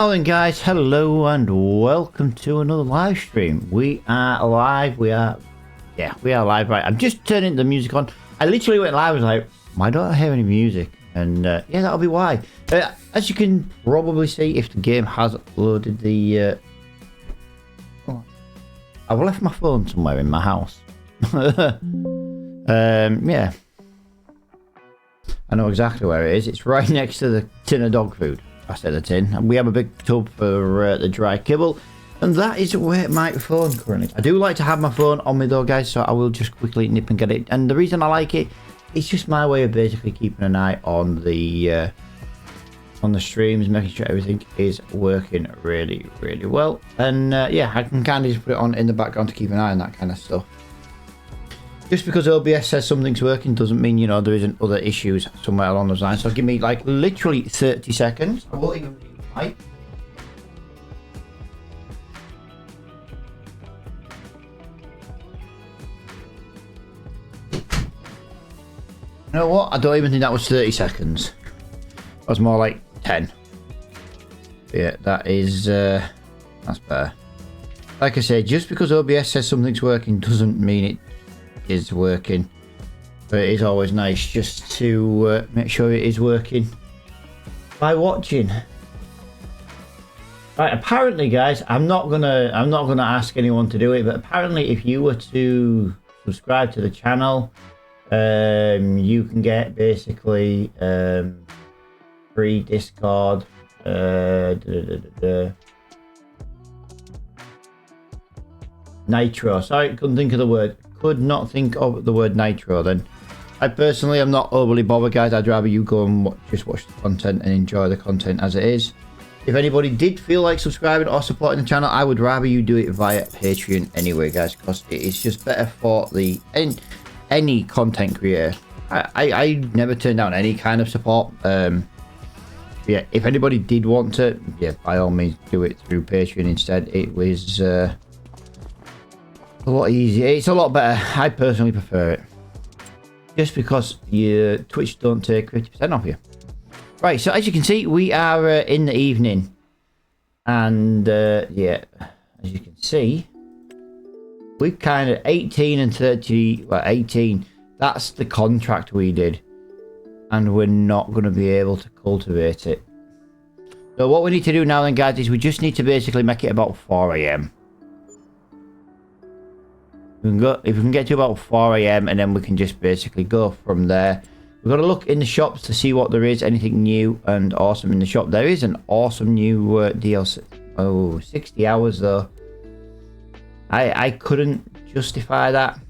Hello then guys, hello and welcome to another live stream. We are live, we are live, right. I'm just turning the music on. I literally went live, I was like, why don't I hear any music? And yeah, that'll be why. As you can probably see, if the game has loaded the... I've left my phone somewhere in my house. Yeah. I know exactly where it is. It's right next to the tin of dog food. I said the tin. And we have a big tub for the dry kibble. And that is where my phone currently. I do like to have my phone on me though, guys. So I will just quickly nip and get it. And the reason I like it, it's just my way of basically keeping an eye on the streams, making sure everything is working really, really well. And yeah, I can kind of just put it on in the background to keep an eye on that kind of stuff. Just because OBS says something's working doesn't mean, you know, there isn't other issues somewhere along those lines. So give me like literally 30 seconds. I won't even need the mic. You know what? I don't even think that was 30 seconds. That was more like 10. Yeah, that is, that's better. Like I say, just because OBS says something's working doesn't mean it is working, but it is always nice just to make sure it is working by watching. Right, apparently guys, I'm not gonna ask anyone to do it, but apparently if you were to subscribe to the channel, you can get basically free Discord, Nitro. Sorry, couldn't think of the word. Could not think of the word Nitro then. I personally am not overly bothered, guys. I'd rather you go and just watch the content and enjoy the content as it is. If anybody did feel like subscribing or supporting the channel, I would rather you do it via Patreon anyway, guys, because it is just better for the any content creator. I never turn down any kind of support. Yeah, if anybody did want to, yeah, by all means do it through Patreon instead. It was a lot easier. It's a lot better. I personally prefer it. Just because your Twitch don't take 50% off you. Right, so as you can see, we are in the evening. And yeah, as you can see, we've kind of 18 and 30, well 18, that's the contract we did. And we're not going to be able to cultivate it. So what we need to do now then, guys, is we just need to basically make it about 4 AM. If we can get to about 4 AM and then we can just basically go from there. We've got to look in the shops to see what there is, anything new and awesome in the shop. There is an awesome new DLC. Oh, 60 hours though. I couldn't justify that.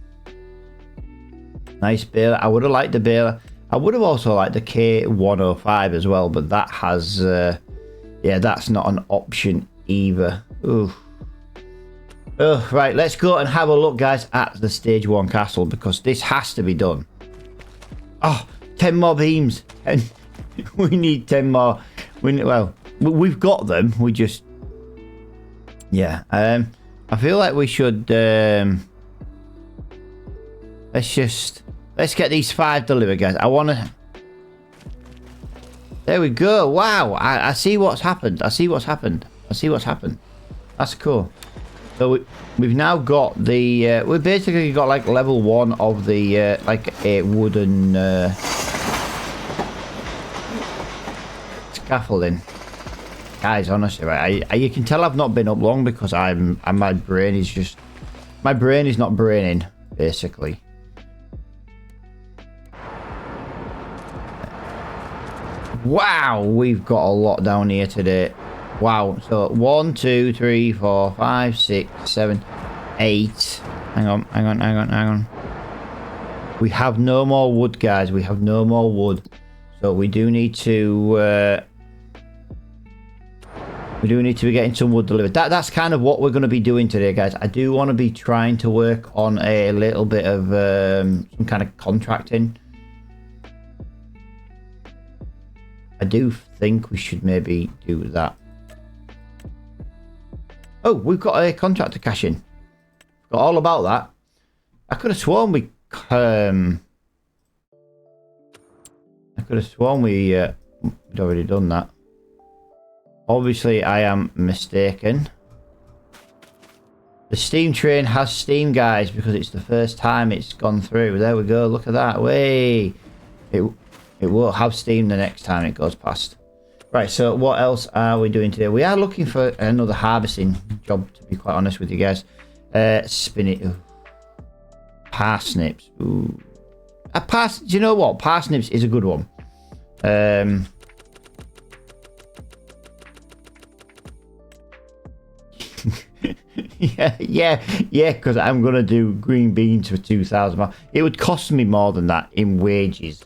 Nice baler. I would have liked the baler. I would have also liked the K105 as well, but that has, yeah, that's not an option either. Ooh. Oh, right, let's go and have a look, guys, at the stage 1 castle, because this has to be done. Oh, 10 more beams. And we need 10 more. Well, we've got them. We just... Yeah. I feel like we should... Let's get these 5 delivered, guys. I want to... There we go. Wow. I see what's happened. I see what's happened. That's cool. So we've now got the, we've basically got like level 1 of the, like a wooden scaffolding. Guys, honestly, right, you can tell I've not been up long because my brain is not braining, basically. Wow, we've got a lot down here today. Wow, so 1, 2, 3, 4, 5, 6, 7, 8. Hang on. We have no more wood, guys. We have no more wood. So we do need to be getting some wood delivered. That's kind of what we're going to be doing today, guys. I do want to be trying to work on a little bit of some kind of contracting. I do think we should maybe do that. Oh, we've got a contract to cash in. Got all about that. I could have sworn we'd already done that. obviously I am mistaken. The steam train has steam, guys, because it's the first time it's gone through. There we go. Look at that. Way. It won't have steam the next time it goes past. Right, so what else are we doing today? We are looking for another harvesting job, to be quite honest with you guys. Spinach. Parsnips. Ooh. Do you know what? Parsnips is a good one. yeah, because I'm going to do green beans for 2,000. It would cost me more than that in wages.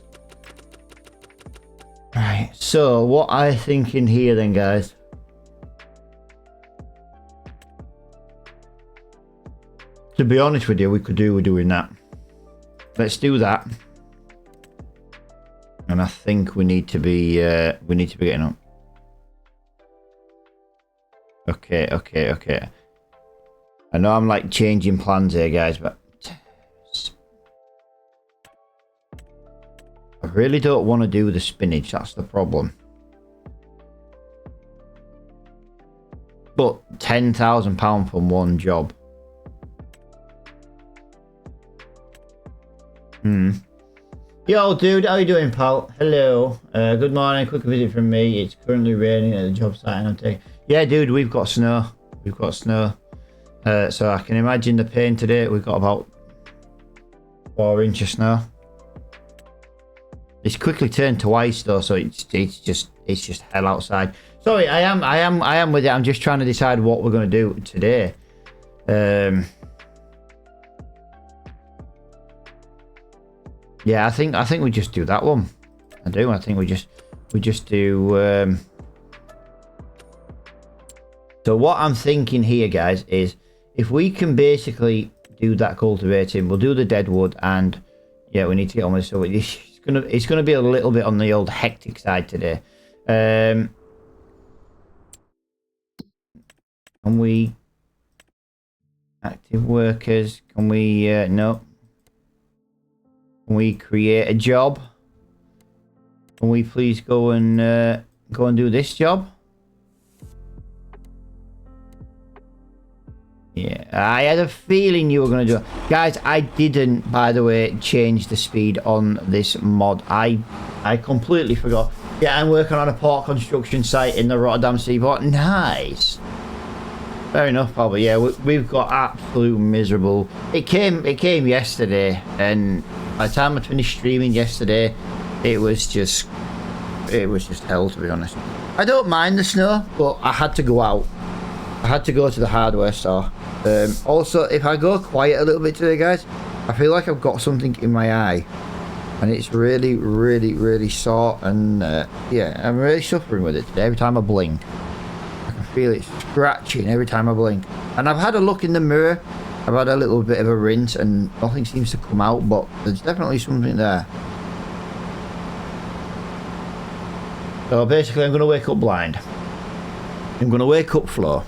Right, so what I'm thinking here then, guys. To be honest with you, we could do with doing that. Let's do that. And I think we need to be getting up. Okay. I know I'm like changing plans here, guys, but I really don't want to do the spinach. That's the problem. But £10,000 from one job. Yo, dude, how you doing, pal? Hello. Good morning. Quick visit from me. It's currently raining at the job site, and I'm taking. Yeah, dude, we've got snow. So I can imagine the pain today. We've got about 4 inches of snow. It's quickly turned to ice though, so it's just hell outside. Sorry, I am with it. I'm just trying to decide what we're going to do today. Yeah, I think we just do that one. I think we just do. So what I'm thinking here, guys, is if we can basically do that cultivating, we'll do the dead wood, and yeah, we need to get on with it. So it's gonna be a little bit on the old hectic side today. Can we active workers? Can we no? Can we create a job? Can we please go and do this job? Yeah, I had a feeling you were going to do it. Guys, I didn't, by the way, change the speed on this mod. I completely forgot. Yeah, I'm working on a port construction site in the Rotterdam Seaport. Nice. Fair enough, probably. Yeah, we've got absolute miserable. It came yesterday, and by the time I finished streaming yesterday, it was just hell, to be honest. I don't mind the snow, but I had to go out. I had to go to the hardware store. Also, if I go quiet a little bit today, guys, I feel like I've got something in my eye, and it's really, really, really sore. And yeah, I'm really suffering with it today. Every time I blink, I can feel it scratching every time I blink. And I've had a look in the mirror. I've had a little bit of a rinse, and nothing seems to come out, but there's definitely something there. So basically, I'm going to wake up blind. I'm going to wake up Flo.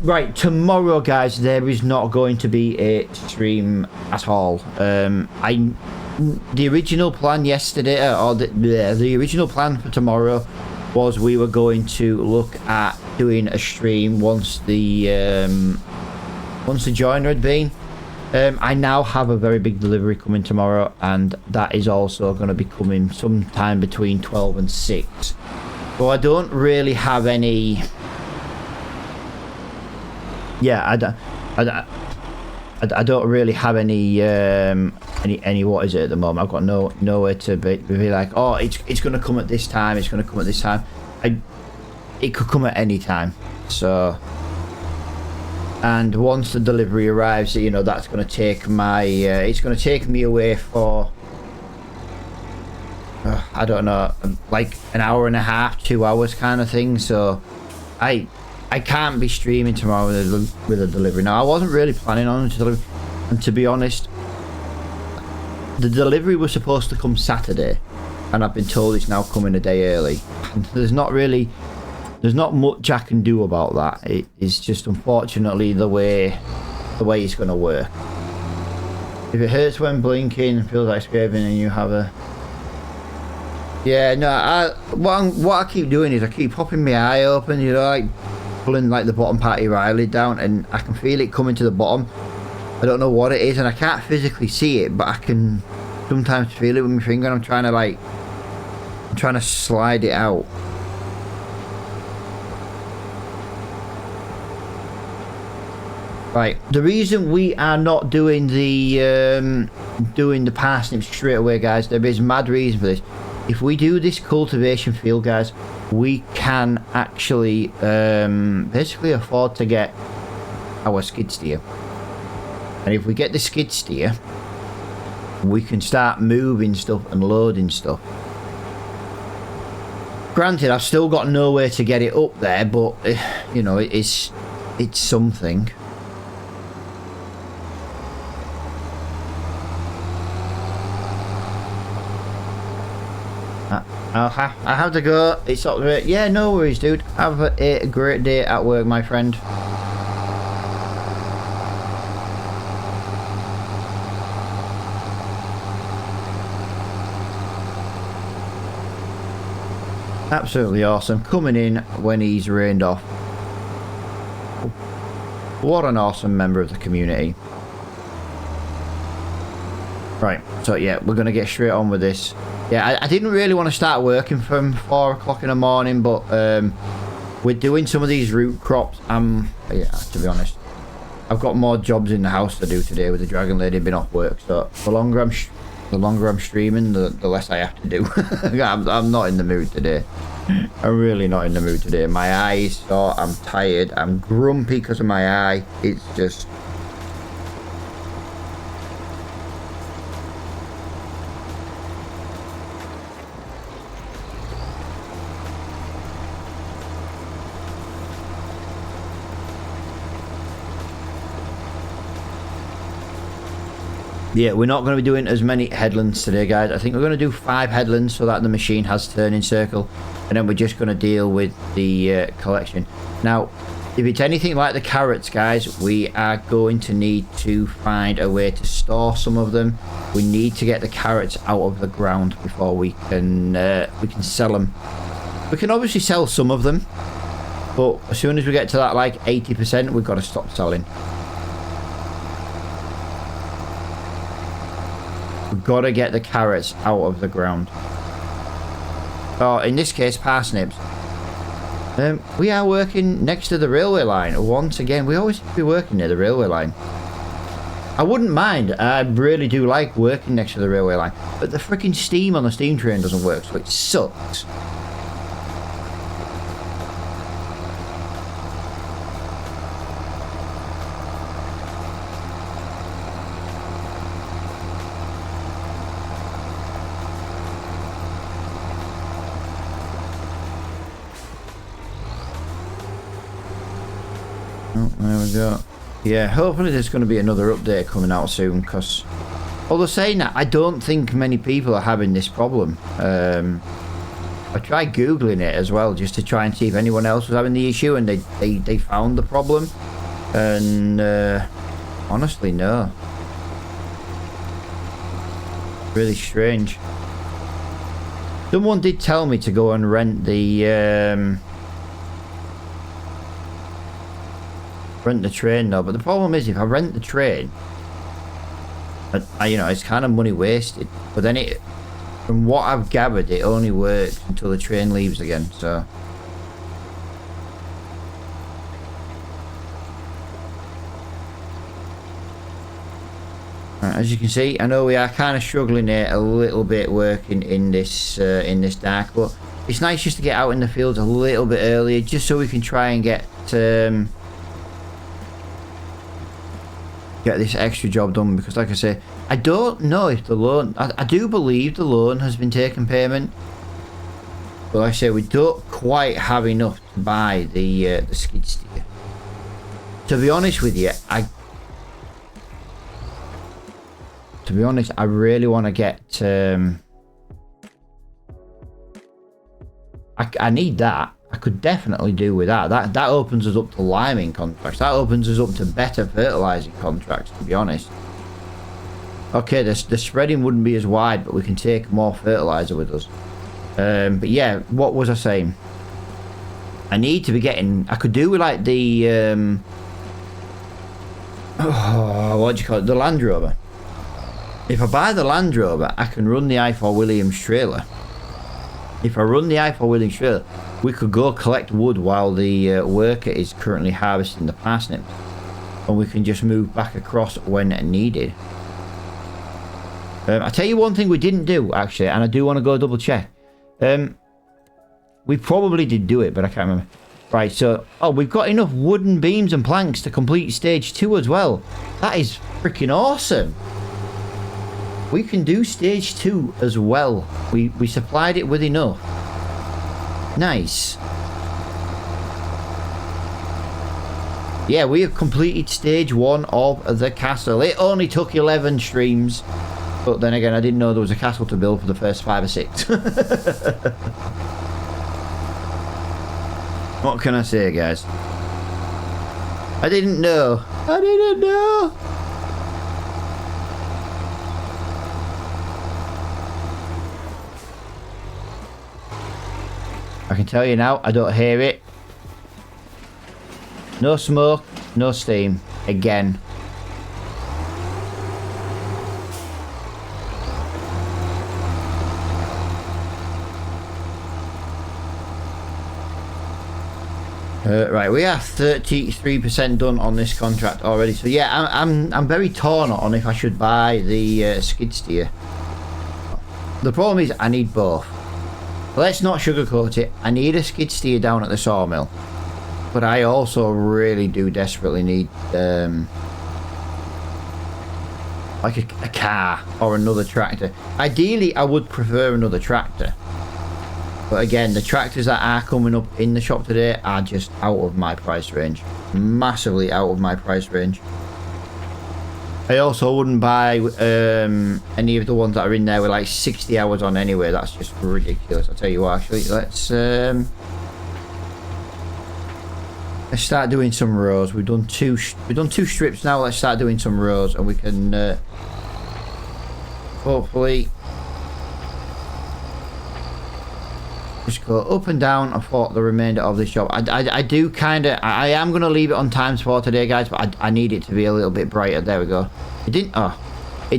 Right, tomorrow, guys, there is not going to be a stream at all. The original plan yesterday, or the original plan for tomorrow was we were going to look at doing a stream once the joiner had been. I now have a very big delivery coming tomorrow, and that is also going to be coming sometime between 12 and 6. So I don't really have any. Yeah, I don't really have any what is it at the moment. I've got nowhere to be like, oh, it's going to come at this time. It's going to come at this time. It could come at any time. So, and once the delivery arrives, you know, that's going to take my it's going to take me away for I don't know, like an hour and a half, 2 hours kind of thing. So I can't be streaming tomorrow with a delivery. Now, I wasn't really planning on it to deliver, and to be honest, the delivery was supposed to come Saturday, and I've been told it's now coming a day early. And there's not much I can do about that. It is just unfortunately the way it's going to work. If it hurts when blinking and feels like scraping, and you have a Yeah, no, what I keep doing is I keep popping my eye open, you know, like pulling like the bottom part of your eyelid down, and I can feel it coming to the bottom. I don't know what it is, and I can't physically see it, but I can sometimes feel it with my finger, and I'm trying to slide it out. Right, the reason we are not doing the parsnips straight away, guys, there is mad reason for this. If we do this cultivation field, guys, we can actually basically afford to get our skid steer. And if we get the skid steer, we can start moving stuff and loading stuff. Granted, I've still got nowhere to get it up there, but you know, it's something. I have to go. It's up to it. Yeah, no worries, dude. Have a great day at work, my friend. Absolutely awesome. Coming in when he's rained off. What an awesome member of the community. Right, so yeah, we're going to get straight on with this. Yeah, I didn't really want to start working from 4 o'clock in the morning, but we're doing some of these root crops. Yeah, to be honest, I've got more jobs in the house to do today with the Dragon Lady being off work. So the longer I'm streaming, the less I have to do. I'm not in the mood today. I'm really not in the mood today. My eye is sore. I'm tired. I'm grumpy because of my eye. It's just... Yeah, we're not going to be doing as many headlands today, guys. I think we're going to do 5 headlands so that the machine has turning circle. And then we're just going to deal with the collection. Now, if it's anything like the carrots, guys, we are going to need to find a way to store some of them. We need to get the carrots out of the ground before we can sell them. We can obviously sell some of them. But as soon as we get to that, like, 80%, we've got to stop selling. We've got to get the carrots out of the ground. Oh, in this case, parsnips. We are working next to the railway line. Once again, we always be working near the railway line. I wouldn't mind. I really do like working next to the railway line. But the freaking steam on the steam train doesn't work, so it sucks. Oh, there we go. Yeah, hopefully there's going to be another update coming out soon, because although saying that, I don't think many people are having this problem. I tried Googling it as well, just to try and see if anyone else was having the issue, and they found the problem. And honestly, no. Really strange. Someone did tell me to go and rent the train though, but the problem is if I rent the train, you know, it's kind of money wasted. But then from what I've gathered, it only works until the train leaves again. So as you can see, I know we are kind of struggling here a little bit working in this dark, but it's nice just to get out in the fields a little bit earlier, just so we can try and get this extra job done. Because like I say, I don't know if the loan, I do believe the loan has been taken payment, but like I say, we don't quite have enough to buy the skid steer. To be honest with you, I really want to get I need that. I could definitely do with that. That opens us up to liming contracts. That opens us up to better fertilizing contracts, to be honest. Okay, the spreading wouldn't be as wide, but we can take more fertilizer with us. But yeah, what was I saying? I need to be getting... I could do with like the... what do you call it? The Land Rover. If I buy the Land Rover, I can run the i4 Williams trailer. If I run the i4 Williams trailer, we could go collect wood while the worker is currently harvesting the parsnips. And we can just move back across when needed. I'll tell you one thing we didn't do, actually, and I do want to go double check. We probably did do it, but I can't remember. Right, so... Oh, we've got enough wooden beams and planks to complete stage 2 as well. That is freaking awesome. We can do stage 2 as well. We supplied it with enough. Nice. Yeah, we have completed stage 1 of the castle. It only took 11 streams. But then again, I didn't know there was a castle to build for the first 5 or 6. What can I say, guys? I didn't know. I didn't know. I can tell you now, I don't hear it. No smoke, no steam. Again. Right, we are 33% done on this contract already. So yeah, I'm very torn on if I should buy the skid steer. The problem is I need both. Let's not sugarcoat it. I need a skid steer down at the sawmill, but I also really do desperately need like a car or another tractor. Ideally, I would prefer another tractor. But again, the tractors that are coming up in the shop today are just out of my price range. Massively out of my price range. I also wouldn't buy any of the ones that are in there with like 60 hours on anyway. That's just ridiculous. I'll tell you what, actually, let's start doing some rows. We've done two strips now. Let's start doing some rows, and we can hopefully just go up and down for the remainder of this job. I do kind of... I am going to leave it on times 4 today, guys, but I need it to be a little bit brighter. There we go. It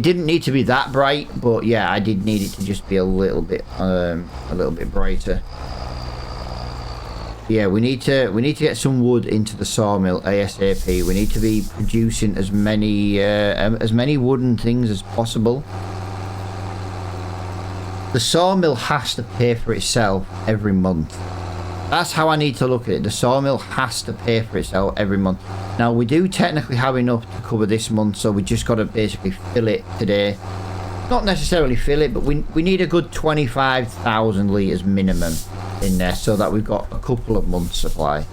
didn't need to be that bright, but yeah, I did need it to just be a little bit brighter. Yeah, we need to get some wood into the sawmill ASAP. We need to be producing as many wooden things as possible. The sawmill has to pay for itself every month. That's how I need to look at it. The sawmill has to pay for itself every month. Now, we do technically have enough to cover this month, so we just got to basically fill it today. Not necessarily fill it, but we need a good 25,000 litres minimum in there, so that we've got a couple of months supply.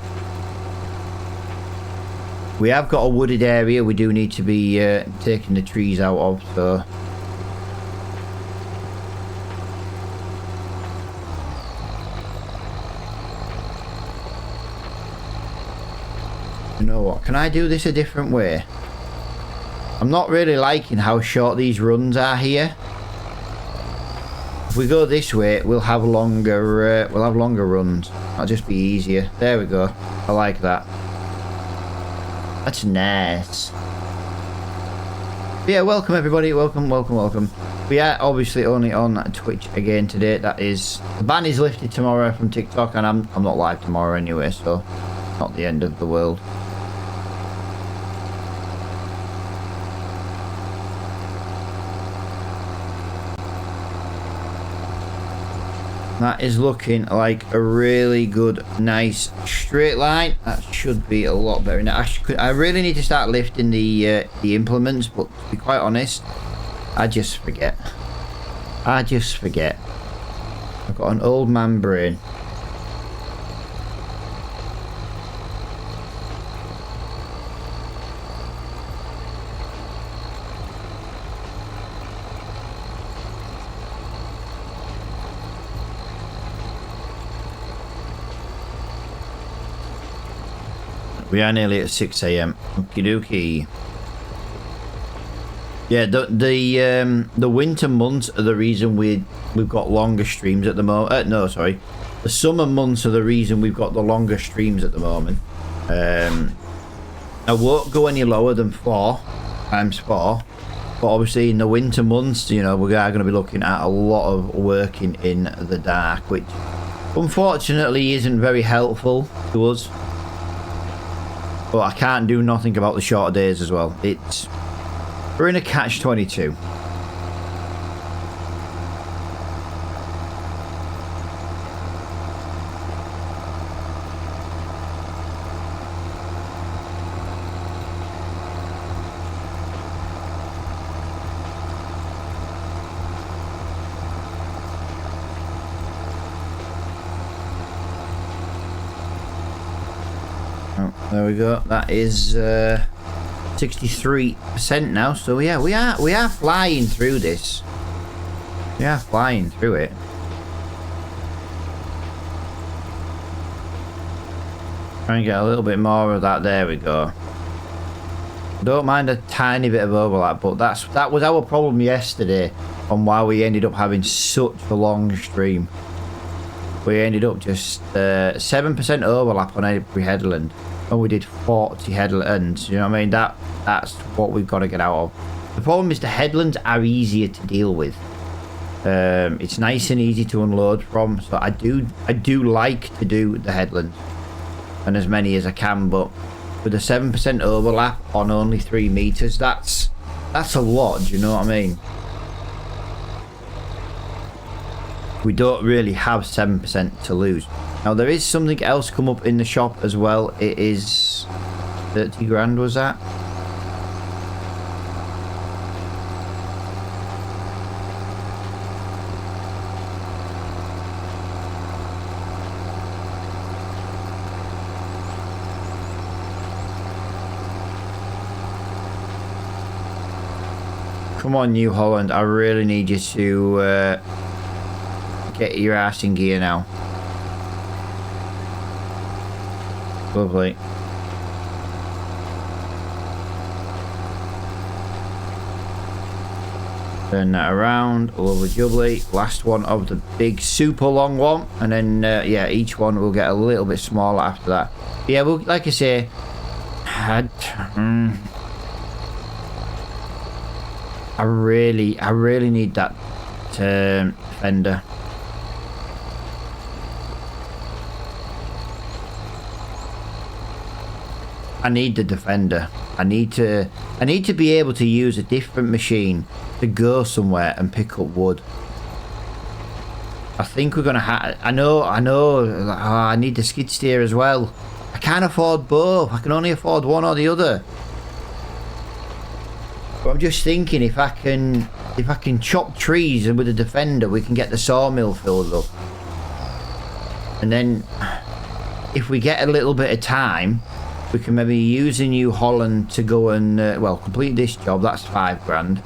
We have got a wooded area we do need to be taking the trees out of, so... You know what, can I do this a different way? I'm not really liking how short these runs are here. If we go this way, we'll have longer runs. That'll just be easier. There we go. I like that. That's nice. But yeah, welcome everybody. Welcome. We are obviously only on Twitch again today. That is, the ban is lifted tomorrow from TikTok, and I'm not live tomorrow anyway, so not the end of the world. That is looking like a really good, nice straight line. That should be a lot better. Now, I really need to start lifting the implements, but to be quite honest, I just forget. I've got an old man brain. We are nearly at 6 AM. Okie dokie. Yeah, the winter months are the reason we've got longer streams at the moment. No, sorry, the summer months are the reason we've got the longer streams at the moment. I won't go any lower than 4 times 4, but obviously in the winter months, you know, we are going to be looking at a lot of working in the dark, which unfortunately isn't very helpful to us. But I can't do nothing about the shorter days as well. We're in a catch-22. Oh, there we go. That is 63% now. So yeah, we are flying through this. We are flying through it. Try and get a little bit more of that. There we go. Don't mind a tiny bit of overlap, but that was our problem yesterday on why we ended up having such a long stream. We ended up just 7% overlap on every headland, and we did 40 headlands. You know what I mean? That's what we've got to get out of. The problem is the headlands are easier to deal with. It's nice and easy to unload from, so I do like to do the headlands and as many as I can, but with a 7% overlap on only 3 meters, that's a lot. Do you know what I mean? We don't really have 7% to lose. Now there is something else come up in the shop as well. It is 30 grand, was that? Come on, New Holland, I really need you to get your ass in gear now. Lovely. Turn that around. Lovely jubbly. Last one of the big super long one, and then yeah, each one will get a little bit smaller after that. Yeah, well, like I say, I really need that fender. I need the defender. I need to be able to use a different machine to go somewhere and pick up wood. I think we're gonna have. I know. Oh, I need the skid steer as well. I can't afford both. I can only afford one or the other. But I'm just thinking if I can chop trees, and with the defender we can get the sawmill filled up. And then if we get a little bit of time, we can maybe use a New Holland to go and well, complete this job. That's 5 grand.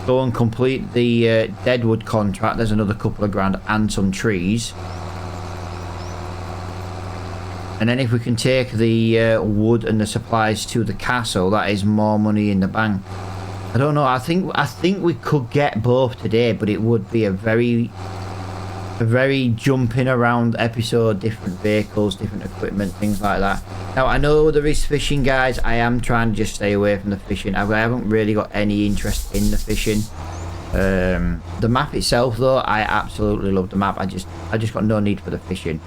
Go and complete the Deadwood contract. There's another couple of grand and some trees. And then if we can take the wood and the supplies to the castle, that is more money in the bank. I don't know. I think we could get both today, but it would be a very jumping around episode, different vehicles, different equipment, things like that. Now I know there is fishing, guys. I am trying to just stay away from the fishing. I haven't really got any interest in the fishing. The map itself though, I absolutely love the map. I just got no need for the fishing.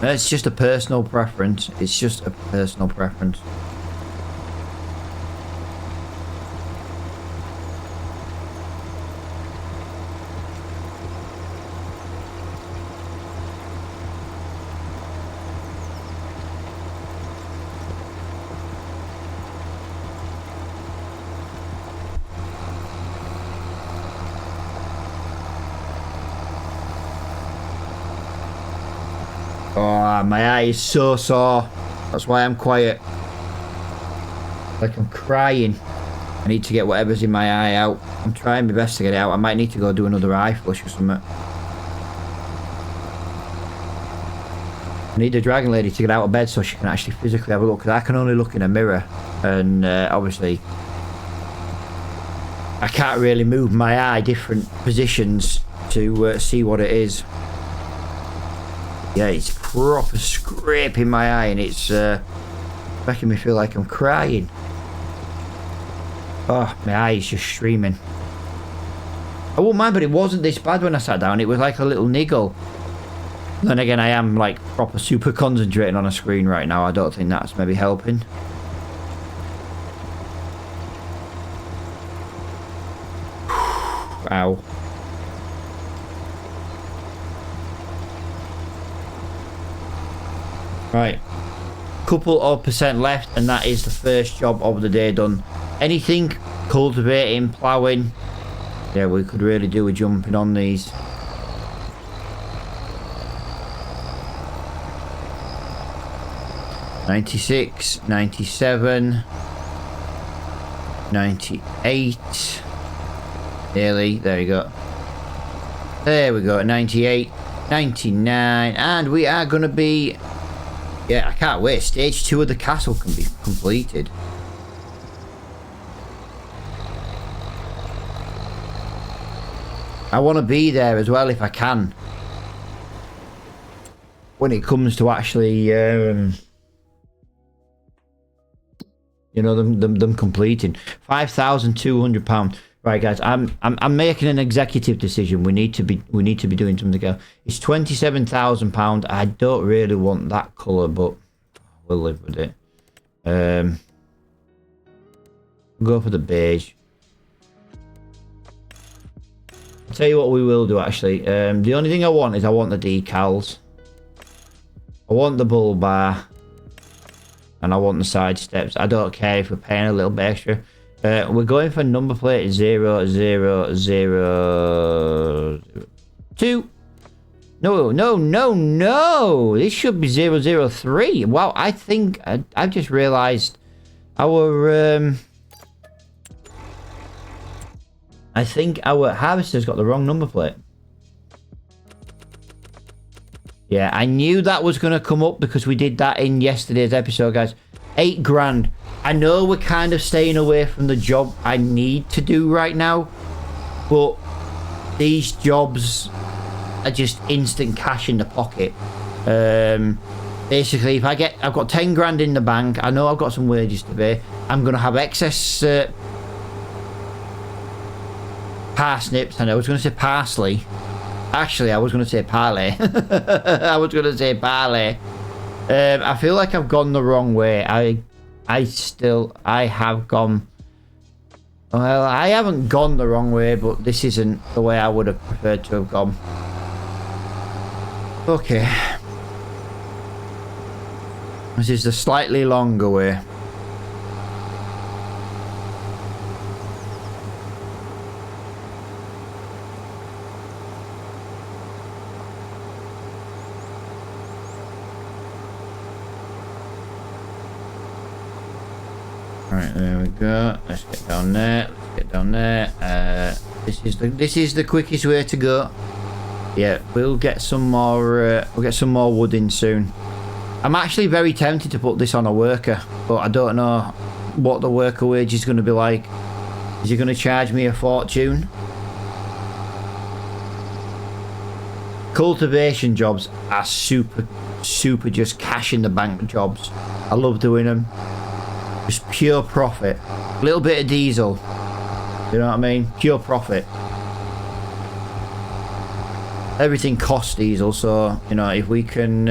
It's just a personal preference. It's just a personal preference. Oh, my eye is so sore. That's why I'm quiet. Like I'm crying. I need to get whatever's in my eye out. I'm trying my best to get it out. I might need to go do another eye flush or something. I need the dragon lady to get out of bed so she can actually physically have a look, because I can only look in a mirror, and obviously I can't really move my eye different positions to see what it is. Yeah, it's proper scraping my eye, and it's making me feel like I'm crying. Oh, my eye is just streaming. I wouldn't mind, but it wasn't this bad when I sat down. It was like a little niggle. Then again, I am like proper super concentrating on a screen right now. I don't think that's maybe helping. Ow. Right. Couple of percent left, and that is the first job of the day done. Anything cultivating, ploughing. Yeah, we could really do with jumping on these. $96, $97, $98. Nearly. There you go. There we go. $98, $99, and we are going to be... Yeah, I can't wait. Stage 2 of the castle can be completed. I want to be there as well if I can. When it comes to actually, you know, them completing. £5,200. Right, guys. I'm making an executive decision. We need to be doing something else. It's £27,000. I don't really want that colour, but we'll live with it. We'll go for the beige. I'll tell you what we will do, actually. The only thing I want is I want the decals. I want the bull bar. And I want the side steps. I don't care if we're paying a little bit extra. We're going for number plate 0002. No. This should be 003. Wow, I think... I've just realised our... I think our harvester's got the wrong number plate. Yeah, I knew that was going to come up because we did that in yesterday's episode, guys. 8 grand. I know we're kind of staying away from the job I need to do right now, but these jobs are just instant cash in the pocket. Basically, if I've got 10 grand in the bank, I know I've got some wages to pay. I'm going to have excess parsnips, and I was going to say parsley. Actually, I was going to say parley. I was going to say parley. I feel like I've gone the wrong way. I have gone... Well, I haven't gone the wrong way, but this isn't the way I would have preferred to have gone. Okay. This is the slightly longer way. Right, there we go. Let's get down there. Let's get down there. This is the quickest way to go. Yeah, we'll get some more. We'll get some more wood in soon. I'm actually very tempted to put this on a worker, but I don't know what the worker wage is going to be like. Is he going to charge me a fortune? Cultivation jobs are super just cash in the bank jobs. I love doing them. Just pure profit. A little bit of diesel. You know what I mean? Pure profit. Everything costs diesel, so you know if we can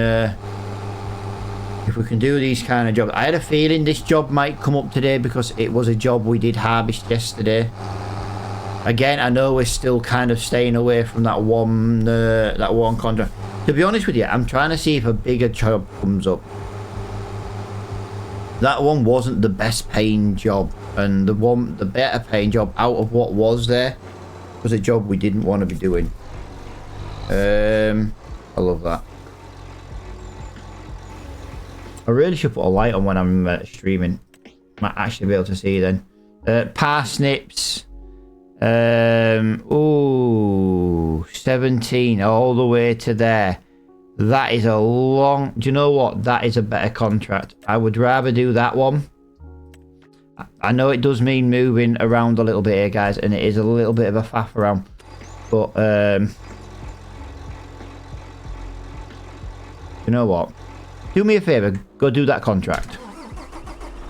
do these kind of jobs. I had a feeling this job might come up today because it was a job we did harvest yesterday. Again, I know we're still kind of staying away from that one contract. To be honest with you, I'm trying to see if a bigger job comes up. That one wasn't the best paying job, and the better paying job out of what was there was a job we didn't want to be doing. I love that. I really should put a light on when I'm streaming. Might actually be able to see then. Parsnips. Ooh, 17 all the way to there. That is a long... Do you know what? That is a better contract. I would rather do that one. I know it does mean moving around a little bit here, guys, and it is a little bit of a faff around. But, you know what? Do me a favour. Go do that contract.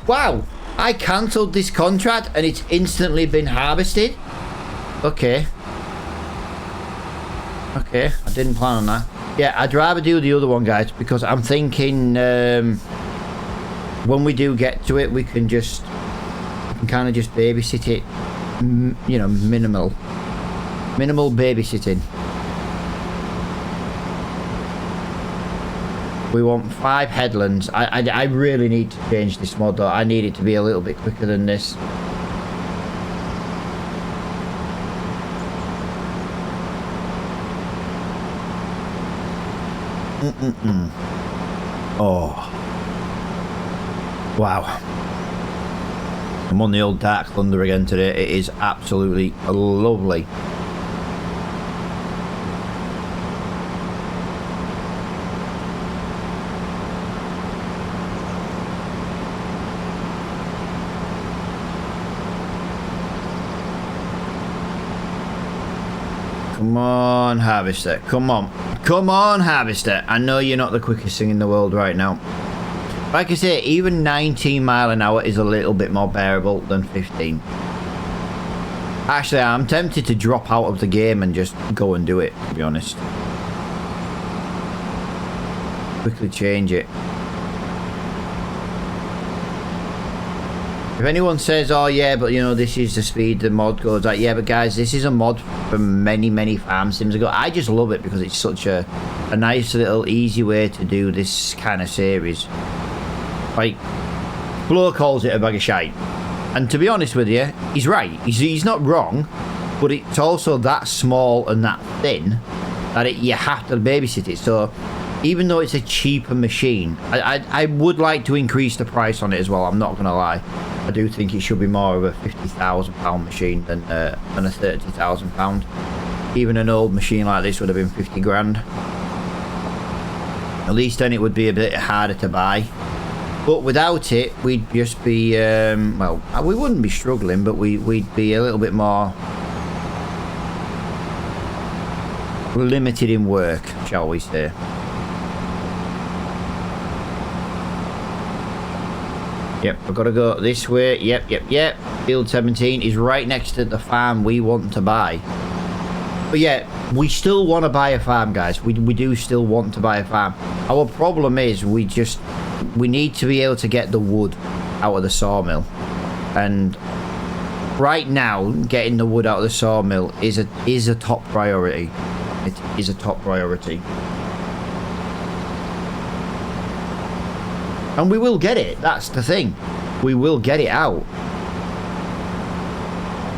Wow! I cancelled this contract and it's instantly been harvested? Okay. Okay, I didn't plan on that. Yeah, I'd rather do the other one, guys, because I'm thinking when we do get to it, we can kind of just babysit it, you know, minimal babysitting. We want 5 headlands. I really need to change this mod, though. I need it to be a little bit quicker than this. Oh. Wow. I'm on the old Dark Thunder again today. It is absolutely lovely. Come on, Harvester. Come on. Come on, Harvester. I know you're not the quickest thing in the world right now. Like I say, even 19 mile an hour is a little bit more bearable than 15. Actually, I'm tempted to drop out of the game and just go and do it, to be honest. Quickly change it. If anyone says, oh yeah, but you know, this is the speed the mod goes at, yeah, but guys, this is a mod from many farm sims ago. I just love it because it's such a nice little easy way to do this kind of series. Like, Flo calls it a bag of shite, and to be honest with you, he's right. He's not wrong, but it's also that small and that thin that you have to babysit it. So even though it's a cheaper machine, I would like to increase the price on it as well. I'm not gonna lie. I do think it should be more of a £50,000 machine than a £30,000. Even an old machine like this would have been 50 grand. At least then it would be a bit harder to buy. But without it, we'd just be, well, we wouldn't be struggling, but we'd be a little bit more limited in work, shall we say. Yep, I've got to go this way. Yep. Field 17 is right next to the farm we want to buy. But yeah, we still want to buy a farm, guys. We do still want to buy a farm. Our problem is we need to be able to get the wood out of the sawmill. And right now, getting the wood out of the sawmill is a top priority. It is a top priority. And we will get it. That's the thing. We will get it out.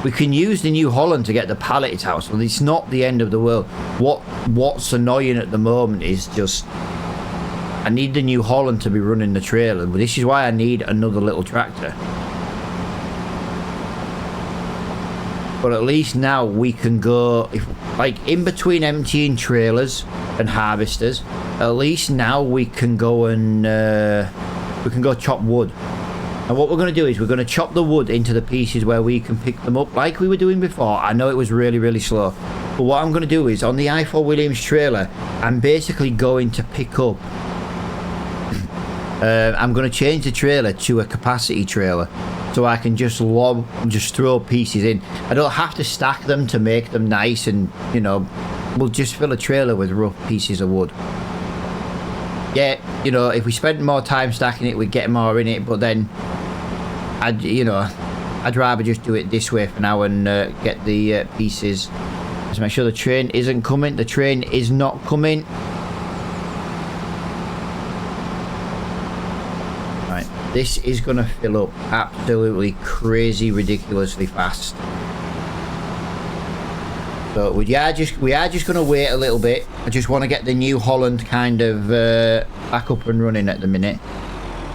We can use the New Holland to get the pallets out, so it's not the end of the world. What's annoying at the moment is just I need the New Holland to be running the trailer. This is why I need another little tractor. But at least now we can go, like in between emptying trailers and harvesters, at least now we can go and chop wood. And what we're going to do is we're going to chop the wood into the pieces where we can pick them up like we were doing before. I know it was really slow, but what I'm going to do is on the I4 Williams trailer, I'm basically going to pick up I'm going to change the trailer to a capacity trailer so I can just throw pieces in. I don't have to stack them to make them nice, and you know, we'll just fill a trailer with rough pieces of wood. Yeah, you know, if we spent more time stacking it, we'd get more in it, but then I'd rather just do it this way for now and get the pieces. Let's make sure the train isn't coming. The train is not coming. Right, this is gonna fill up absolutely crazy, ridiculously fast. So we are just gonna wait a little bit. I just want to get the New Holland kind of back up and running at the minute.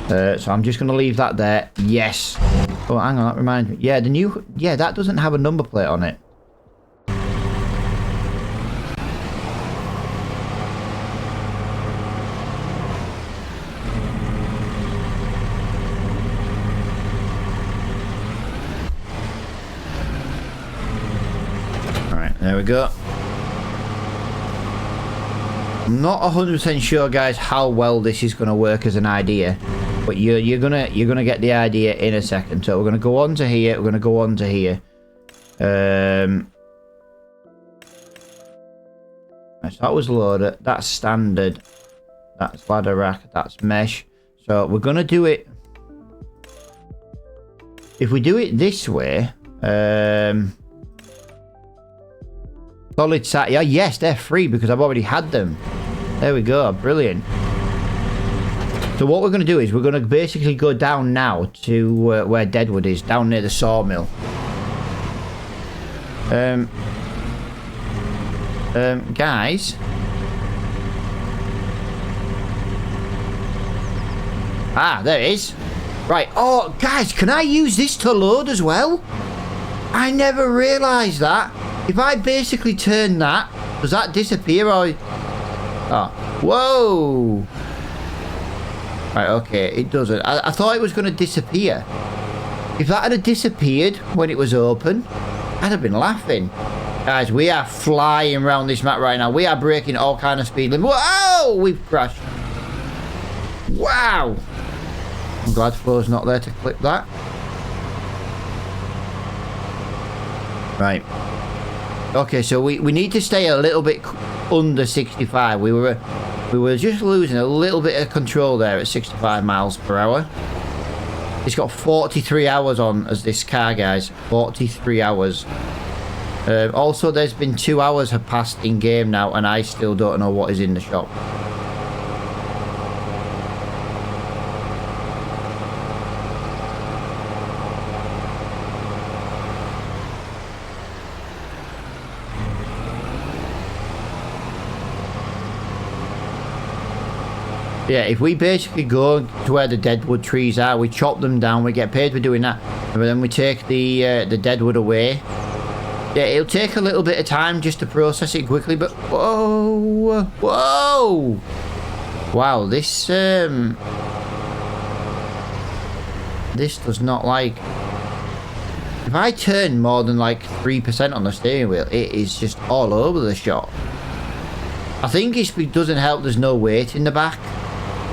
So I'm just gonna leave that there. Yes. Oh, hang on, that reminds me. Yeah, that doesn't have a number plate on it. There we go. I'm not 100% sure, guys, how well this is going to work as an idea, but you're gonna get the idea in a second. So we're gonna go on to here. We're gonna go on to here. Right, so that was loader. That's standard. That's ladder rack. That's mesh. So we're gonna do it. If we do it this way, solid sat. Yeah, yes, they're free because I've already had them. There we go. Brilliant. So what we're going to do is we're going to basically go down now to where Deadwood is, down near the sawmill. Guys. Ah, there it is. Right. Oh, guys, can I use this to load as well? I never realised that. If I basically turn that, does that disappear or... Oh. Whoa. Right, okay, it doesn't. I thought it was going to disappear. If that had disappeared when it was open, I'd have been laughing. Guys, we are flying around this map right now. We are breaking all kind of speed limits. Whoa! We've crashed. Wow! I'm glad Flo's not there to clip that. Right. Okay, so we need to stay a little bit under 65. We were just losing a little bit of control there at 65 miles per hour. It's got 43 hours on as this car, guys. 43 hours. Also, there's been 2 hours have passed in game now, and I still don't know what is in the shop. Yeah, if we basically go to where the deadwood trees are, we chop them down, we get paid for doing that, and then we take the deadwood away. Yeah, it'll take a little bit of time just to process it quickly, but whoa, whoa, wow, this does not like. If I turn more than like 3% on the steering wheel, it is just all over the shop. I think it doesn't help. There's no weight in the back.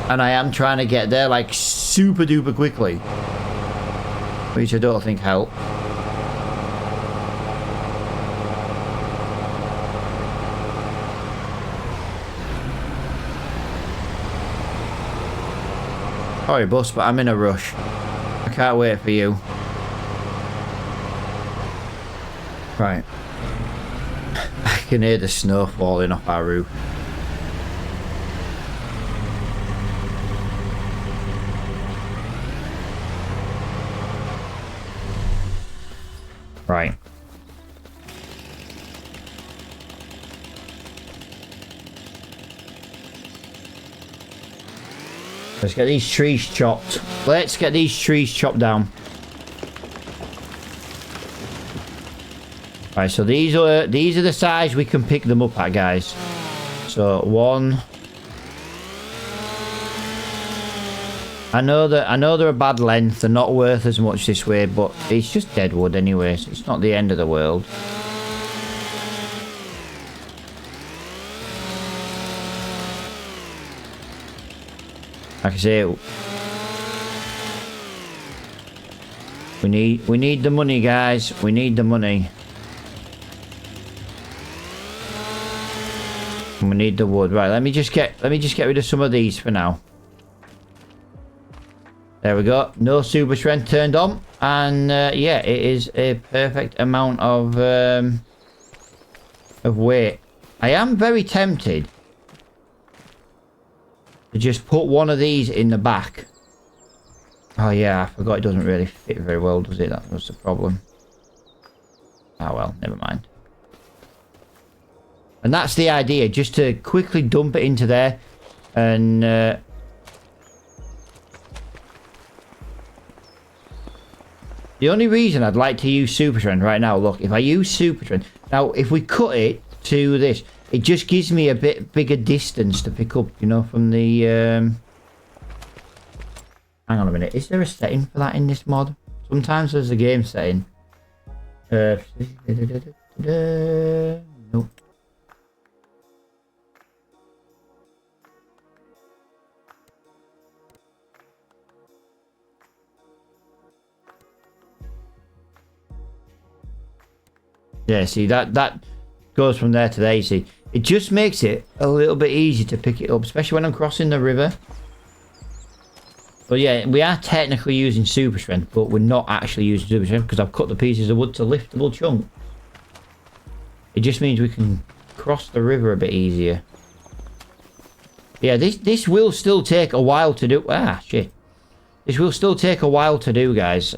And I am trying to get there like super duper quickly, which I don't think helped. Sorry, boss, but I'm in a rush. I can't wait for you. Right. I can hear the snow falling off our roof. Right. Let's get these trees chopped. Let's get these trees chopped down. Right, so these are the size we can pick them up at, guys. So one. I know they're a bad length. They're not worth as much this way, but it's just deadwood anyway, so it's not the end of the world. Like I say, we need the money, guys. We need the money. And we need the wood. Right, let me just get rid of some of these for now. There we go. No super strength turned on, and yeah, it is a perfect amount of weight. I am very tempted to just put one of these in the back. Oh yeah, I forgot it doesn't really fit very well, does it? That was the problem. Oh well, never mind. And that's the idea, just to quickly dump it into there, and the only reason I'd like to use super strength right now, look, if I use super strength, now if we cut it to this, it just gives me a bit bigger distance to pick up, you know, from the, hang on a minute, is there a setting for that in this mod? Sometimes there's a game setting. Nope. Yeah, see, that goes from there to there, you see. It just makes it a little bit easier to pick it up, especially when I'm crossing the river. But yeah, we are technically using super strength, but we're not actually using super strength because I've cut the pieces of wood to liftable chunk. It just means we can cross the river a bit easier. Yeah, this will still take a while to do. Ah, shit. This will still take a while to do, guys.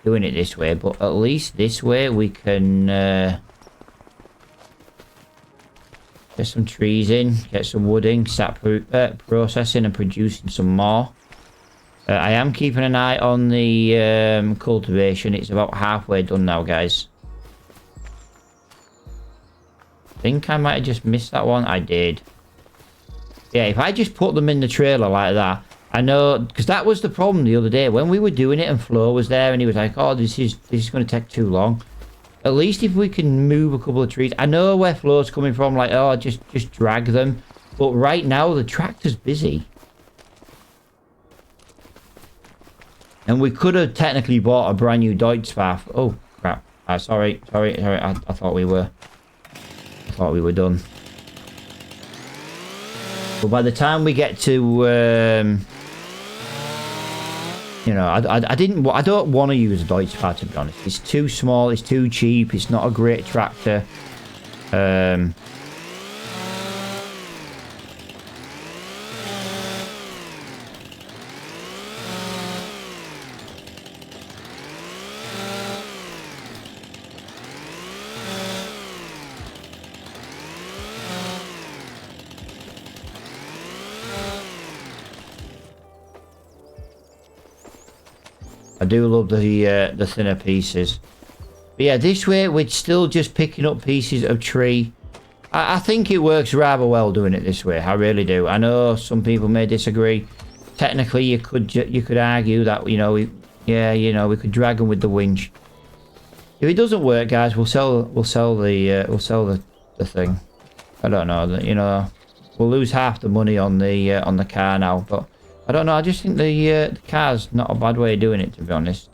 Doing it this way, but at least this way we can get some trees in, get some wood in, start processing and producing some more. I am keeping an eye on the cultivation. It's about halfway done now, guys. I think I might have just missed that one. I did. Yeah, if I just put them in the trailer like that, I know, because that was the problem the other day when we were doing it and Flo was there and he was like, oh, this is going to take too long. At least if we can move a couple of trees. I know where Flo's coming from, like, oh, just drag them. But right now the tractor's busy. And we could have technically bought a brand new Deutschspath. Oh, crap. Sorry. I thought we were done. But by the time we get to, you know, I don't want to use a Deutschspath, to be honest. It's too small, it's too cheap, it's not a great tractor. I do love the thinner pieces. But yeah, this way we're still just picking up pieces of tree. I think it works rather well doing it this way. I really do. I know some people may disagree. Technically, you could argue that, you know, we could drag them with the winch. If it doesn't work, guys, we'll sell the thing. I don't know, you know, we'll lose half the money on the car now, but I don't know. I just think the car's not a bad way of doing it, to be honest.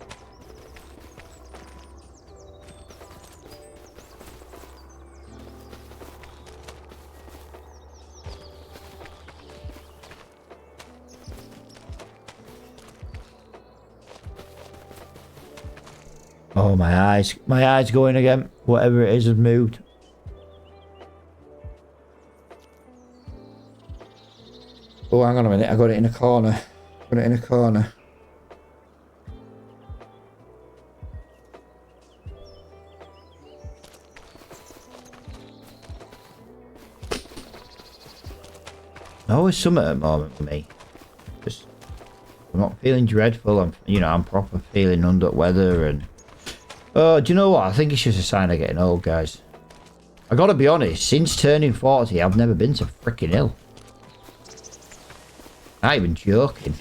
Oh, my eyes going again. Whatever it is has moved. Oh, hang on a minute. I got it in a corner. Always summer at the moment for me. Just, I'm not feeling dreadful. I'm proper feeling under weather and. Oh, do you know what? I think it's just a sign of getting old, guys. I gotta be honest. Since turning 40, I've never been so freaking ill. Not even joking.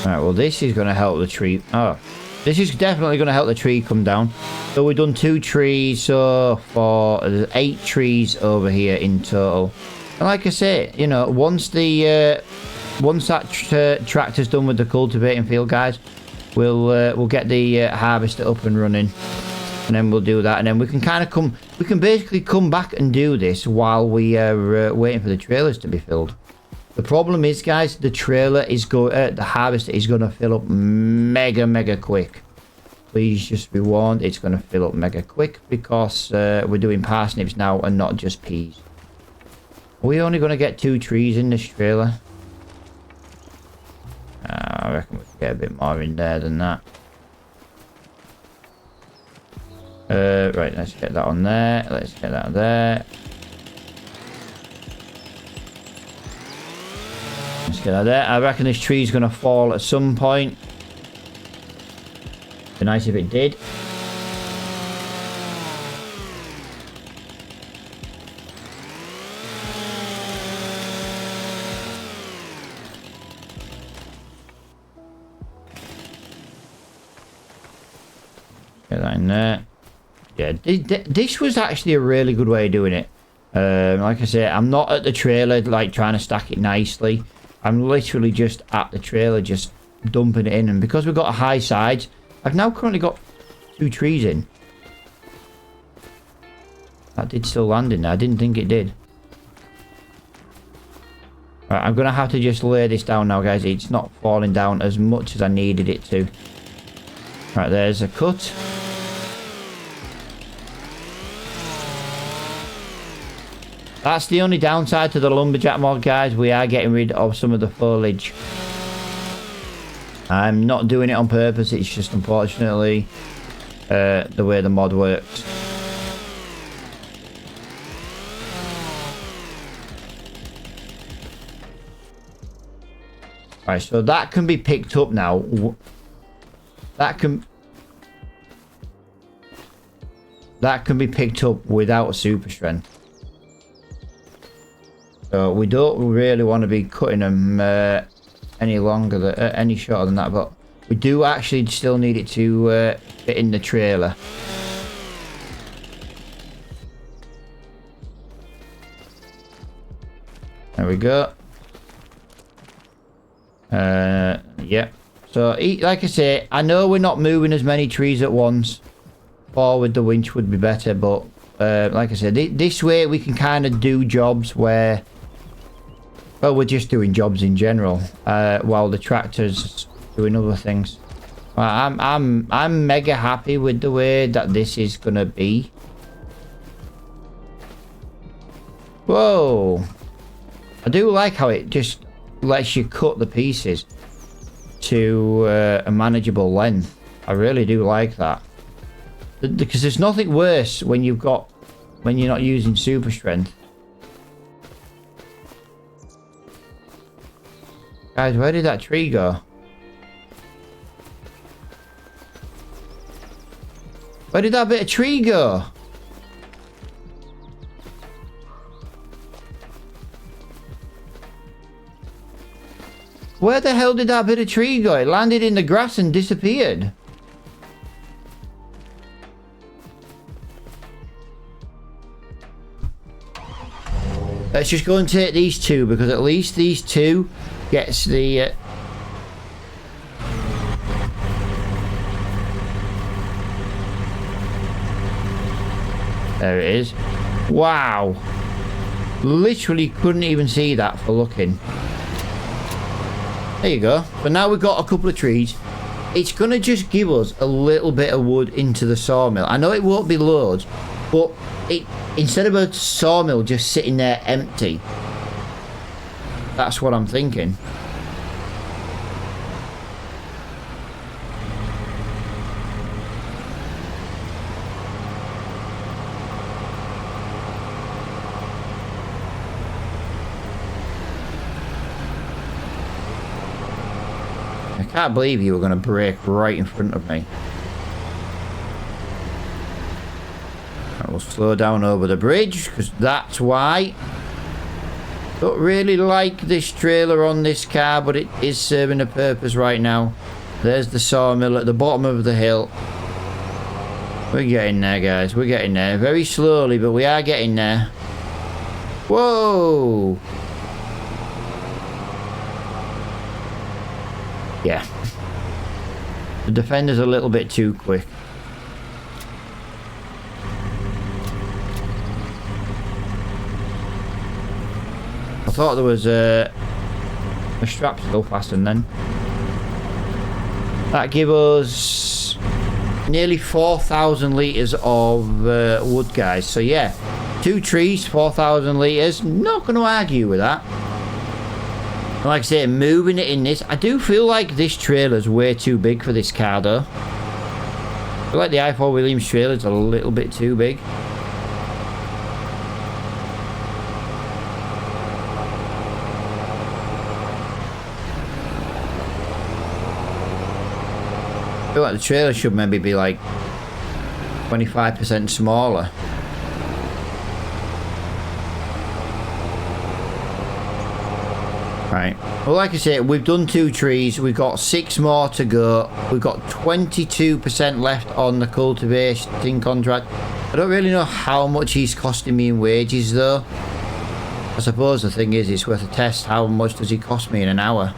Alright, well this is going to help the tree. Oh, this is definitely going to help the tree come down. So we've done 2 trees so far. There's 8 trees over here in total. And like I say, you know, once that tractor's done with the cultivating field, guys, we'll get the harvester up and running. And then we'll do that. And then we can basically come back and do this while we are waiting for the trailers to be filled. The problem is, guys, the harvester is going to fill up mega quick. Please just be warned, it's going to fill up mega quick because we're doing parsnips now and not just peas. Are we only going to get 2 trees in this trailer? I reckon we can get a bit more in there than that. Right, let's get that on there. Let's get that on there. Let's get out there. I reckon this tree's going to fall at some point. Be nice if it did. Get that in there. Yeah, this was actually a really good way of doing it. Like I said, I'm not at the trailer like trying to stack it nicely. I'm literally just at the trailer, just dumping it in. And because we've got a high side, I've now currently got 2 trees in. That did still land in there. I didn't think it did. Right, I'm going to have to just lay this down now, guys. It's not falling down as much as I needed it to. Right, there's a cut. That's the only downside to the lumberjack mod, guys. We are getting rid of some of the foliage. I'm not doing it on purpose. It's just unfortunately the way the mod works. Right, so that can be picked up now. That can be picked up without super strength. So we don't really want to be cutting them any longer, any shorter than that. But we do actually still need it to fit in the trailer. There we go. Yeah. So, like I say, I know we're not moving as many trees at once. Forward the winch would be better, but like I said, this way we can kind of do jobs where, well, we're just doing jobs in general, while the tractor's doing other things. I'm mega happy with the way that this is gonna be. Whoa! I do like how it just lets you cut the pieces to a manageable length. I really do like that, because there's nothing worse when you're not using super strength. Guys, where did that tree go? Where did that bit of tree go? Where the hell did that bit of tree go? It landed in the grass and disappeared. Let's just go and take these 2, because at least these 2 gets the... There it is. Wow. Literally couldn't even see that for looking. There you go. But now we've got a couple of trees. It's going to just give us a little bit of wood into the sawmill. I know it won't be loads, but instead of a sawmill just sitting there empty, that's what I'm thinking. I can't believe you were going to brake right in front of me. I will slow down over the bridge, because that's why. Don't really like this trailer on this car, but it is serving a purpose right now. There's the sawmill at the bottom of the hill. We're getting there, guys. We're getting there. Very slowly, but we are getting there. Whoa! Yeah. The defender's a little bit too quick. I thought there was a strap to go faster then. That gives us nearly 4,000 litres of wood, guys. So yeah, 2 trees, 4,000 litres. Not going to argue with that. And like I say, moving it in this, I do feel like this trailer's way too big for this car though. I feel like the i4 Williams trailer's a little bit too big. I feel like the trailer should maybe be like 25% smaller. Right. Well, like I said, we've done 2 trees. We've got 6 more to go. We've got 22% left on the cultivating contract. I don't really know how much he's costing me in wages, though. I suppose the thing is, it's worth a test. How much does he cost me in an hour?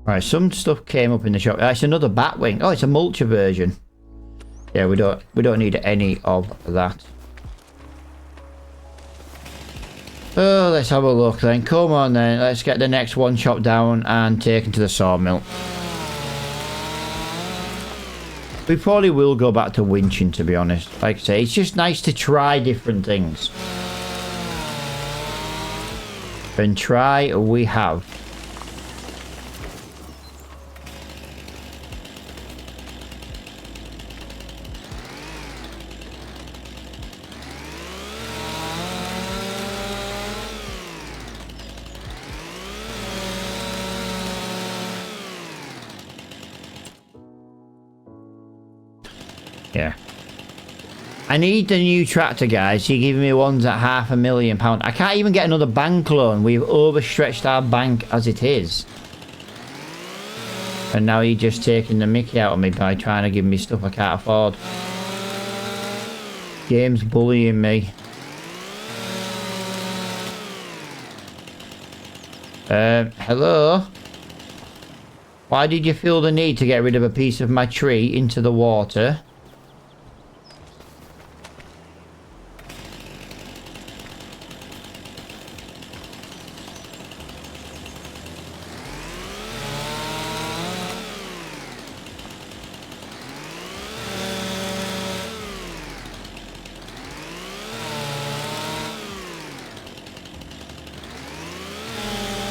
Right, some stuff came up in the shop. It's another Batwing. Oh, it's a mulcher version. Yeah, we don't need any of that. Oh, let's have a look then. Come on then, let's get the next one chopped down and taken to the sawmill. We probably will go back to winching, to be honest. Like I say, it's just nice to try different things. And try we have. Yeah. I need the new tractor, guys. You're giving me ones at £500,000. I can't even get another bank loan. We've overstretched our bank as it is. And now you're just taking the mickey out of me by trying to give me stuff I can't afford. Game's bullying me. Hello? Why did you feel the need to get rid of a piece of my tree into the water?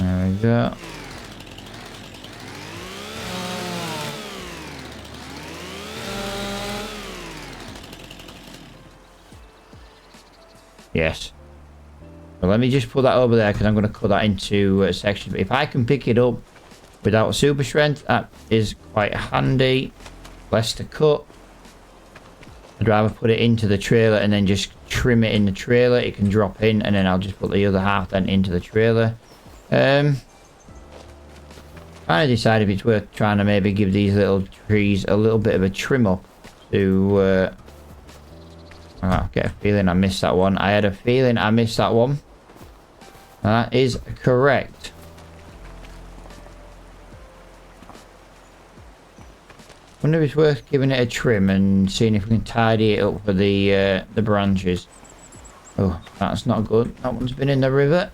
There we go. Yes. Well, let me just put that over there because I'm going to cut that into sections. If I can pick it up without super strength, that is quite handy. Less to cut. I'd rather put it into the trailer and then just trim it in the trailer. It can drop in and then I'll just put the other half then into the trailer. Trying to decide if it's worth trying to maybe give these little trees a little bit of a trim up to I get a feeling I missed that one. I had a feeling I missed that one. That is correct. Wonder if it's worth giving it a trim and seeing if we can tidy it up for the branches. Oh, that's not good. That one's been in the river.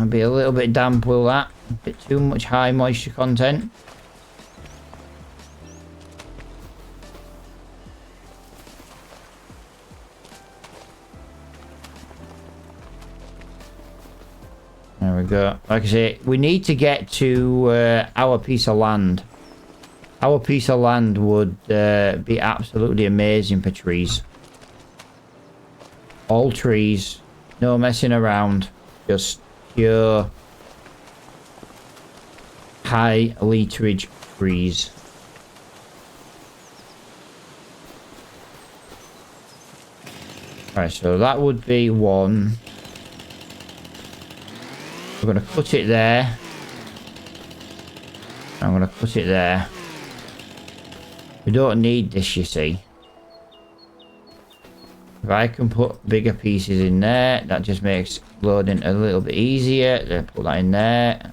I'll be a little bit damp with that. A bit too much high moisture content. There we go. Like I say, we need to get to our piece of land. Our piece of land would be absolutely amazing for trees. All trees. No messing around. Just pure high literage trees. Right, so that would be one. We're going to cut it there. I'm going to cut it there. We don't need this, you see. If I can put bigger pieces in there, that just makes loading a little bit easier. Then put that in there.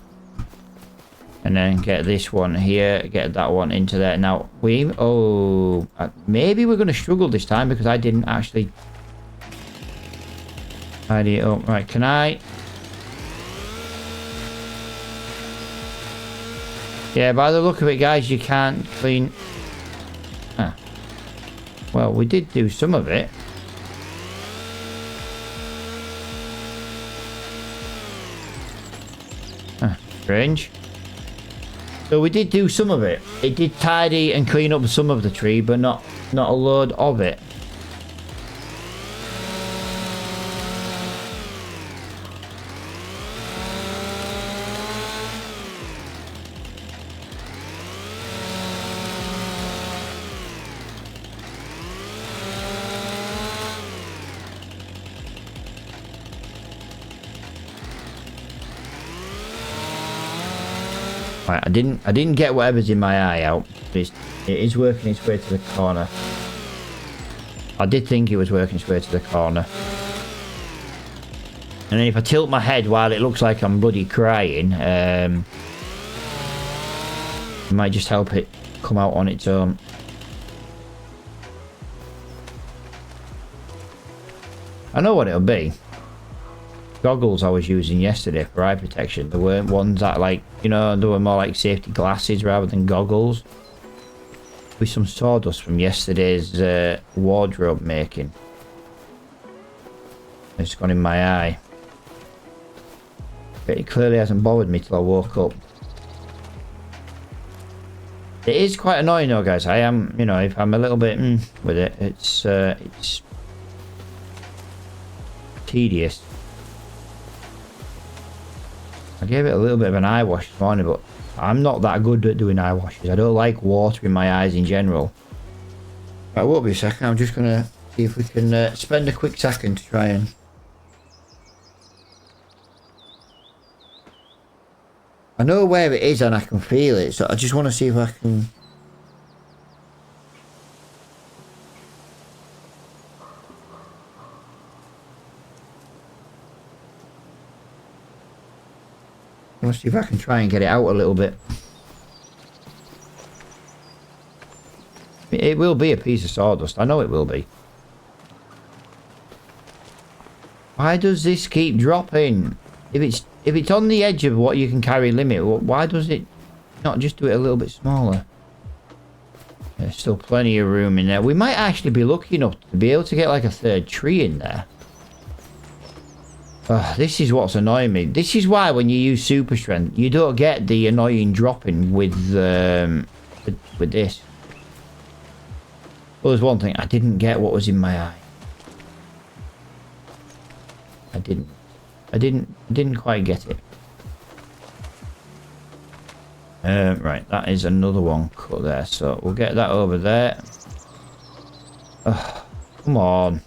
And then get this one here, get that one into there. Now, maybe we're going to struggle this time because I didn't actually tidy it up. Right, can I? Yeah, by the look of it, guys, you can't clean. Ah. Well, we did do some of it. Strange. So we did do some of it. It did tidy and clean up some of the tree, but not a load of it. Right, I didn't get whatever's in my eye out. It is working its way to the corner. I did think it was working its way to the corner. And then if I tilt my head while it looks like I'm bloody crying, it might just help it come out on its own. I know what it'll be. Goggles I was using yesterday for eye protection. There weren't ones that, like, you know, they were more like safety glasses rather than goggles. With some sawdust from yesterday's wardrobe making. It's gone in my eye. But it clearly hasn't bothered me till I woke up. It is quite annoying though, guys. I am, you know, if I'm a little bit with it, it's tedious. I gave it a little bit of an eye wash this morning, but I'm not that good at doing eye washes. I don't like water in my eyes in general. Right, won't be a second. I'm just going to see if we can spend a quick second to try and... I know where it is and I can feel it, so I just want to see if I can... I want to see if I can try and get it out a little bit. It will be a piece of sawdust. I know it will be. Why does this keep dropping? If it's on the edge of what you can carry limit, why does it not just do it a little bit smaller? There's still plenty of room in there. We might actually be lucky enough to be able to get like a third tree in there. This is what's annoying me. This is why when you use super strength, you don't get the annoying dropping with this. Well, there's one thing. I didn't get what was in my eye. I didn't quite get it. Right, that is another one cut there. So we'll get that over there. Come on.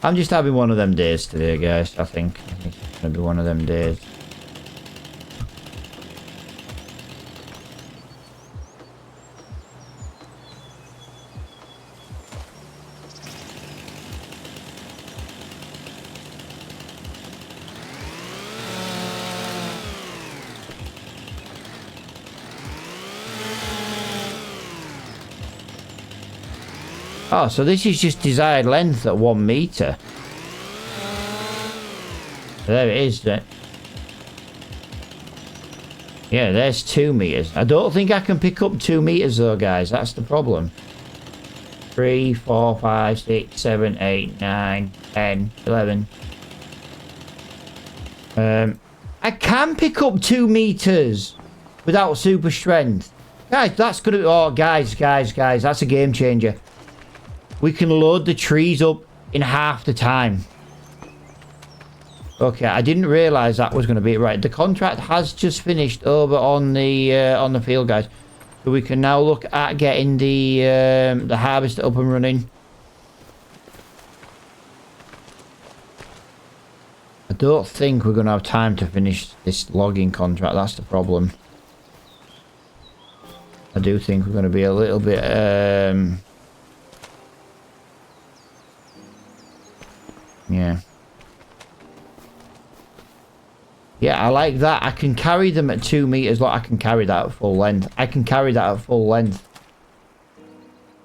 I'm just having one of them days today, guys. I think it's going to be one of them days. Oh, so this is just desired length at 1 meter. There it is then. Yeah, there's 2 meters. I don't think I can pick up 2 meters though, guys. That's the problem. 3, 4, 5, 6, 7, 8, 9, 10, 11. I can pick up 2 meters without super strength. Guys, that's gonna... Oh, guys, that's a game changer. We can load the trees up in half the time. Okay, I didn't realise that was going to be right. The contract has just finished over on the field, guys. So we can now look at getting the harvester up and running. I don't think we're going to have time to finish this logging contract. That's the problem. I do think we're going to be a little bit... Yeah. Yeah, I like that. I can carry them at 2 meters. Look, I can carry that at full length. I can carry that at full length.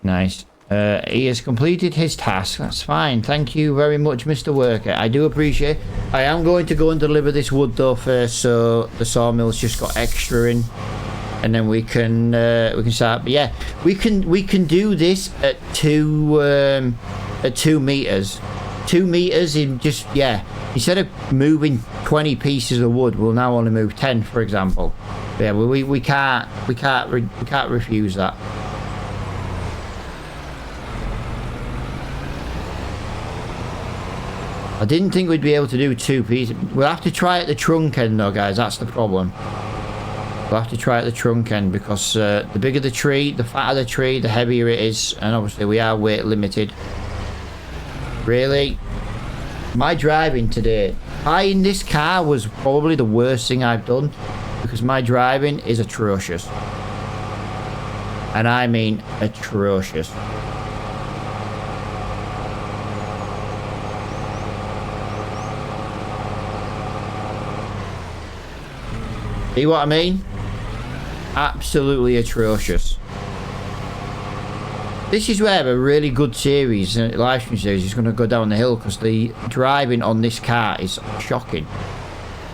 Nice. He has completed his task. That's fine. Thank you very much, Mr. Worker. I do appreciate it. I am going to go and deliver this wood though first, so the sawmill's just got extra in, and then we can start. But yeah, we can do this at 2 meters. 2 meters in just, yeah. Instead of moving 20 pieces of wood, we'll now only move 10, for example. Yeah, we can't refuse that. I didn't think we'd be able to do 2 pieces. We'll have to try at the trunk end though, guys. That's the problem. We'll have to try at the trunk end because the bigger the tree, the fatter the tree, the heavier it is. And obviously we are weight limited. Really? My driving today, buying this car was probably the worst thing I've done because my driving is atrocious. And I mean atrocious. See what I mean? Absolutely atrocious. This is where a really good series, live stream series, is going to go down the hill because the driving on this car is shocking.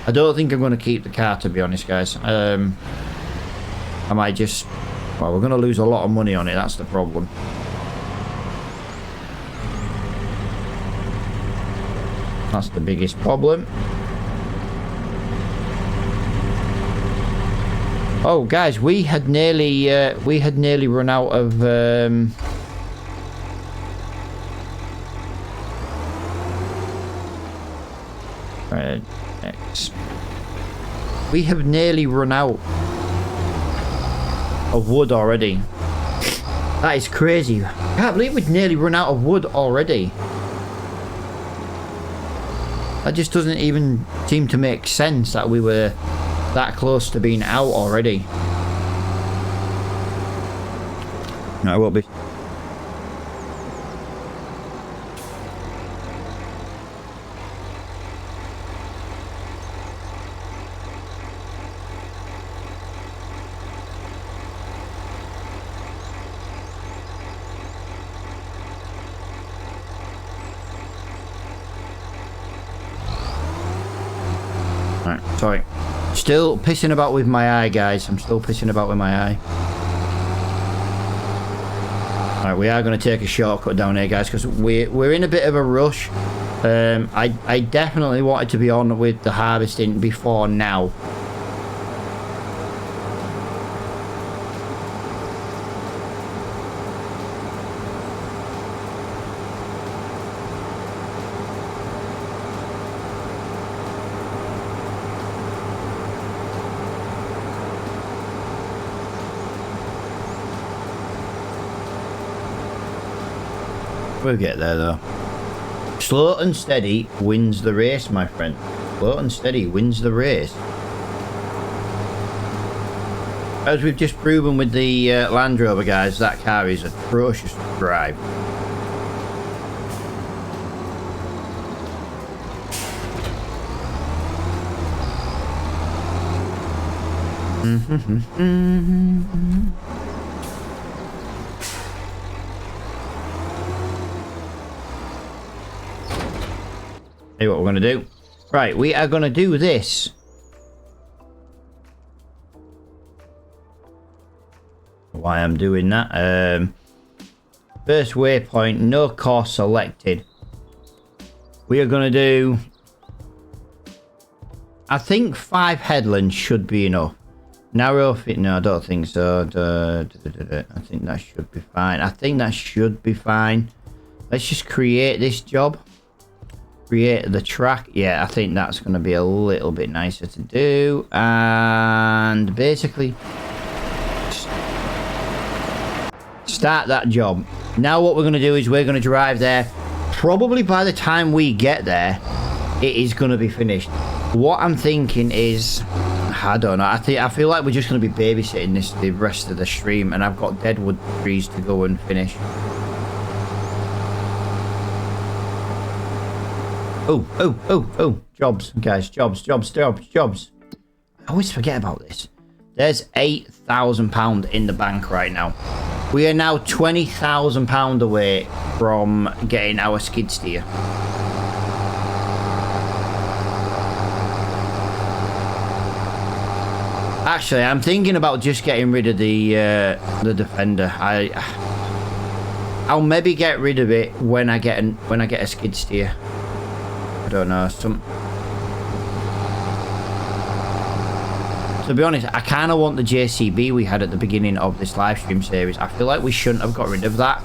I don't think I'm going to keep the car, to be honest, guys. I might just... Well, we're going to lose a lot of money on it. That's the problem. That's the biggest problem. Oh, guys, we had nearly run out of X. We have nearly run out of wood already. That is crazy. I can't believe we'd nearly run out of wood already. That just doesn't even seem to make sense that we were that close to being out already. No, it won't be. Right, sorry. Still pissing about with my eye, guys. I'm still pissing about with my eye. Alright, we are going to take a shortcut down here, guys, because we're in a bit of a rush. I definitely wanted to be on with the harvesting before now. We'll get there though. Slow and steady wins the race, my friend. Slow and steady wins the race. As we've just proven with the Land Rover, guys, that car is atrocious to drive. Hey, what we're going to do? Right, we are going to do this. Why I'm doing that? First waypoint, no course selected. We are going to do... I think 5 headlands should be enough. Narrow fit? No, I don't think so. I think that should be fine. I think that should be fine. Let's just create this job. Create the track. Yeah, I think that's going to be a little bit nicer to do. And basically start that job. Now what we're going to do is we're going to drive there. Probably by the time we get there, it is going to be finished. What I'm thinking is, I don't know. I feel like we're just going to be babysitting the rest of the stream, and I've got deadwood trees to go and finish. Oh, jobs, guys, jobs. I always forget about this. There's £8,000 in the bank right now. We are now £20,000 away from getting our skid steer. Actually, I'm thinking about just getting rid of the Defender. I'll maybe get rid of it when I get a skid steer. I don't know. To be honest, I kind of want the JCB we had at the beginning of this live stream series. I feel like we shouldn't have got rid of that.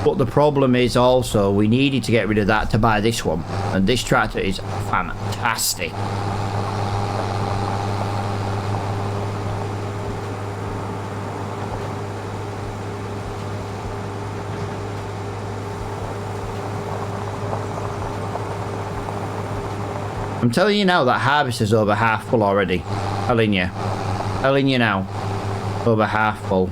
But the problem is also we needed to get rid of that to buy this one. And this tractor is fantastic. I'm telling you now that harvester's over half full already. Telling you now. Over half full.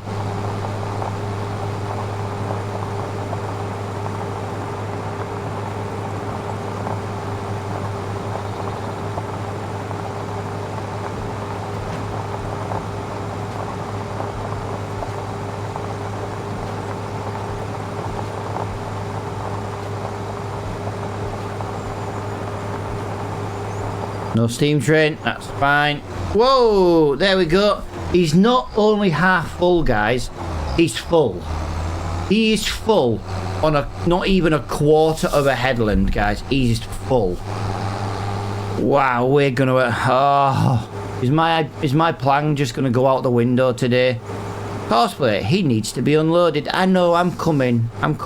No steam train, that's fine. Whoa, there we go. He's not only half full, guys. He's full. He is full on not even a quarter of a headland, guys. He's full. Wow, we're gonna. Oh, is my plan just gonna go out the window today? Cosplay, he needs to be unloaded. I know. I'm coming. I'm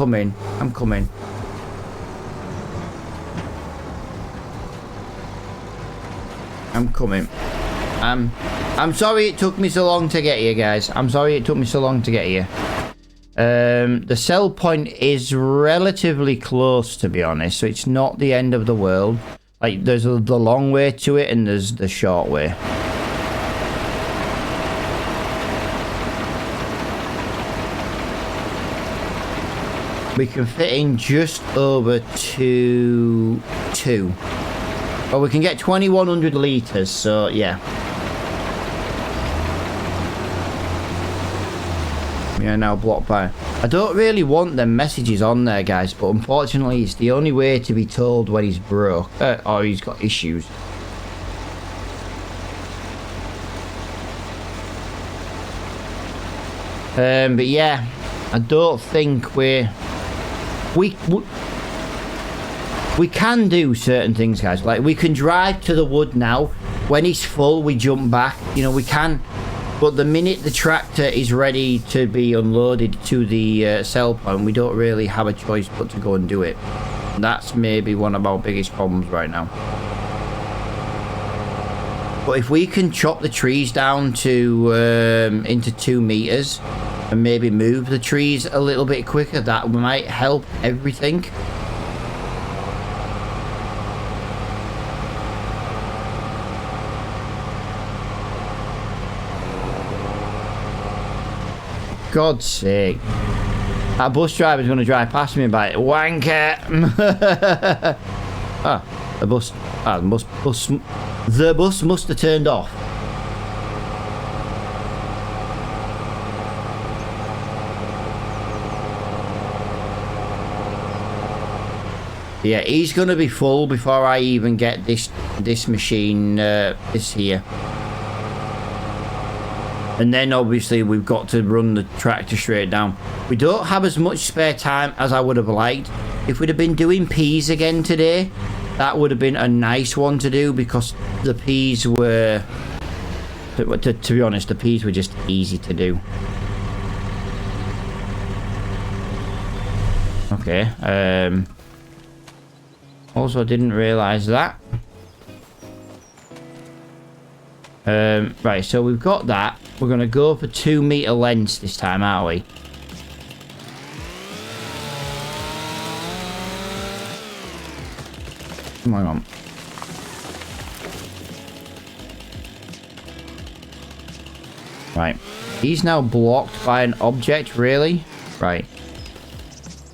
sorry it took me so long to get here, guys. The sell point is relatively close, to be honest, so it's not the end of the world. Like, there's the long way to it and there's the short way. We can fit in just over two. Well, we can get 2100 litres, so yeah. We are now blocked by. I don't really want them messages on there, guys, but unfortunately it's the only way to be told when he's broke, or he's got issues. But yeah, I don't think we can do certain things, guys. Like, we can drive to the wood now. When he's full, we jump back. You know, we can. But the minute the tractor is ready to be unloaded to the sell point, we don't really have a choice but to go and do it. And that's maybe one of our biggest problems right now. But if we can chop the trees down to into 2 meters and maybe move the trees a little bit quicker, that might help everything. God's sake. That bus driver's going to drive past me by wanker. The bus must have turned off. Yeah, he's going to be full before I even get this machine this here. And then obviously we've got to run the tractor straight down. We don't have as much spare time as I would have liked. If we'd have been doing peas again today, that would have been a nice one to do, because the peas were, to be honest, the peas were just easy to do. Okay. Also, I didn't realise that. Right, so we've got that. We're going to go for 2 meter lengths this time, aren't we? Hang on. Right. He's now blocked by an object, really? Right.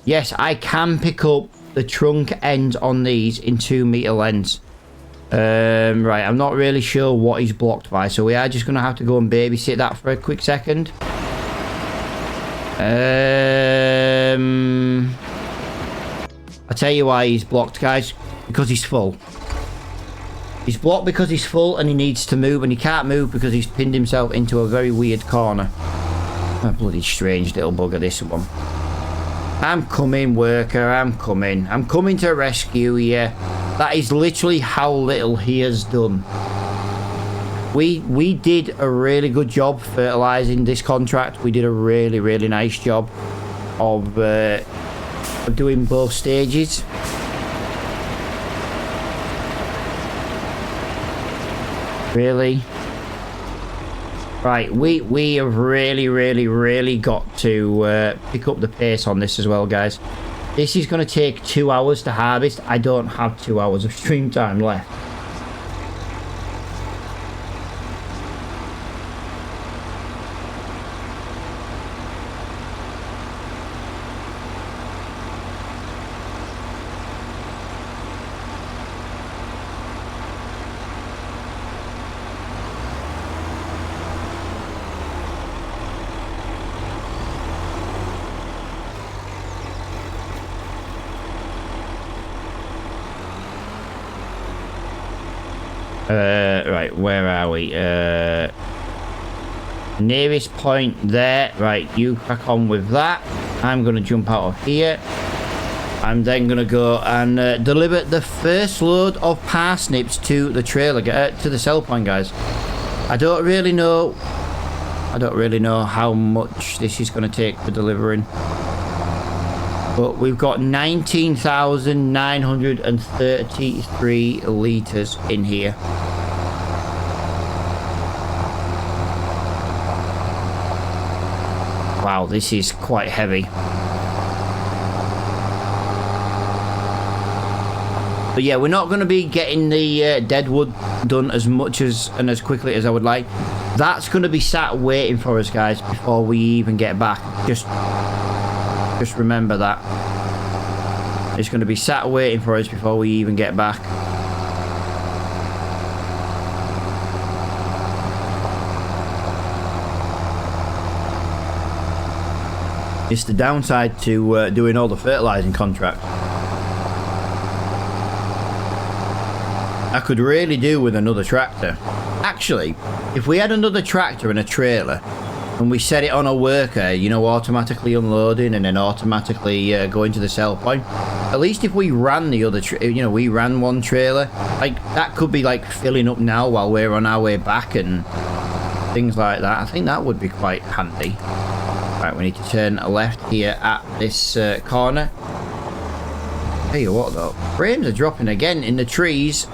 Yes, I can pick up the trunk ends on these in 2 meter lengths. Right, I'm not really sure what he's blocked by, so we are just going to have to go and babysit that for a quick second. I'll tell you why he's blocked, guys. Because he's full. He's blocked because he's full and he needs to move, and he can't move because he's pinned himself into a very weird corner. A bloody strange little bugger, this one. I'm coming, worker. I'm coming. I'm coming to rescue you. That is literally how little he has done. We did a really good job fertilizing this contract. We did a really, really nice job of doing both stages. Really? Right, we have really got to pick up the pace on this as well, guys. This is going to take 2 hours to harvest. I don't have 2 hours of stream time left. Right, where are we? Nearest point there. Right, you crack on with that. I'm going to jump out of here. I'm then going to go and deliver the first load of parsnips to the trailer, to the sell point, guys. I don't really know how much this is going to take for delivering. But we've got 19,933 litres in here. Wow, this is quite heavy. But yeah, we're not going to be getting the deadwood done as much as and as quickly as I would like. That's going to be sat waiting for us, guys, before we even get back. Just remember that. It's going to be sat waiting for us before we even get back. It's the downside to doing all the fertilizing contracts. I could really do with another tractor. Actually, if we had another tractor and a trailer, and we set it on a worker, you know, automatically unloading and then automatically going to the sell point, at least if we ran the other, we ran one trailer, like that could be like filling up now while we're on our way back and things like that. I think that would be quite handy. Right, we need to turn left here at this corner. Tell you what though, frames are dropping again in the trees.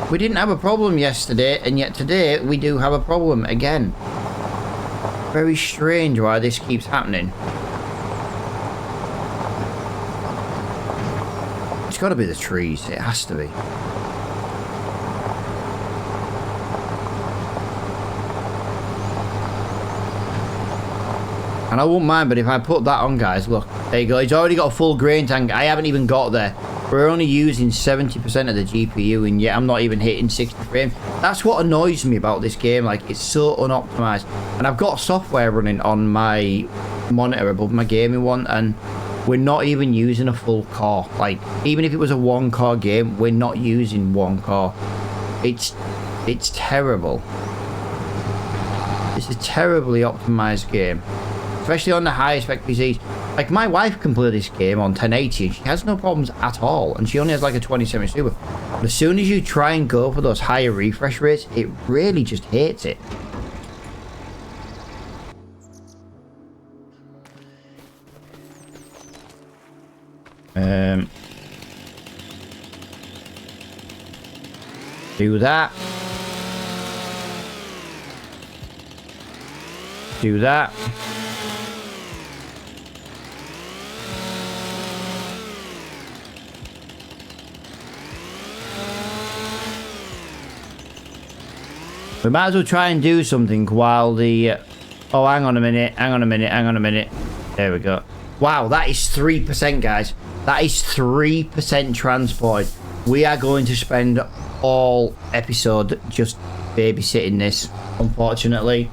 We didn't have a problem yesterday, and yet today we do have a problem again. Very strange why this keeps happening. It's got to be the trees. It has to be. And I wouldn't mind, but if I put that on, guys, look, there you go. It's already got a full grain tank. I haven't even got there. We're only using 70% of the GPU, and yet I'm not even hitting 60 frames. That's what annoys me about this game. Like, it's so unoptimized. And I've got software running on my monitor above my gaming one, and we're not even using a full core. Like, even if it was a one-core game, we're not using one core. It's terrible. It's a terribly optimized game, especially on the highest spec PCs. Like, my wife can play this game on 1080 and she has no problems at all, and she only has like a 2070 Super. But as soon as you try and go for those higher refresh rates, it really just hates it. Do that. Do that. We might as well try and do something while the... oh, hang on a minute. There we go. Wow, that is 3%, guys. That is 3% transport. We are going to spend all episode just babysitting this, unfortunately.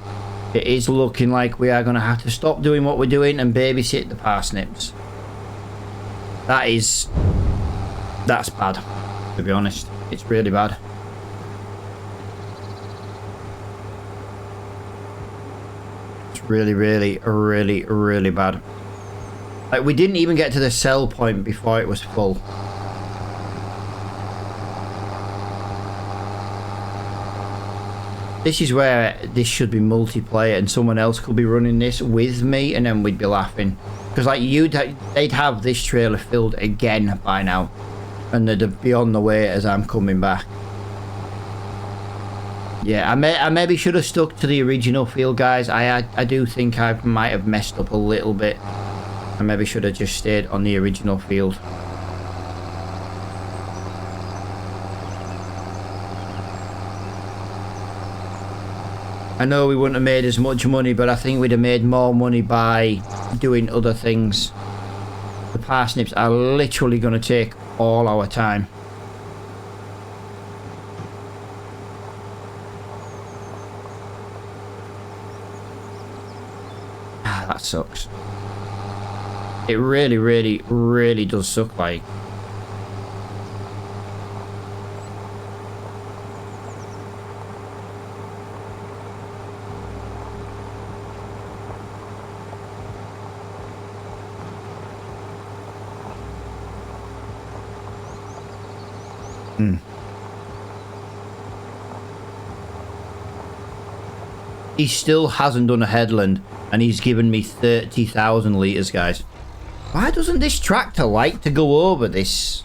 It is looking like we are going to have to stop doing what we're doing and babysit the parsnips. That's bad, to be honest. It's really bad. It's really bad. Like, we didn't even get to the sell point before it was full. This is where this should be multiplayer and someone else could be running this with me and then we'd be laughing. Because like they'd have this trailer filled again by now. And they'd be on the way as I'm coming back. Yeah, I maybe should have stuck to the original field, guys. I do think I might have messed up a little bit. I maybe should have just stayed on the original field. I know we wouldn't have made as much money, but I think we'd have made more money by doing other things. The parsnips are literally going to take all our time. Ah, that sucks. It really, really, really does suck, like. He still hasn't done a headland, and he's given me 30,000 litres, guys. Why doesn't this tractor like to go over this?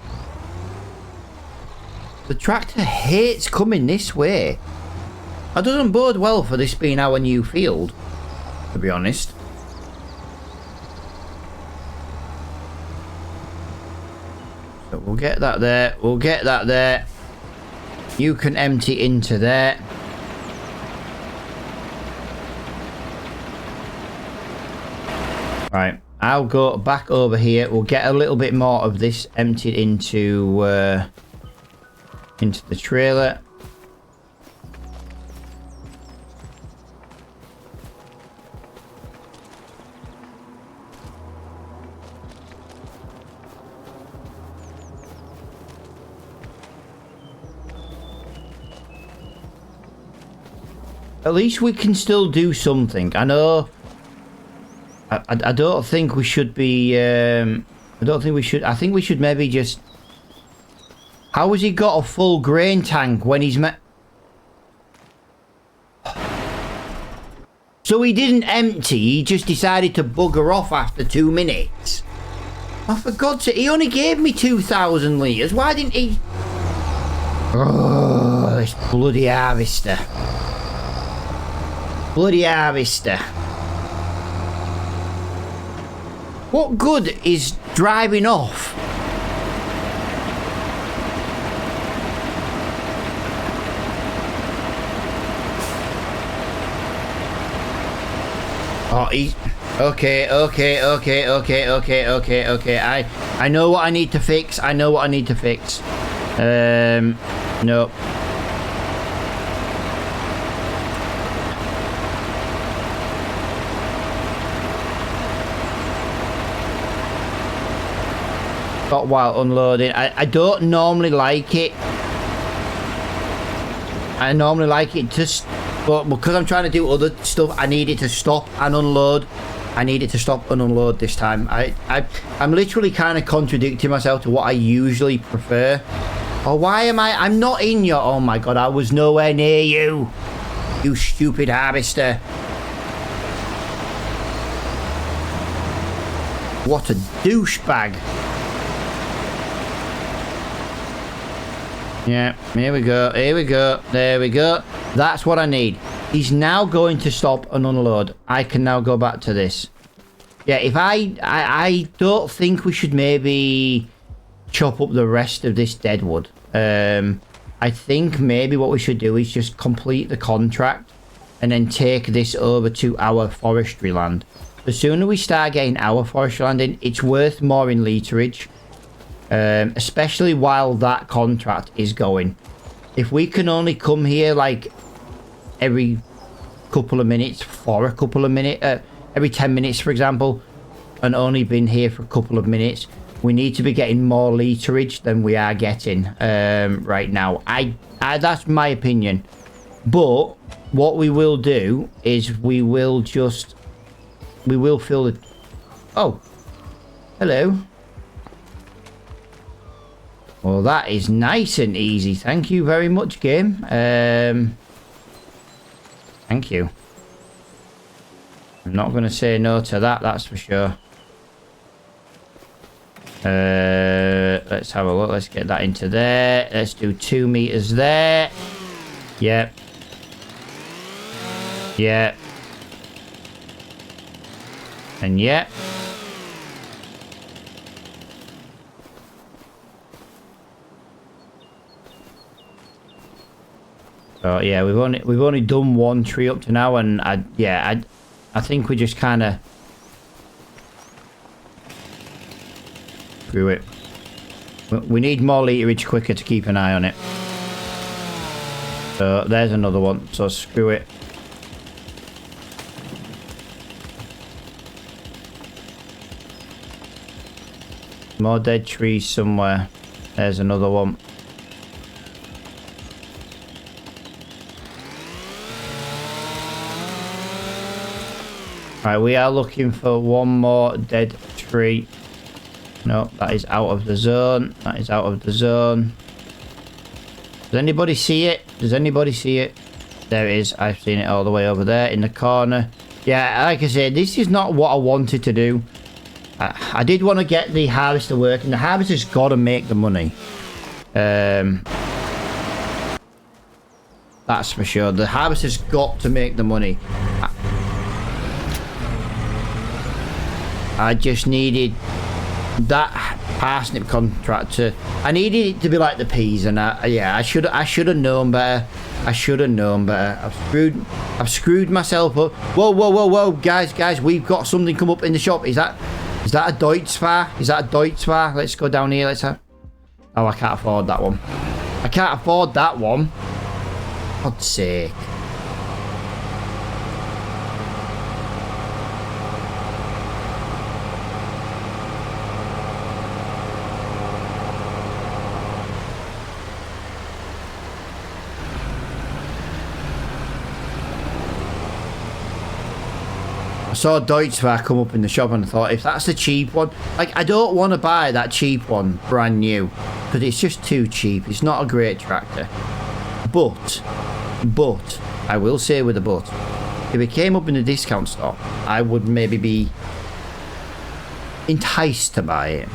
The tractor hates coming this way. That doesn't bode well for this being our new field, to be honest. So we'll get that there. We'll get that there. You can empty into there. Right, I'll go back over here. We'll get a little bit more of this emptied into the trailer. At least we can still do something. I know. I don't think we should be. I don't think we should. I think we should maybe just. How has he got a full grain tank when he's met? So he didn't empty. He just decided to bugger off after 2 minutes. Oh, for God's sake! He only gave me 2,000 litres. Why didn't he? Oh, this bloody harvester! Bloody harvester! What good is driving off? Oh, he's... Okay. I know what I need to fix. Nope. Got while unloading. I don't normally like it. I normally like it just, but because I'm trying to do other stuff, I need it to stop and unload. I need it to stop and unload this time. I'm literally kind of contradicting myself to what I usually prefer. Oh, why am I? I'm not in your. Oh my God! I was nowhere near you. You stupid harvester. What a douchebag. Yeah, here we go, there we go. That's what I need. He's now going to stop and unload. I can now go back to this. Yeah, if I don't think we should maybe chop up the rest of this dead wood. I think maybe what we should do is just complete the contract and then take this over to our forestry land. The sooner we start getting our forestry land in, it's worth more in literage. Especially while that contract is going. If we can only come here like every couple of minutes for a couple of minutes, every 10 minutes for example, and only been here for a couple of minutes, we need to be getting more literage than we are getting right now. That's my opinion. But what we will do is we will fill the... Oh. Hello. Well, that is nice and easy. Thank you very much, game. Thank you. I'm not going to say no to that, that's for sure. Let's have a look. Let's get that into there. Let's do 2 meters there. Yep. Yep. And yep. So yeah, we've only done 1 tree up to now, and I think we just kind of screw it. We need more literage quicker to keep an eye on it. So there's another one. So screw it. More dead trees somewhere. There's another one. Right, we are looking for 1 more dead tree. No, that is out of the zone. That is out of the zone. Does anybody see it? Does anybody see it? There it is. I've seen it all the way over there in the corner. Yeah, like I said, this is not what I wanted to do. I did want to get the harvester working. The harvester's got to make the money. That's for sure. The harvester's got to make the money. I just needed that parsnip contractor. I needed it to be like the peas, and I should have known better. I should have known better. I've screwed myself up. Whoa, guys, we've got something come up in the shop. Is that a Deutschfar? Is that a Deutschfar? Let's go down here. Let's have. Oh, I can't afford that one. I can't afford that one. God's sake. I saw a Deutschfar come up in the shop and I thought, if that's the cheap one, like, I don't want to buy that cheap one brand new because it's just too cheap. It's not a great tractor. But I will say with a but, if it came up in the discount store, I would maybe be enticed to buy it.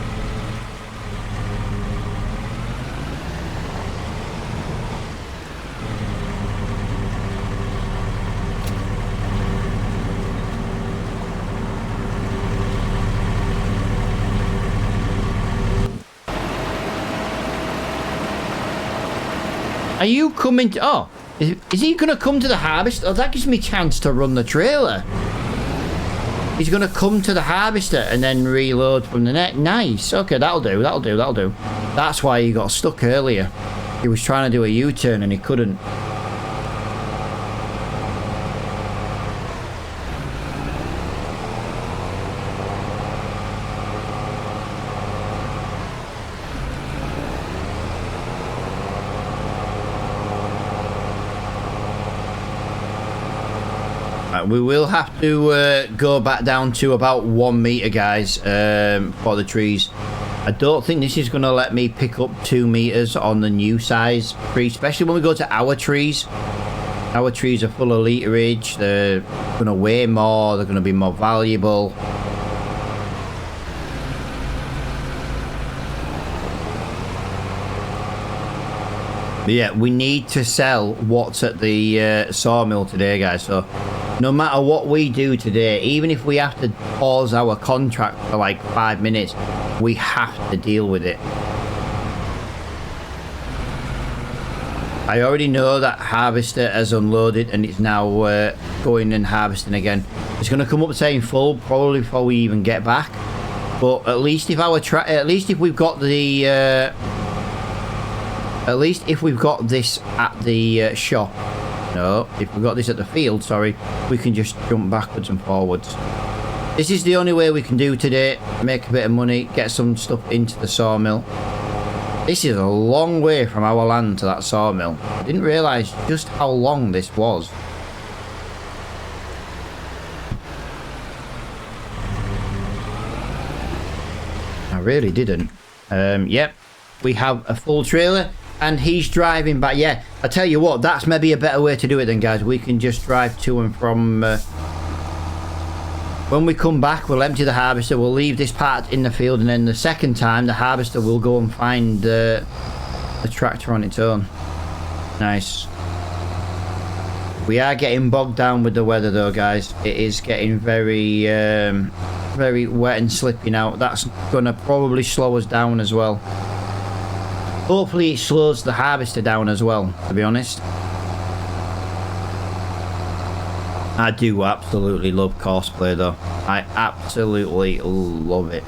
Are you coming to... Oh, is he going to come to the harvester? Oh, that gives me a chance to run the trailer. He's going to come to the harvester and then reload from the net. Nice. Okay, that'll do. That's why he got stuck earlier. He was trying to do a U-turn and he couldn't. We will have to go back down to about 1 meter, guys, for the trees. I don't think this is going to let me pick up 2 meters on the new size tree, especially when we go to our trees. Our trees are full of literage. They're going to weigh more. They're going to be more valuable. But yeah, we need to sell what's at the sawmill today, guys. So no matter what we do today, even if we have to pause our contract for like 5 minutes, we have to deal with it. I already know that harvester has unloaded and it's now going and harvesting again. It's going to come up saying full probably before we even get back. But at least if we've got the at least if we've got this at the shop. No, if we've got this at the field, sorry, we can just jump backwards and forwards. This is the only way we can do today. Make a bit of money, get some stuff into the sawmill. This is a long way from our land to that sawmill. I didn't realise just how long this was. really didn't. Yep, we have a full trailer and he's driving back. Yeah, I tell you what, that's maybe a better way to do it then, guys. We can just drive to and from. When we come back, we'll empty the harvester, we'll leave this part in the field, and then the second time the harvester will go and find the tractor on its own. Nice. We are getting bogged down with the weather though, guys. It is getting very very wet and slippy now. That's gonna probably slow us down as well. Hopefully it slows the harvester down as well, to be honest. I do absolutely love cosplay though. I absolutely love it.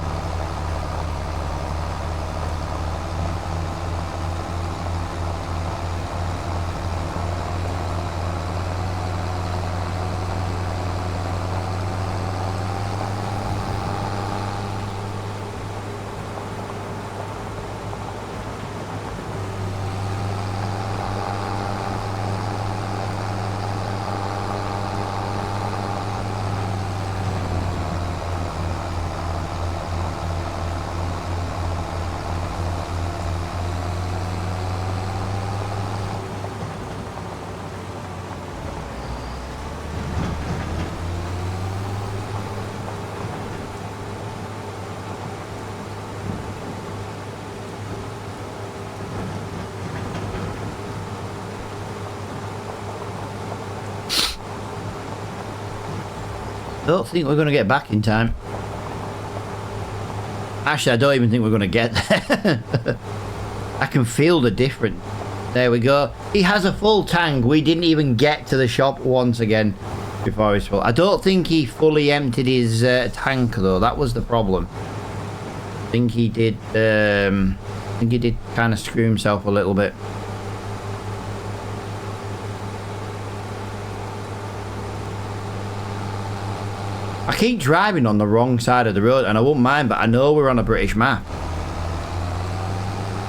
I don't think we're going to get back in time. Actually, I don't even think we're going to get there. I can feel the difference. There we go. He has a full tank. We didn't even get to the shop once again before he's full. I don't think he fully emptied his tank though. That was the problem. I think he did. I think he did kind of screw himself a little bit. I keep driving on the wrong side of the road and I won't mind, but I know we're on a British map.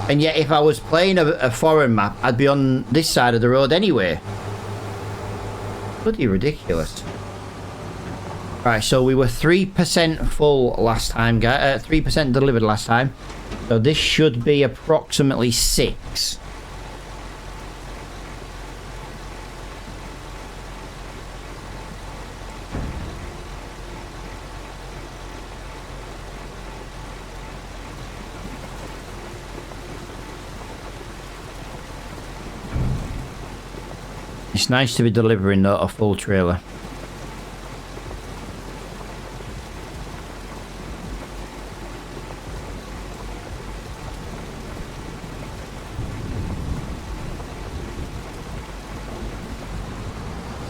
And yet if I was playing a foreign map, I'd be on this side of the road anyway. Bloody ridiculous. Right, so we were 3% full last time, guys. 3% delivered last time. So this should be approximately 6. It's nice to be delivering a full trailer.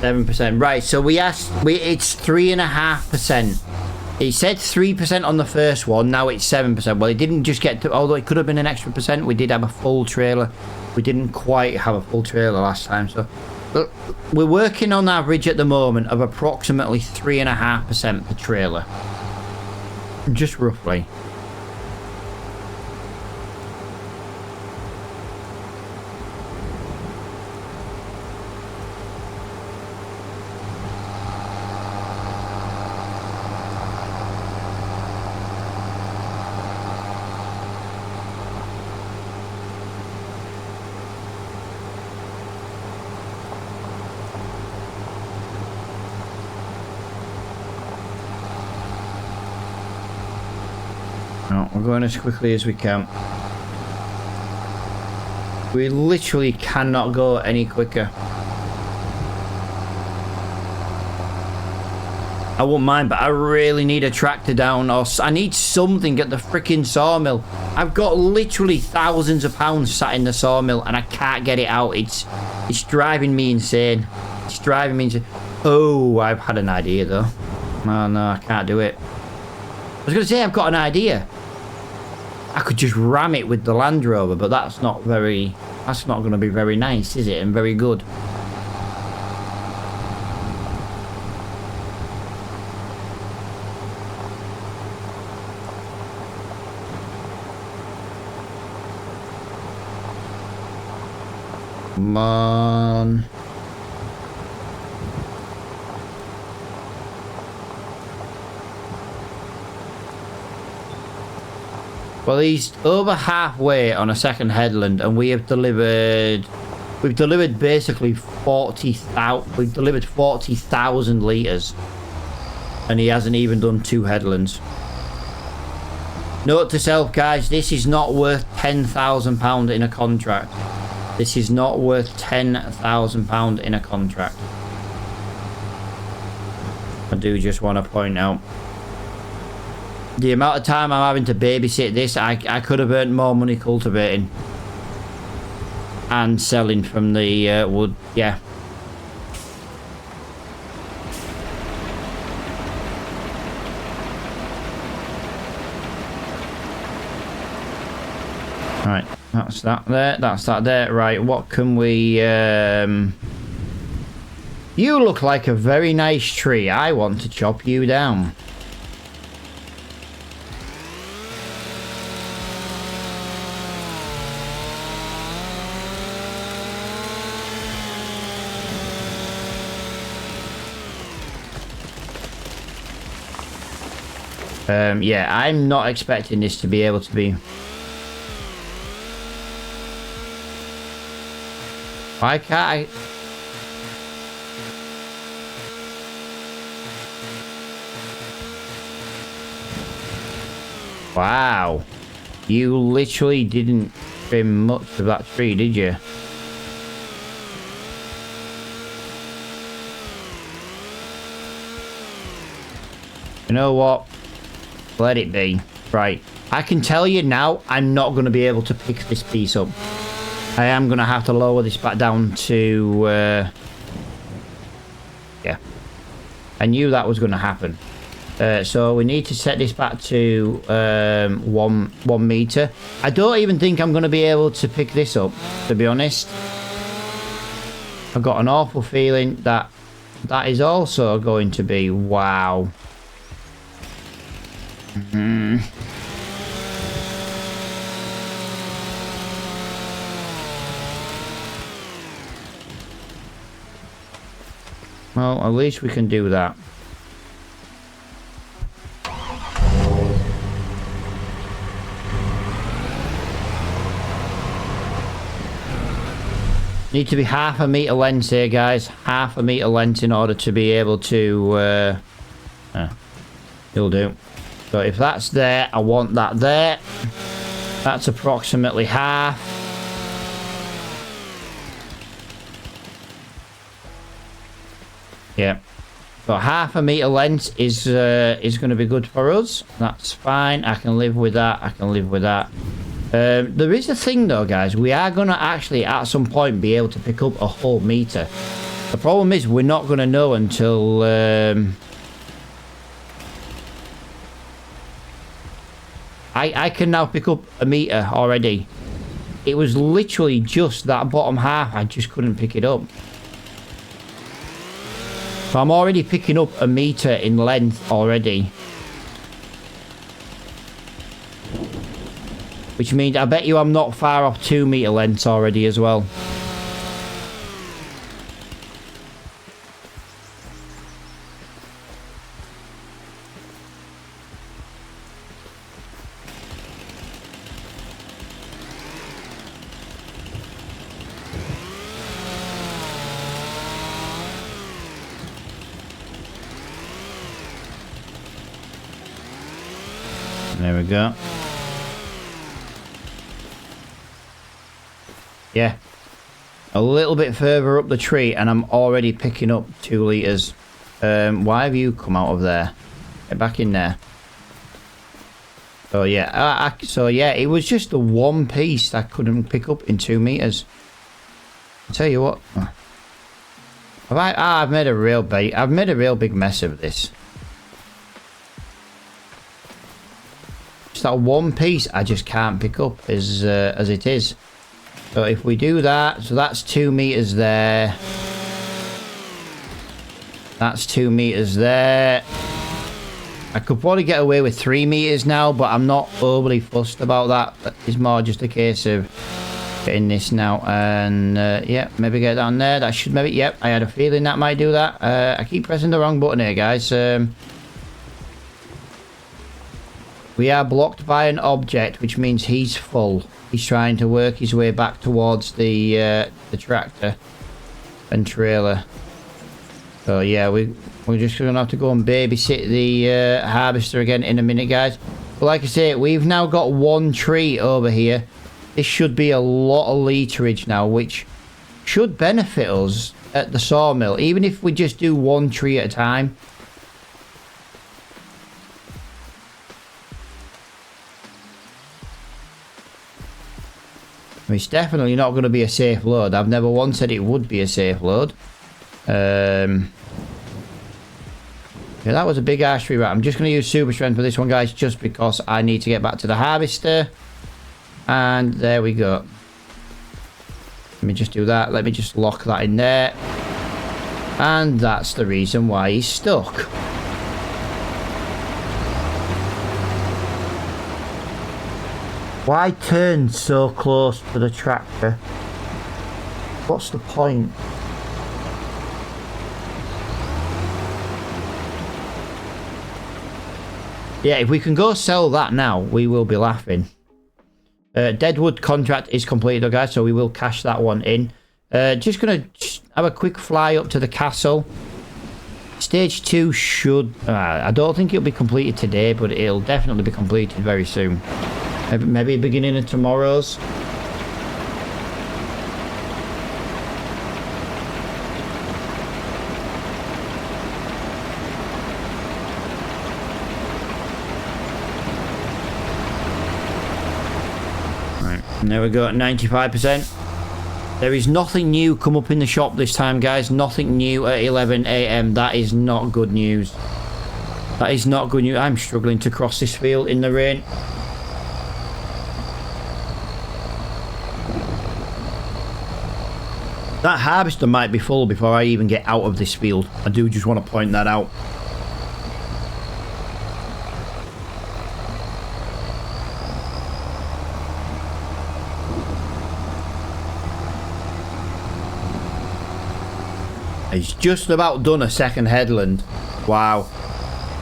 %. Right, so it's 3.5%. He said 3% on the first one, now it's 7%. Well, it didn't just get to, although it could have been an extra percent. We did have a full trailer. We didn't quite have a full trailer last time, so we're working on average at the moment of approximately 3.5% per trailer. Just roughly. No, we're going as quickly as we can. We literally cannot go any quicker. I won't mind, but I really need a tractor down, or I need something at the freaking sawmill. I've got literally thousands of pounds sat in the sawmill and I can't get it out. It's driving me insane. It's driving me insane. Oh, I've had an idea though. Oh no, I can't do it. I was going to say I've got an idea. I could just ram it with the Land Rover, but that's not going to be very nice, is it? And very good. Come on. Well, he's over halfway on a second headland, and we have delivered. We've delivered basically 40,000. We've delivered 40,000 litres, and he hasn't even done 2 headlands. Note to self, guys: this is not worth £10,000 in a contract. This is not worth £10,000 in a contract. I do just want to point out. The amount of time I'm having to babysit this, I could have earned more money cultivating and selling from the wood. Yeah. Right, that's that there. That's that there. Right, what can we... You look like a very nice tree. I want to chop you down. Yeah, I'm not expecting this to be able to be... Why can't I... Wow. You literally didn't trim much of that tree, did you? You know what? Let it be. Right. I can tell you now, I'm not going to be able to pick this piece up. I am going to have to lower this back down to... yeah. I knew that was going to happen. So we need to set this back to 1 meter. I don't even think I'm going to be able to pick this up, to be honest. I've got an awful feeling that that is also going to be... Wow. Well, at least we can do that. Need to be half a meter length here, guys. Half a meter length in order to be able to... It'll do. So if that's there, I want that there. That's approximately half. Yeah. So half a meter length is going to be good for us. That's fine. I can live with that. I can live with that. There is a thing though, guys. We are going to actually at some point be able to pick up a whole meter. The problem is we're not going to know until... I can now pick up a meter already. It was literally just that bottom half. I just couldn't pick it up. So I'm already picking up a meter in length already. Which means I bet you I'm not far off 2 meter lengths already as well. There we go. Yeah. A little bit further up the tree and I'm already picking up 2 litres. Why have you come out of there? Get back in there. Oh yeah. So yeah, it was just the one piece I couldn't pick up in 2 meters. I'll tell you what. I've made a real big mess of this. Just that one piece I just can't pick up as it is. So if we do that, so that's 2 meters there. That's 2 meters there. I could probably get away with 3 meters now, but I'm not overly fussed about that. It's more just a case of getting this now. And yeah, maybe get down there. That should maybe, yep, I had a feeling that might do that. I keep pressing the wrong button here, guys. We are blocked by an object, which means he's full. He's trying to work his way back towards the tractor and trailer. So yeah, we're just going to have to go and babysit the harvester again in a minute, guys. But like I say, we've now got one tree over here. This should be a lot of literage now, which should benefit us at the sawmill, even if we just do one tree at a time. It's definitely not going to be a safe load. I've never once said it would be a safe load. Yeah, that was a big ash tree. Right, I'm just going to use super strength for this one, guys, just because I need to get back to the harvester. And there we go. Let me just do that. Let me just lock that in there. And that's the reason why he's stuck. Why turn so close to the tractor? What's the point? Yeah, if we can go sell that now, we will be laughing. Deadwood contract is completed, guys, so we will cash that one in. Just gonna have a quick fly up to the castle. Stage 2 should... I don't think it'll be completed today, but it'll definitely be completed very soon. Maybe beginning of tomorrow's. Right, and there we go at 95%. There is nothing new come up in the shop this time, guys. Nothing new at 11 AM. That is not good news. That is not good news. I'm struggling to cross this field in the rain. That harvester might be full before I even get out of this field. I do just want to point that out. It's just about done a second headland. Wow.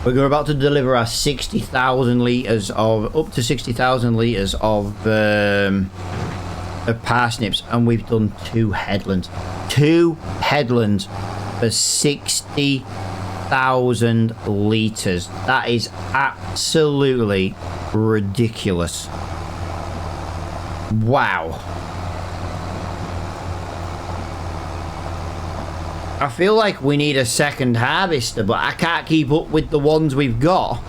We're about to deliver our 60,000 litres of... up to 60,000 litres of parsnips, and we've done 2 headlands. 2 headlands for 60,000 litres. That is absolutely ridiculous. Wow. I feel like we need a second harvester, but I can't keep up with the ones we've got.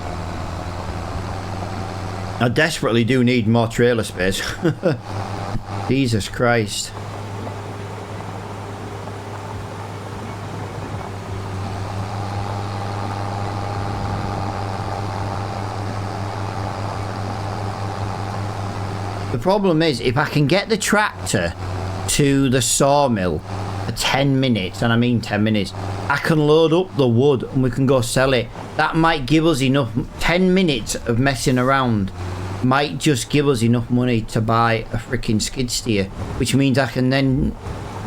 I desperately do need more trailer space. Jesus Christ. The problem is, if I can get the tractor to the sawmill for 10 minutes, and I mean 10 minutes, I can load up the wood and we can go sell it. That might give us enough. 10 minutes of messing around might just give us enough money to buy a freaking skid steer, which means I can then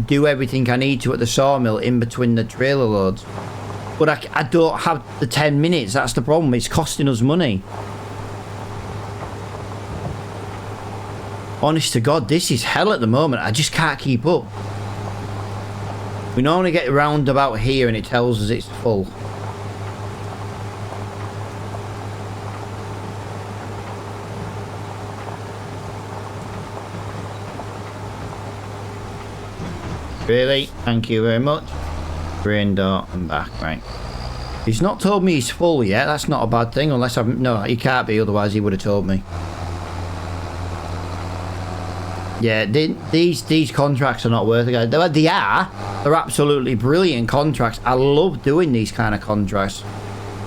do everything I need to at the sawmill in between the trailer loads. But I don't have the 10 minutes. That's the problem. It's costing us money. Honest to God, this is hell at the moment. I just can't keep up. We normally get around about here and it tells us it's full. Really? Thank you very much. Brain door and back. Right. He's not told me he's full yet. That's not a bad thing, unless I've... No, he can't be, otherwise he would have told me. Yeah, these contracts are not worth it, guys. They are. They're absolutely brilliant contracts. I love doing these kind of contracts.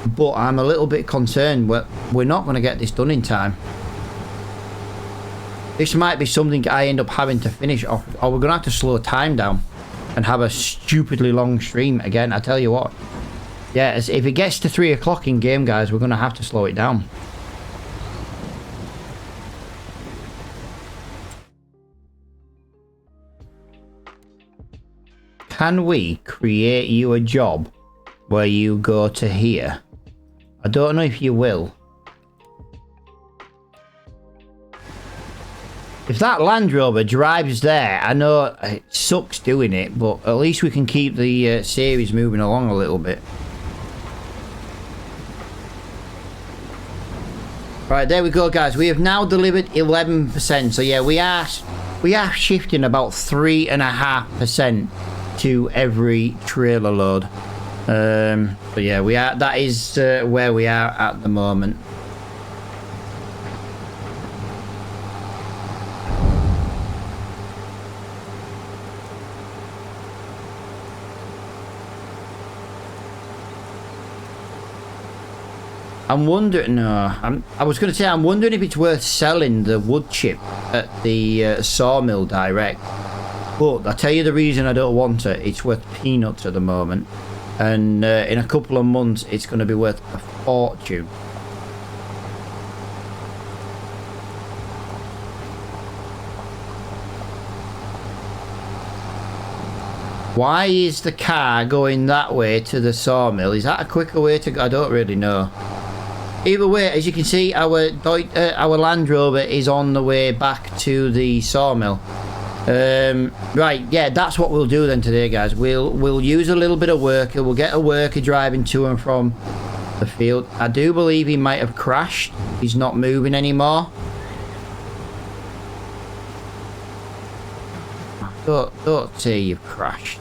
But I'm a little bit concerned we're not going to get this done in time. This might be something I end up having to finish off, or we're going to have to slow time down and have a stupidly long stream again. I tell you what. Yeah, if it gets to 3 o'clock in game, guys, we're going to have to slow it down. Can we create you a job where you go to here? I don't know if you will. If that Land Rover drives there, I know it sucks doing it, but at least we can keep the series moving along a little bit. Right, there we go, guys. We have now delivered 11%. So yeah, we are shifting about 3.5% to every trailer load. But yeah, that is where we are at the moment. I'm wondering. I was going to say I'm wondering if it's worth selling the wood chip at the sawmill direct. But I tell you the reason I don't want it. It's worth peanuts at the moment, and in a couple of months it's going to be worth a fortune. Why is the car going that way to the sawmill? Is that a quicker way to go? I don't really know. Either way, as you can see, our Land Rover is on the way back to the sawmill. Right, yeah, that's what we'll do then today, guys. We'll use a little bit of worker. We'll get a worker driving to and from the field. I do believe he might have crashed. He's not moving anymore. Don't say you've crashed.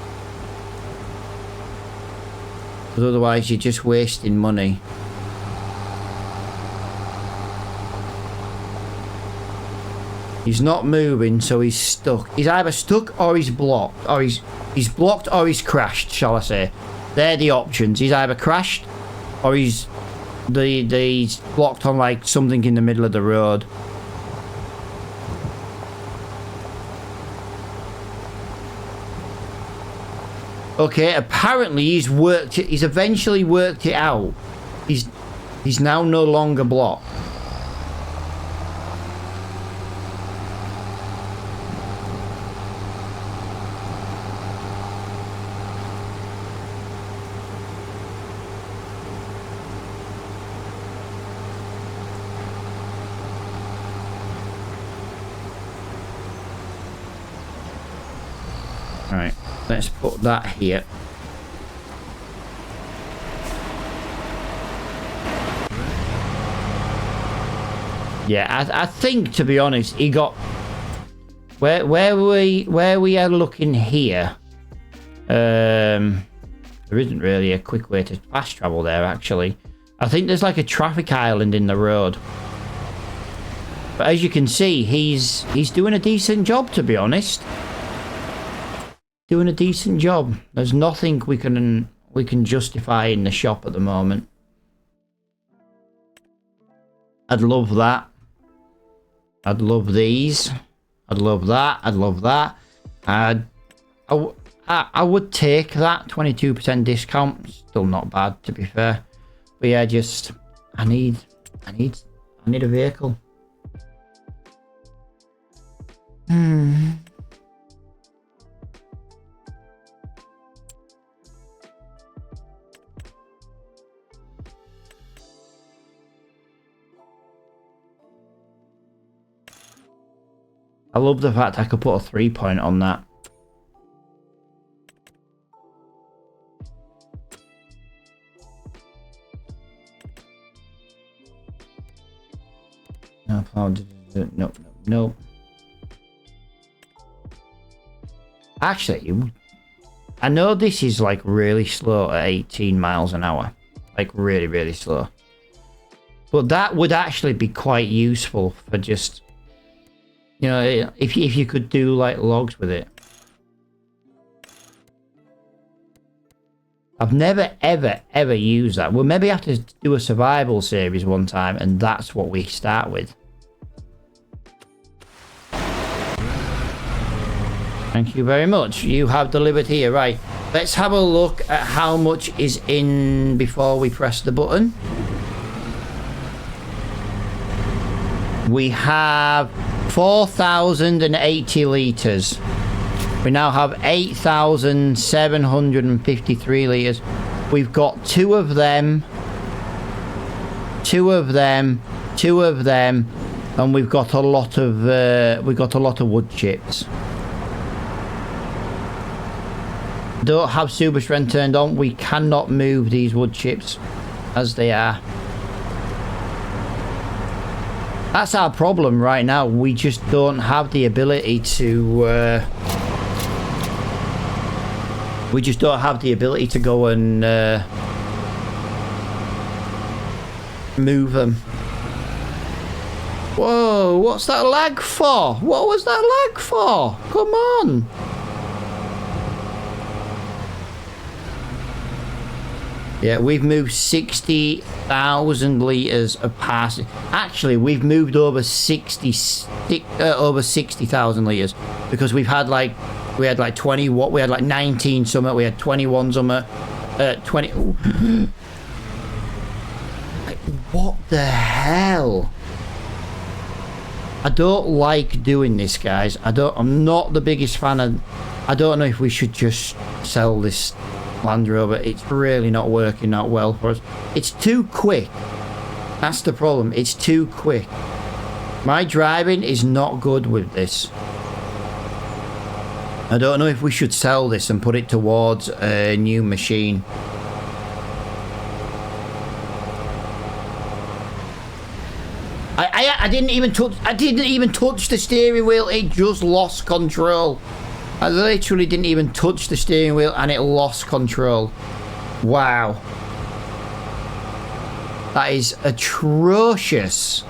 Because otherwise you're just wasting money. He's not moving, so he's stuck. He's either stuck or he's blocked. Or he's blocked or he's crashed, shall I say. They're the options. He's either crashed or he's blocked on like something in the middle of the road. Okay, apparently he's eventually worked it out. He's now no longer blocked. Right, let's put that here. Yeah, I think, to be honest, he got where we are looking here. There isn't really a quick way to fast travel there, actually. I think there's like a traffic island in the road. But as you can see, he's doing a decent job, to be honest. Doing a decent job. There's nothing we can justify in the shop at the moment. I'd love that. I'd love these. I'd love that. I'd love that. I would take that 22% discount. Still not bad, to be fair. But yeah, just I need a vehicle. I love the fact I could put a 3-point on that. No. Actually, I know this is like really slow at 18 miles an hour. Like really, really slow. But that would actually be quite useful for just... You know, if you could do like logs with it. I've never ever used that. We'll maybe have to do a survival series one time, and that's what we start with. Thank you very much. You have delivered here. Right, let's have a look at how much is in before we press the button. We have 4,080 litres. We now have 8,753 litres. We've got two of them, and we've got a lot of wood chips. Don't have super strength turned on. We cannot move these wood chips as they are. That's our problem right now. We just don't have the ability to we just don't have the ability to go and move them. Whoa, what's that lag for? What was that lag for? Come on. Yeah, we've moved 60,000 litres of passage. Actually, we've moved over 60,000 litres because we had like 20 what we had like 19 something, we had 21 something, 20. Like, what the hell? I don't like doing this, guys. I'm not the biggest fan of. I don't know if we should just sell this Land Rover. It's really not working out well for us. It's too quick. That's the problem. It's too quick. My driving is not good with this. I don't know if we should sell this and put it towards a new machine. I didn't even touch the steering wheel. It just lost control. I literally didn't even touch the steering wheel and it lost control. Wow. That is atrocious.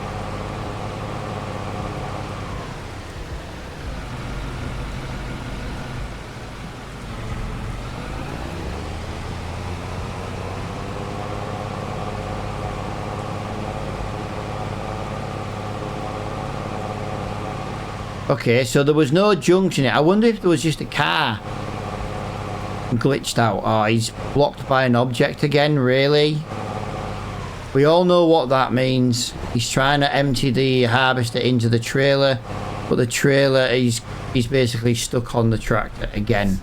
Okay, so there was no junction. I wonder if there was just a car glitched out. Oh, he's blocked by an object again, really? We all know what that means. He's trying to empty the harvester into the trailer, but the trailer is basically stuck on the tractor again.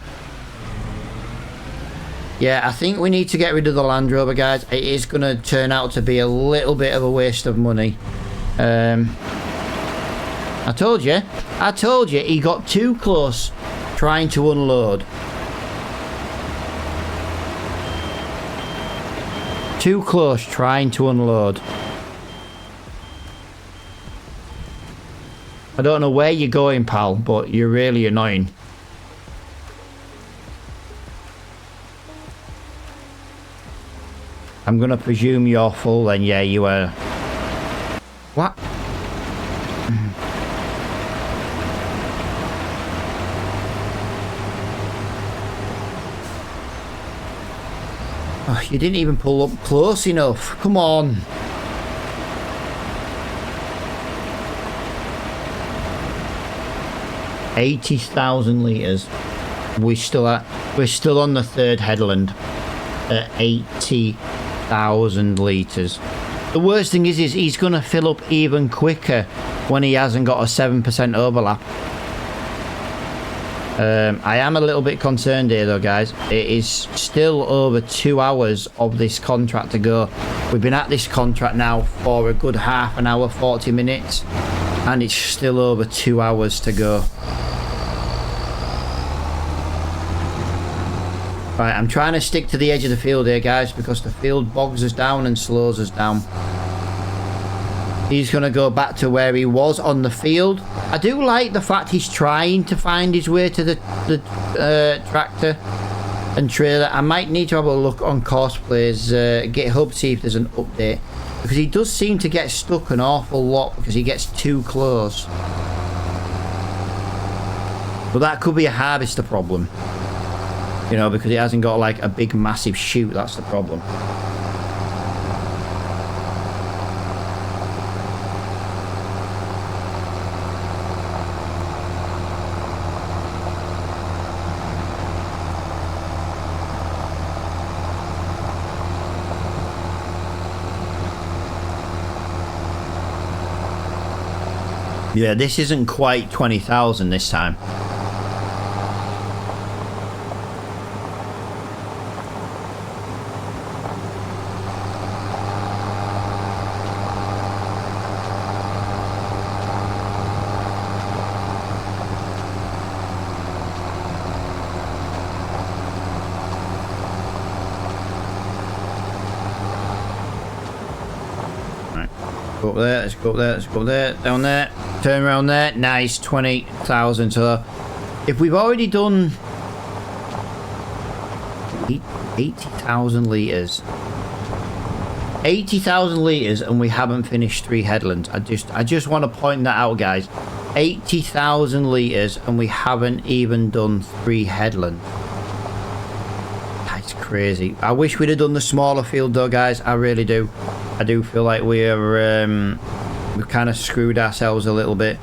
Yeah, I think we need to get rid of the Land Rover, guys. It is going to turn out to be a little bit of a waste of money. I told you he got too close trying to unload. Too close trying to unload. I don't know where you're going, pal, but you're really annoying. I'm gonna presume you're full then. Yeah, you are. What? Oh, you didn't even pull up close enough. Come on. $80,000 litres. We're still on the third headland at 80,000 litres. The worst thing is he's going to fill up even quicker when he hasn't got a 7% overlap. I am a little bit concerned here though, guys. It is still over 2 hours of this contract to go. We've been at this contract now for a good half an hour, 40 minutes, and it's still over 2 hours to go. Right, I'm trying to stick to the edge of the field here, guys, because the field bogs us down and slows us down. He's going to go back to where he was on the field. I do like the fact he's trying to find his way to the tractor and trailer. I might need to have a look on Cosplay's GitHub, see if there's an update. Because he does seem to get stuck an awful lot because he gets too close. But that could be a harvester problem. You know, because he hasn't got like a big massive chute, that's the problem. Yeah, this isn't quite 20,000 this time. Go up there, let's go up there, let's go up there, down there, turn around there, nice, 20,000. So if we've already done 80,000 litres, 80,000 litres, and we haven't finished 3 headlands. I just want to point that out, guys. 80,000 litres and we haven't even done 3 headlands. That's crazy. I wish we'd have done the smaller field though, guys. I really do. I do feel like we've kind of screwed ourselves a little bit.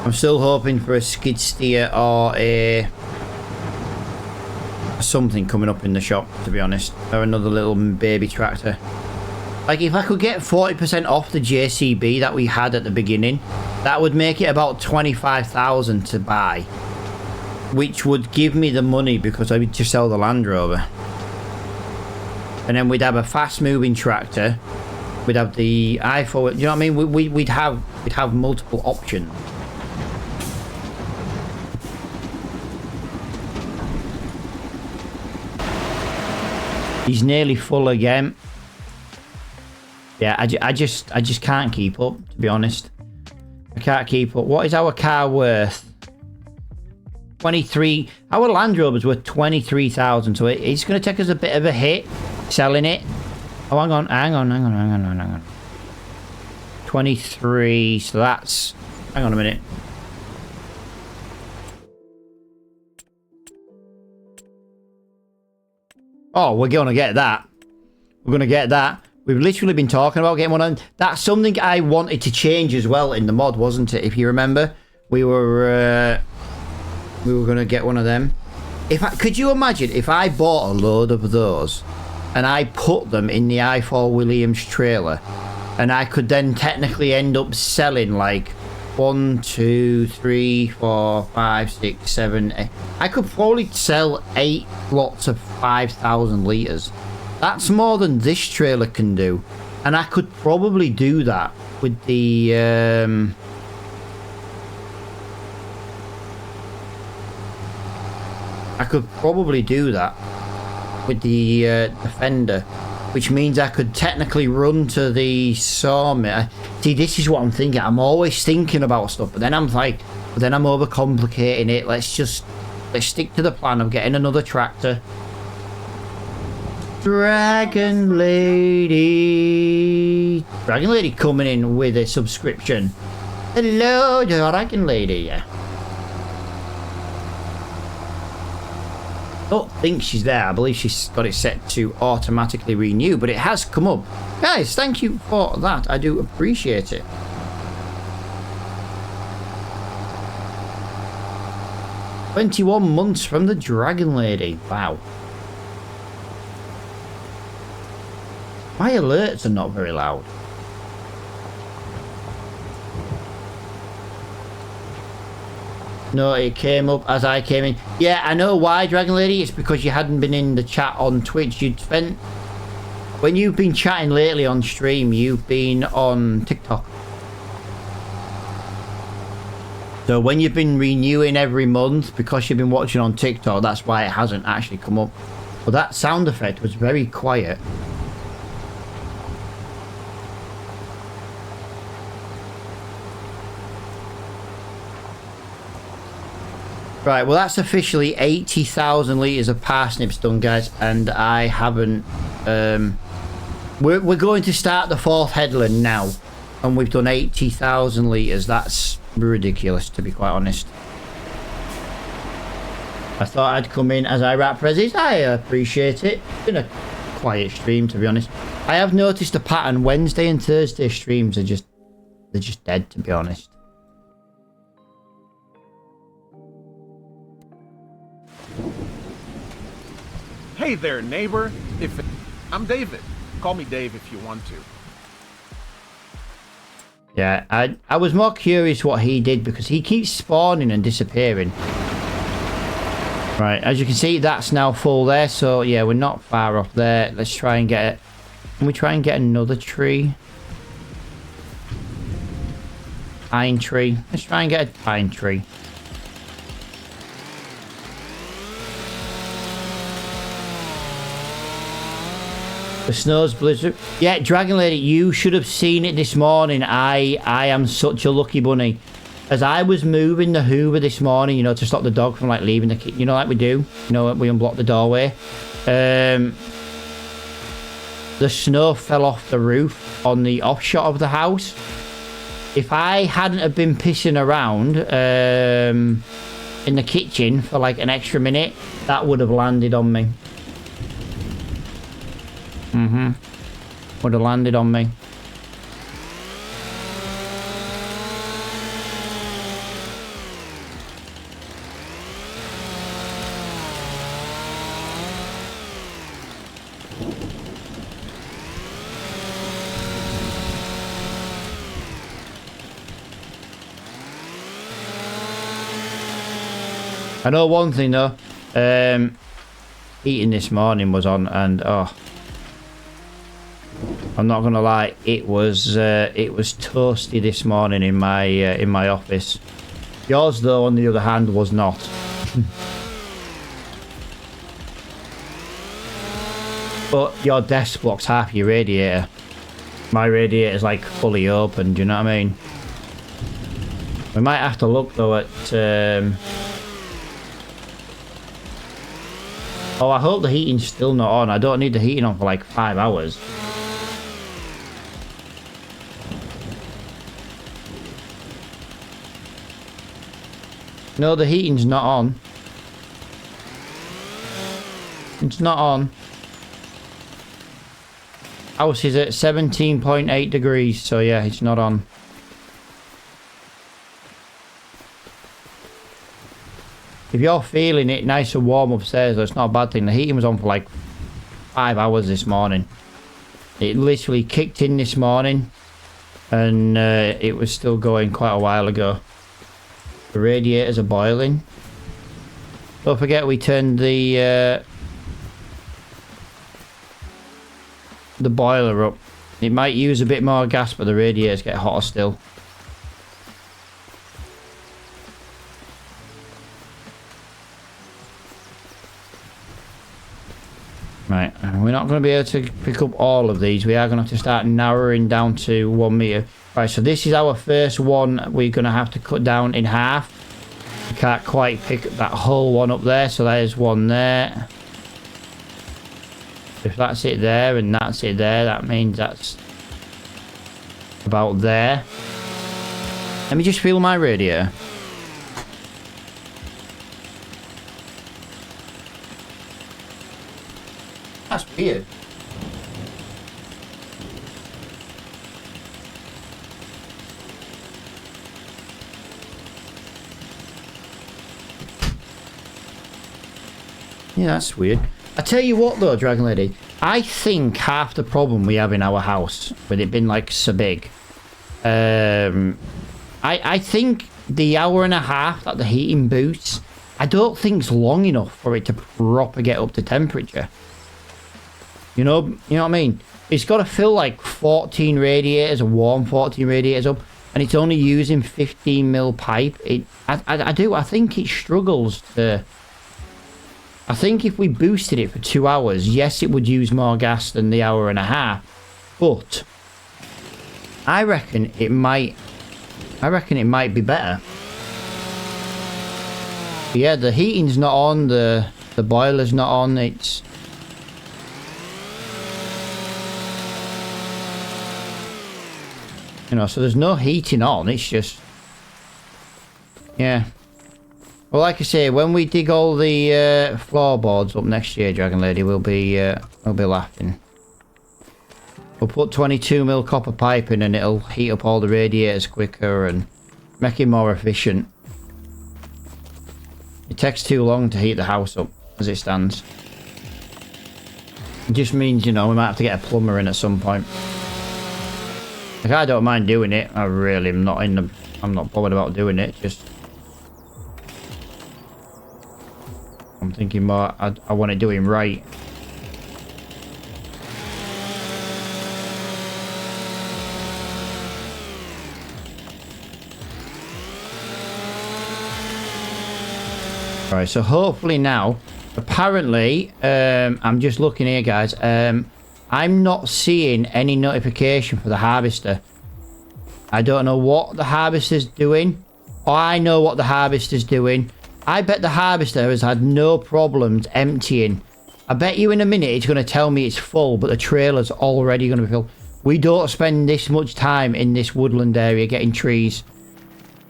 I'm still hoping for a skid steer or a something coming up in the shop, to be honest, or another little baby tractor. Like, if I could get 40% off the JCB that we had at the beginning, that would make it about 25,000 to buy, which would give me the money because I would just sell the Land Rover. And then we'd have a fast moving tractor. We'd have the i4, you know what I mean? We'd have multiple options. He's nearly full again. Yeah, I just can't keep up, to be honest. I can't keep up. What is our car worth? 23. Our Land Rover's worth 23,000, so it's going to take us a bit of a hit selling it. Oh, hang on. 23, so that's... Hang on a minute. Oh, we're going to get that. We're going to get that. We've literally been talking about getting one on. That's something I wanted to change as well in the mod, wasn't it? If you remember, we were going to get one of them. Could you imagine if I bought a load of those and I put them in the i4 Williams trailer, and I could then technically end up selling like 1, 2, 3, 4, 5, 6, 7, 8. I could probably sell 8 lots of 5,000 litres. That's more than this trailer can do. And I could probably do that with the... I could probably do that with the Defender, which means I could technically run to the sawmill. See, this is what I'm thinking. I'm always thinking about stuff, but then I'm like, then I'm overcomplicating it. Let's stick to the plan of getting another tractor. Dragon Lady coming in with a subscription. Hello, Dragon Lady. I don't think she's there. I believe she's got it set to automatically renew, but it has come up. Guys, thank you for that. I do appreciate it. "21 months from the Dragon Lady." Wow. My alerts are not very loud. No, it came up as I came in. Yeah, I know why, Dragon Lady. It's because you hadn't been in the chat on Twitch. When you've been chatting lately on stream, you've been on TikTok. So when you've been renewing every month, because you've been watching on TikTok, that's why it hasn't actually come up. But that sound effect was very quiet. Right, well that's officially 80,000 litres of parsnips done, guys, and I haven't... We're going to start the 4th headland now, and we've done 80,000 litres. That's ridiculous, to be quite honest. I thought I'd come in as I wrap prezzies. I appreciate it. It's been a quiet stream, to be honest. I have noticed a pattern. Wednesday and Thursday streams are just... they're just dead, to be honest. Hey there, neighbor. I'm David. Call me Dave if you want to. Yeah, I was more curious what he did because he keeps spawning and disappearing. Right, as you can see, that's now full there. So yeah, we're not far off there. Let's try and get it. Can we try and get another tree? Pine tree. Let's try and get a pine tree. The snow's blizzard. Yeah, Dragon Lady, you should have seen it this morning. I am such a lucky bunny. As I was moving the Hoover this morning, you know, to stop the dog from like leaving the kitchen, you know, like we do. You know, we unblock the doorway. The snow fell off the roof on the offshot of the house. If I hadn't have been pissing around in the kitchen for like an extra minute, that would have landed on me. Would have landed on me. I know one thing though, heating this morning was on, and oh, I'm not gonna lie, it was toasty this morning in my office. Yours though, on the other hand, was not. But your desk blocks half your radiator. My radiator's like fully open. Do you know what I mean? We might have to look though at. Oh, I hope the heating's still not on. I don't need the heating on for like 5 hours. No, the heating's not on. It's not on. House is at 17.8 degrees, so yeah, it's not on. If you're feeling it nice and warm upstairs, that's not a bad thing. The heating was on for like 5 hours this morning. It literally kicked in this morning, and it was still going quite a while ago. The radiators are boiling. Don't forget we turned the boiler up. It might use a bit more gas, but the radiators get hotter still. Right, we're not going to be able to pick up all of these. We are going to have to start narrowing down to 1 meter. Right, so this is our first one. We're going to have to cut down in half. We can't quite pick that whole one up there, so there's one there. If that's it there and that's it there, that means that's about there. Let me just feel my radiator. That's weird. Yeah, that's weird. I tell you what though, Dragon Lady, I think half the problem we have in our house, with it being like so big, I think the hour and a half that the heating boosts, I don't think it's long enough for it to proper get up to temperature. You know what I mean? It's got to fill like 14 radiators, a warm 14 radiators up, and it's only using 15mm pipe. I think it struggles to. I think if we boosted it for 2 hours, yes, it would use more gas than the hour and a half, but I reckon it might be better. Yeah, the heating's not on, the boiler's not on. It's. You know, so there's no heating on, it's just... Yeah. Well, like I say, when we dig all the floorboards up next year, Dragon Lady, we'll be laughing. We'll put 22mm copper pipe in and it'll heat up all the radiators quicker and make it more efficient. It takes too long to heat the house up, as it stands. It just means, you know, we might have to get a plumber in at some point. Like, I don't mind doing it. I really am not I'm not bothered about doing it. Just I'm thinking more. I want it doing right. Right. So hopefully now, apparently, I'm just looking here, guys. I'm not seeing any notification for the harvester. I don't know what the harvester's doing. I know what the harvester's doing. I bet the harvester has had no problems emptying. I bet you in a minute it's going to tell me it's full, but the trailer's already going to be filled. We don't spend this much time in this woodland area getting trees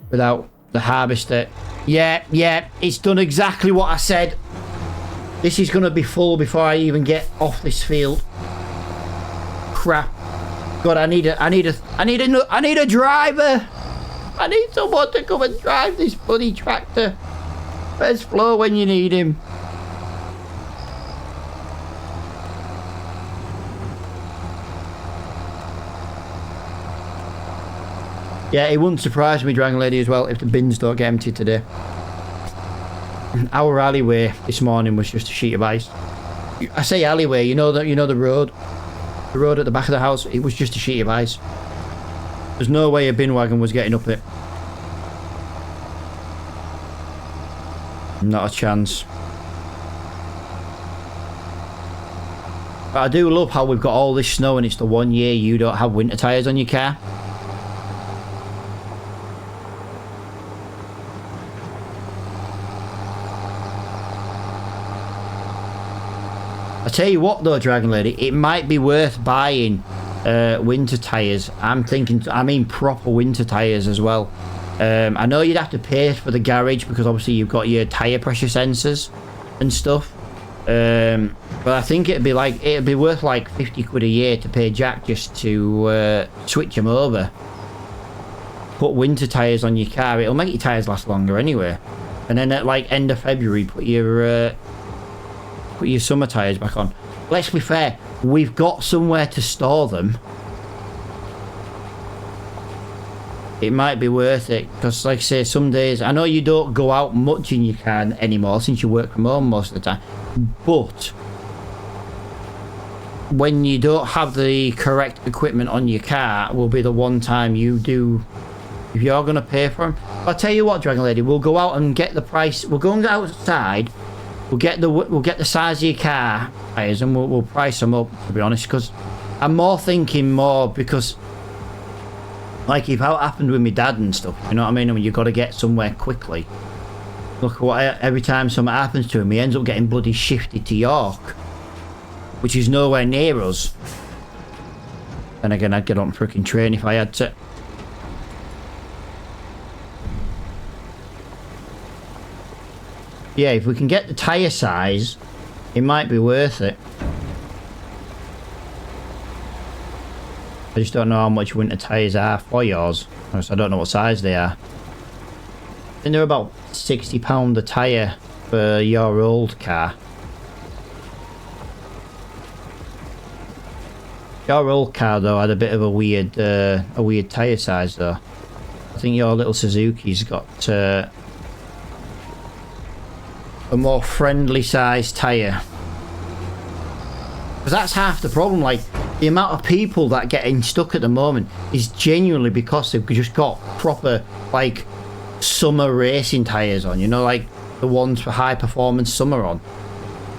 without the harvester. Yeah, it's done exactly what I said. This is going to be full before I even get off this field. Crap. God, I need a driver. I need someone to come and drive this bloody tractor. Where's Flo when you need him? Yeah, it wouldn't surprise me, Dragon Lady, as well, if the bins don't get emptied today. Our alleyway this morning was just a sheet of ice. I say alleyway, you know the road. The road at the back of the house, it was just a sheet of ice. There's no way a bin wagon was getting up it. Not a chance. But I do love how we've got all this snow and it's the 1 year you don't have winter tyres on your car. I tell you what though, Dragon Lady, it might be worth buying winter tyres. I mean proper winter tyres as well. I know you'd have to pay for the garage because obviously you've got your tyre pressure sensors and stuff. But I think it'd be worth like 50 quid a year to pay Jack just to switch them over. Put winter tyres on your car. It'll make your tyres last longer anyway. And then at like end of February, put your summer tyres back on. Let's be fair, we've got somewhere to store them. It might be worth it because, like I say, some days I know you don't go out much in your car anymore since you work from home most of the time, but when you don't have the correct equipment on your car will be the one time you do, if you're going to pay for them. I'll tell you what, Dragon Lady, we'll go out and get the price. We'll go and get outside. We'll get the size of your car tyres and we'll price them up, to be honest, because I'm thinking more because like if how it happened with my dad and stuff, you know what I mean? I mean, you've got to get somewhere quickly. Look at what every time something happens to him, he ends up getting bloody shifted to York, which is nowhere near us. And again, I'd get on a freaking train if I had to. Yeah, if we can get the tyre size, it might be worth it. I just don't know how much winter tyres are for yours. I don't know what size they are. I think they're about £60 a tyre for your old car. Your old car though had a bit of a weird tyre size though. I think your little Suzuki's got a more friendly size tyre. Because that's half the problem, like the amount of people that getting stuck at the moment is genuinely because they've just got proper like summer racing tyres on, you know, like the ones for high performance summer on.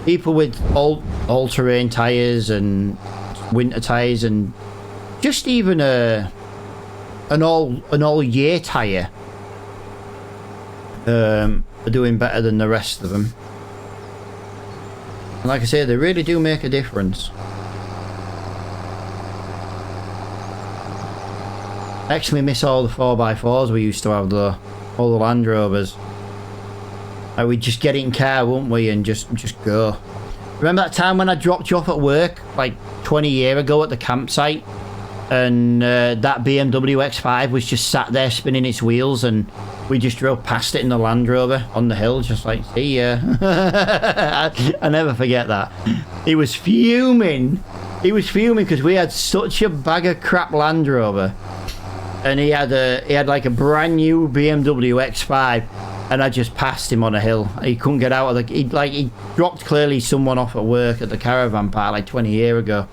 People with all-terrain tyres and winter tyres and just even an all year tyre are doing better than the rest of them. And like I say, they really do make a difference. I actually miss all the 4x4s we used to have though. All the Land Rovers. Like we'd just get in car, wouldn't we, and just go. Remember that time when I dropped you off at work like 20 years ago at the campsite and that BMW X5 was just sat there spinning its wheels and we just drove past it in the Land Rover on the hill, just like, see ya. I never forget that. He was fuming. He was fuming because we had such a bag of crap Land Rover, and he had like a brand new BMW X5, and I just passed him on a hill. He couldn't get out of the. He dropped clearly someone off at work at the caravan park like 20 years ago,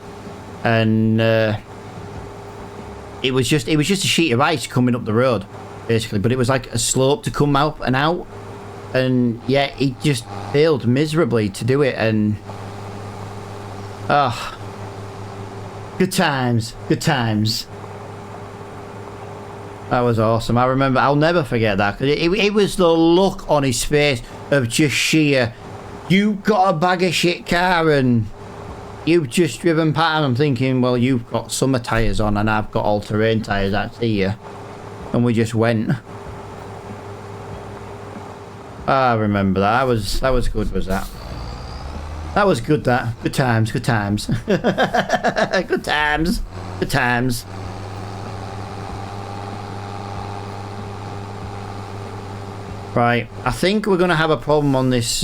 and it was just a sheet of ice coming up the road. Basically, but it was like a slope to come out, and yeah, he just failed miserably to do it, and Good times. Good times. That was awesome. I remember. I'll never forget that. Cause it was the look on his face of just sheer, you got a bag of shit car and you've just driven past. I'm thinking, well, you've got summer tyres on and I've got all-terrain tyres. That's here. And we just went. I remember that. That was good, was that? That was good, that. Good times, good times. Good times. Good times. Right, I think we're gonna have a problem on this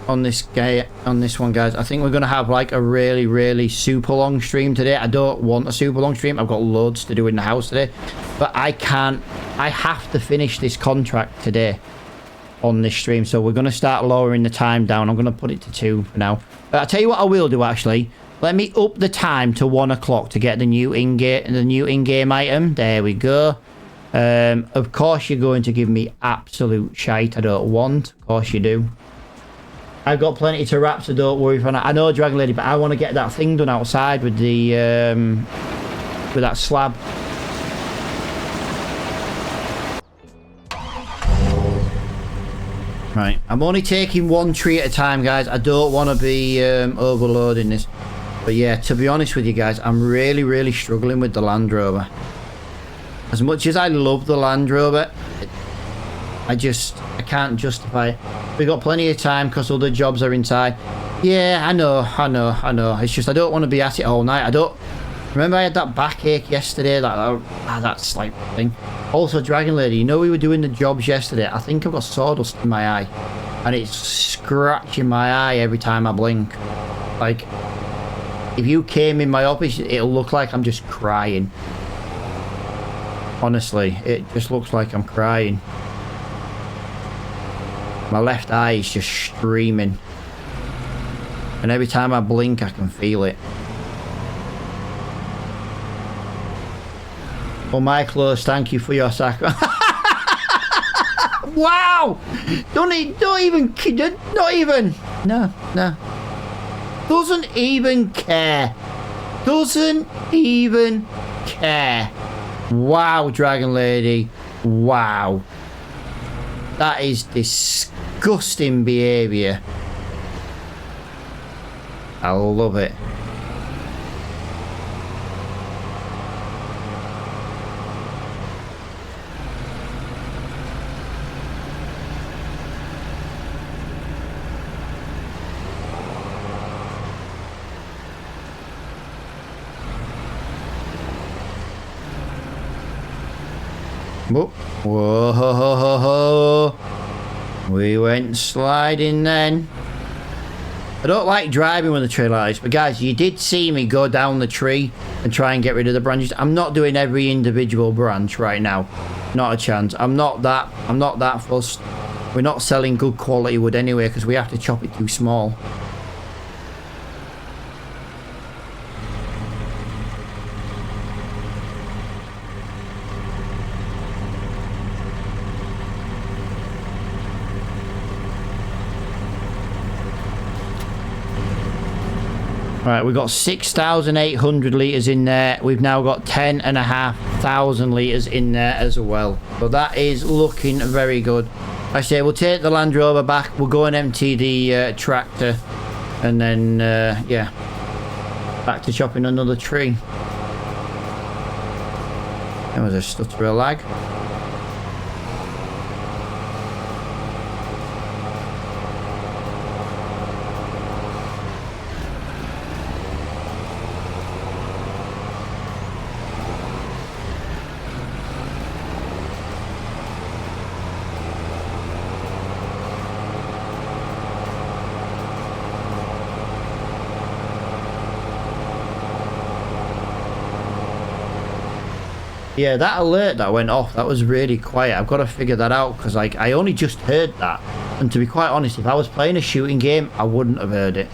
one, guys. I think we're gonna have like a really, really super long stream today. I don't want a super long stream. I've got loads to do in the house today, but I can't. I have to finish this contract today on this stream, so we're gonna start lowering the time down. I'm gonna put it to 2 for now. I'll tell you what I will do actually. Let me up the time to 1 o'clock to get the new in-game item. There we go. Of course you're going to give me absolute shite I don't want. Of course you do. I've got plenty to wrap, so don't worry for that. I know, Dragon Lady, but I want to get that thing done outside with the with that slab. Right, I'm only taking 1 tree at a time, guys. I don't want to be overloading this. But yeah, to be honest with you guys, I'm really, really struggling with the Land Rover. As much as I love the Land Rover, I can't justify it. We've got plenty of time because other jobs are inside. Yeah, I know. It's just I don't want to be at it all night. I don't... Remember I had that backache yesterday? That's like thing. Also, Dragon Lady, you know we were doing the jobs yesterday. I think I've got sawdust in my eye. And it's scratching my eye every time I blink. Like, if you came in my office, it'll look like I'm just crying. Honestly, it just looks like I'm crying. My left eye is just streaming. And every time I blink, I can feel it. Well, my clothes, thank you for your sacrifice. Wow! Not even. No. Doesn't even care. Doesn't even care. Wow, Dragon Lady. Wow. That is disgusting behaviour. I love it. Whoa. We went sliding then. I don't like driving with a tree like this, but guys, you did see me go down the tree and try and get rid of the branches. I'm not doing every individual branch right now. Not a chance. I'm not that fussed. We're not selling good quality wood anyway because we have to chop it too small. Right, we've got 6,800 litres in there. We've now got 10,500 litres in there as well. So that is looking very good. I say we'll take the Land Rover back. We'll go and empty the tractor. And then, yeah, back to chopping another tree. There was a stutter of lag. Yeah, that alert that went off, that was really quiet. I've got to figure that out because like I only just heard that. And to be quite honest, if I was playing a shooting game, I wouldn't have heard it.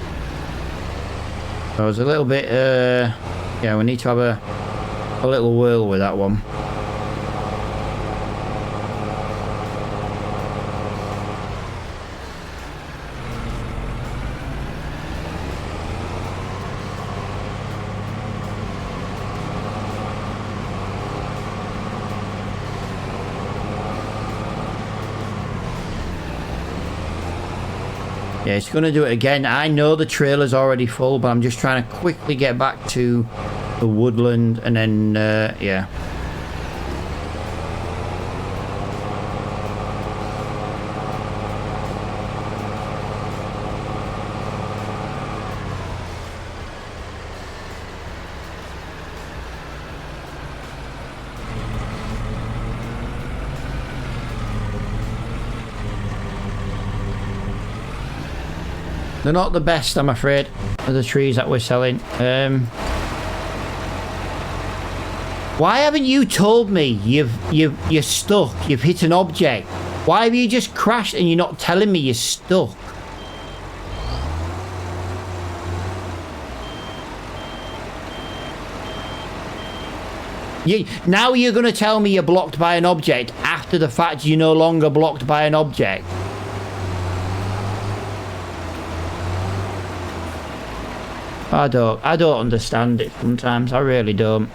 So I was a little bit, yeah, we need to have a little whirl with that one. Yeah, it's going to do it again. I know the trailer's already full, but I'm just trying to quickly get back to the woodland and then, yeah. They're not the best, I'm afraid, of the trees that we're selling. Why haven't you told me you're stuck? You've hit an object. Why have you just crashed and you're not telling me you're stuck? Now you're going to tell me you're blocked by an object after the fact you're no longer blocked by an object. I don't understand it sometimes. I really don't.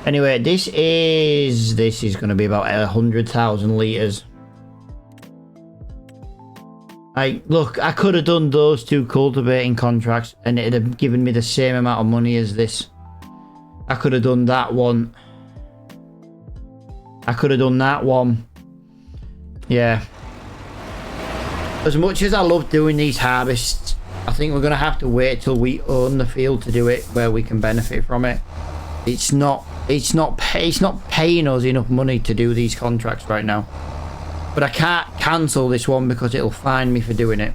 Anyway, this is going to be about 100,000 litres. Look, I could have done those 2 cultivating contracts and it'd have given me the same amount of money as this. I could have done that one. I could have done that one. Yeah. As much as I love doing these harvests, I think we're going to have to wait till we own the field to do it, where we can benefit from it. It's not paying us enough money to do these contracts right now. But I can't cancel this one because it'll fine me for doing it.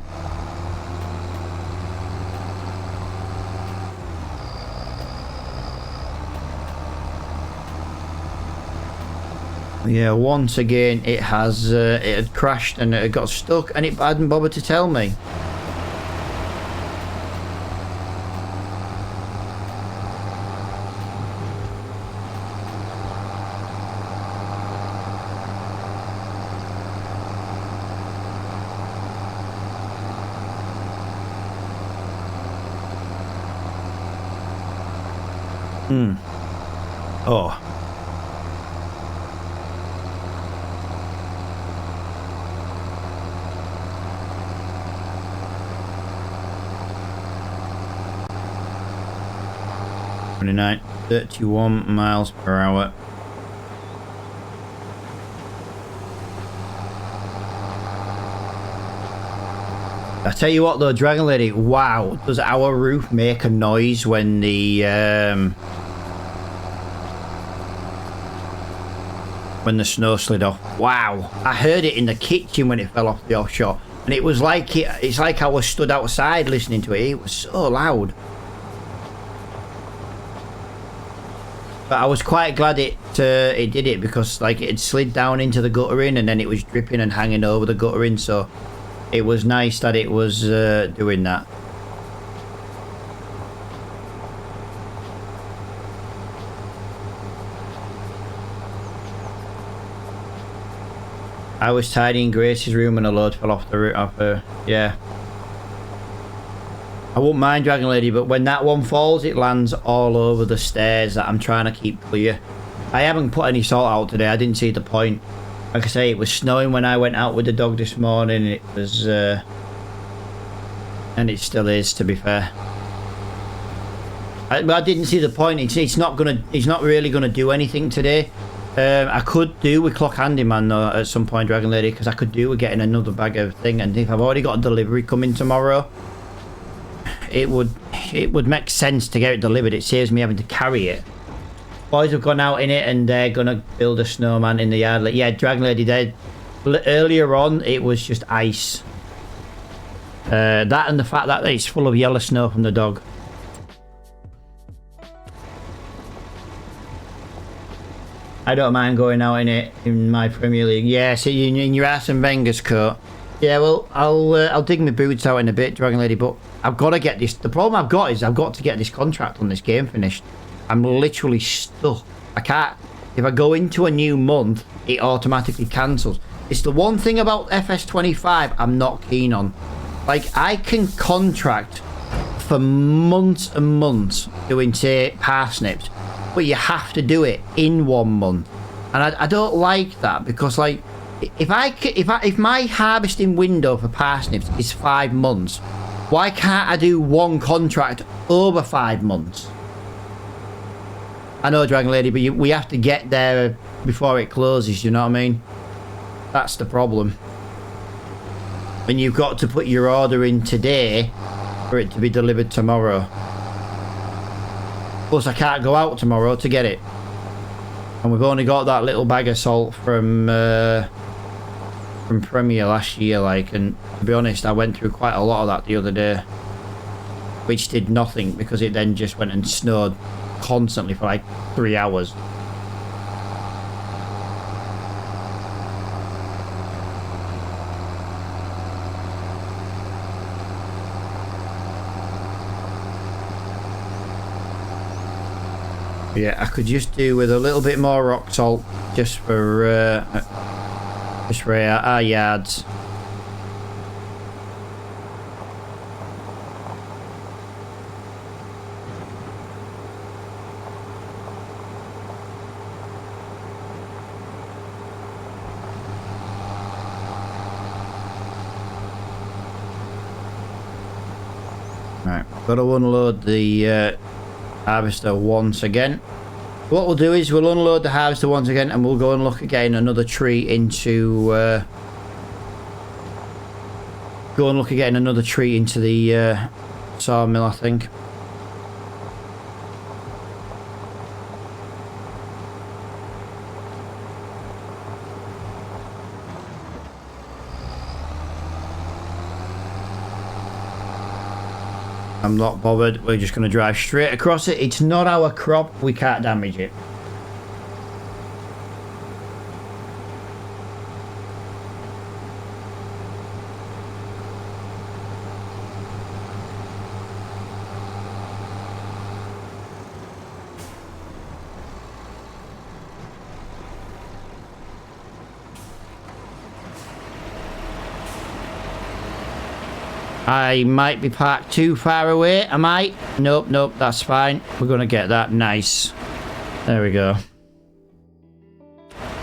Yeah, once again it had crashed and it had got stuck and it hadn't bothered to tell me. Oh. .29, 31 miles per hour. I tell you what though, Dragon Lady, wow, does our roof make a noise when the snow slid off? Wow, I heard it in the kitchen when it fell off the offshore, and it was like it's like I was stood outside listening to it. It was so loud. But I was quite glad it did it, because like it had slid down into the guttering and then it was dripping and hanging over the guttering, so it was nice that it was doing that. I was tidying Grace's room and a load fell off the roof of her. Yeah. I won't mind, Dragon Lady, but when that one falls, it lands all over the stairs that I'm trying to keep clear. I haven't put any salt out today. I didn't see the point. Like I say, it was snowing when I went out with the dog this morning. It was, and it still is, to be fair. I didn't see the point. It's not really gonna do anything today. I could do with Clock Handyman though at some point, Dragon Lady, because I could do with getting another bag of thing. And if I've already got a delivery coming tomorrow, it would make sense to get it delivered. It saves me having to carry it. Boys have gone out in it and they're gonna build a snowman in the yard. Like, yeah, Dragon Lady did. Earlier on, it was just ice. That and the fact that it's full of yellow snow from the dog. I don't mind going out in it in my Premier League. Yeah, see, in your Arsene Wenger's coat. Yeah, well, I'll dig my boots out in a bit, Dragon Lady, but I've got to get this. The problem I've got is I've got to get this contract on this game finished. I'm literally stuck. I can't. If I go into a new month, it automatically cancels. It's the one thing about FS25 I'm not keen on. Like, I can contract for months and months doing, say, parsnips, but you have to do it in 1 month. And I don't like that, because, like, if my harvesting window for parsnips is 5 months, why can't I do one contract over 5 months? I know, Dragon Lady, but we have to get there before it closes, you know what I mean? That's the problem. And you've got to put your order in today for it to be delivered tomorrow. Plus, I can't go out tomorrow to get it. And we've only got that little bag of salt from Premier last year, like, and to be honest, I went through quite a lot of that the other day, which did nothing because it then just went and snowed constantly for like 3 hours. Yeah, I could just do with a little bit more rock salt just for our yards. Right, got to unload the harvester once again. What we'll do is we'll unload the harvester once again and we'll go and look again another tree into the sawmill, I think. I'm not bothered. We're just going to drive straight across it. It's not our crop. We can't damage it. I might be parked too far away. Am I? Nope, nope, that's fine. We're going to get that nice. There we go.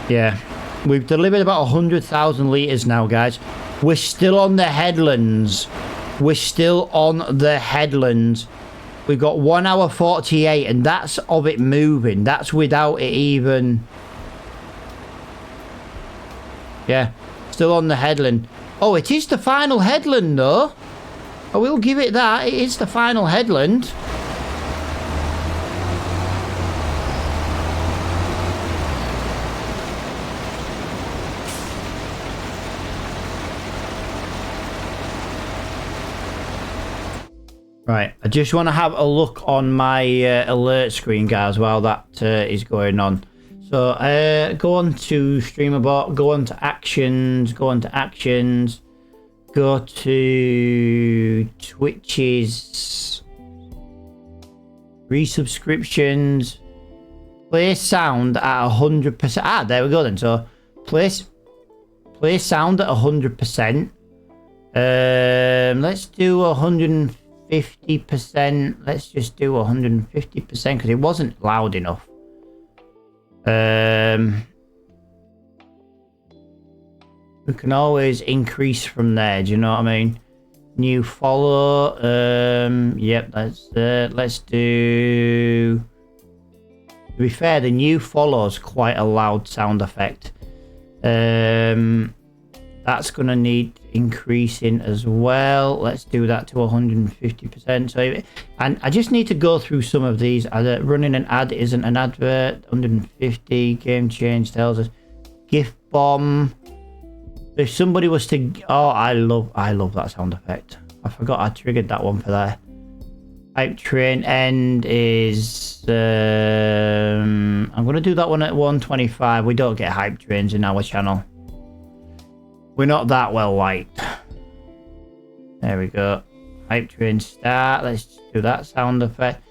Yeah. We've delivered about 100,000 litres now, guys. We're still on the headlands. We're still on the headlands. We've got 1 hour 48, and that's of it moving. That's without it even... Yeah. Still on the headland. Oh, it is the final headland, though. I will give it that. It is the final headland. Right. I just want to have a look on my alert screen, guys, while that is going on. So, go on to StreamerBot. Go on to actions. Go on to actions. Go to Twitch's resubscriptions. Play sound at 100%. Ah, there we go then. So play sound at 100%. Let's do 150%. Let's just do 150% because it wasn't loud enough. We can always increase from there, do you know what I mean? New follow, yep, let's do... To be fair, the new follow's quite a loud sound effect. That's gonna need increasing as well. Let's do that to 150%. So, and I just need to go through some of these. Running an ad isn't an advert. 150, game change tells us. Gift bomb. If somebody was to... Oh, I love that sound effect. I forgot I triggered that one for there. Hype train end is... I'm going to do that one at 125. We don't get hype trains in our channel. We're not that well liked. There we go. Hype train start. Let's do that sound effect.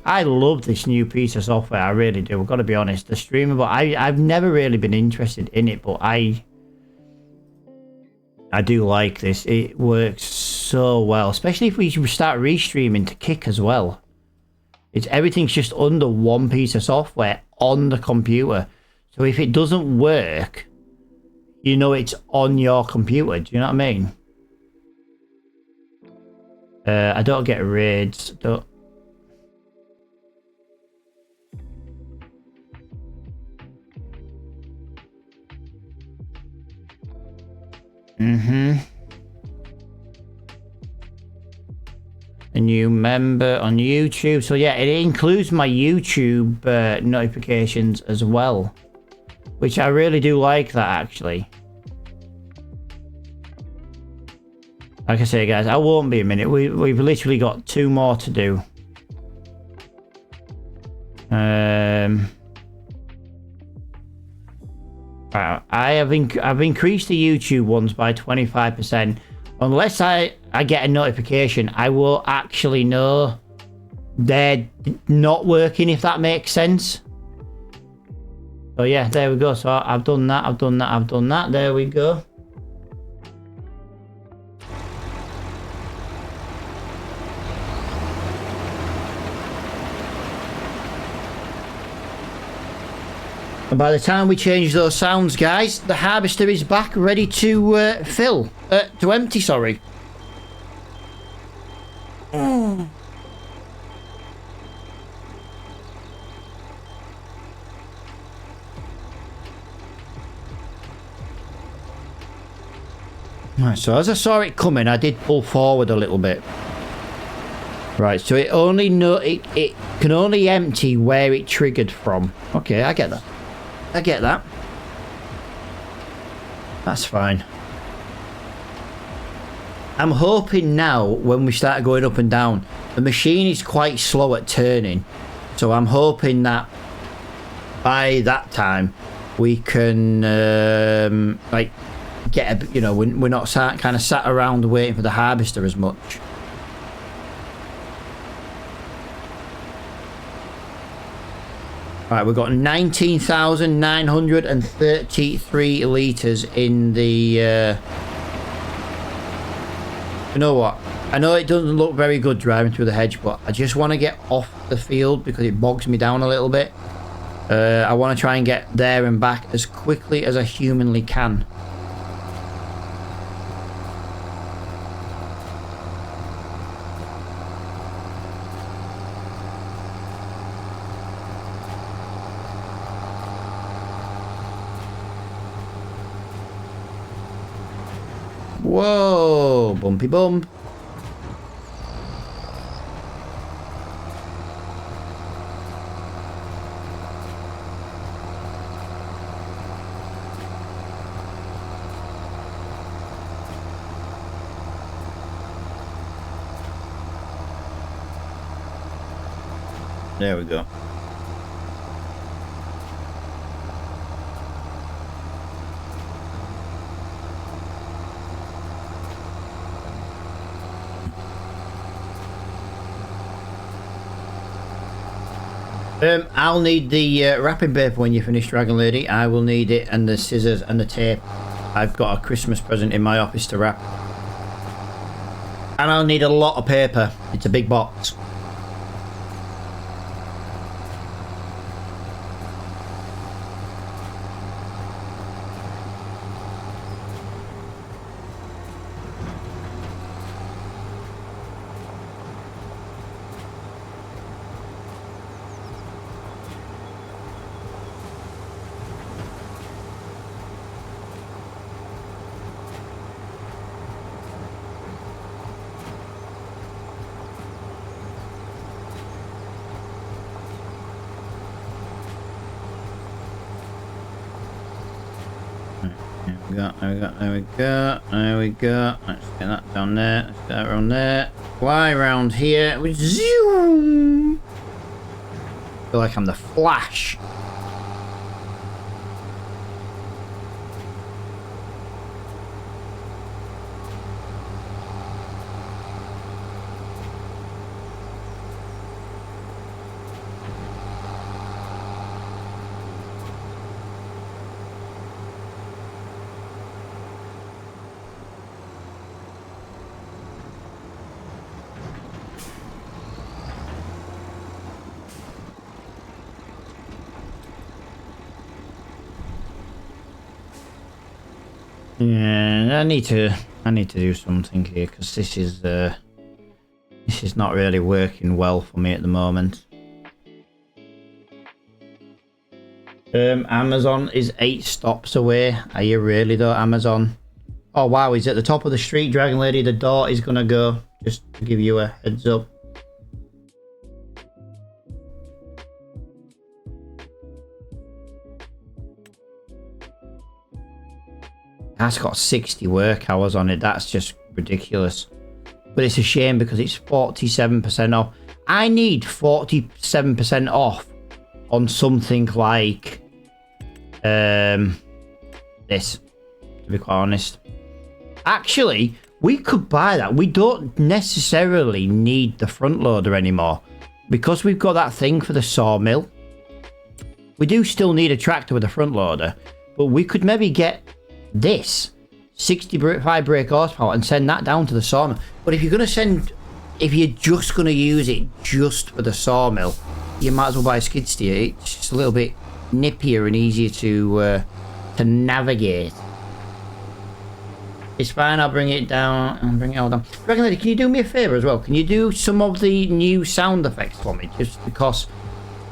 I love this new piece of software. I really do. I've got to be honest. The streamer, but I've never really been interested in it, but I do like this. It works so well, especially if we start restreaming to Kick as well. Everything's just under one piece of software on the computer. So if it doesn't work, you know it's on your computer. Do you know what I mean? I don't get raids. Don't. A new member on YouTube. So yeah, it includes my YouTube notifications as well, which I really do like that actually. Like I say, guys, I won't be a minute. We've literally got 2 more to do. I've increased the YouTube ones by 25%. Unless I get a notification, I will actually know they're not working, if that makes sense. So yeah, there we go. So I've done that, I've done that, I've done that. There we go. And by the time we change those sounds, guys, the harvester is back ready to to empty, sorry. Right, so as I saw it coming, I did pull forward a little bit. Right, so it only it can only empty where it triggered from. Okay, I get that. I get that. That's fine. I'm hoping now when we start going up and down, the machine is quite slow at turning. So I'm hoping that by that time we can like get a, you know, we're not kind of sat around waiting for the harvester as much. Right, we've got 19,933 litres in the... You know what? I know it doesn't look very good driving through the hedge, but I just want to get off the field because it bogs me down a little bit. I want to try and get there and back as quickly as I humanly can. Whoa, bumpy bump. There we go. I'll need the wrapping paper when you finish, Dragon Lady. I will need it, and the scissors and the tape. I've got a Christmas present in my office to wrap. And I'll need a lot of paper. It's a big box. There we go. Let's get that down there. Let's get that around there. Fly around here. Zoom. I feel like I'm the Flash. Yeah, I need to do something here because this is not really working well for me at the moment. Amazon is 8 stops away. Are you really though, Amazon? Oh wow, he's at the top of the street, Dragon Lady. The door is gonna go. Just to give you a heads up. That's got 60 work hours on it. That's just ridiculous. But it's a shame because it's 47% off. I need 47% off on something like this, to be quite honest. Actually, we could buy that. We don't necessarily need the front loader anymore because we've got that thing for the sawmill. We do still need a tractor with a front loader, but we could maybe get this 65 brake horsepower and send that down to the sawmill. But if you're just going to use it just for the sawmill, you might as well buy a skid steer. It's just a little bit nippier and easier to navigate. It's fine, I'll bring it down and bring it all down. Dragon Lady, can you do me a favour as well? Can you do some of the new sound effects for me? Just because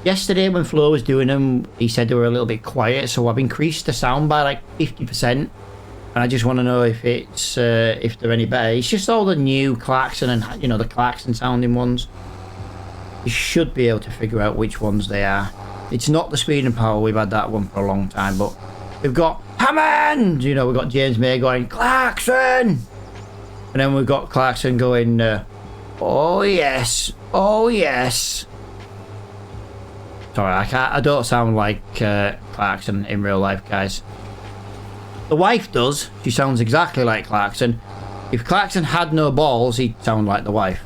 yesterday when Flo was doing them, he said they were a little bit quiet, so I've increased the sound by like 50%. And I just want to know if it's if they're any better. It's just all the new klaxon and, you know, the klaxon sounding ones. You should be able to figure out which ones they are. It's not the speed and power. We've had that one for a long time, but we've got Hammond! You know, we've got James May going, Klaxon! And then we've got Klaxon going, oh yes, oh yes. Sorry, I don't sound like Klaxon in real life, guys. The wife does. She sounds exactly like Klaxon. If Klaxon had no balls, he'd sound like the wife.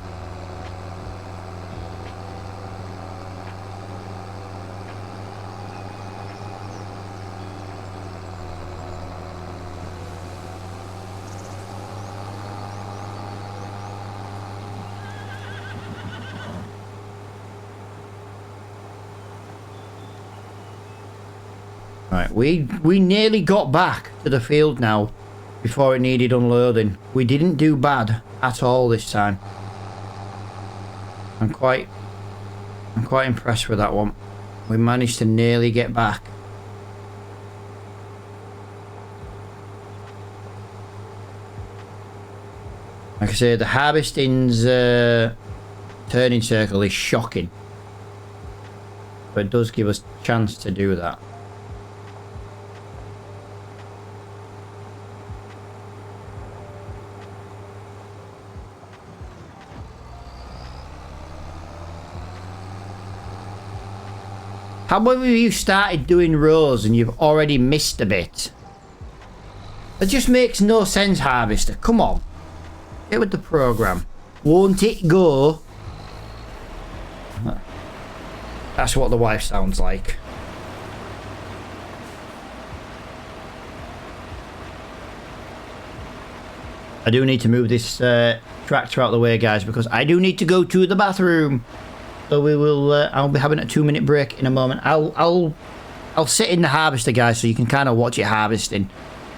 Right, we nearly got back to the field now before it needed unloading. We didn't do bad at all this time. I'm quite impressed with that one. We managed to nearly get back. Like I say, the harvesting's turning circle is shocking. But it does give us a chance to do that. How many of you started doing rows and you've already missed a bit? It just makes no sense, Harvester. Come on. Get with the program. Won't it go? That's what the wife sounds like. I do need to move this tractor out of the way, guys, because I do need to go to the bathroom. So we will. I'll be having a 2-minute break in a moment. I'll sit in the harvester, guys, so you can kind of watch it harvesting,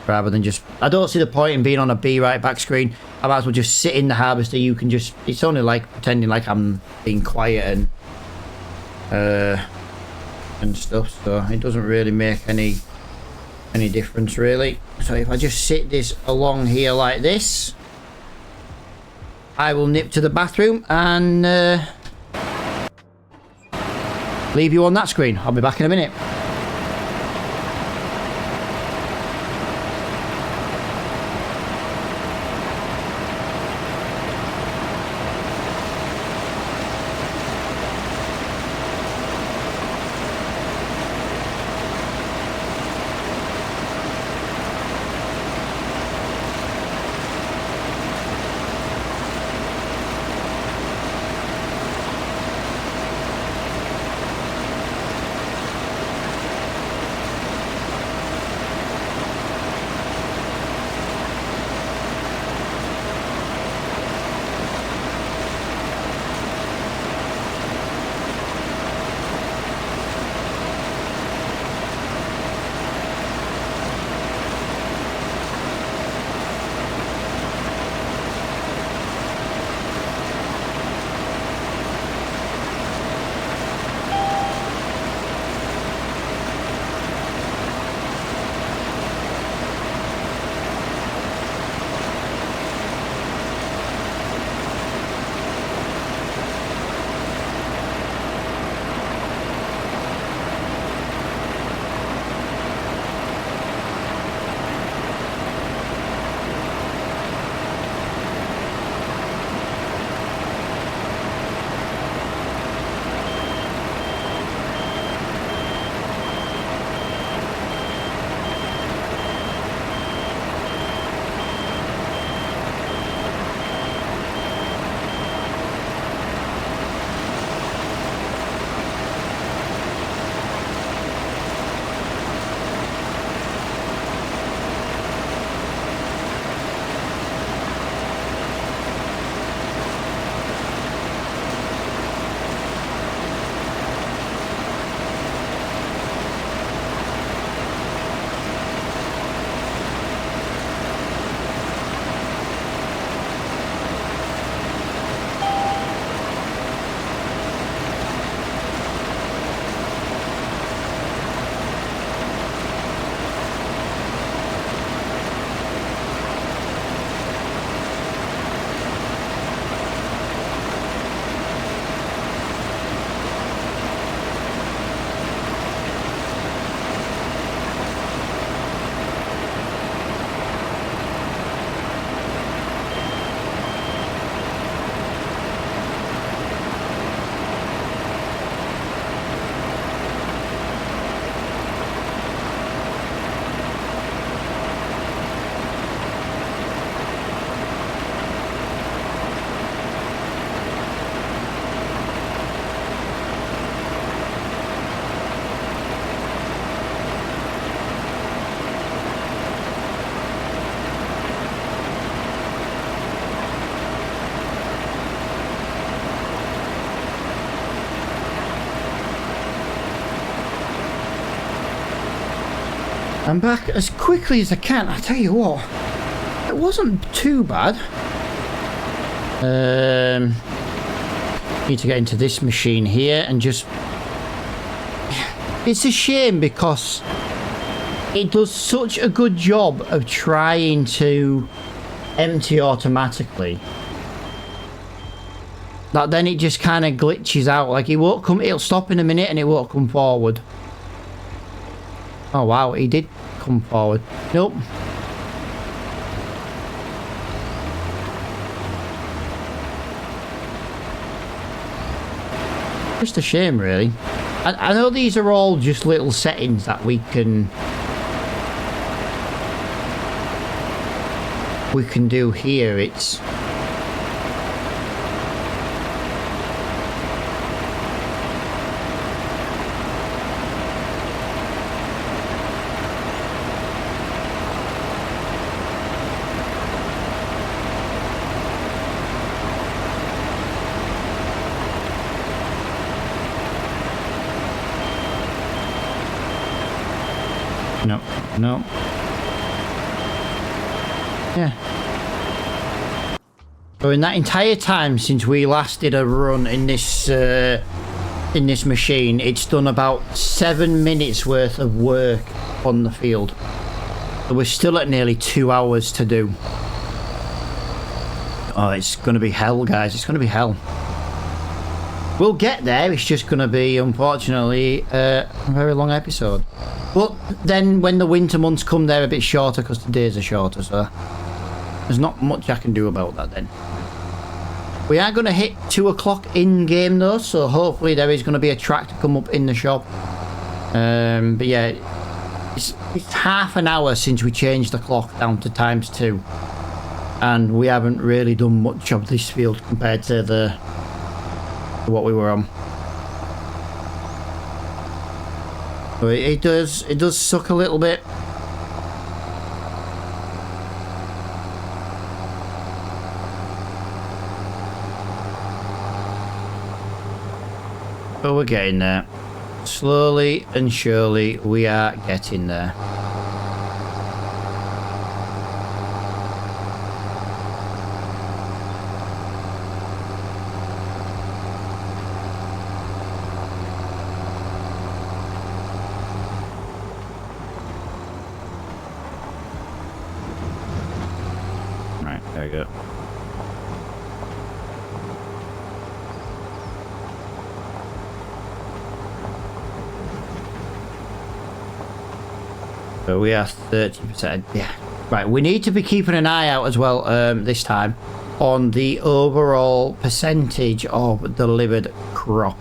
rather than just. I don't see the point in being on a B right back screen. I might as well just sit in the harvester. You can just. It's only like pretending like I'm being quiet and stuff. So it doesn't really make any difference really. So if I just sit this along here like this, I will nip to the bathroom and. Leave you on that screen. I'll be back in a minute. I'm back as quickly as I can. I tell you what, it wasn't too bad. Need to get into this machine here and just... It's a shame because it does such a good job of trying to empty automatically that then it just kind of glitches out. Like it won't come, it'll stop in a minute and it won't come forward. Oh wow, he did come forward. Nope. Just a shame, really. I know these are all just little settings that we can do here. It's no. Yeah. So in that entire time since we last did a run in this machine, it's done about 7 minutes worth of work on the field. So we're still at nearly 2 hours to do. Oh, it's going to be hell, guys. It's going to be hell. We'll get there. It's just going to be, unfortunately, a very long episode. But then when the winter months come, they're a bit shorter because the days are shorter, so there's not much I can do about that then. We are going to hit 2 o'clock in game though, so hopefully there is going to be a track to come up in the shop. But yeah, it's half an hour since we changed the clock down to ×2, and we haven't really done much of this field compared to what we were on. But it does suck a little bit. But we're getting there. Slowly and surely we are getting there. There we go. So we are 30%. Yeah. Right, we need to be keeping an eye out as well this time on the overall percentage of delivered crop.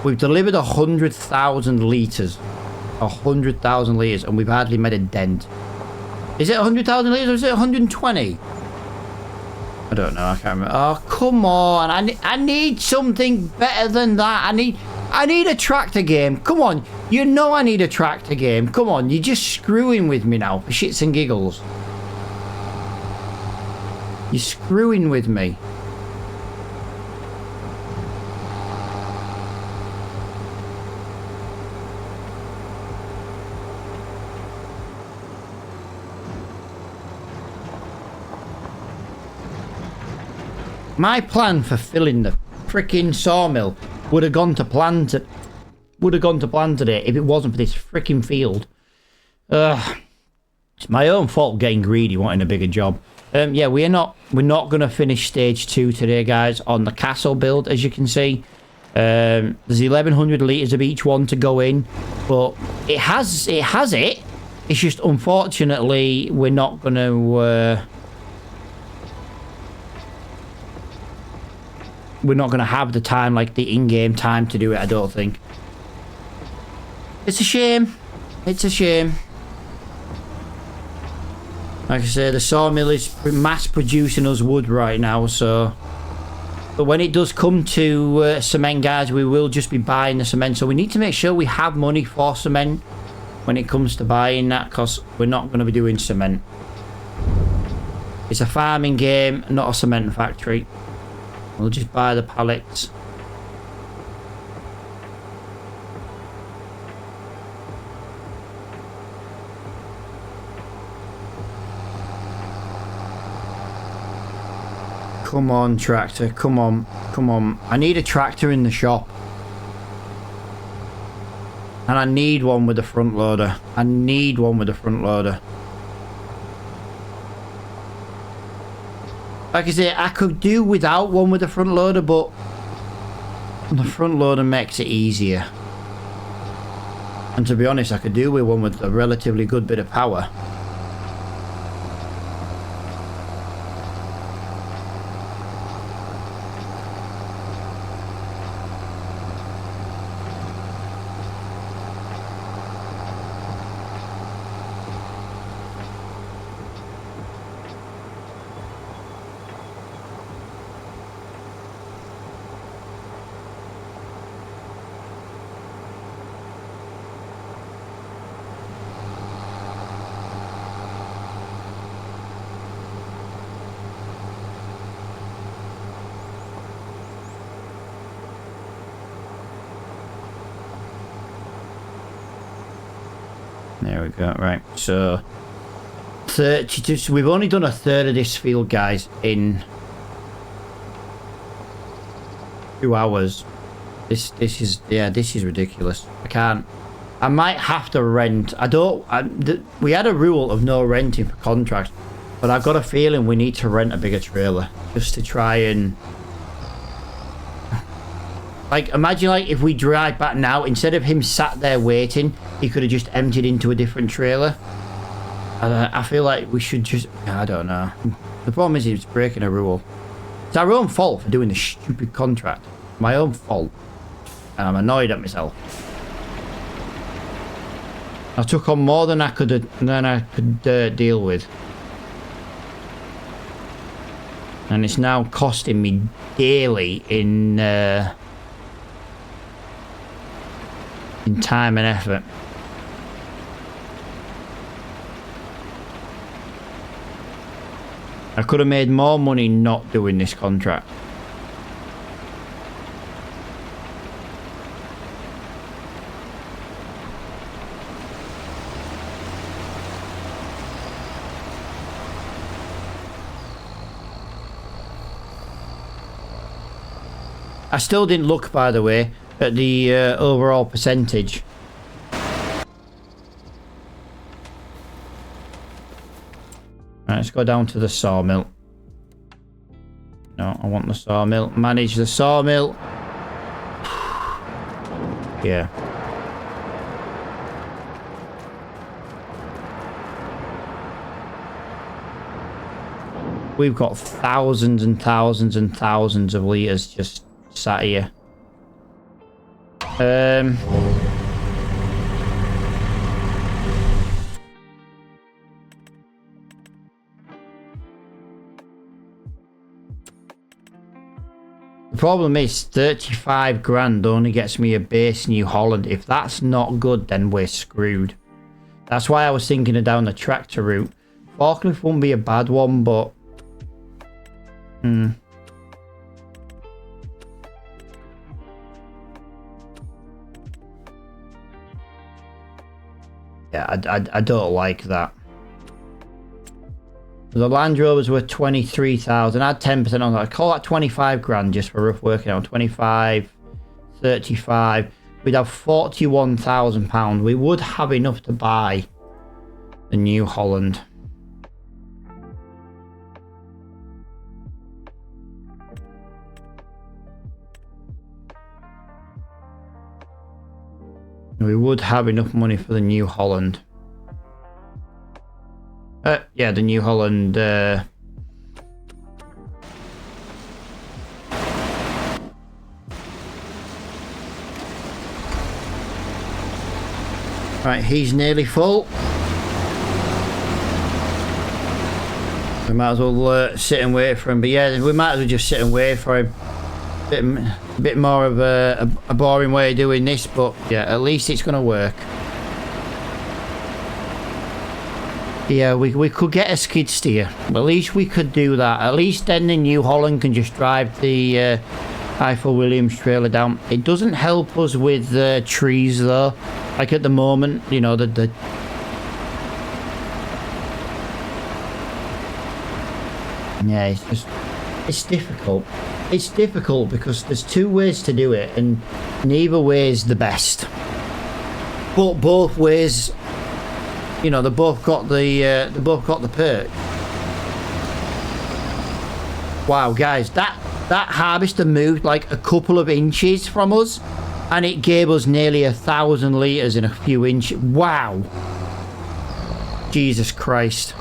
We've delivered 100,000 litres. 100,000 litres, and we've hardly made a dent. Is it 100,000 litres or is it 120? I don't know, I can't remember. Oh, come on. I need something better than that. I need a tractor game. Come on. You know I need a tractor game. Come on. You're just screwing with me now for shits and giggles. You're screwing with me. My plan for filling the freaking sawmill would have gone to plan today if it wasn't for this freaking field. It's my own fault getting greedy, wanting a bigger job. Yeah, we're not going to finish stage 2 today, guys, on the castle build, as you can see. There's 1,100 litres of each one to go in, but it has it. It's just, unfortunately, we're not going to... we're not going to have the time, like the in-game time to do it, I don't think. It's a shame. It's a shame. Like I say, the sawmill is mass producing us wood right now, so... But when it does come to cement, guys, we will just be buying the cement. So we need to make sure we have money for cement when it comes to buying that, because we're not going to be doing cement. It's a farming game, not a cement factory. We'll just buy the pallets. Come on, tractor. Come on. Come on. I need a tractor in the shop. And I need one with a front loader. I need one with a front loader. Like I say, I could do without one with a front loader, but the front loader makes it easier. And to be honest, I could do with one with a relatively good bit of power. There we go. Right, so 32. So we've only done a third of this field, guys, in 2 hours. This is ridiculous. I can't. I might have to rent. We had a rule of no renting for contracts, but I've got a feeling we need to rent a bigger trailer just to try and. Like, imagine, like, if we drive back now, instead of him sat there waiting, he could have just emptied into a different trailer. I feel like we should just... I don't know. The problem is he's breaking a rule. It's our own fault for doing this stupid contract. My own fault. And I'm annoyed at myself. I took on more than I could deal with. And it's now costing me dearly in time and effort. I could have made more money not doing this contract. I still didn't look, by the way, at the overall percentage. Right, let's go down to the sawmill. No, I want the sawmill. Manage the sawmill. Yeah. We've got thousands and thousands and thousands of litres just sat here. The problem is 35 grand only gets me a base New Holland. If that's not good, then we're screwed. That's why I was thinking of down the tractor route. Forklift wouldn't be a bad one, but yeah, I don't like that. The Land Rovers were 23,000. Add 10% on that. I'd call that 25 grand just for rough working out. 25, 35. We'd have £41,000. We would have enough to buy the New Holland. We would have enough money for the New Holland. Yeah, the New Holland. Right, he's nearly full. We might as well sit and wait for him. But yeah, we might as well just sit and wait for him. A bit more of a boring way of doing this, but yeah, at least it's going to work. Yeah, we could get a skid steer. At least we could do that. At least then the New Holland can just drive the Eiffel Williams trailer down. It doesn't help us with trees though. Like at the moment, you know, the yeah, It's difficult. It's difficult because there's two ways to do it, and neither way is the best. But both ways, you know, they both got the perk. Wow, guys, that harvester moved like a couple of inches from us, and it gave us nearly 1,000 litres in a few inches. Wow. Jesus Christ.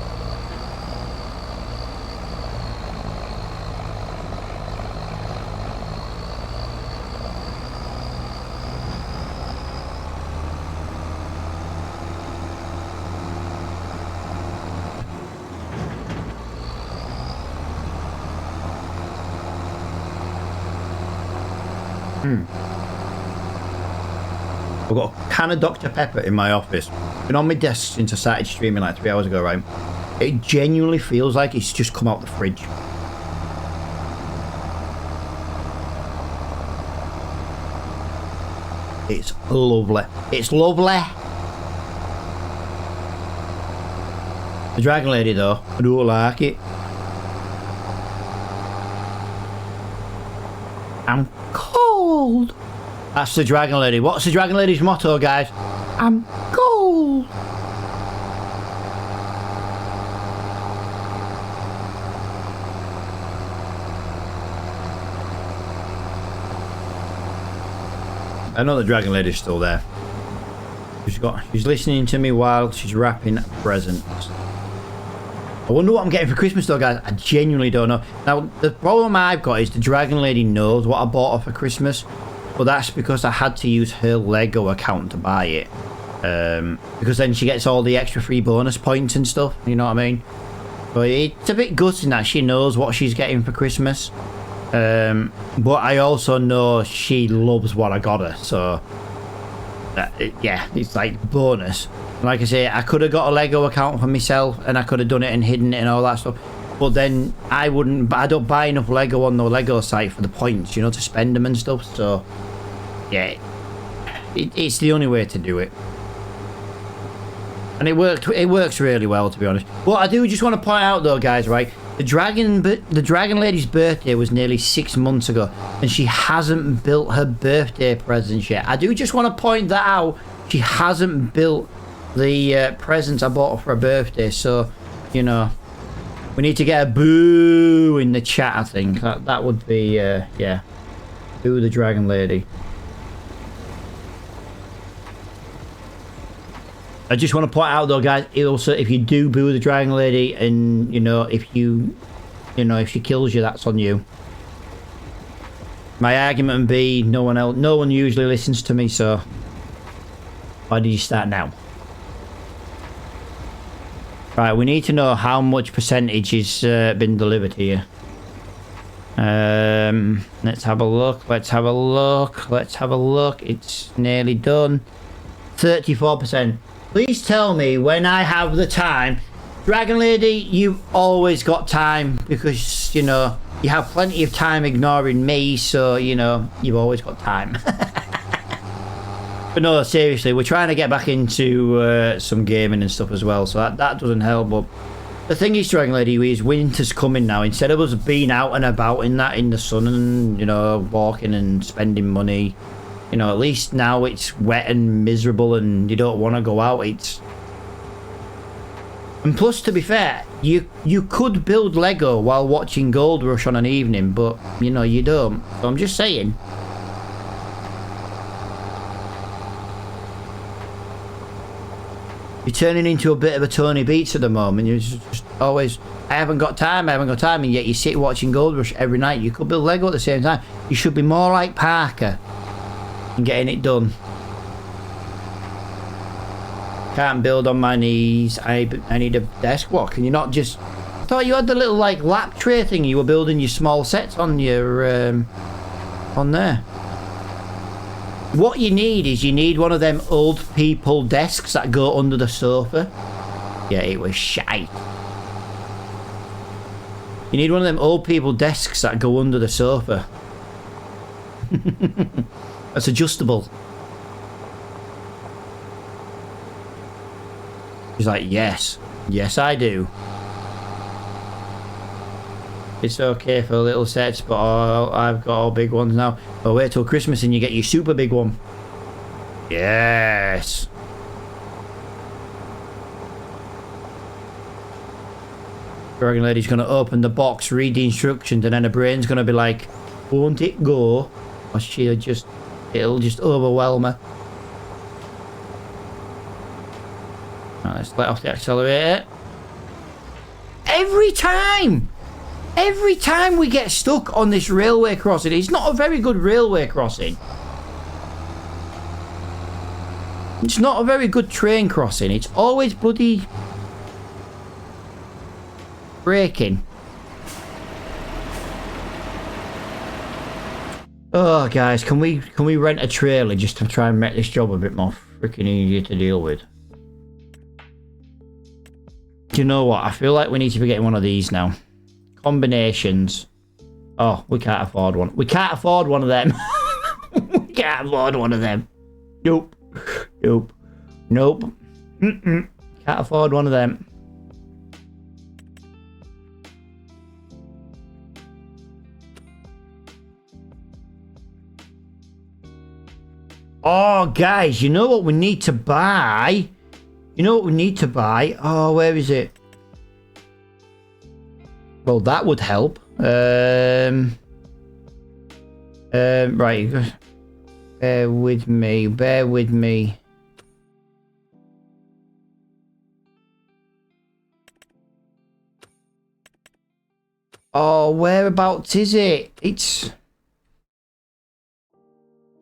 I've got a can of Dr. Pepper in my office. Been on my desk since I started streaming like 3 hours ago, right? It genuinely feels like it's just come out the fridge. It's lovely. It's lovely. The Dragon Lady, though, I don't like it. I'm cold. That's the Dragon Lady. What's the Dragon Lady's motto, guys? I'm cold. I know the Dragon Lady's still there. She's listening to me while she's wrapping presents. I wonder what I'm getting for Christmas though, guys. I genuinely don't know. Now, the problem I've got is the Dragon Lady knows what I bought her for Christmas. But that's because I had to use her Lego account to buy it. Because then she gets all the extra free bonus points and stuff. You know what I mean? But it's a bit gutting that she knows what she's getting for Christmas. But I also know she loves what I got her. So, yeah, it's like bonus. Like I say, I could have got a Lego account for myself. And I could have done it and hidden it and all that stuff. But then I don't buy enough Lego on the Lego site for the points, you know, to spend them and stuff. So, yeah, it's the only way to do it. And it works really well, to be honest. But I do just want to point out, though, guys, right? The Dragon Lady's birthday was nearly 6 months ago. And she hasn't built her birthday presents yet. I do just want to point that out. She hasn't built the presents I bought her for her birthday. So, you know... We need to get a boo in the chat, I think. That would be, yeah. Boo the Dragon Lady. I just want to point out, though, guys, also, if you do boo the Dragon Lady and, you know, if she kills you, that's on you. My argument would be no one usually listens to me, so why did you start now? Right, we need to know how much percentage has been delivered here. Let's have a look. Let's have a look. It's nearly done. 34%. Please tell me when I have the time. Dragon Lady, you've always got time because, you know, you have plenty of time ignoring me, so, you know, you've always got time. But no, seriously, we're trying to get back into some gaming and stuff as well, so that doesn't help. But the thing is, Dragon Lady, is winter's coming now. Instead of us being out and about in the sun and, you know, walking and spending money, you know, at least now it's wet and miserable and you don't want to go out. And plus, to be fair, you could build Lego while watching Gold Rush on an evening, but, you know, you don't. So I'm just saying. You're turning into a bit of a Tony Beats at the moment. You're just always, I haven't got time, and yet you sit watching Gold Rush every night. You could build Lego at the same time. You should be more like Parker and getting it done. Can't build on my knees. I need a desk. What? Can you not just... I thought you had the little, like, lap tray thing. You were building your small sets on your, on there. What you need is you need one of them old people desks that go under the sofa. Yeah, it was shite. You need one of them old people desks that go under the sofa. That's adjustable. He's like, yes. Yes, I do. It's okay for little sets, but I've got all big ones now. But wait till Christmas and you get your super big one. Yes. Dragon Lady's going to open the box, read the instructions, and then her brain's going to be like, won't it go? Or it'll just overwhelm her. Right, let's let off the accelerator. Every time we get stuck on this railway crossing, it's not a very good railway crossing. It's not a very good train crossing. It's always bloody braking. Oh, guys, can we rent a trailer just to try and make this job a bit more freaking easier to deal with? Do you know what? I feel like we need to be getting one of these now. Combinations. Oh, we can't afford one. We can't afford one of them. We can't afford one of them. Nope. Nope. Nope. Can't afford one of them. Oh, guys, you know what we need to buy? You know what we need to buy? Oh, where is it? Well, that would help. Right. Bear with me. Bear with me. Oh, whereabouts is it? It's...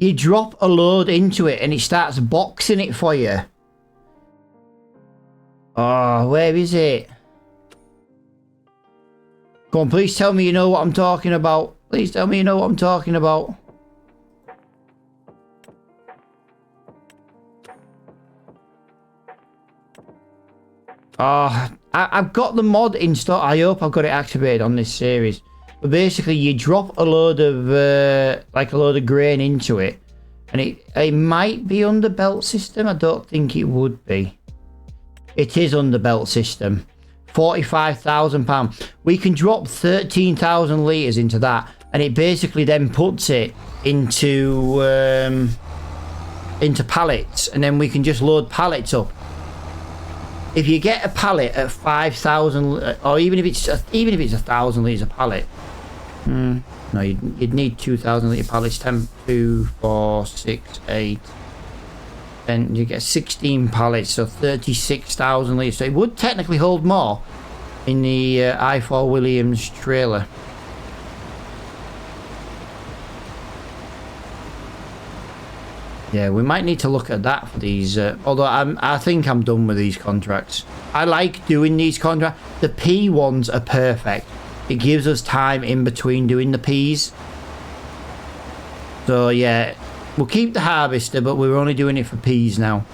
You drop a load into it and it starts boxing it for you. Oh, where is it? Come on, please tell me you know what I'm talking about. Please tell me you know what I'm talking about. Oh, I've got the mod installed. I hope I've got it activated on this series. But basically, you drop a load of, like a load of grain into it. And it might be under belt system. I don't think it would be. It is under belt system. £45,000. We can drop 13,000 litres into that. And it basically then puts it into pallets. And then we can just load pallets up. If you get a pallet at 5,000, or even if it's 1,000 litres a pallet, no, you'd need 2,000 litre pallets. 10, 2, 4, 6, 8. Then you get 16 pallets, so 36,000 litres. So it would technically hold more in the I4 Williams trailer. Yeah, we might need to look at that for these. Although I think I'm done with these contracts. I like doing these contracts. The P ones are perfect. It gives us time in between doing the Ps. So yeah, we'll keep the harvester, but we're only doing it for Ps now.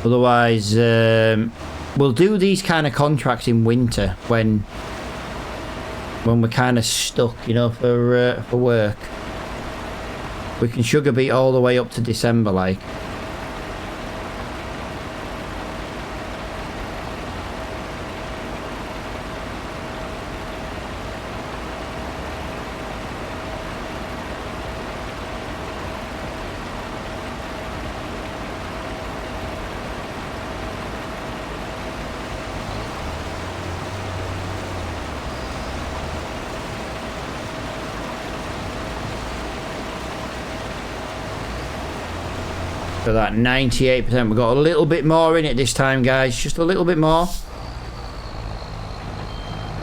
Otherwise, we'll do these kind of contracts in winter when we're kind of stuck, you know, for work. We can sugar beet all the way up to December, like. So that 98%, we've got a little bit more in it this time, guys. Just a little bit more.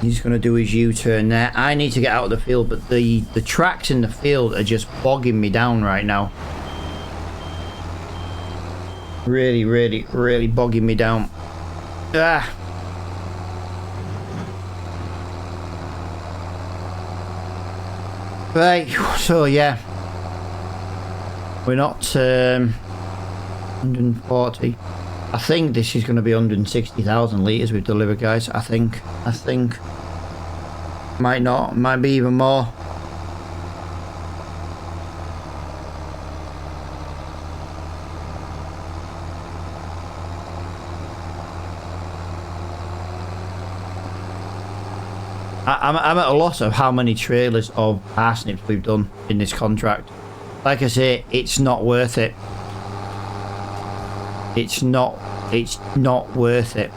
He's going to do his U-turn there. I need to get out of the field, but the tracks in the field are just bogging me down right now. Really, really, really bogging me down. Ah. Right, so yeah. We're not... 140. I think this is going to be 160,000 litres we've delivered, guys. I think. Might not. Might be even more. I'm at a loss of how many trailers of parsnips we've done in this contract. Like I say, it's not worth it. It's not worth it.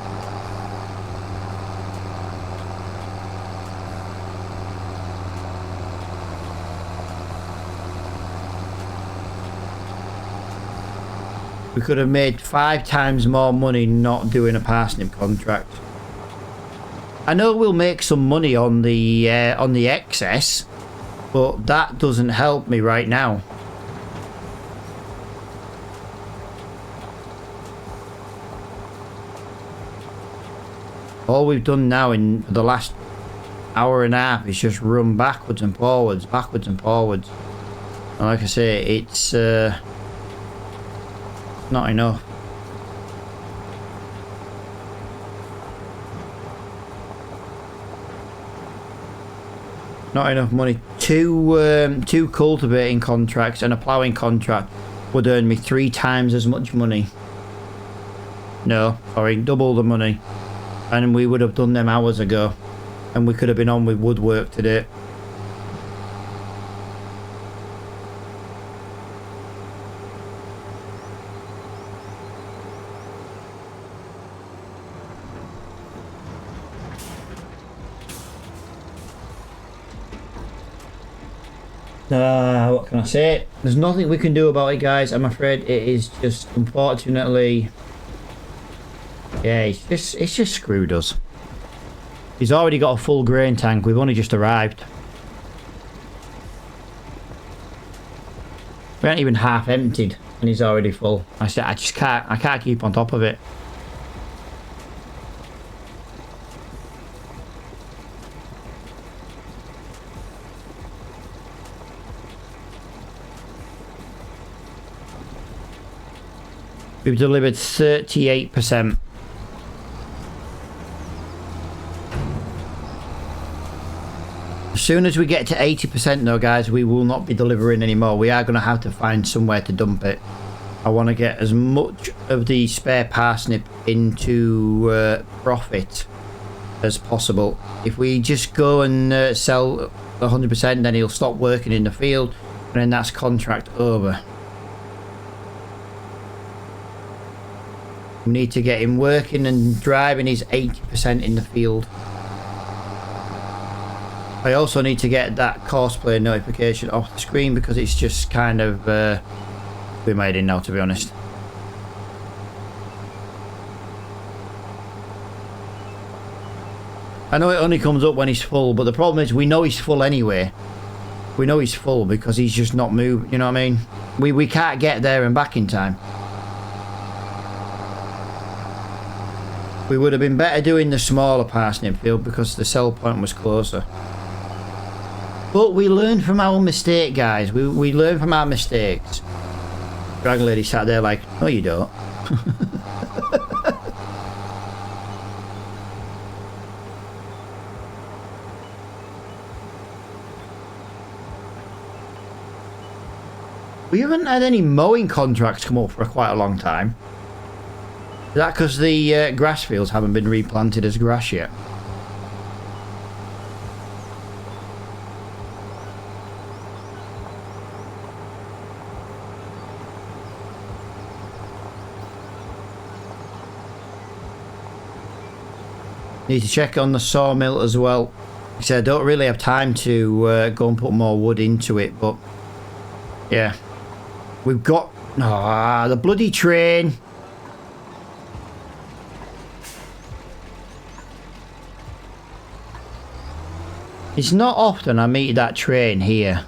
We could have made 5 times more money not doing a parsnip contract. I know we'll make some money on the excess, but that doesn't help me right now. All we've done now in the last hour and a half is just run backwards and forwards, backwards and forwards. And like I say, it's not enough. Not enough money. Two cultivating contracts and a ploughing contract would earn me 3 times as much money. No, sorry, double the money. And we would have done them hours ago. And we could have been on with woodwork today. What can I say? There's nothing we can do about it, guys. I'm afraid it is just, unfortunately, yeah, it's just screwed us. He's already got a full grain tank. We've only just arrived. We aren't even half emptied, and he's already full. I just can't. I can't keep on top of it. We've delivered 38%. As soon as we get to 80% though, guys, we will not be delivering anymore. We are going to have to find somewhere to dump it. I want to get as much of the spare parsnip into profit as possible. If we just go and sell 100%, then he'll stop working in the field, and then that's contract over. We need to get him working and driving his 80% in the field. I also need to get that cosplay notification off the screen because it's just kind of we made it now, to be honest. I know it only comes up when he's full, but the problem is we know he's full anyway. We know he's full because he's just not moving, you know what I mean? We can't get there and back in time. We would have been better doing the smaller parsnip field because the sell point was closer. But we learn from our mistake, guys. We learn from our mistakes. Dragon Lady sat there like, no you don't. We haven't had any mowing contracts come up for quite a long time. Is that because the grass fields haven't been replanted as grass yet? Need to check on the sawmill as well. So I don't really have time to go and put more wood into it, but yeah. We've got... the bloody train. It's not often I meet that train here,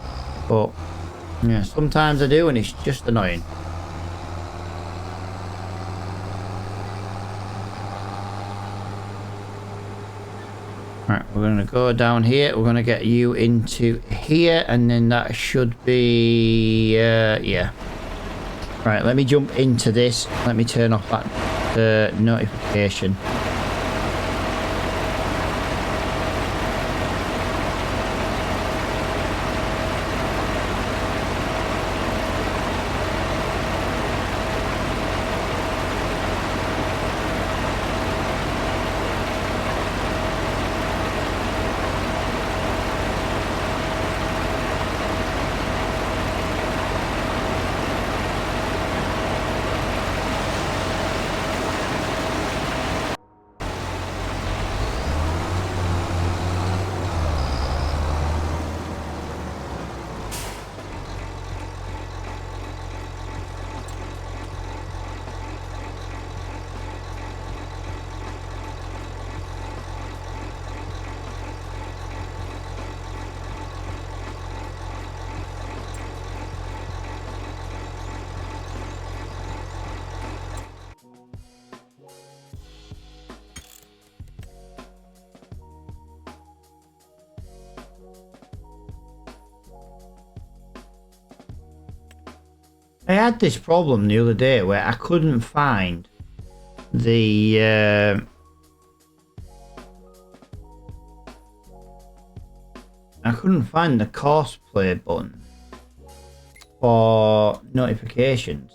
but yeah, sometimes I do and it's just annoying. Right, we're going to go down here. We're going to get you into here and then that should be, yeah. Right, let me jump into this. Let me turn off that notification. I had this problem the other day where I couldn't find the course play button for notifications.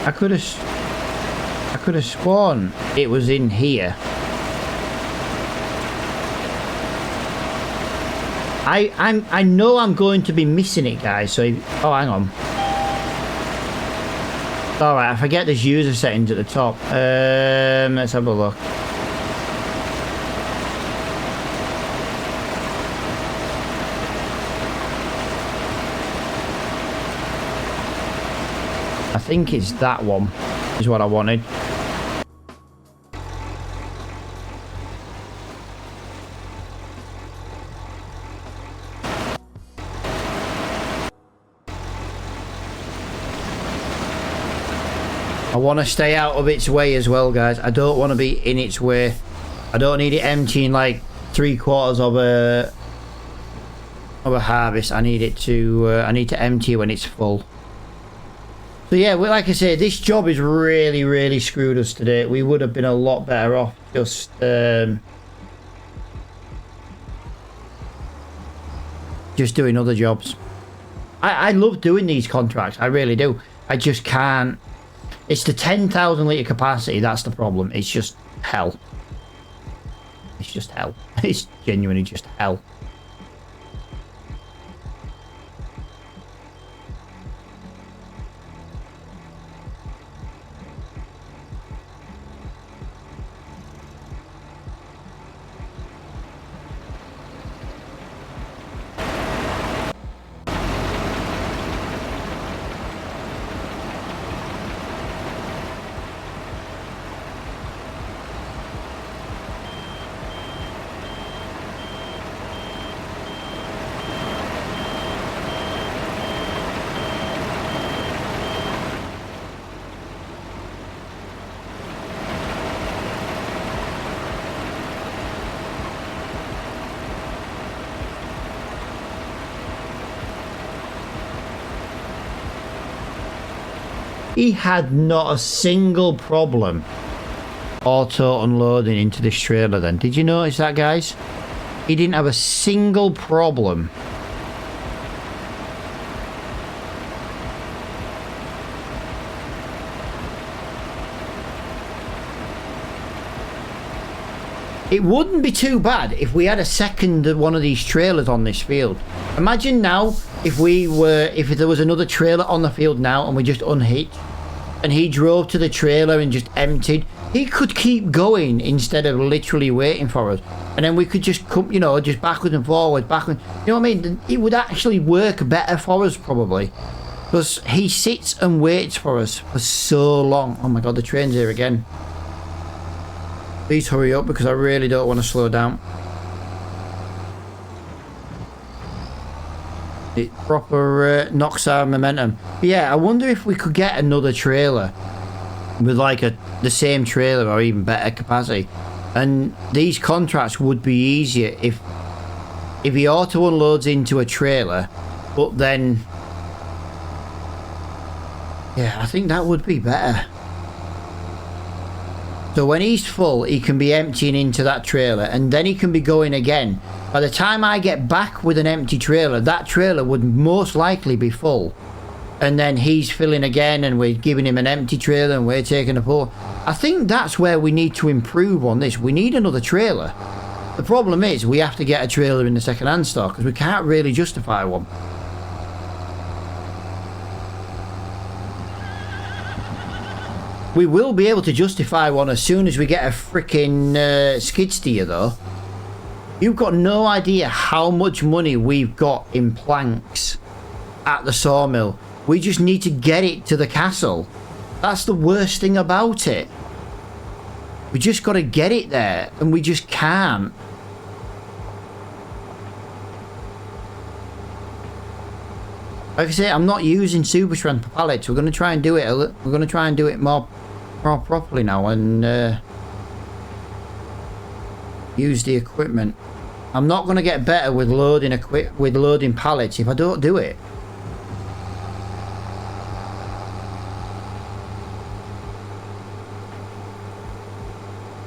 I could have sworn it was in here. I know I'm going to be missing it, guys. So oh, hang on. All right, I forget there's user settings at the top. Let's have a look. I think it's that one is what I wanted. I want to stay out of its way as well, guys. I don't want to be in its way. I don't need it emptying like 3/4 of a harvest. I need it to I need to empty when it's full. So yeah, well, like I say, this job is really screwed us today. We would have been a lot better off just doing other jobs. I love doing these contracts. I really do. I just can't. It's the 10,000 litre capacity. That's the problem. It's just hell. It's just hell. It's genuinely just hell. He had not a single problem auto unloading into this trailer then. Did you notice that, guys? He didn't have a single problem. It wouldn't be too bad if we had a second one of these trailers on this field. Imagine now if there was another trailer on the field now and we just unhitched and he drove to the trailer and just emptied. He could keep going instead of literally waiting for us. And then we could just come, you know, just backwards and forwards, backwards. You know what I mean? It would actually work better for us probably. Because he sits and waits for us for so long. Oh my god, the train's here again. Please hurry up because I really don't want to slow down. It proper knocks our momentum. But yeah, I wonder if we could get another trailer with like the same trailer or even better capacity. And these contracts would be easier if he auto unloads into a trailer, but then yeah, I think that would be better. So when he's full, he can be emptying into that trailer and then he can be going again. By the time I get back with an empty trailer, that trailer would most likely be full. And then he's filling again and we're giving him an empty trailer and we're taking a pull. I think that's where we need to improve on this. We need another trailer. The problem is we have to get a trailer in the second-hand store because we can't really justify one. We will be able to justify one as soon as we get a freaking skid steer though. You've got no idea how much money we've got in planks at the sawmill. We just need to get it to the castle. That's the worst thing about it. We just got to get it there and we just can't. Like I say, I'm not using super strength pallets. We're going to try and do it. We're going to try and do it more properly now and use the equipment. I'm not going to get better with loading pallets if I don't do it.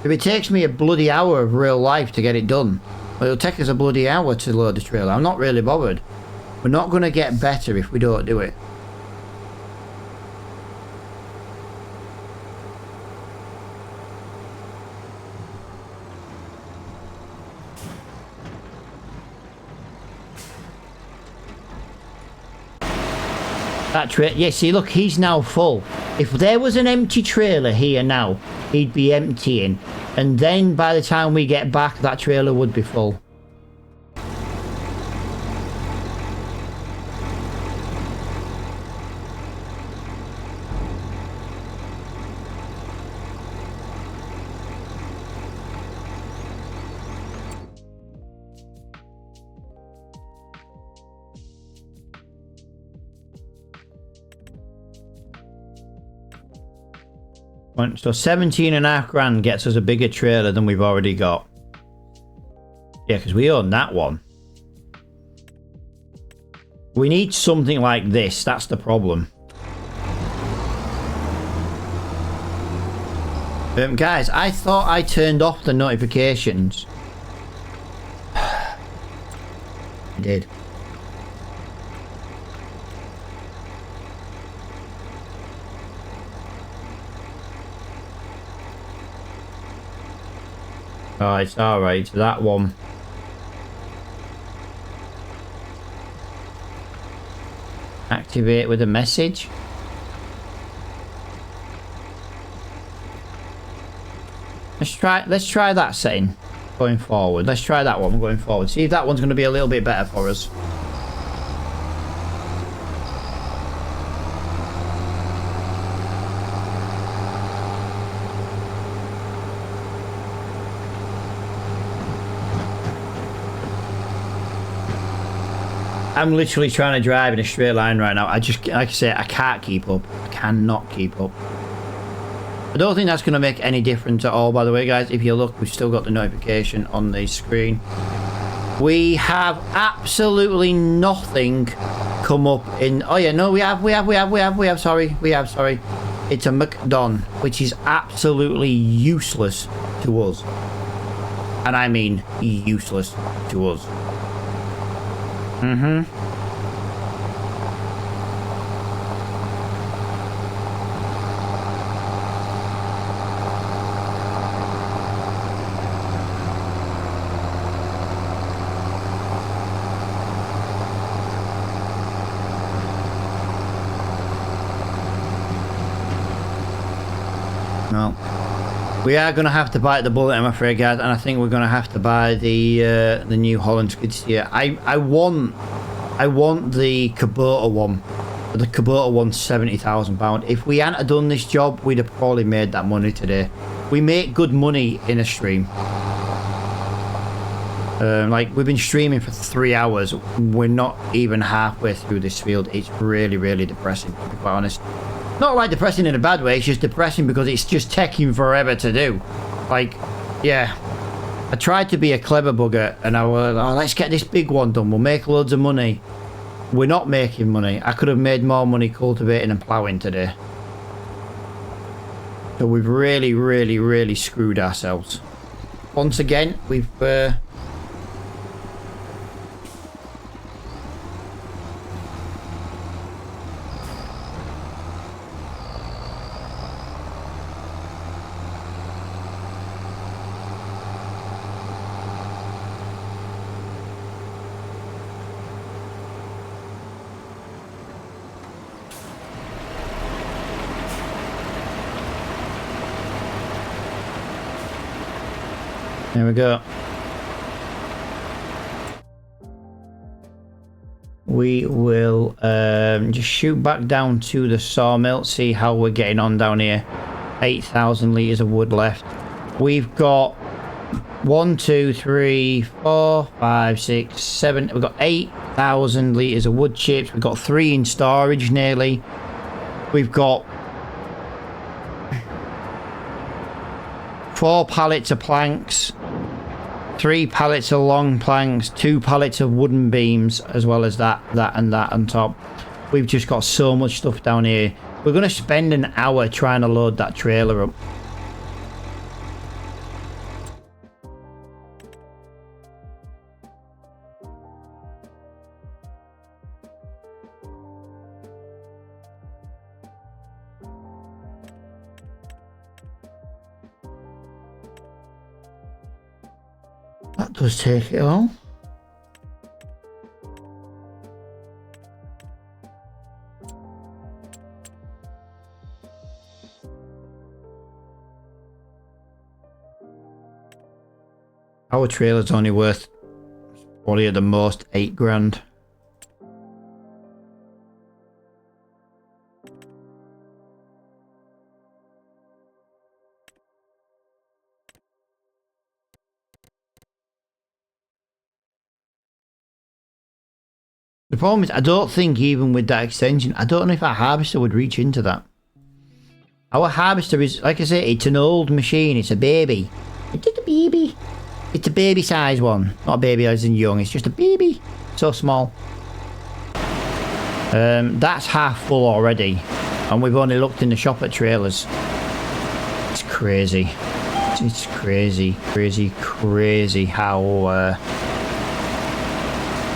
If it takes me a bloody hour of real life to get it done, well, it'll take us a bloody hour to load the trailer. I'm not really bothered. We're not going to get better if we don't do it. That trailer, yeah, see, look, he's now full. If there was an empty trailer here now, he'd be emptying. And then by the time we get back, that trailer would be full. So 17.5 grand gets us a bigger trailer than we've already got. Yeah, because we own that one. We need something like this. That's the problem. Guys, I thought I turned off the notifications. I did. Oh, it's alright, that one. Activate with a message. Let's try that setting going forward. Let's try that one going forward. See if that one's going to be a little bit better for us. I'm literally trying to drive in a straight line right now. I just, like I say, I can't keep up. I cannot keep up. I don't think that's going to make any difference at all, by the way, guys. If you look, we've still got the notification on the screen. We have absolutely nothing come up in... Oh, yeah, no, we have, sorry. It's a McDon, which is absolutely useless to us. And I mean useless to us. Mm-hmm. No. We are going to have to bite the bullet, I'm afraid, guys, and I think we're going to have to buy the New Holland skid steer. I want the Kubota one. The Kubota one's £70,000. If we hadn't done this job, we'd have probably made that money today. We make good money in a stream. Like, we've been streaming for 3 hours. We're not even halfway through this field. It's really, really depressing, to be quite honest. Not like depressing in a bad way, it's just depressing because it's just taking forever to do. Like, yeah. I tried to be a clever bugger and I was, oh, let's get this big one done. We'll make loads of money. We're not making money. I could have made more money cultivating and ploughing today. So we've really, really, really screwed ourselves. Once again, we've... There we go. We will just shoot back down to the sawmill, see how we're getting on down here. 8,000 litres of wood left. We've got 1, 2, 3, 4, 5, 6, 7. We've got 8,000 litres of wood chips. We've got 3 in storage nearly. We've got 4 pallets of planks. 3 pallets of long planks, 2 pallets of wooden beams, as well as that and that on top. We've just got so much stuff down here. We're going to spend an hour trying to load that trailer up. That does take it all. Our trailer's only worth probably at the most 8 grand. The problem is, I don't think even with that extension, I don't know if our harvester would reach into that. Our harvester is, like I say, it's an old machine. It's a baby. It's just a baby. It's a baby size one. Not a baby as in young, it's just a baby. So small. That's half full already. And we've only looked in the shop at trailers. It's crazy. It's crazy, crazy, crazy how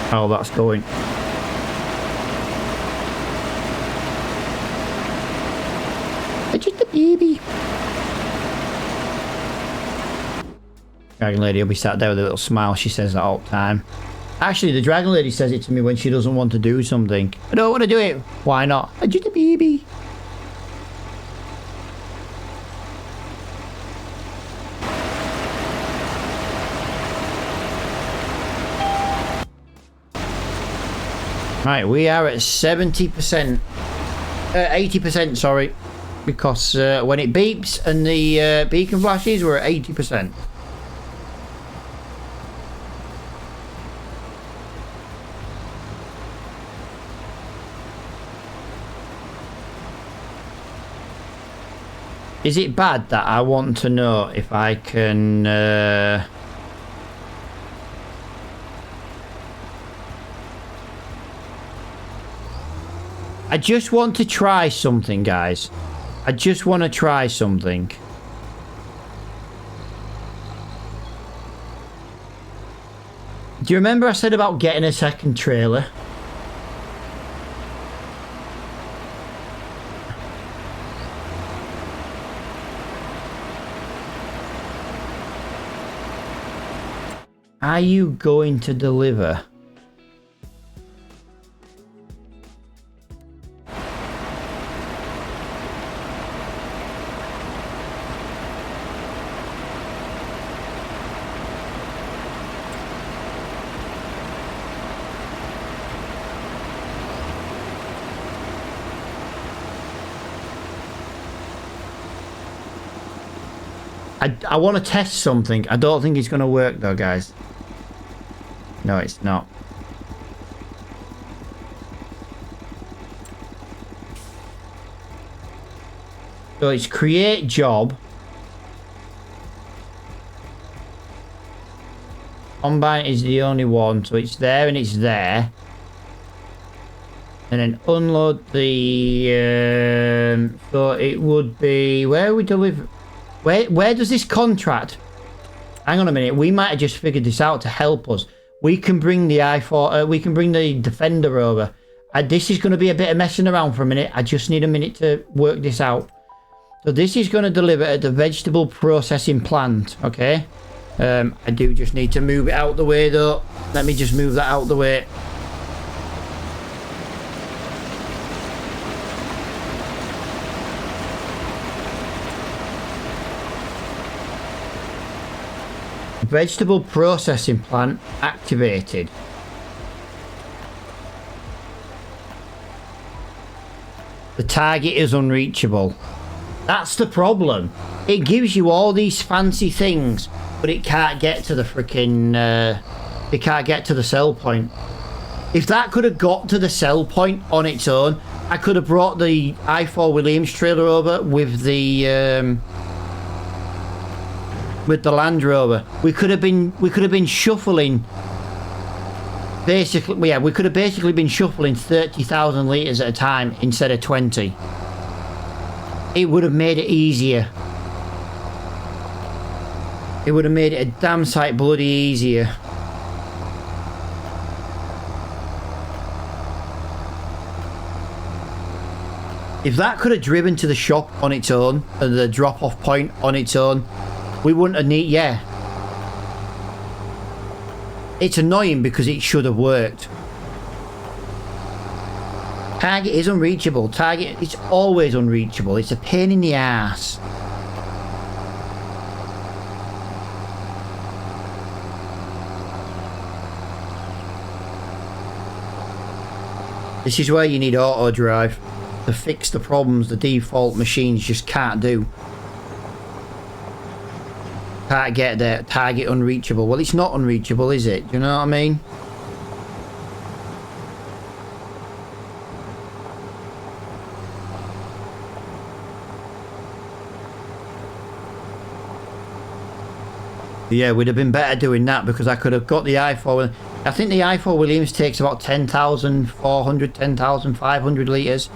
that's going. It's just a baby. Dragon Lady will be sat there with a little smile. She says that all the time. Actually, the Dragon Lady says it to me when she doesn't want to do something. I don't want to do it. Why not? I'm just a baby. Right, we are at 70%. 80%, sorry. Because when it beeps and the beacon flashes, we're at 80%. Is it bad that I want to know if I can... I just want to try something, guys. I just want to try something. Do you remember I said about getting a second trailer? Are you going to deliver? I want to test something. I don't think it's going to work though, guys. No, it's not. So it's create job. Combine is the only one, so it's there and it's there. And then unload the... so it would be... Where we deliver... Where does this contract... Hang on a minute, we might have just figured this out to help us. We can bring the I4... we can bring the Defender over. This is going to be a bit of messing around for a minute. I just need a minute to work this out. So this is going to deliver at the vegetable processing plant, okay? I do just need to move it out the way though. Let me just move that out the way. Vegetable processing plant activated. The target is unreachable. That's the problem. It gives you all these fancy things, but it can't get to the freaking... it can't get to the sell point. If that could have got to the sell point on its own, I could have brought the I4 Williams trailer over with the... with the Land Rover. We could have been shuffling. Basically, yeah, we could have basically been shuffling 30,000 litres at a time instead of 20. It would have made it easier. It would have made it a damn sight bloody easier. If that could have driven to the shop on its own, and the drop-off point on its own, we wouldn't have need. Yeah. It's annoying because it should have worked. Target is unreachable. Target is always unreachable. It's a pain in the ass. This is where you need auto drive to fix the problems the default machines just can't do. Can't get there. Target unreachable. Well, it's not unreachable, is it? Do you know what I mean? Yeah, we'd have been better doing that because I could have got the i4. I think the i4 Williams takes about 10,400, 10,500 litres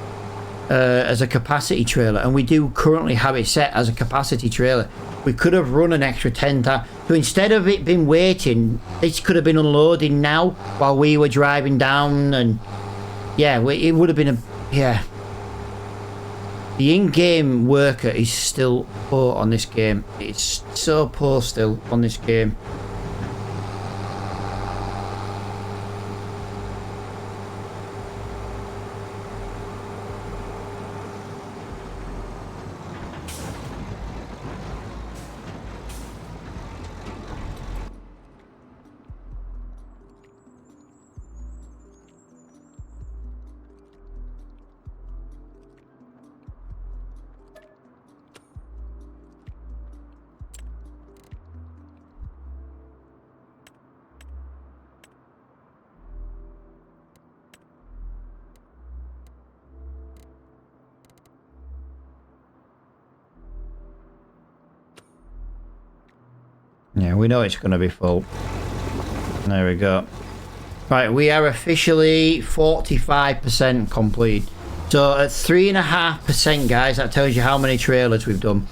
as a capacity trailer, and we do currently have it set as a capacity trailer. We could have run an extra 10,000. So instead of it being waiting, this could have been unloading now while we were driving down, and yeah, it would have been a, yeah. The in-game worker is still poor on this game. It's so poor still on this game. Yeah, we know it's going to be full. There we go. Right, we are officially 45% complete. So at 3.5%, guys, that tells you how many trailers we've done.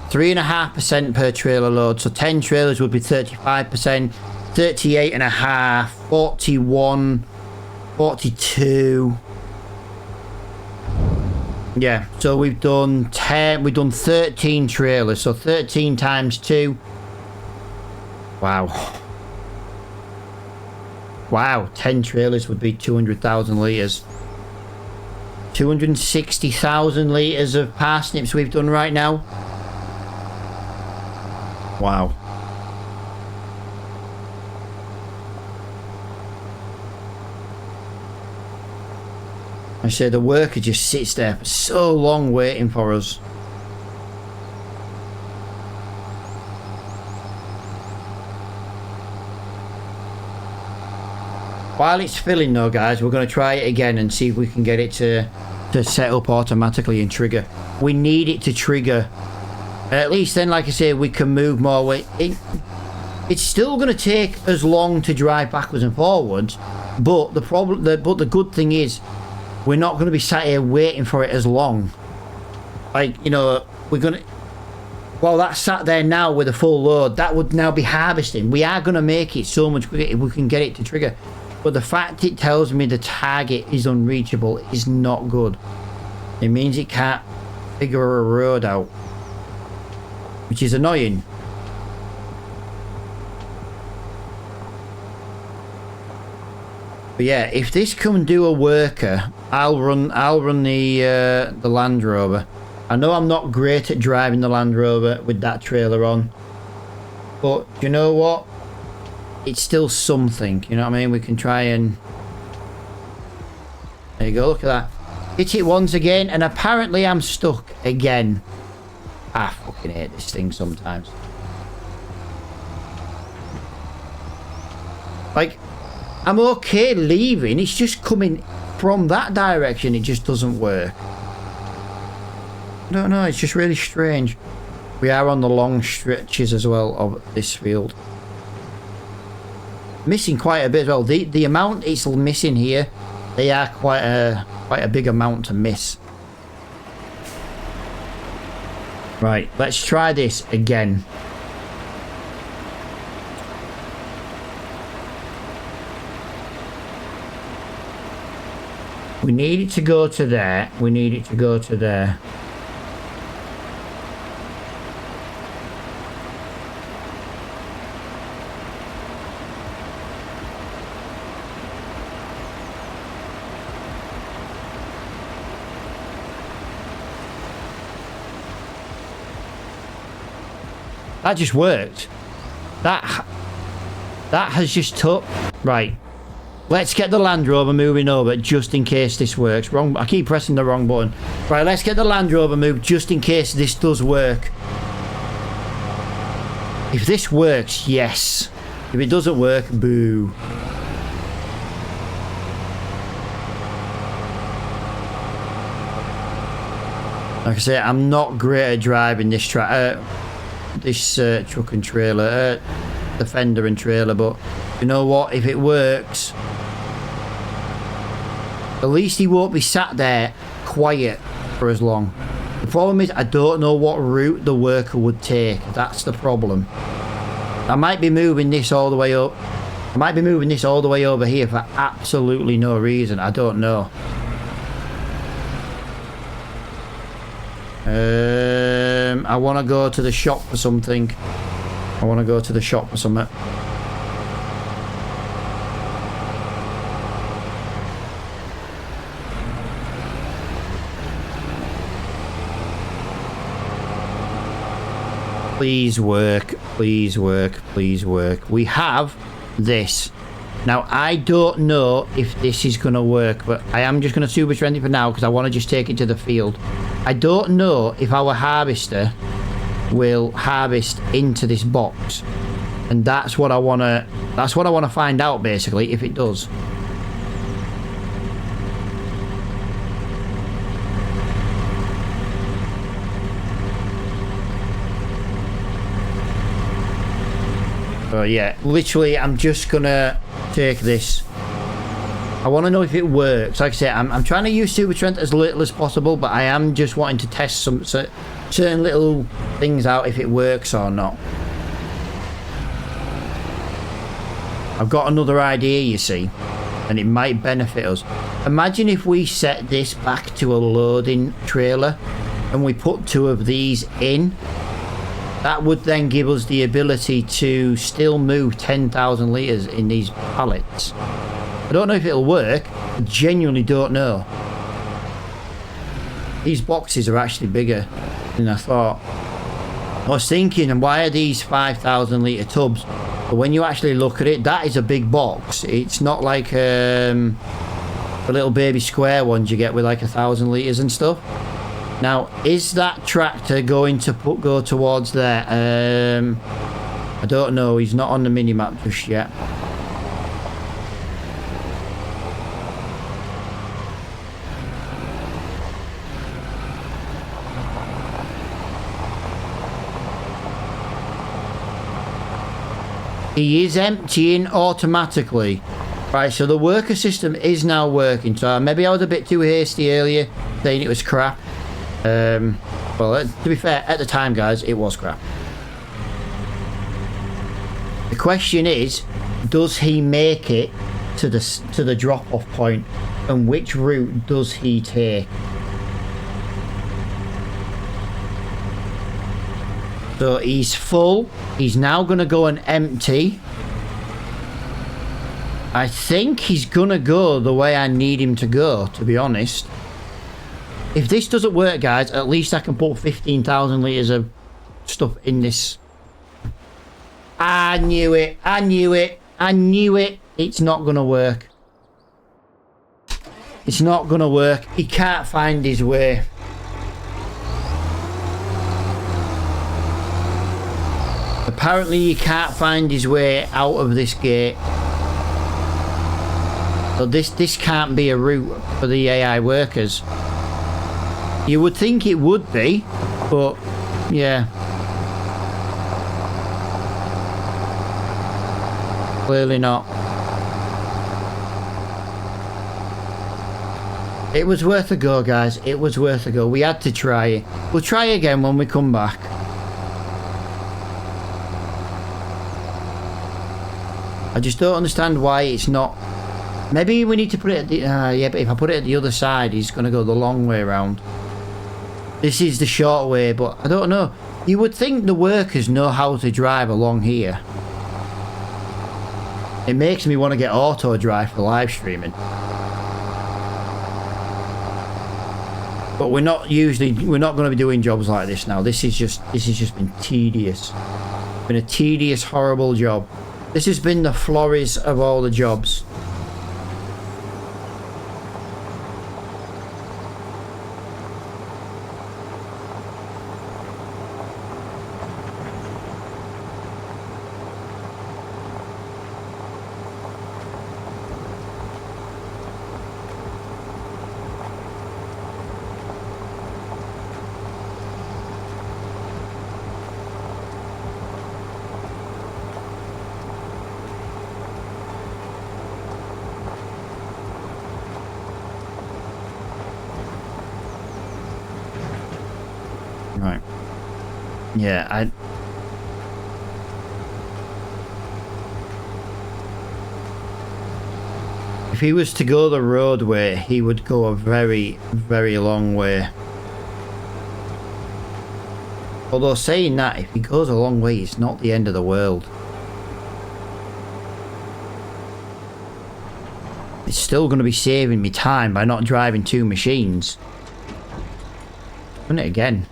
3.5% per trailer load. So 10 trailers would be 35%. 38.5, 41, 42. Yeah, so we've done 13 trailers. So 13 times 2. Wow. Wow, 10 trailers would be 200,000 litres. 260,000 litres of parsnips we've done right now. Wow. I say the worker just sits there for so long waiting for us. While it's filling though, guys, we're going to try it again and see if we can get it to set up automatically and trigger. We need it to trigger. At least then, like I say, we can move more weight. It's still going to take as long to drive backwards and forwards, but the good thing is we're not going to be sat here waiting for it as long. Like, you know, we're going to... Well, that's sat there now with a full load. That would now be harvesting. We are going to make it so much quicker if we can get it to trigger. But the fact it tells me the target is unreachable is not good. It means it can't figure a road out, which is annoying. But yeah, if this can do a worker, I'll run the Land Rover. I know I'm not great at driving the Land Rover with that trailer on, but you know what? It's still something, you know what I mean? We can try and... There you go, look at that. Hit it once again, and apparently I'm stuck again. I fucking hate this thing sometimes. Like, I'm okay leaving, it's just coming from that direction, it just doesn't work. I don't know, it's just really strange. We are on the long stretches as well of this field. Missing quite a bit as well. The amount it's missing here, they are quite a big amount to miss. Right, let's try this again. We need it to go to there. We need it to go to there. That just worked. That has just took. Right. Let's get the Land Rover moving over just in case this works. Wrong. I keep pressing the wrong button. Right, let's get the Land Rover moved just in case this does work. If this works, yes. If it doesn't work, boo. Like I say, I'm not great at driving this truck and trailer, Defender and trailer, but you know what? If it works, at least he won't be sat there quiet for as long. The problem is I don't know what route the worker would take. That's the problem. I might be moving this all the way up. I might be moving this all the way over here for absolutely no reason. I don't know. I want to go to the shop for something. I want to go to the shop for something. Please work, please work, please work. We have this. Now, I don't know if this is going to work, but I am just going to super trend it for now because I want to just take it to the field. I don't know if our harvester will harvest into this box. And that's what I want to find out, basically, if it does. Oh yeah, literally I'm just gonna take this. I want to know if it works. Like I say, I'm trying to use Super Trent as little as possible, but I am just wanting to test some certain little things out if it works or not. I've got another idea, you see, and it might benefit us. Imagine if we set this back to a loading trailer and we put 2 of these in. That would then give us the ability to still move 10,000 litres in these pallets. I don't know if it'll work. I genuinely don't know. These boxes are actually bigger than I thought. I was thinking, why are these 5,000 litre tubs? But when you actually look at it, that is a big box. It's not like the little baby square ones you get with like 1,000 litres and stuff. Now, is that tractor going to go towards there? I don't know. He's not on the mini-map just yet. He is emptying automatically. Right, so the worker system is now working. So maybe I was a bit too hasty earlier, saying it was crap. Well, to be fair, at the time, guys, it was crap. The question is, does he make it to the drop-off point, and which route does he take? So he's full. He's now going to go and empty. I think he's going to go the way I need him to go, to be honest. If this doesn't work, guys, at least I can put 15,000 litres of stuff in this. I knew it. I knew it. I knew it. It's not going to work. It's not going to work. He can't find his way. Apparently, he can't find his way out of this gate. So this can't be a route for the AI workers. You would think it would be, but yeah. Clearly not. It was worth a go, guys. It was worth a go. We had to try it. We'll try again when we come back. I just don't understand why it's not... Maybe we need to put it at the... yeah, but if I put it at the other side, he's going to go the long way around. This is the short way, but I don't know. You would think the workers know how to drive along here. It makes me want to get auto drive for live streaming. But we're not going to be doing jobs like this now. This has just been tedious. Been a tedious, horrible job. This has been the florries of all the jobs. Right. Yeah, if he was to go the roadway, he would go a very, very long way. Although saying that, if he goes a long way, it's not the end of the world. It's still going to be saving me time by not driving two machines. Run it again.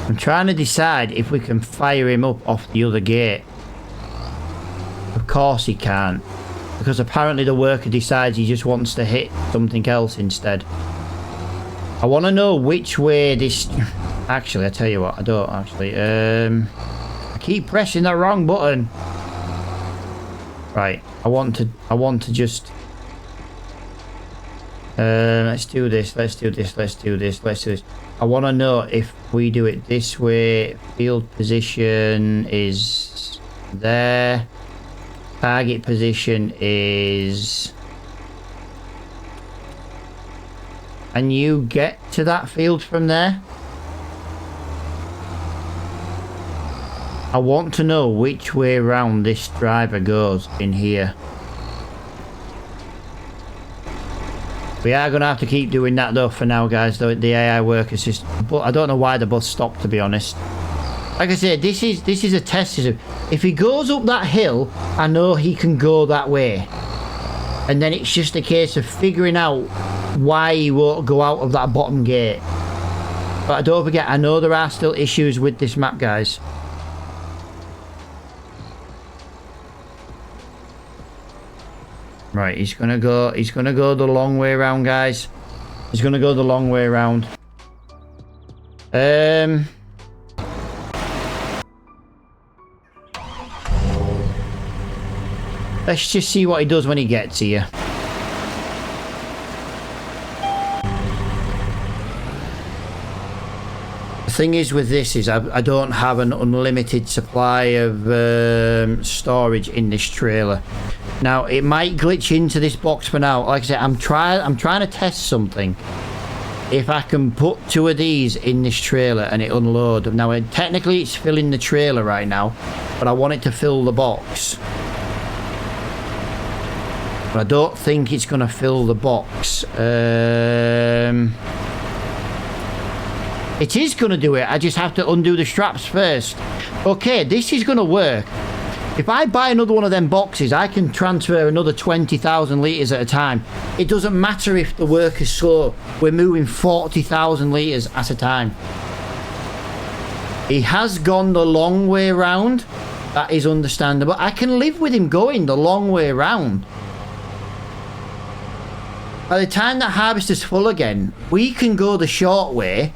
I'm trying to decide if we can fire him up off the other gate. Of course he can't, because apparently the worker decides he just wants to hit something else instead. I want to know which way this... Actually, I tell you what, I don't actually. I keep pressing the wrong button. Right, I want to just... let's do this, let's do this, let's do this, let's do this. I want to know if we do it this way, field position is there, target position is... Can you get to that field from there? I want to know which way around this driver goes in here. We are going to have to keep doing that though for now, guys. The AI workers just... But I don't know why the bus stopped, to be honest. Like I said, this is a test system. If he goes up that hill, I know he can go that way. And then it's just a case of figuring out why he won't go out of that bottom gate. But don't forget, I know there are still issues with this map, guys. Right, he's gonna go the long way around, guys. He's gonna go the long way around. Let's just see what he does when he gets here. The thing is with this is I don't have an unlimited supply of storage in this trailer. Now it might glitch into this box for now. Like I said, I'm trying to test something. If I can put two of these in this trailer and it unload. Now technically it's filling the trailer right now, but I want it to fill the box. But I don't think it's gonna fill the box. It is gonna do it. I just have to undo the straps first. Okay, this is gonna work. If I buy another one of them boxes, I can transfer another 20,000 litres at a time. It doesn't matter if the work is slow. We're moving 40,000 litres at a time. He has gone the long way round. That is understandable. I can live with him going the long way round. By the time that harvester's full again, we can go the short way.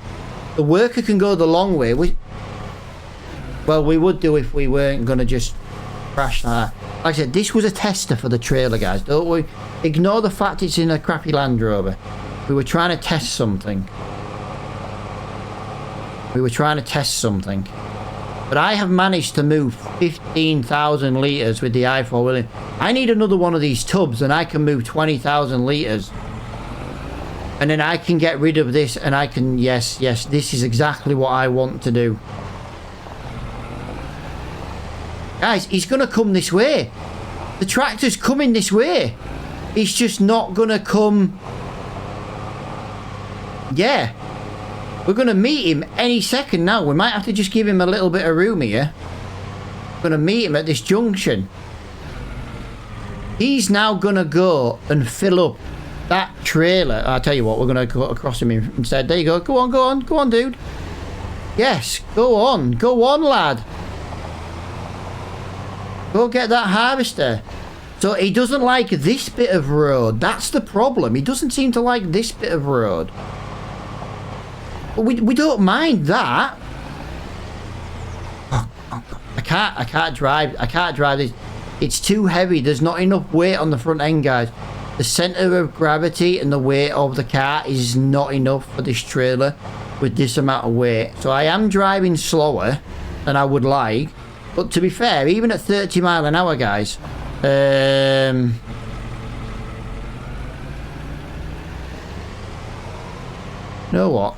The worker can go the long way. Well, we would do if we weren't going to just crash that. Like I said, this was a tester for the trailer, guys. Don't we? Ignore the fact it's in a crappy Land Rover. We were trying to test something. But I have managed to move 15,000 litres with the i4 wheeling. I need another one of these tubs and I can move 20,000 litres. And then I can get rid of this and I can... Yes, this is exactly what I want to do. Guys, he's going to come this way. The tractor's coming this way. He's just not going to come... Yeah. We're going to meet him any second now. We might have to just give him a little bit of room here. We're going to meet him at this junction. He's now going to go and fill up that trailer. I'll tell you what, we're going to go across him instead. There you go. Go on, dude. Yes, go on, lad. Go get that harvester. So he doesn't like this bit of road. That's the problem. He doesn't seem to like this bit of road. But we don't mind that. I can't drive this. It's too heavy. There's not enough weight on the front end, guys. The center of gravity and the weight of the car is not enough for this trailer with this amount of weight. So I am driving slower than I would like. But to be fair, even at 30 mile an hour, guys, you know what?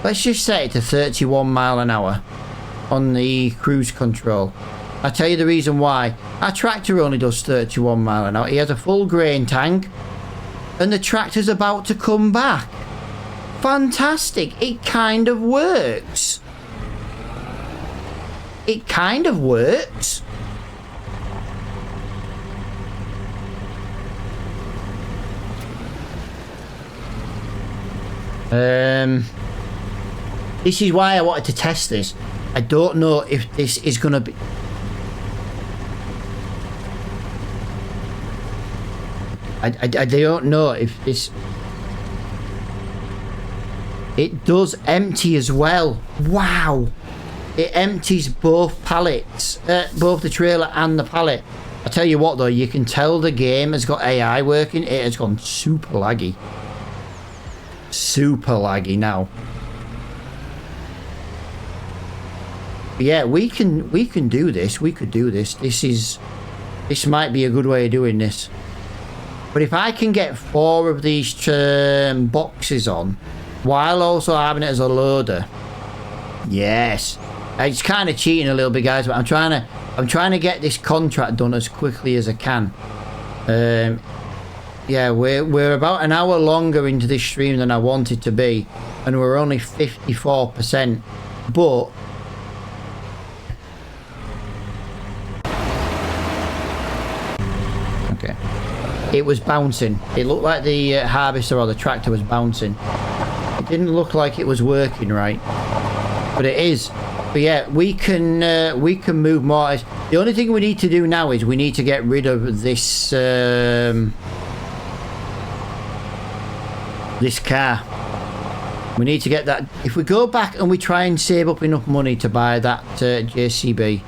Let's just set it to 31 mile an hour on the cruise control. I'll tell you the reason why. Our tractor only does 31 mile an hour. He has a full grain tank and the tractor's about to come back. Fantastic. It kind of works. It kind of works. This is why I wanted to test this. I don't know if this is going to be... I don't know if this... It does empty as well. Wow. It empties both pallets, both the trailer and the pallet. I tell you what though, you can tell the game has got AI working. It has gone super laggy. Super laggy now. But yeah, we can do this. We could do this. This might be a good way of doing this. But if I can get 4 of these boxes on, while also having it as a loader, yes. It's kind of cheating a little bit, guys, but I'm trying to get this contract done as quickly as I can. Yeah, we're about an hour longer into this stream than I wanted to be, and we're only 54%. But okay, it was bouncing. It looked like the harvester or the tractor was bouncing. It didn't look like it was working right, but it is. But yeah, we can move more. The only thing we need to do now is we need to get rid of this this car. We need to get that. If we go back and we try and save up enough money to buy that JCB,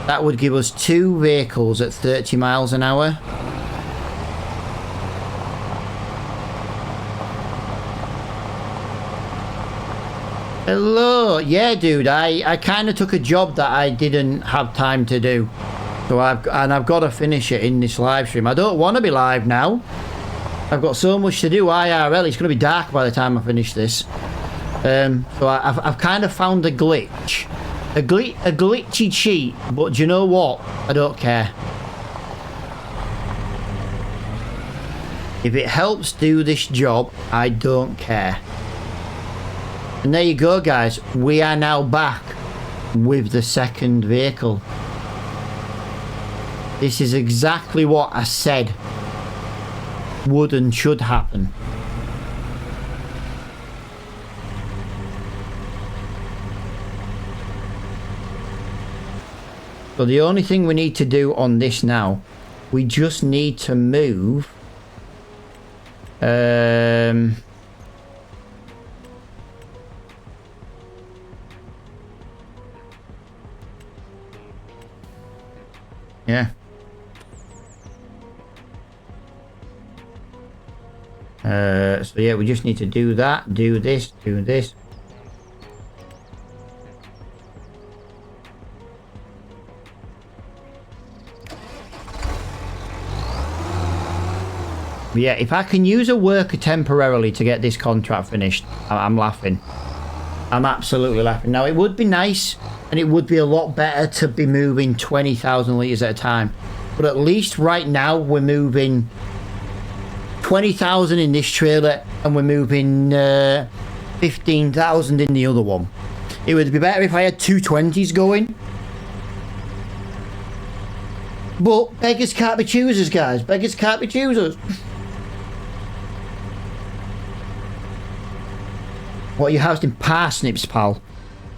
that would give us 2 vehicles at 30 miles an hour. Hello. Yeah, dude, I kind of took a job that I didn't have time to do. So I've got to finish it in this live stream. I don't want to be live now. I've got so much to do IRL. It's going to be dark by the time I finish this. So I've kind of found a glitch. A glitchy cheat. But do you know what? I don't care. If it helps do this job, I don't care. And there you go, guys. We are now back with the second vehicle. This is exactly what I said would and should happen. So the only thing we need to do on this now, we just need to move yeah. So yeah, we just need to do that, do this, do this. But yeah, if I can use a worker temporarily to get this contract finished, I'm laughing. I'm absolutely laughing. Now, it would be nice, and it would be a lot better to be moving 20,000 litres at a time. But at least right now, we're moving 20,000 in this trailer, and we're moving 15,000 in the other one. It would be better if I had 220s going. But beggars can't be choosers, guys. Beggars can't be choosers. What, you housed in parsnips, pal?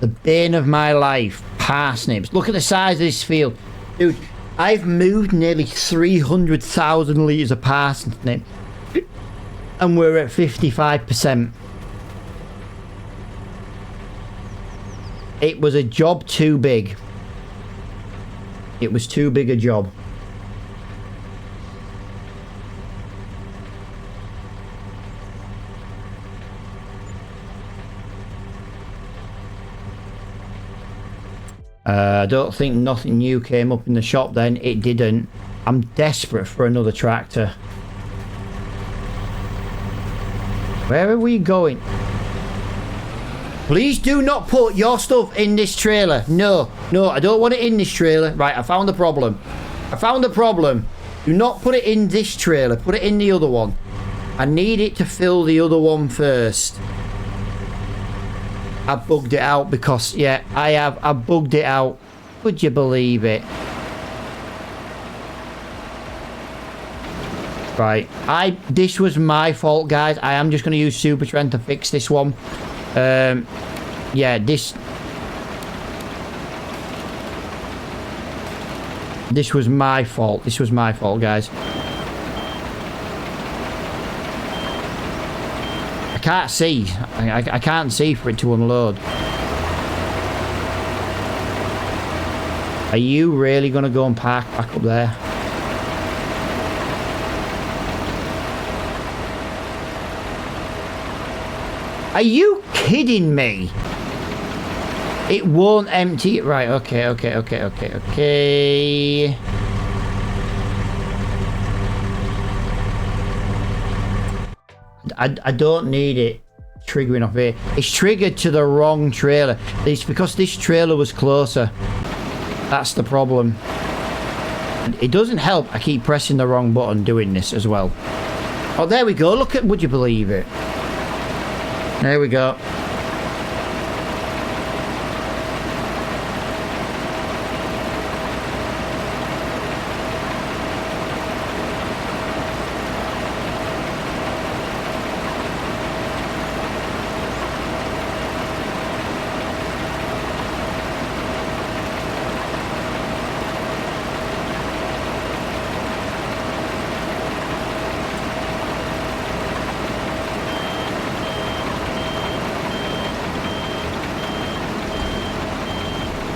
The bane of my life. Parsnips. Look at the size of this field. Dude, I've moved nearly 300,000 litres of parsnip. And we're at 55%. It was a job too big. It was too big a job. I don't think nothing new came up in the shop then. It didn't. I'm desperate for another tractor. Where are we going? Please do not put your stuff in this trailer. No, no, I don't want it in this trailer. Right, I found the problem. I found the problem. Do not put it in this trailer. Put it in the other one. I need it to fill the other one first. I bugged it out because, yeah, I bugged it out. Would you believe it? Right, this was my fault, guys. I am just going to use Super Trend to fix this one. Yeah, this was my fault. This was my fault, guys. I can't see. I can't see for it to unload. Are you really going to go and park back up there? Are you kidding me? It won't empty it. Right, okay. I don't need it triggering off here. It's triggered to the wrong trailer. It's because this trailer was closer. That's the problem. It doesn't help. I keep pressing the wrong button doing this as well. Oh, there we go. Look at, would you believe it? There we go.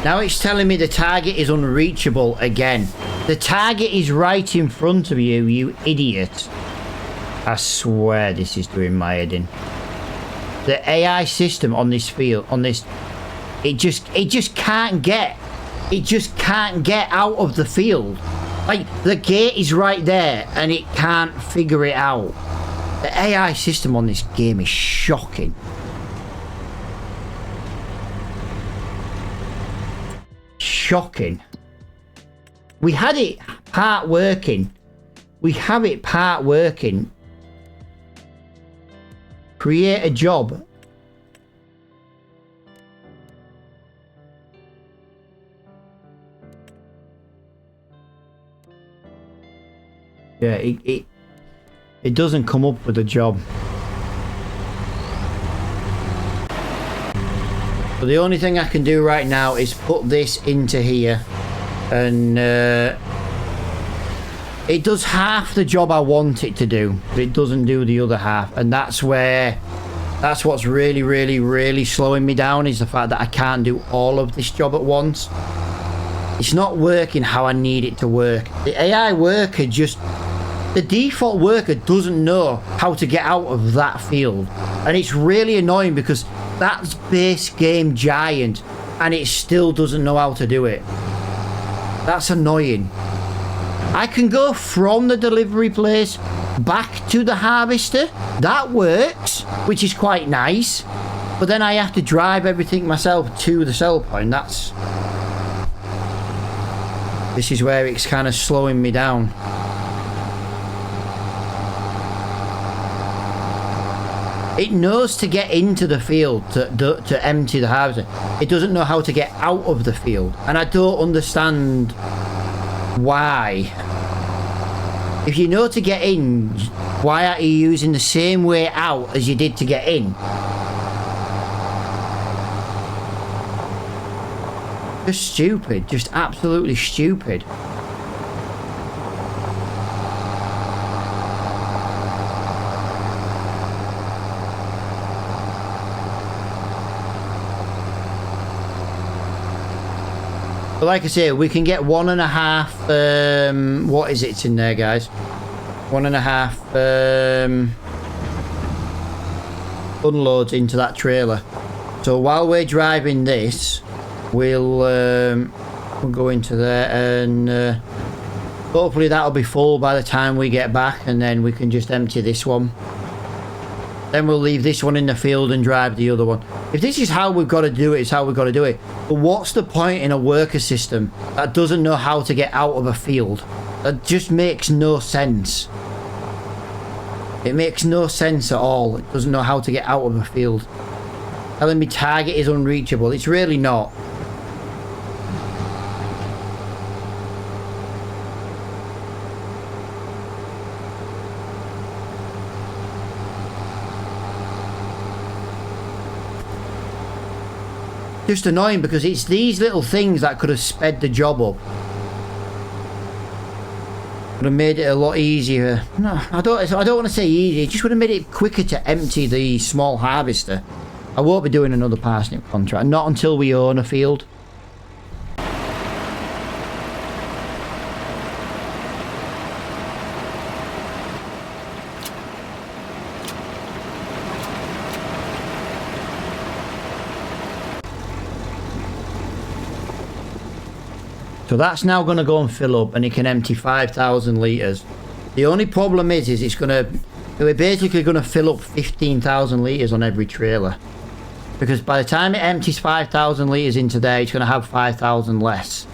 Now it's telling me the target is unreachable again. The target is right in front of you, you idiot. I swear this is doing my head in. The AI system on this field, on this, it just can't get out of the field. Like, the gate is right there and it can't figure it out. The AI system on this game is shocking. Shocking. We had it part working. We have it part working. Create a job. Yeah, it doesn't come up with a job. So the only thing I can do right now is put this into here, and it does half the job I want it to do, but it doesn't do the other half, and that's what's really, really, really slowing me down, is the fact that I can't do all of this job at once. It's not working how I need it to work. The AI worker the default worker doesn't know how to get out of that field, and it's really annoying because that's base game giant and it still doesn't know how to do it. That's annoying. I can go from the delivery place back to the harvester. That works, which is quite nice. But then I have to drive everything myself to the sell point. This is where it's kind of slowing me down. It knows to get into the field to empty the harvester. It doesn't know how to get out of the field. And I don't understand why. If you know to get in, why aren't you using the same way out as you did to get in? Just stupid. Just absolutely stupid. But like I say, we can get 1.5, what is it in there, guys? 1.5 unloads into that trailer. So while we're driving this, we'll go into there, and hopefully that'll be full by the time we get back, and then we can just empty this one. Then we'll leave this one in the field and drive the other one. If this is how we've got to do it, it's how we've got to do it. But what's the point in a worker system that doesn't know how to get out of a field? That just makes no sense. It makes no sense at all. It doesn't know how to get out of a field. Telling me target is unreachable. It's really not. Just annoying because it's these little things that could have sped the job up. Would have made it a lot easier. No, I don't want to say easier. It just would have made it quicker to empty the small harvester. I won't be doing another parsnip contract. Not until we own a field. So that's now going to go and fill up, and it can empty 5,000 litres. The only problem is we're basically going to fill up 15,000 litres on every trailer. Because by the time it empties 5,000 litres into there, it's going to have 5,000 less.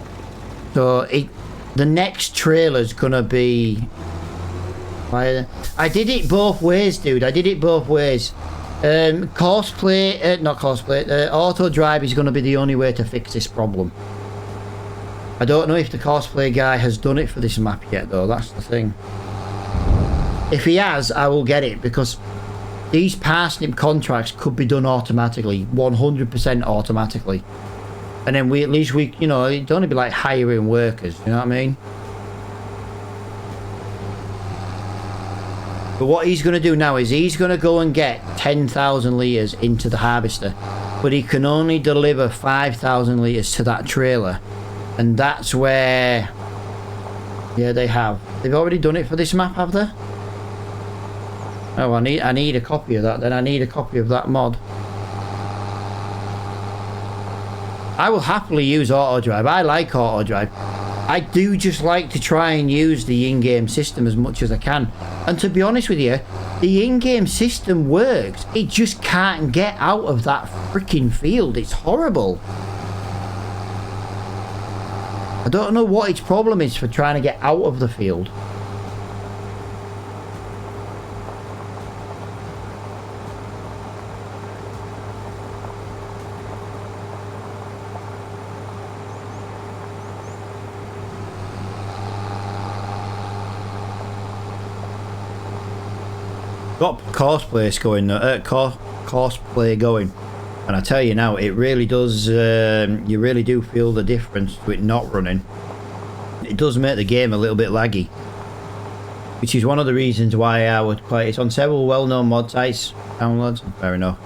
So the next trailer's going to be... I did it both ways, dude. I did it both ways. Auto drive is going to be the only way to fix this problem. I don't know if the cosplay guy has done it for this map yet, though. That's the thing. If he has, I will get it, because these parsnip contracts could be done automatically, 100% automatically. And then it'd only be like hiring workers, you know what I mean? But what he's going to do now is he's going to go and get 10,000 litres into the harvester, but he can only deliver 5,000 litres to that trailer. And that's where... Yeah, they've already done it for this map, have they? Oh, I need a copy of that then. I need a copy of that mod. I will happily use auto drive. I like auto drive. I do just like to try and use the in-game system as much as I can. And to be honest with you, the in-game system works. It just can't get out of that freaking field. It's horrible. I don't know what its problem is for trying to get out of the field. Got cosplay going, cosplay going, and I tell you now, it really does. You really do feel the difference to it not running. It does make the game a little bit laggy, which is one of the reasons why I would play. It's on several well-known mod sites. Downloads, fair enough.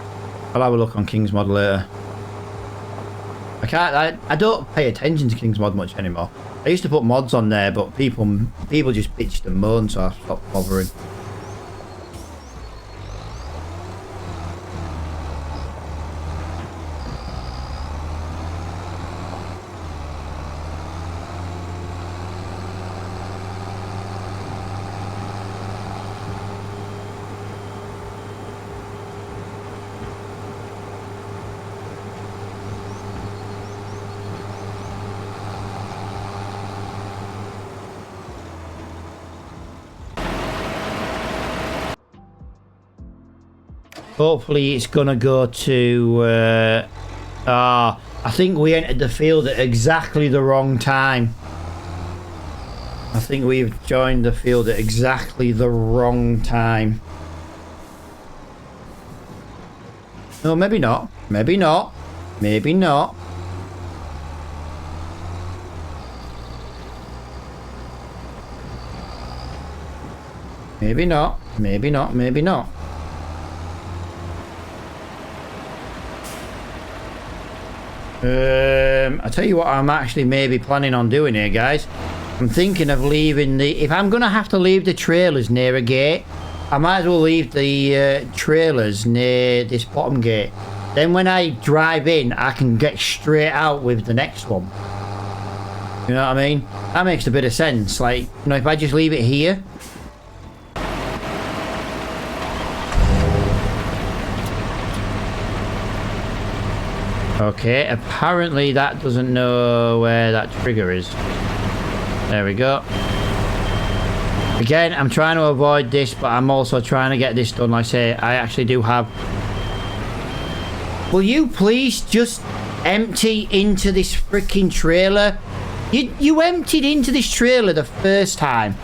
I'll have a look on King's Mod later. I don't pay attention to King's Mod much anymore. I used to put mods on there, but people just bitched and moaned, so I stopped bothering. Hopefully it's gonna go to I think we entered the field at exactly the wrong time. I think we've joined the field at exactly the wrong time. No, maybe not. Maybe not. Maybe not. Maybe not. Maybe not. Maybe not. I tell you what, I'm actually maybe planning on doing here, guys. I'm thinking of leaving the... If I'm going to have to leave the trailers near a gate, I might as well leave the trailers near this bottom gate. Then when I drive in, I can get straight out with the next one. You know what I mean? That makes a bit of sense. Like, you know, if I just leave it here... Okay, apparently that doesn't know where that trigger is. There we go. Again, I'm trying to avoid this, but I'm also trying to get this done. Like I say, I actually do have... Will you please just empty into this freaking trailer? You emptied into this trailer the first time.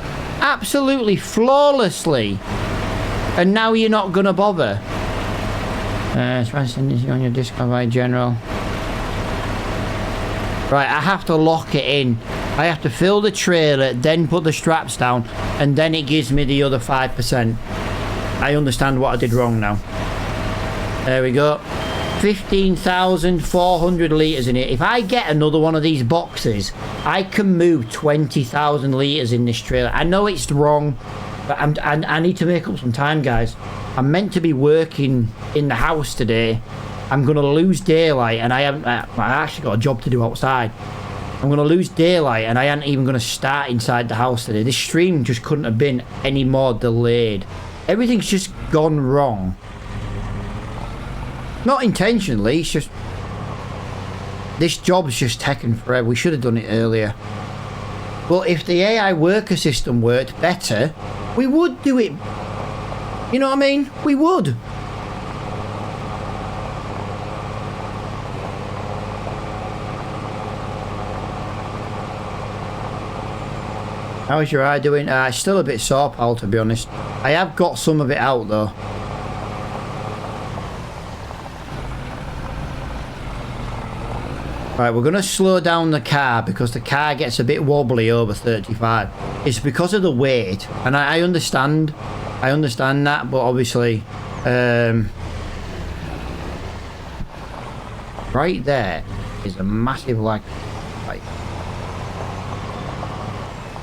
Absolutely flawlessly. And now you're not going to bother. Try to send this on your Discord by General. Right, I have to lock it in. I have to fill the trailer, then put the straps down, and then it gives me the other 5%. I understand what I did wrong now. There we go. 15,400 litres in it. If I get another one of these boxes, I can move 20,000 litres in this trailer. I know it's wrong, but I need to make up some time, guys. I'm meant to be working in the house today. I'm going to lose daylight, and I actually got a job to do outside. I'm going to lose daylight, and I ain't even going to start inside the house today. This stream just couldn't have been any more delayed. Everything's just gone wrong. Not intentionally, it's just... This job's just taken forever. We should have done it earlier. But if the AI worker system worked better, we would do it. You know what I mean? We would. How's your eye doing? It's still a bit sore, pal, to be honest. I have got some of it out, though. Right, we're going to slow down the car because the car gets a bit wobbly over 35. It's because of the weight, and I understand. I understand that, but obviously, right there is a massive lag. Like,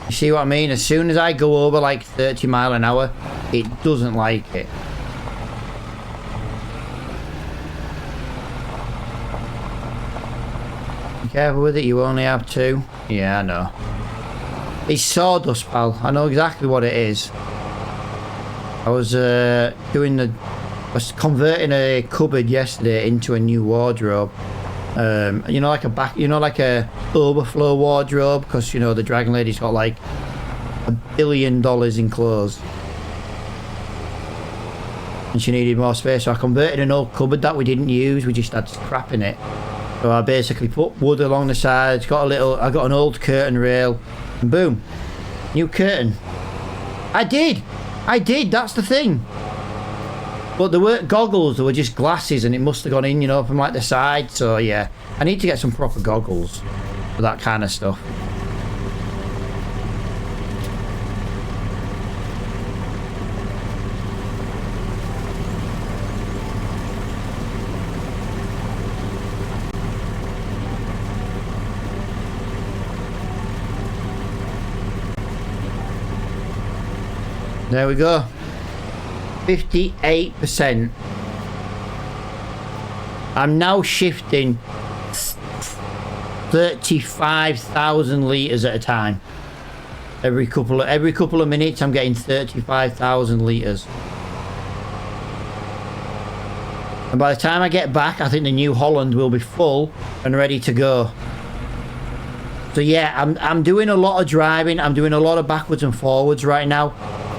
you see what I mean? As soon as I go over like 30 miles an hour, it doesn't like it. Be careful with it, you only have 2. Yeah, I know. It's sawdust, pal. I know exactly what it is. I was converting a cupboard yesterday into a new wardrobe. You know, like a overflow wardrobe, because you know the Dragon Lady's got like $1 billion in clothes, and she needed more space. So I converted an old cupboard that we didn't use. We just had crap in it. So I basically put wood along the sides. I got an old curtain rail, and boom, new curtain. I did. That's the thing. But there weren't goggles, there were just glasses, and it must have gone in, you know, from like the side. So yeah, I need to get some proper goggles for that kind of stuff. There we go. 58%. I'm now shifting 35,000 litres at a time. Every couple of minutes I'm getting 35,000 litres. And by the time I get back, I think the New Holland will be full and ready to go. So yeah, I'm doing a lot of driving, I'm doing a lot of backwards and forwards right now.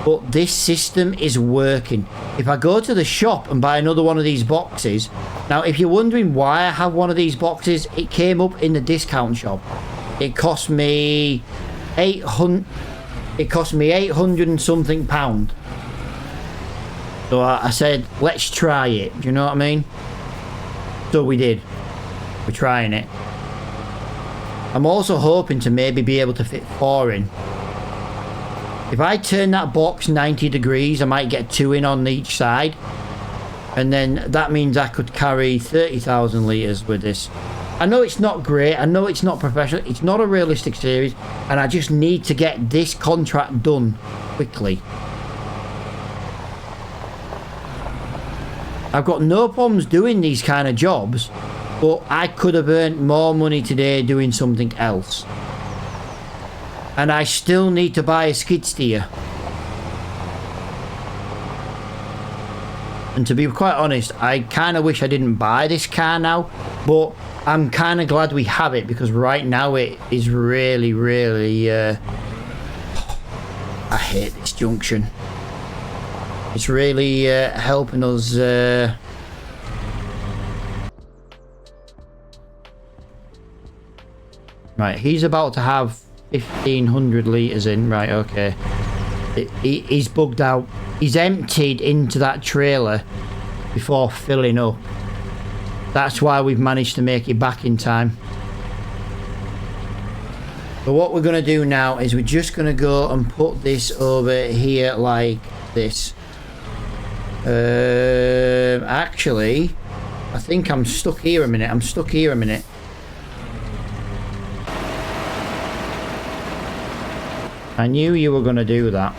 But this system is working. If I go to the shop and buy another one of these boxes... Now, if you're wondering why I have one of these boxes, it came up in the discount shop. It cost me 800... It cost me 800 and something pound. So I said, let's try it. Do you know what I mean? So we did. We're trying it. I'm also hoping to maybe be able to fit 4 in. If I turn that box 90 degrees, I might get 2 in on each side. And then that means I could carry 30,000 litres with this. I know it's not great. I know it's not professional. It's not a realistic series. And I just need to get this contract done quickly. I've got no problems doing these kind of jobs. But I could have earned more money today doing something else. And I still need to buy a skid steer. And to be quite honest, I kind of wish I didn't buy this car now. But I'm kind of glad we have it, because right now it is really, really... I hate this junction. It's really helping us... Right, he's about to have 1,500 litres in. Right, okay. He's bugged out. He's emptied into that trailer before filling up. That's why we've managed to make it back in time. But what we're going to do now is we're just going to go and put this over here like this. Actually, I think I'm stuck here a minute. I knew you were going to do that.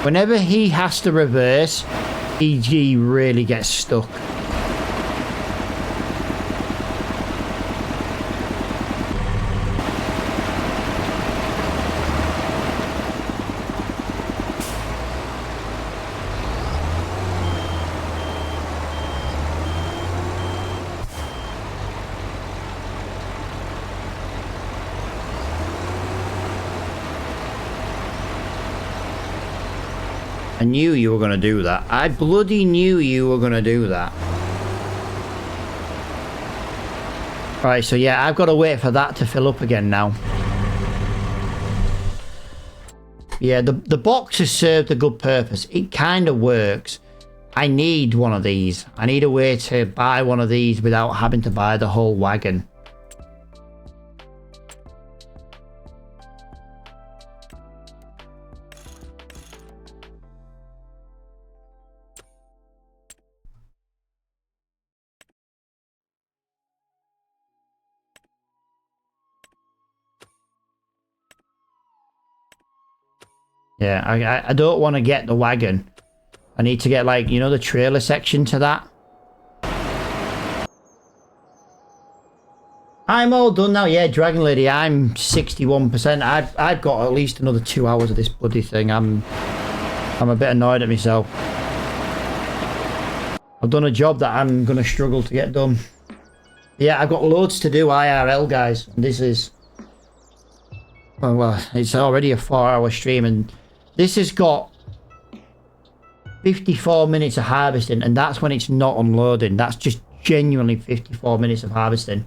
Whenever he has to reverse, he really gets stuck. I knew you were going to do that. I bloody knew you were going to do that. Right, so yeah, I've got to wait for that to fill up again now. Yeah, the box has served a good purpose. It kind of works. I need one of these. I need a way to buy one of these without having to buy the whole wagon. Yeah, I don't want to get the wagon. I need to get, like, you know, the trailer section to that. I'm all done now. Yeah, Dragon Lady, I'm 61%. I've got at least another 2 hours of this bloody thing. I'm a bit annoyed at myself. I've done a job that I'm going to struggle to get done. Yeah, I've got loads to do IRL, guys. And this is... Well, it's already a 4-hour stream, and this has got 54 minutes of harvesting, and that's when it's not unloading. That's just genuinely 54 minutes of harvesting.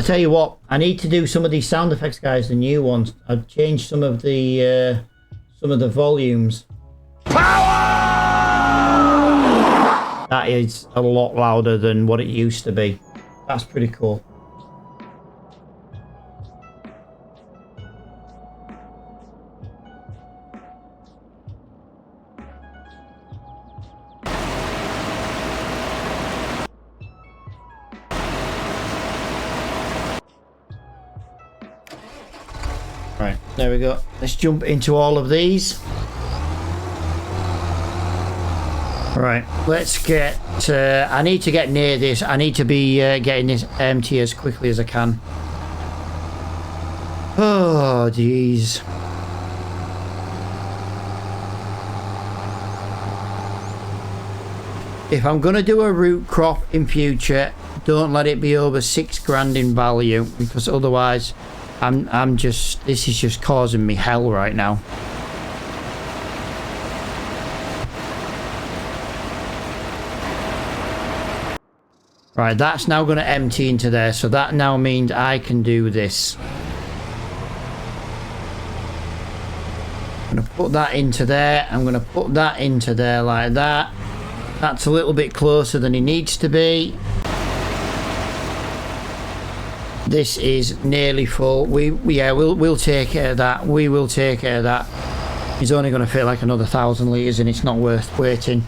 tell you what, I need to do some of these sound effects, guys, the new ones. I've changed some of the volumes. Power! That is a lot louder than what it used to be. That's pretty cool. Right, there we go. Let's jump into all of these. Right, let's get... I need to get near this. I need to be getting this empty as quickly as I can. Oh, jeez. If I'm going to do a root crop in future, don't let it be over $6,000 in value, because otherwise... I'm just, this is just causing me hell right now. Right, that's now going to empty into there, so that now means I can do this. I'm going to put that into there. I'm going to put that into there like that. That's a little bit closer than it needs to be. This is nearly full. We'll take care of that. We will take care of that. It's only going to fit like another 1,000 litres and it's not worth waiting.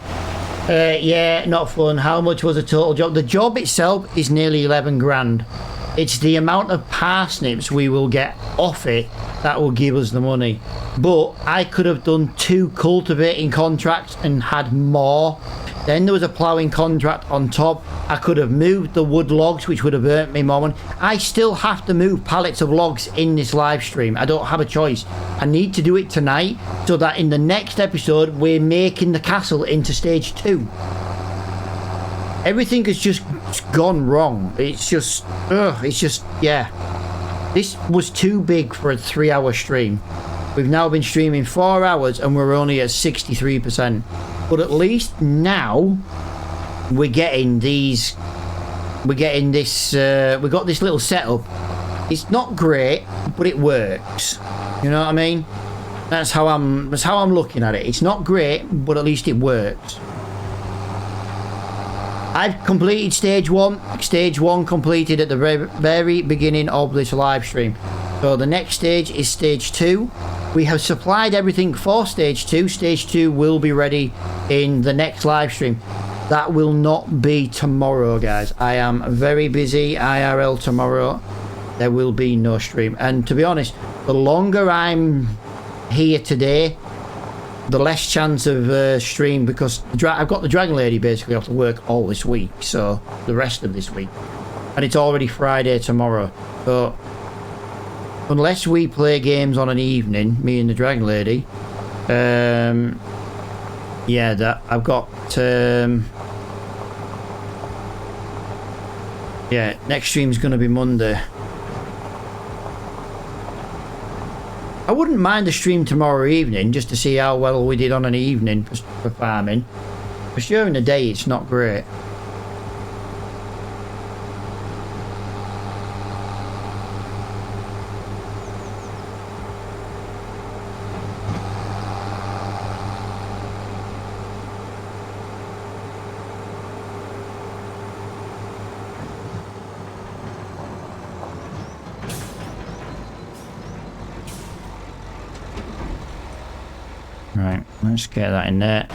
Yeah, not fun. How much was the total job? The job itself is nearly 11 grand. It's the amount of parsnips we will get off it that will give us the money. But I could have done 2 cultivating contracts and had more. Then there was a ploughing contract on top. I could have moved the wood logs, which would have earned me more money. I still have to move pallets of logs in this live stream. I don't have a choice. I need to do it tonight so that in the next episode we're making the castle into stage 2. Everything has just gone wrong. It's just, yeah. This was too big for a 3-hour stream. We've now been streaming 4 hours and we're only at 63%. But at least now we're getting these. We're getting this. We got this little setup. It's not great, but it works. You know what I mean? That's how I'm looking at it. It's not great, but at least it works. I've completed stage 1. Stage 1 completed at the very beginning of this live stream. So the next stage is stage 2. We have supplied everything for stage 2. Stage 2 will be ready in the next live stream. That will not be tomorrow, guys. I am very busy IRL tomorrow. There will be no stream. And to be honest, the longer I'm here today, the less chance of stream, because I've got the Dragon Lady basically off to work all this week. So the rest of this week. And it's already Friday tomorrow. So... unless we play games on an evening, me and the Dragon Lady, yeah, that I've got, yeah, next stream's going to be Monday. I wouldn't mind the stream tomorrow evening, just to see how well we did on an evening for farming. But during the day, it's not great. Right, let's get that in there.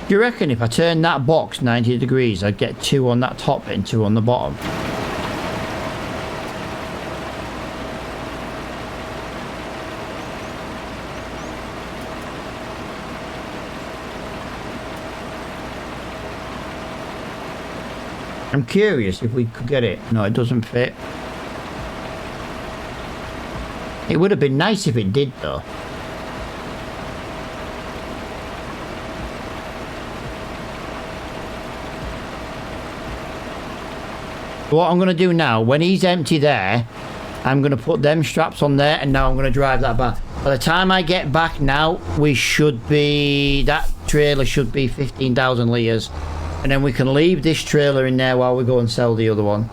Do you reckon if I turn that box 90 degrees, I'd get 2 on that top bit and 2 on the bottom? I'm curious if we could get it. No, it doesn't fit. It would have been nice if it did, though. What I'm going to do now, when he's empty there, I'm going to put them straps on there, and now I'm going to drive that back. By the time I get back now, we should be... That trailer should be 15,000 litres. And then we can leave this trailer in there while we go and sell the other one.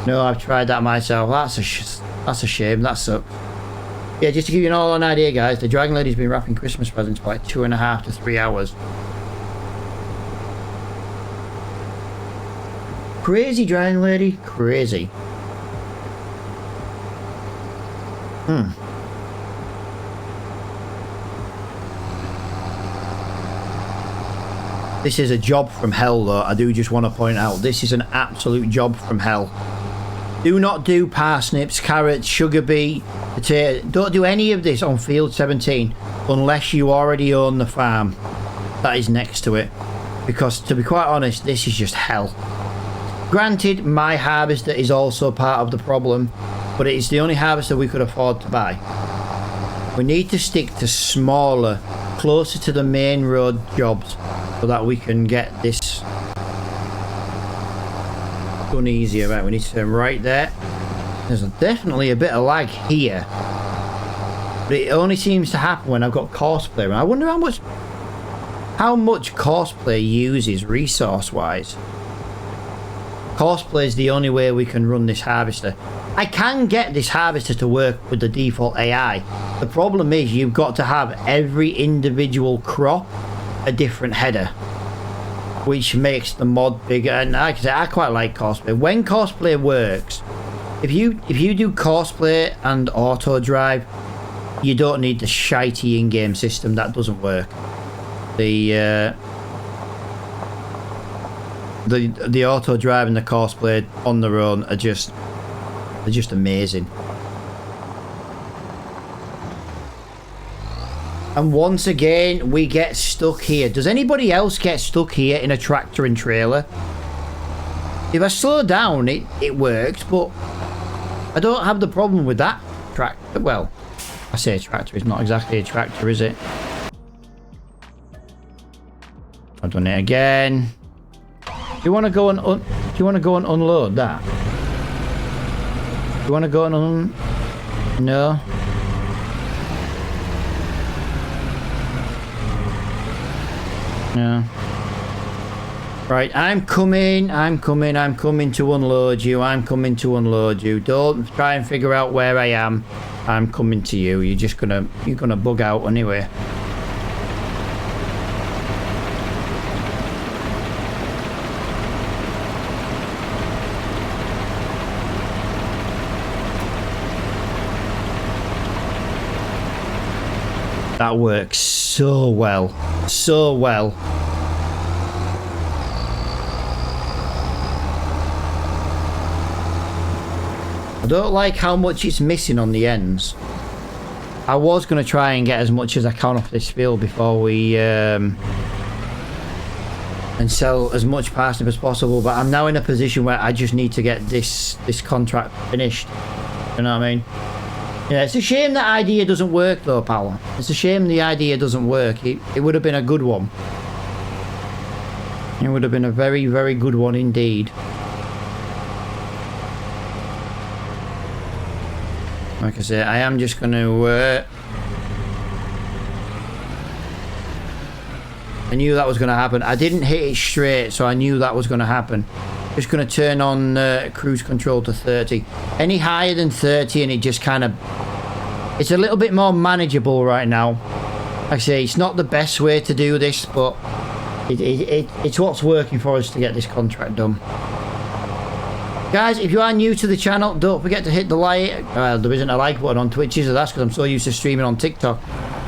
No, I've tried that myself. That's a shame. That sucks. Yeah, just to give you all an idea, guys, the Dragon Lady's been wrapping Christmas presents for like 2.5 to 3 hours. Crazy, Dragon Lady. Crazy. This is a job from hell, though. I do just want to point out, this is an absolute job from hell. Do not do parsnips, carrots, sugar beet, potato. Don't do any of this on field 17 unless you already own the farm that is next to it. Because, to be quite honest, this is just hell. Granted, my harvester is also part of the problem, but it is the only harvester we could afford to buy. We need to stick to smaller, closer to the main road jobs so that we can get this done easier. Right, we need to turn right there. There's definitely a bit of lag here, but it only seems to happen when I've got Courseplay. And I wonder how much Courseplay uses resource-wise. Courseplay is the only way we can run this harvester. I can get this harvester to work with the default AI. The problem is you've got to have every individual crop a different header, which makes the mod bigger. And like I say, I quite like Courseplay. When Courseplay works, if you do Courseplay and auto drive, you don't need the shitey in-game system. That doesn't work. The auto drive and the Courseplay on their own are just amazing. And once again, we get stuck here. Does anybody else get stuck here in a tractor and trailer? If I slow down, it works, but I don't have the problem with that tractor. Well, I say tractor, it's not exactly a tractor, is it? I've done it again. Do you want to go and unload that? Do you want to go and No. No. Right, I'm coming to unload you. Don't try and figure out where I am. I'm coming to you. You're gonna bug out anyway. That works so well. So well. I don't like how much it's missing on the ends. I was going to try and get as much as I can off this field before we and sell as much parsnip as possible, but I'm now in a position where I just need to get this contract finished. You know what I mean? Yeah, it's a shame that idea doesn't work though, pal. It's a shame the idea doesn't work. It would have been a good one. It would have been a very, very good one indeed. Like I say, I am just going to... I knew that was going to happen. I didn't hit it straight, so I knew that was going to happen. Just going to turn on cruise control to 30. Any higher than 30 and it just kind of... It's a little bit more manageable right now. Like I say, it's not the best way to do this, but it's what's working for us to get this contract done. Guys, if you are new to the channel, don't forget to hit the like. There isn't a like button on Twitch, is there? That's because I'm so used to streaming on TikTok.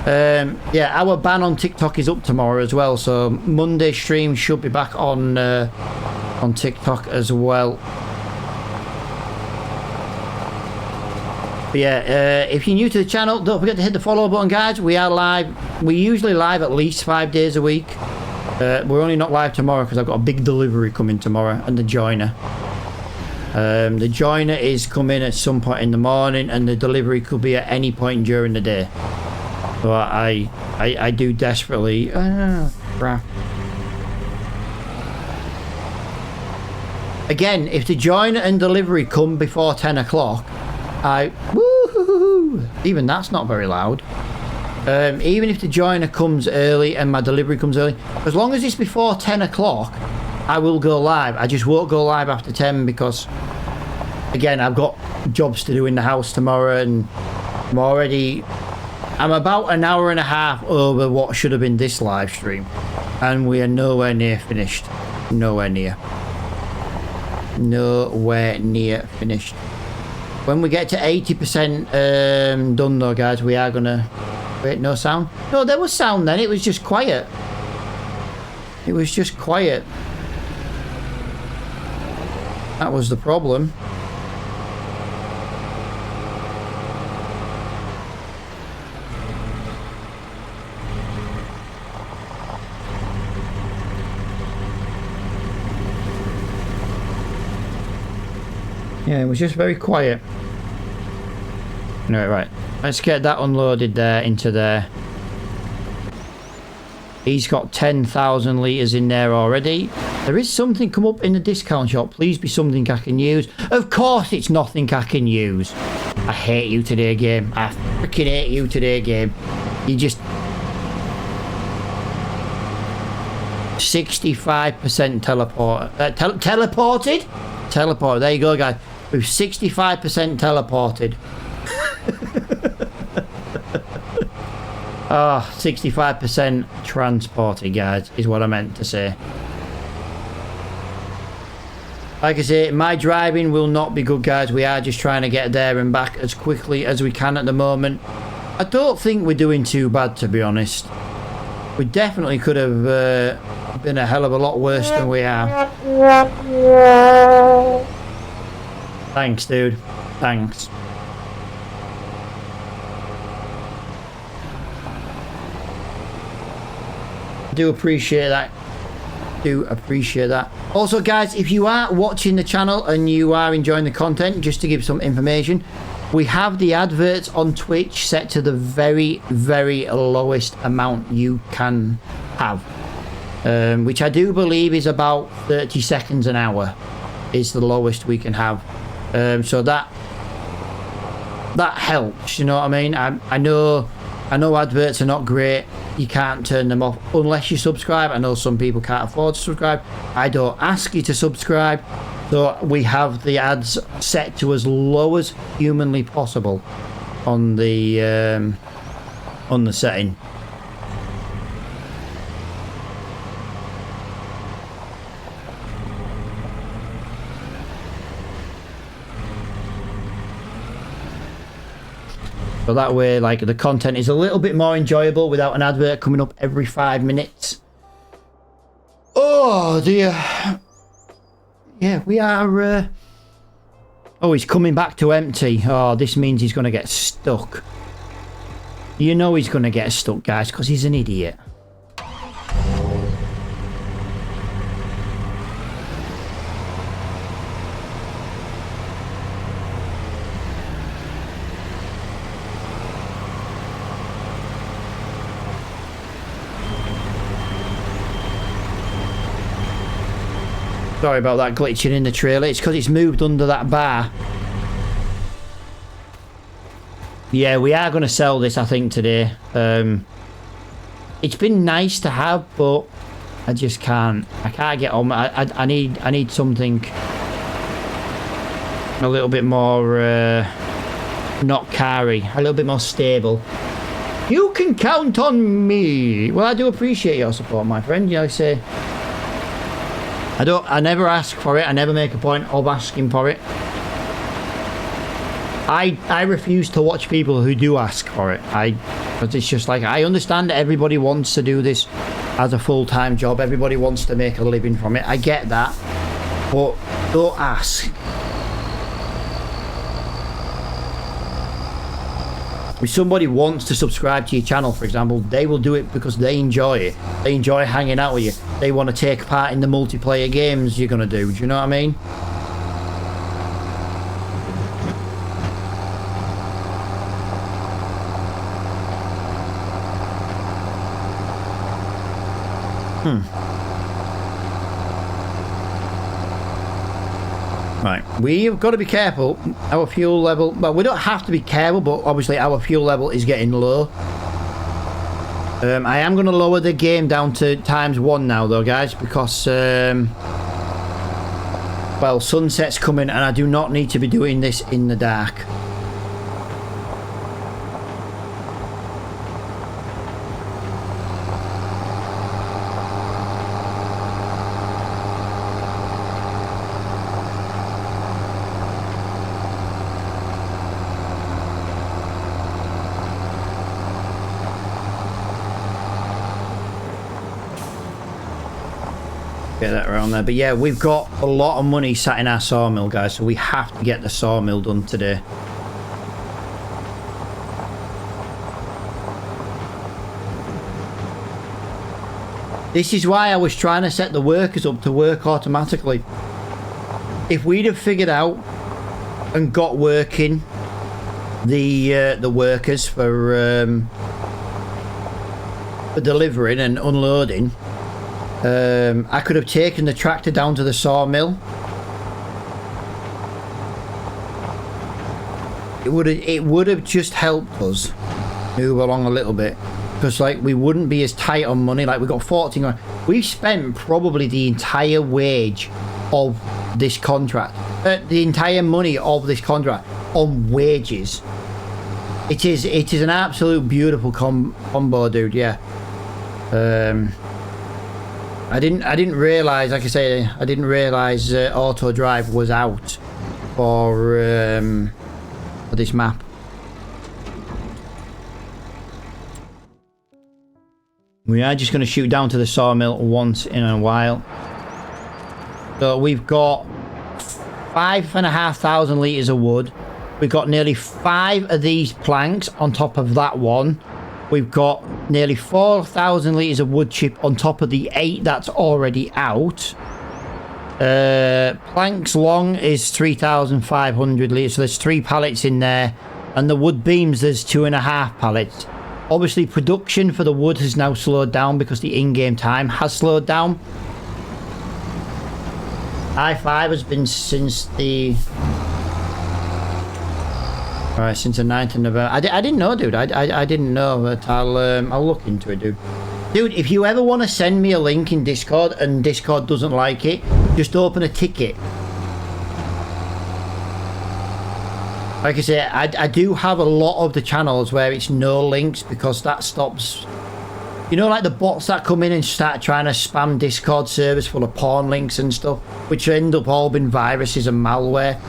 Yeah, our ban on TikTok is up tomorrow as well, so Monday stream should be back on TikTok as well. But yeah, if you're new to the channel, don't forget to hit the follow button, guys. We are live. We usually live at least 5 days a week. We're only not live tomorrow because I've got a big delivery coming tomorrow and the joiner. The joiner is coming at some point in the morning and the delivery could be at any point during the day. So I do desperately... crap. Again, if the joiner and delivery come before 10 o'clock, woo-hoo-hoo-hoo. Even that's not very loud. Even if the joiner comes early and my delivery comes early, as long as it's before 10 o'clock, I will go live. I just won't go live after 10 because, again, I've got jobs to do in the house tomorrow, and I'm about an hour and a half over what should have been this live stream, and we are nowhere near finished. Nowhere near finished. When we get to 80% done though, guys, we are gonna... Wait, no sound? No, there was sound then. It was just quiet. It was just quiet. That was the problem. Yeah, it was just very quiet. No, right. Let's get that unloaded there into there. He's got 10,000 litres in there already. There is something come up in the discount shop. Please be something I can use. Of course it's nothing I can use. I hate you today, game. I freaking hate you today, game. You just... 65% teleport. Teleported? Teleported. There you go, guys. We've 65% teleported. Oh, 65% transported, guys, is what I meant to say. Like I say, my driving will not be good, guys. We are just trying to get there and back as quickly as we can at the moment. I don't think we're doing too bad, to be honest. We definitely could have been a hell of a lot worse than we are. Thanks, dude. Thanks. Do appreciate that. Do appreciate that. Also, guys, if you are watching the channel and you are enjoying the content, just to give some information, we have the adverts on Twitch set to the very, very lowest amount you can have, which I do believe is about 30 seconds an hour is the lowest we can have. So that helps, you know what I mean? I know adverts are not great. You can't turn them off unless you subscribe. I know some people can't afford to subscribe. I don't ask you to subscribe. So we have the ads set to as low as humanly possible on the setting. So that way, like, the content is a little bit more enjoyable without an advert coming up every 5 minutes. Oh, dear. Yeah, we are... Oh, he's coming back to empty. Oh, this means he's going to get stuck. You know he's going to get stuck, guys, because he's an idiot. Sorry about that glitching in the trailer. It's because it's moved under that bar. Yeah, we are going to sell this, I think, today. It's been nice to have, but I just can't. I can't get on. I need something a little bit more not carry, a little bit more stable. You can count on me. Well, I do appreciate your support, my friend. You know, I say. I never ask for it. I never make a point of asking for it. I refuse to watch people who do ask for it. But it's just like, I understand that everybody wants to do this as a full-time job. Everybody wants to make a living from it. I get that. But don't ask. If somebody wants to subscribe to your channel, for example, they will do it because they enjoy it. They enjoy hanging out with you. They want to take part in the multiplayer games you're going to do. Do you know what I mean? Right, we've got to be careful. Our fuel level, well, we don't have to be careful, but obviously our fuel level is getting low. I am going to lower the game down to ×1 now though, guys, because well, sunset's coming and I do not need to be doing this in the dark. Get that around there. But yeah, we've got a lot of money sat in our sawmill, guys, so we have to get the sawmill done today. This is why I was trying to set the workers up to work automatically. If we'd have figured out and got working the workers for delivering and unloading, I could have taken the tractor down to the sawmill. It would have just helped us move along a little bit, because like we wouldn't be as tight on money. Like we got 14 grand. We spent probably the entire wage of this contract, the entire money of this contract on wages. It is an absolute beautiful combo, dude. Yeah. I didn't realize, like I say, I didn't realize auto drive was out for this map. We are just going to shoot down to the sawmill once in a while. So we've got 5,500 litres of wood. We've got nearly 5 of these planks on top of that one. We've got nearly 4,000 litres of wood chip on top of the 8 that's already out. Planks long is 3,500 litres, so there's 3 pallets in there. And the wood beams, there's 2.5 pallets. Obviously, production for the wood has now slowed down because the in-game time has slowed down. I5 has been since the... Alright, since the 9th of November. I didn't know, dude. I didn't know, but I'll look into it, dude. Dude, if you ever want to send me a link in Discord and Discord doesn't like it, just open a ticket. Like I say, I do have a lot of the channels where it's no links, because that stops... You know, like the bots that come in and start trying to spam Discord servers full of porn links and stuff, which end up all being viruses and malware.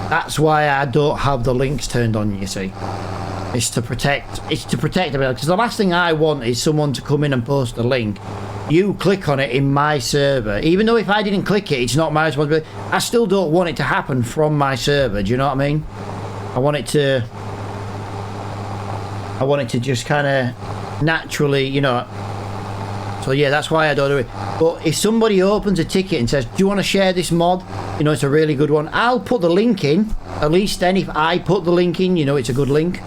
That's why I don't have the links turned on, you see. It's to protect them. Because the last thing I want is someone to come in and post a link. You click on it in my server. Even though if I didn't click it, it's not my responsibility. I still don't want it to happen from my server. Do you know what I mean? I want it to just kind of naturally, you know. So yeah, that's why I don't do it. But if somebody opens a ticket and says, do you want to share this mod? You know, it's a really good one. I'll put the link in. At least then if I put the link in, you know it's a good link.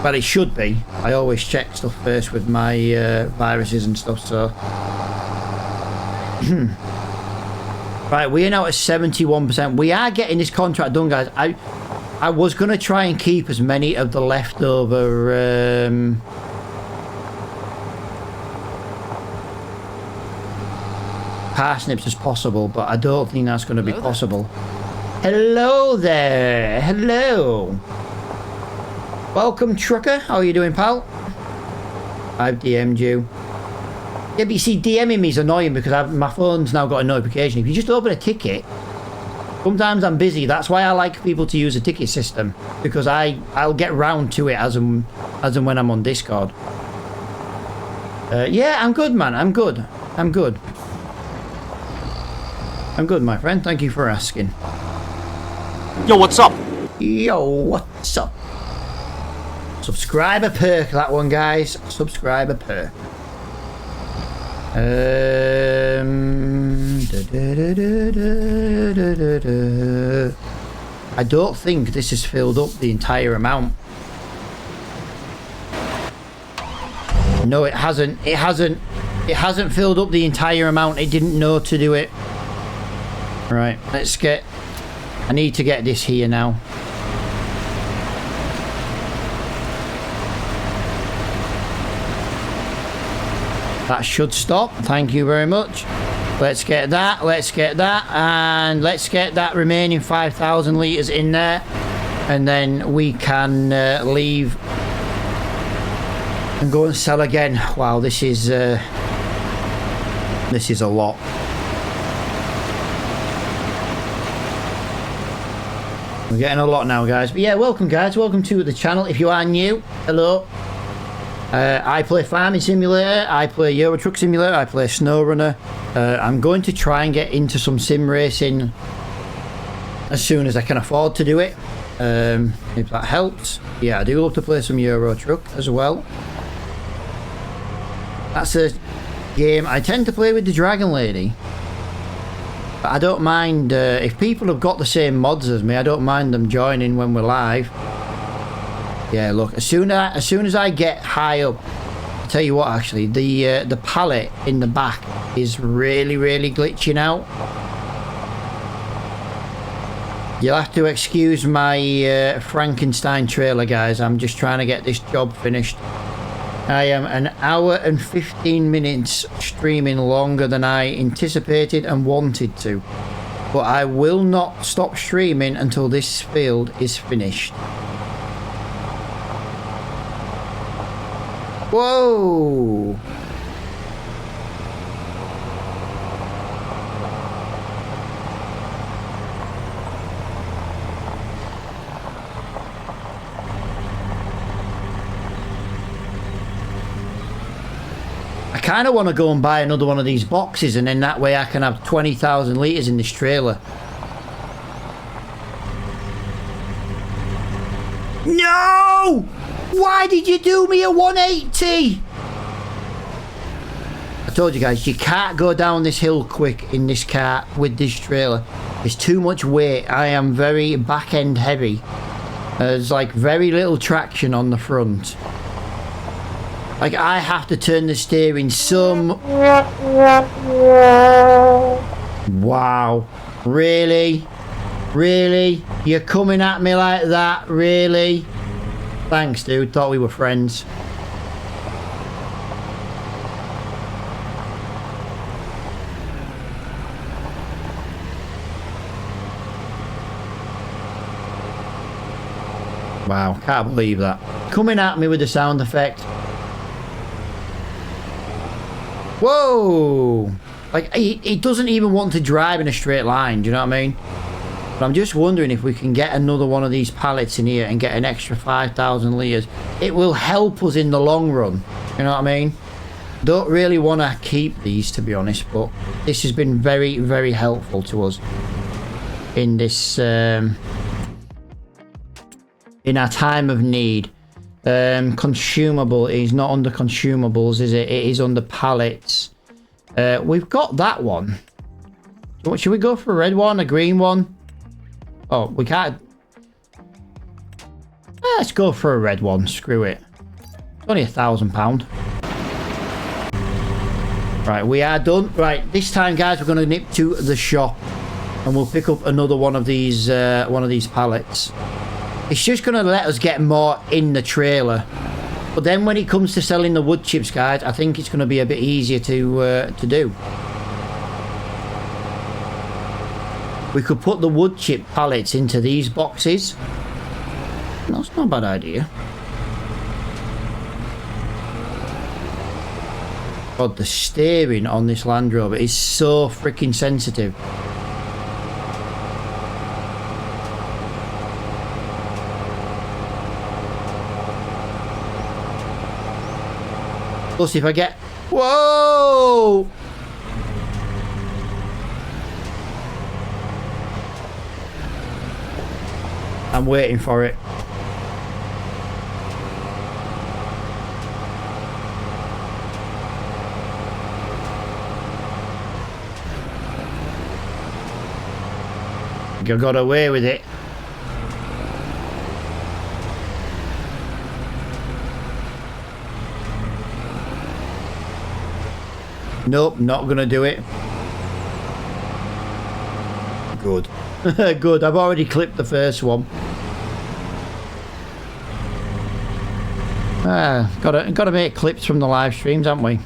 But it should be. I always check stuff first with my viruses and stuff, so. Right, we are now at 71%. We are getting this contract done, guys. I was going to try and keep as many of the leftover parsnips as possible, but I don't think that's going to be possible. Hello there. Hello. Welcome, trucker. How are you doing, pal? I've DM'd you. Yeah, but you see, DMing me is annoying because my phone's now got a notification. If you just open a ticket, sometimes I'm busy. That's why I like people to use a ticket system, because I'll get round to it as and when I'm on Discord. Yeah, I'm good, man. I'm good. I'm good, my friend. Thank you for asking. Yo, what's up? Yo, what's up? Subscriber perk, that one, guys. Subscriber perk. I don't think this has filled up the entire amount. No, it hasn't. It hasn't filled up the entire amount. It didn't know to do it. Right, let's get I need to get this here now. That should stop. Thank you very much. Let's get that. Let's get that. And let's get that remaining 5,000 litres in there. And then we can leave and go and sell again. Wow, this is a lot. We're getting a lot now, guys. But yeah, welcome, guys. Welcome to the channel. If you are new, hello. I play Farming Simulator, I play Euro Truck Simulator, I play SnowRunner. I'm going to try and get into some sim racing as soon as I can afford to do it. If that helps. Yeah, I do love to play some Euro Truck as well. That's a game I tend to play with the Dragon Lady. But I don't mind, if people have got the same mods as me, I don't mind them joining when we're live. Yeah, look, as soon as I get high up, I'll tell you what, actually, the pallet in the back is really glitching out. You'll have to excuse my Frankenstein trailer, guys. I'm just trying to get this job finished. I am an hour and 15 minutes streaming longer than I anticipated and wanted to. But I will not stop streaming until this field is finished. Whoa! I kind of want to go and buy another one of these boxes, and then that way I can have 20,000 litres in this trailer. No! Why did you do me a 180? I told you guys, you can't go down this hill quick in this car with this trailer. It's too much weight. I am very back end heavy. There's like very little traction on the front. Like I have to turn the steering some... Wow. Really? Really? You're coming at me like that? Really? Thanks, dude. Thought we were friends. Wow, can't believe that. Coming at me with the sound effect. Whoa! Like, he doesn't even want to drive in a straight line, do you know what I mean? But I'm just wondering if we can get another one of these pallets in here and get an extra 5,000 litres. It will help us in the long run. You know what I mean? Don't really want to keep these, to be honest, but this has been very helpful to us in this, in our time of need. Consumable is not under consumables, is it? It is under pallets. We've got that one. Should we go for a red one, a green one? Oh, we can't. Let's go for a red one. Screw it. It's only £1,000. Right, we are done. Right, this time, guys, we're going to nip to the shop, and we'll pick up another one of these pallets. It's just going to let us get more in the trailer. But then when it comes to selling the wood chips, guys, I think it's going to be a bit easier to do. We could put the wood chip pallets into these boxes. That's not a bad idea. God, the steering on this Land Rover is so freaking sensitive. Plus, if I get... Whoa! I'm waiting for it. I got away with it. Nope, not gonna do it. Good. Good, I've already clipped the first one. Gotta make clips from the live streams, haven't we?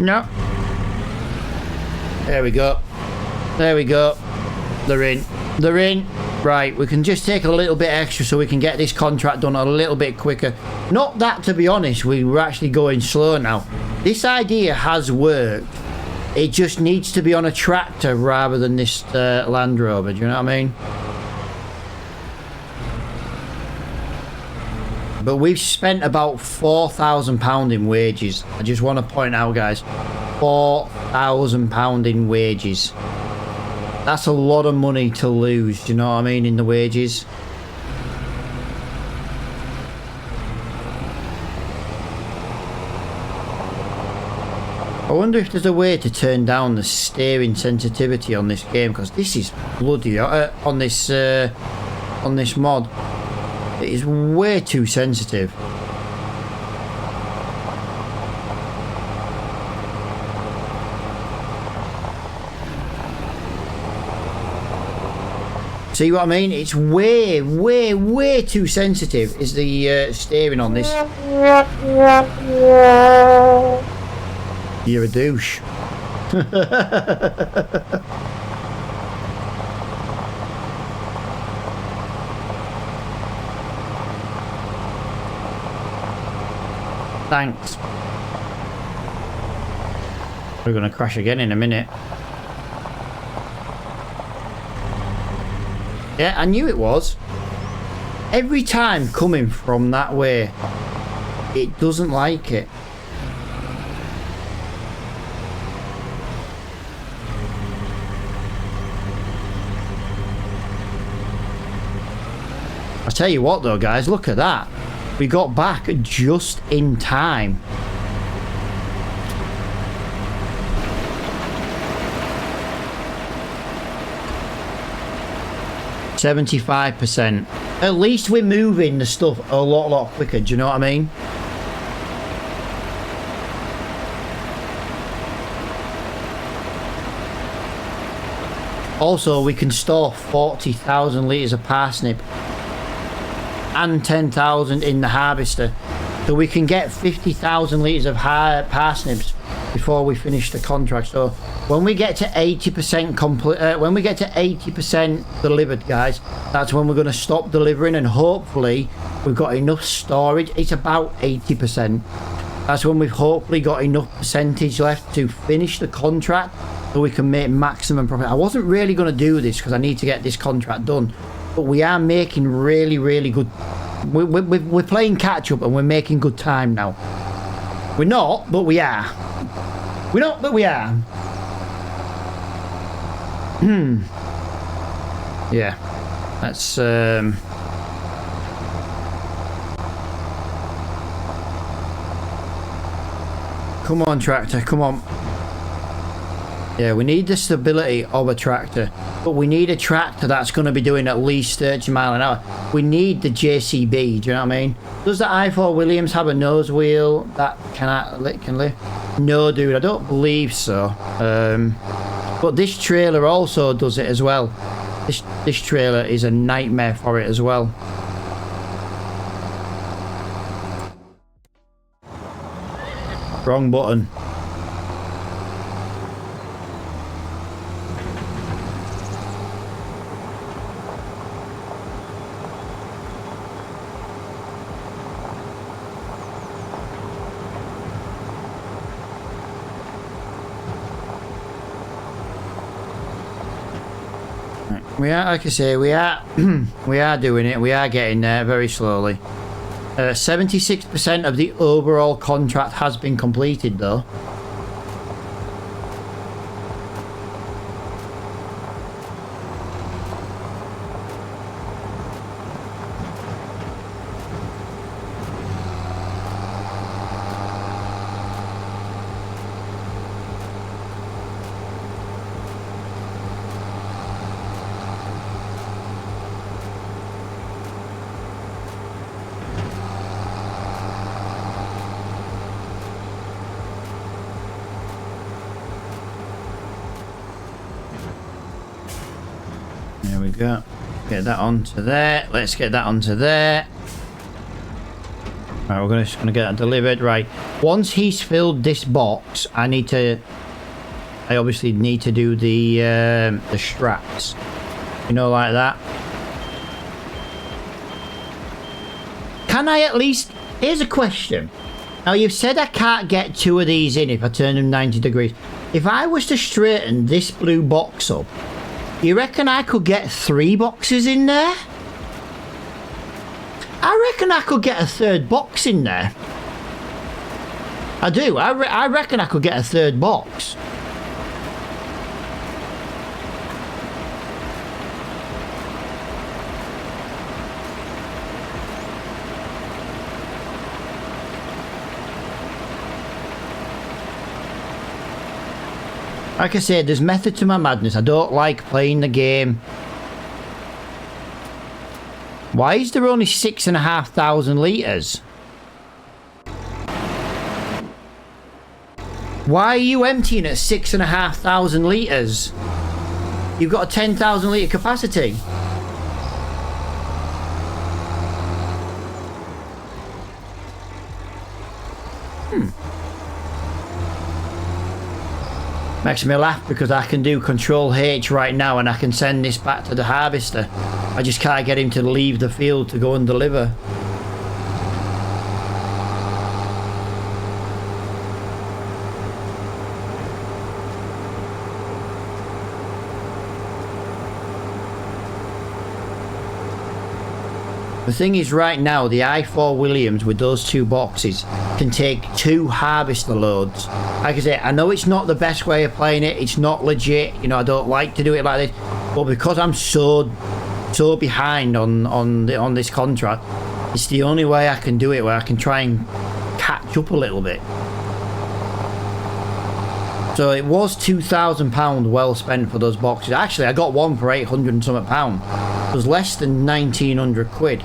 No. There we go. There we go. They're in. They're in. Right, we can just take a little bit extra so we can get this contract done a little bit quicker. Not that, to be honest, we were actually going slow now. This idea has worked. It just needs to be on a tractor rather than this Land Rover. Do you know what I mean? But we've spent about £4,000 in wages. I just want to point out, guys, £4,000 in wages. That's a lot of money to lose, do you know what I mean, in the wages. I wonder if there's a way to turn down the steering sensitivity on this game, because this is bloody on this mod. It is way too sensitive. See what I mean? It's way, way, way too sensitive is the steering on this. You're a douche. Thanks. We're gonna crash again in a minute. Yeah, I knew it was. Every time coming from that way, it doesn't like it. I tell you what though, guys, look at that. We got back just in time. %. At least we're moving the stuff a lot quicker, do you know what I mean? Also, we can store 40,000 litres of parsnip and 10,000 in the harvester, so we can get 50,000 litres of parsnips before we finish the contract. So when we get to 80% complete, when we get to 80% delivered, guys, that's when we're going to stop delivering, and hopefully we've got enough storage. It's about 80%. That's when we've hopefully got enough percentage left to finish the contract so we can make maximum profit. I wasn't really going to do this because I need to get this contract done, but we are making really good. We're playing catch up and we're making good time now. We're not, but we are. We're not, but we are. Yeah. That's come on, tractor, come on. Yeah, we need the stability of a tractor, but we need a tractor that's going to be doing at least 30 miles an hour. We need the JCB, do you know what I mean? Does the i4 Williams have a nose wheel that can lift? No, dude, I don't believe so. But this trailer also does it as well. This trailer is a nightmare for it as well. Wrong button. We are, like I say, we are we are doing it. We are getting there very slowly. 76% of the overall contract has been completed though. There we go. Get that onto there. Let's get that onto there. Right, we're just gonna get that delivered. Right. Once he's filled this box, I obviously need to do the straps. You know, like that. Can I at least... Here's a question. Now, you've said I can't get 2 of these in if I turn them 90 degrees. If I was to straighten this blue box up, you reckon I could get 3 boxes in there? I reckon I could get a 3rd box in there. I do. I reckon I could get a 3rd box. Like I said, there's method to my madness. I don't like playing the game. Why is there only 6,500 litres? Why are you emptying at 6,500 litres? You've got a 10,000 litre capacity. Makes me laugh because I can do Control H right now and I can send this back to the harvester. I just can't get him to leave the field to go and deliver. The thing is, right now, the i4 Williams with those 2 boxes can take 2 harvester loads. Like I say, I know it's not the best way of playing it. It's not legit. You know, I don't like to do it like this. But because I'm so behind on this contract, it's the only way I can do it, where I can try and catch up a little bit. So it was £2,000 well spent for those boxes. Actually, I got one for 800 and something pound. It was less than 1,900 quid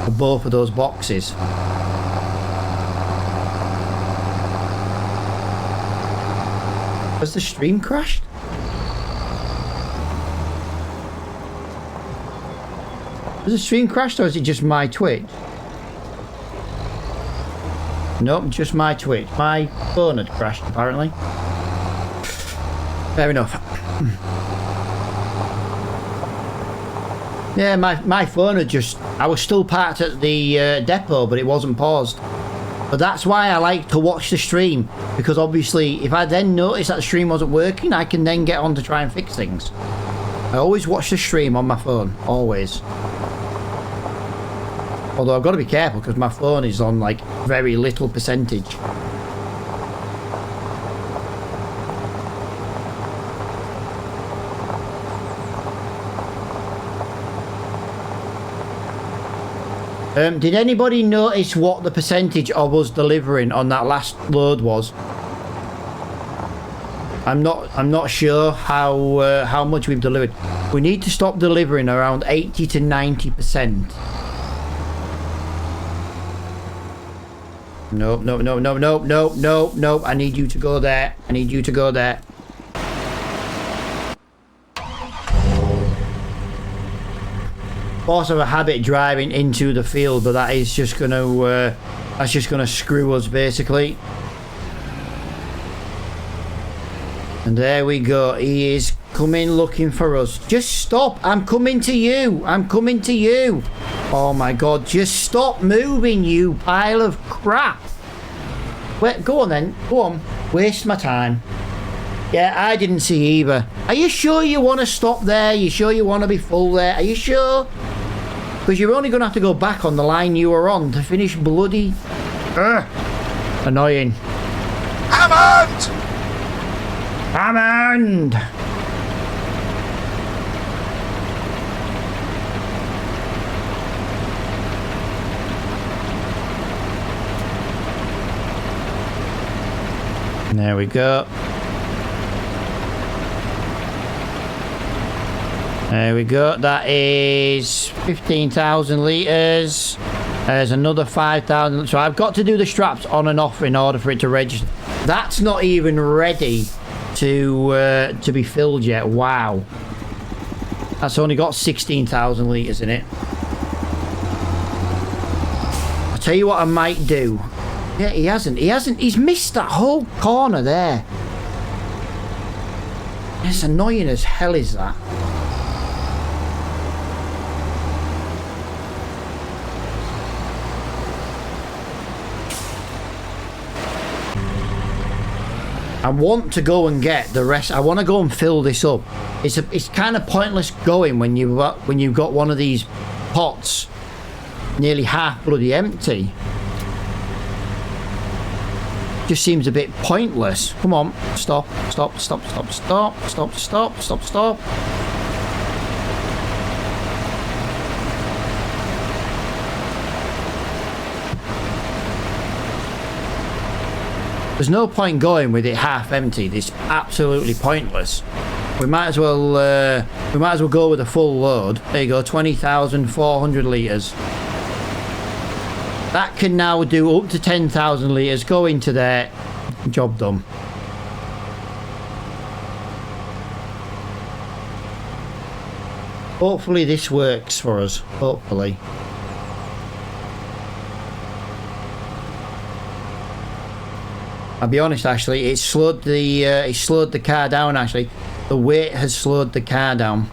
for both of those boxes. Has the stream crashed? Has the stream crashed, or is it just my Twitch? Nope, just my Twitch. My phone had crashed, apparently. Fair enough. Yeah, my phone had just... I was still parked at the depot, but it wasn't paused. But that's why I like to watch the stream. Because obviously, if I then notice that the stream wasn't working, I can then get on to try and fix things. I always watch the stream on my phone. Always. Although I've got to be careful because my phone is on, like, very little percentage. Did anybody notice what the percentage of us delivering on that last load was? I'm not sure how much we've delivered. We need to stop delivering around 80 to 90%. Nope, nope, nope, nope, nope, nope, nope, nope. I need you to go there. I need you to go there. Force of a habit driving into the field, but that is just gonna that's just gonna screw us basically. And there we go. He is coming looking for us. Just stop. I'm coming to you. I'm coming to you. Oh my god, just stop moving, you pile of crap. Wait, go on then. Go on. Waste my time. Yeah, I didn't see either. Are you sure you want to stop there? You sure you want to be full there? Are you sure? Because you're only going to have to go back on the line you were on to finish bloody... Annoying. Hammond! Hammond! There we go. There we go. That is 15,000 litres. There's another 5,000. So I've got to do the straps on and off in order for it to register. That's not even ready to be filled yet. Wow. That's only got 16,000 litres in it. I'll tell you what I might do. Yeah, he hasn't. He's missed that whole corner there. It's annoying as hell, is that? I want to go and get the rest. I want to go and fill this up. It's kind of pointless going when you've got one of these pots nearly half bloody empty. Just seems a bit pointless. Come on, stop. There's no point going with it half empty. It's absolutely pointless. We might as well go with a full load. There you go, 20,400 litres. That can now do up to 10,000 litres. Go into there. Job done. Hopefully this works for us. Hopefully. I'll be honest, actually, it slowed the car down. Actually, the weight has slowed the car down.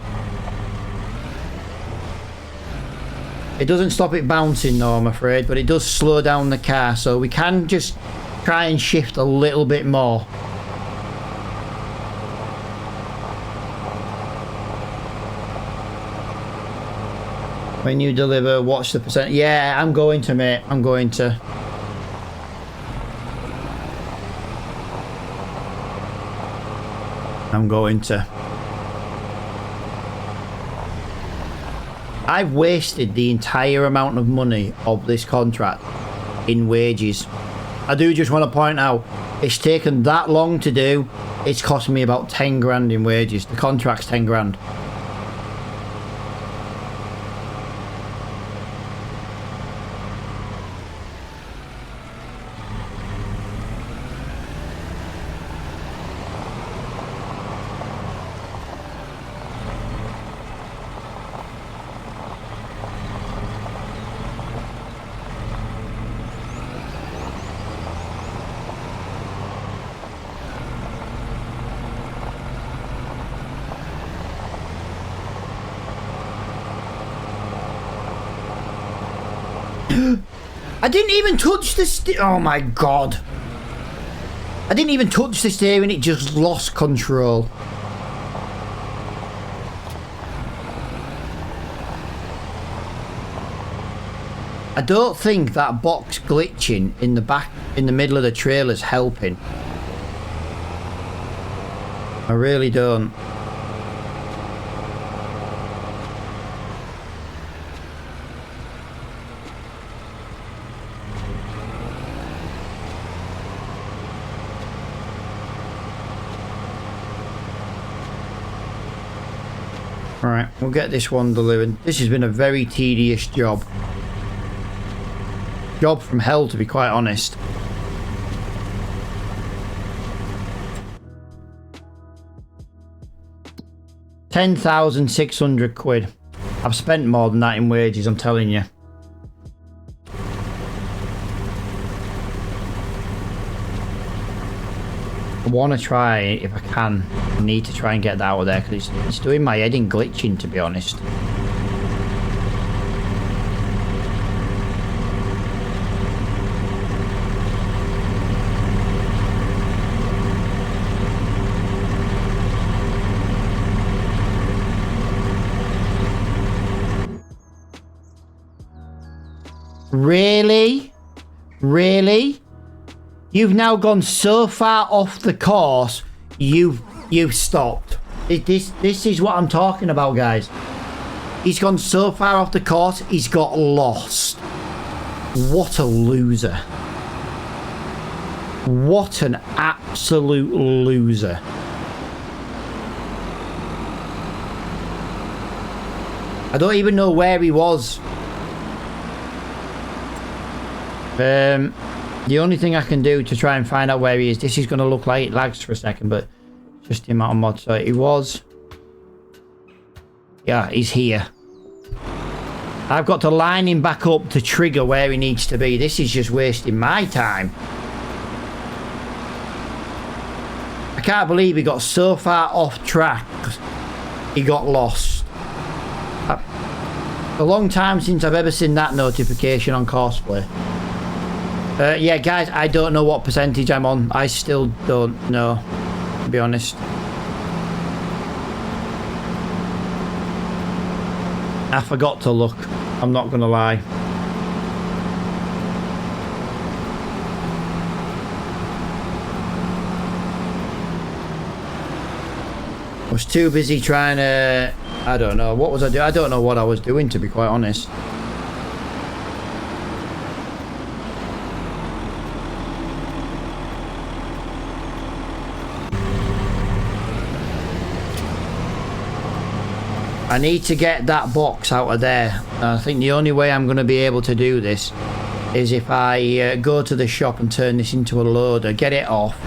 It doesn't stop it bouncing, though, I'm afraid, but it does slow down the car, so we can just try and shift a little bit more. When you deliver, watch the percent. Yeah, I'm going to, mate. I'm going to. I've wasted the entire amount of money of this contract in wages. I do just want to point out, it's taken that long to do. It's cost me about 10 grand in wages. The contract's 10 grand. I didn't even touch the oh my god. I didn't even touch the steering, it just lost control. I don't think that box glitching in the back, in the middle of the trailer's helping. I really don't. Alright, we'll get this one delivered. This has been a very tedious job. Job from hell, to be quite honest. £10,600. I've spent more than that in wages, I'm telling you. I want to try, if I can, I need to try and get that out of there because it's doing my head in glitching, to be honest. Really? Really? You've now gone so far off the course, you've stopped. This is what I'm talking about, guys. He's gone so far off the course, he's got lost. What a loser. What an absolute loser. I don't even know where he was. The only thing I can do to try and find out where he is, this is going to look like it lags for a second, but just the amount of mods. So he was Yeah, he's here. I've got to line him back up to trigger where he needs to be. This is just wasting my time. I can't believe he got so far off track. He got lost. A long time since I've ever seen that notification on Cosplay. Yeah, guys, I don't know what percentage I'm on. I still don't know, to be honest. I forgot to look. I'm not gonna lie. I was too busy trying to... I don't know. What was I doing? I don't know what I was doing, to be quite honest. I need to get that box out of there. I think the only way I'm going to be able to do this is if I go to the shop and turn this into a loader, get it off,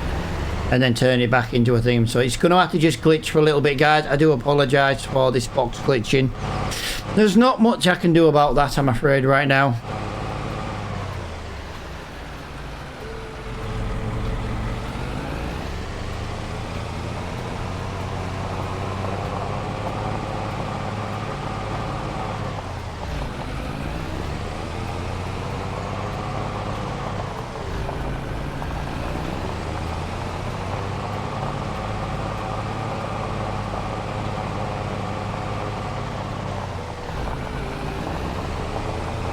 and then turn it back into a thing. So it's going to have to just glitch for a little bit, guys. I do apologise for this box glitching. There's not much I can do about that, I'm afraid, right now.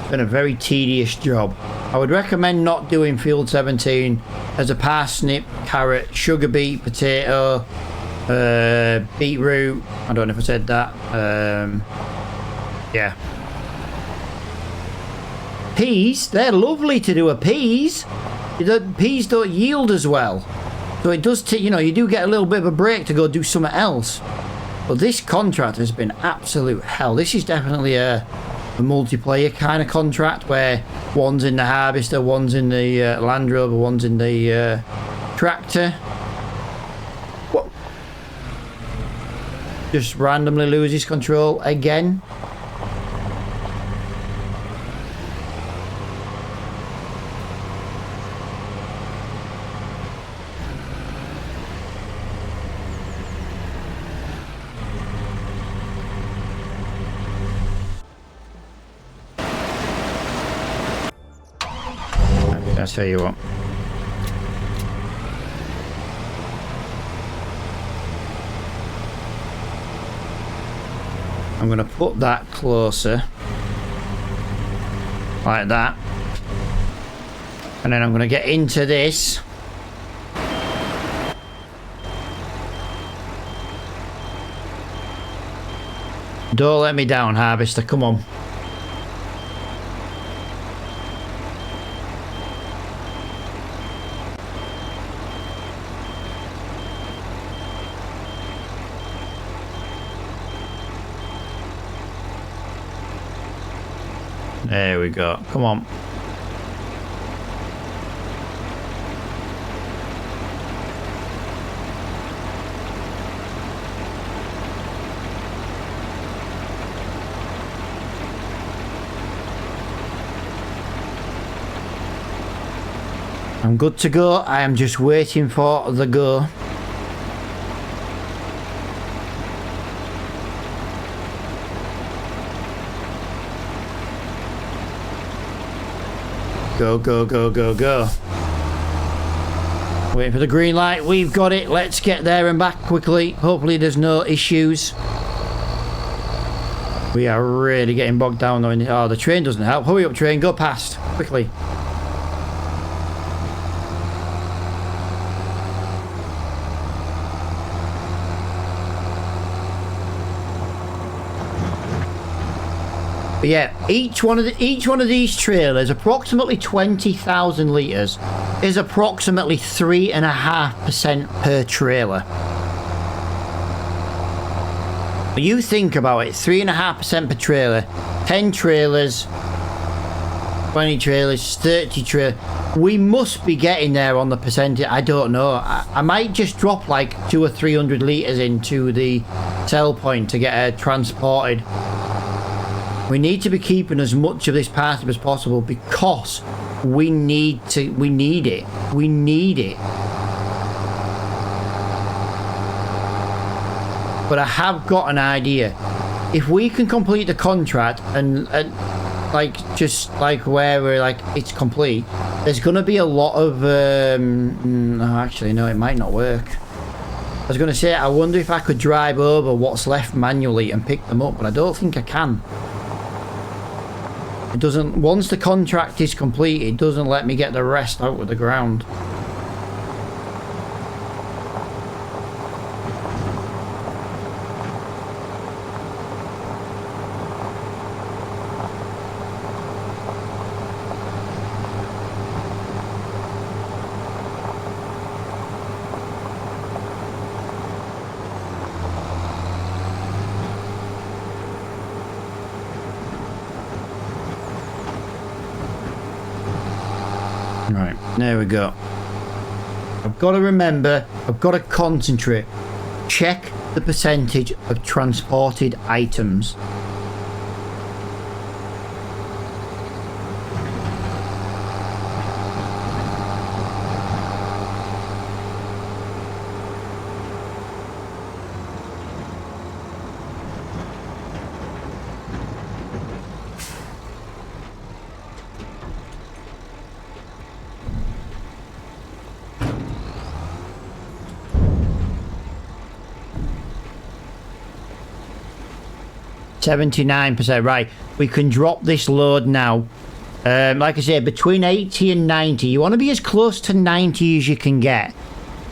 Been a very tedious job. I would recommend not doing field 17 as a parsnip, carrot, sugar beet, potato, beetroot. I don't know if I said that. Yeah. Peas, they're lovely to do a peas. The peas don't yield as well. So it does, you know, you do get a little bit of a break to go do something else. But this contract has been absolute hell. This is definitely a multiplayer kind of contract where one's in the harvester, one's in the Land Rover, one's in the tractor. What? Just randomly loses control again. I'll tell you what. I'm going to put that closer. Like that. And then I'm going to get into this. Don't let me down, harvester. Come on. There we go. Come on. I'm good to go. I am just waiting for the go. Go, go, go, go, go. Waiting for the green light. We've got it. Let's get there and back quickly. Hopefully there's no issues. We are really getting bogged down though. Oh, the train doesn't help. Hurry up, train. Go past. Quickly. But yeah, each one of these trailers, approximately 20,000 litres, is approximately 3.5% per trailer. You think about it, 3.5% per trailer, 10 trailers, 20 trailers, 30 trailers. We must be getting there on the percentage. I don't know. I might just drop like 200 or 300 litres into the sell point to get her transported. We need to be keeping as much of this parsnip as possible because we need it. We need it. But I have got an idea. If we can complete the contract and like just like where we're like it's complete, there's gonna be a lot of no, actually no, it might not work. I was gonna say I wonder if I could drive over what's left manually and pick them up, but I don't think I can. It doesn't. Once the contract is complete, it doesn't let me get the rest out of the ground. Right, there we go. I've got to remember, I've got to concentrate. Check the percentage of transported items. %, right. We can drop this load now. Like I said, between 80 and 90. You want to be as close to 90 as you can get.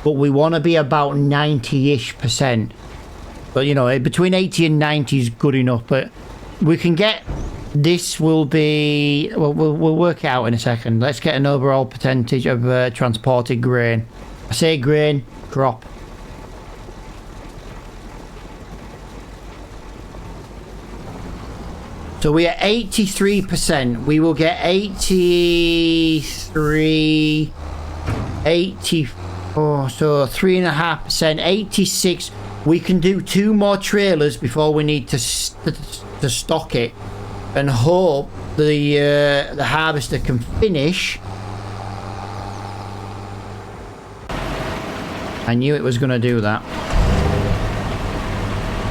But we want to be about 90-ish%. But, you know, between 80 and 90 is good enough. But we can get... This will be... Well, we'll work it out in a second. Let's get an overall percentage of transported grain. I say grain, crop. So we are 83%. We will get 83, 84, so 3.5%, 86. We can do 2 more trailers before we need to stock it, and hope the harvester can finish. I knew it was going to do that.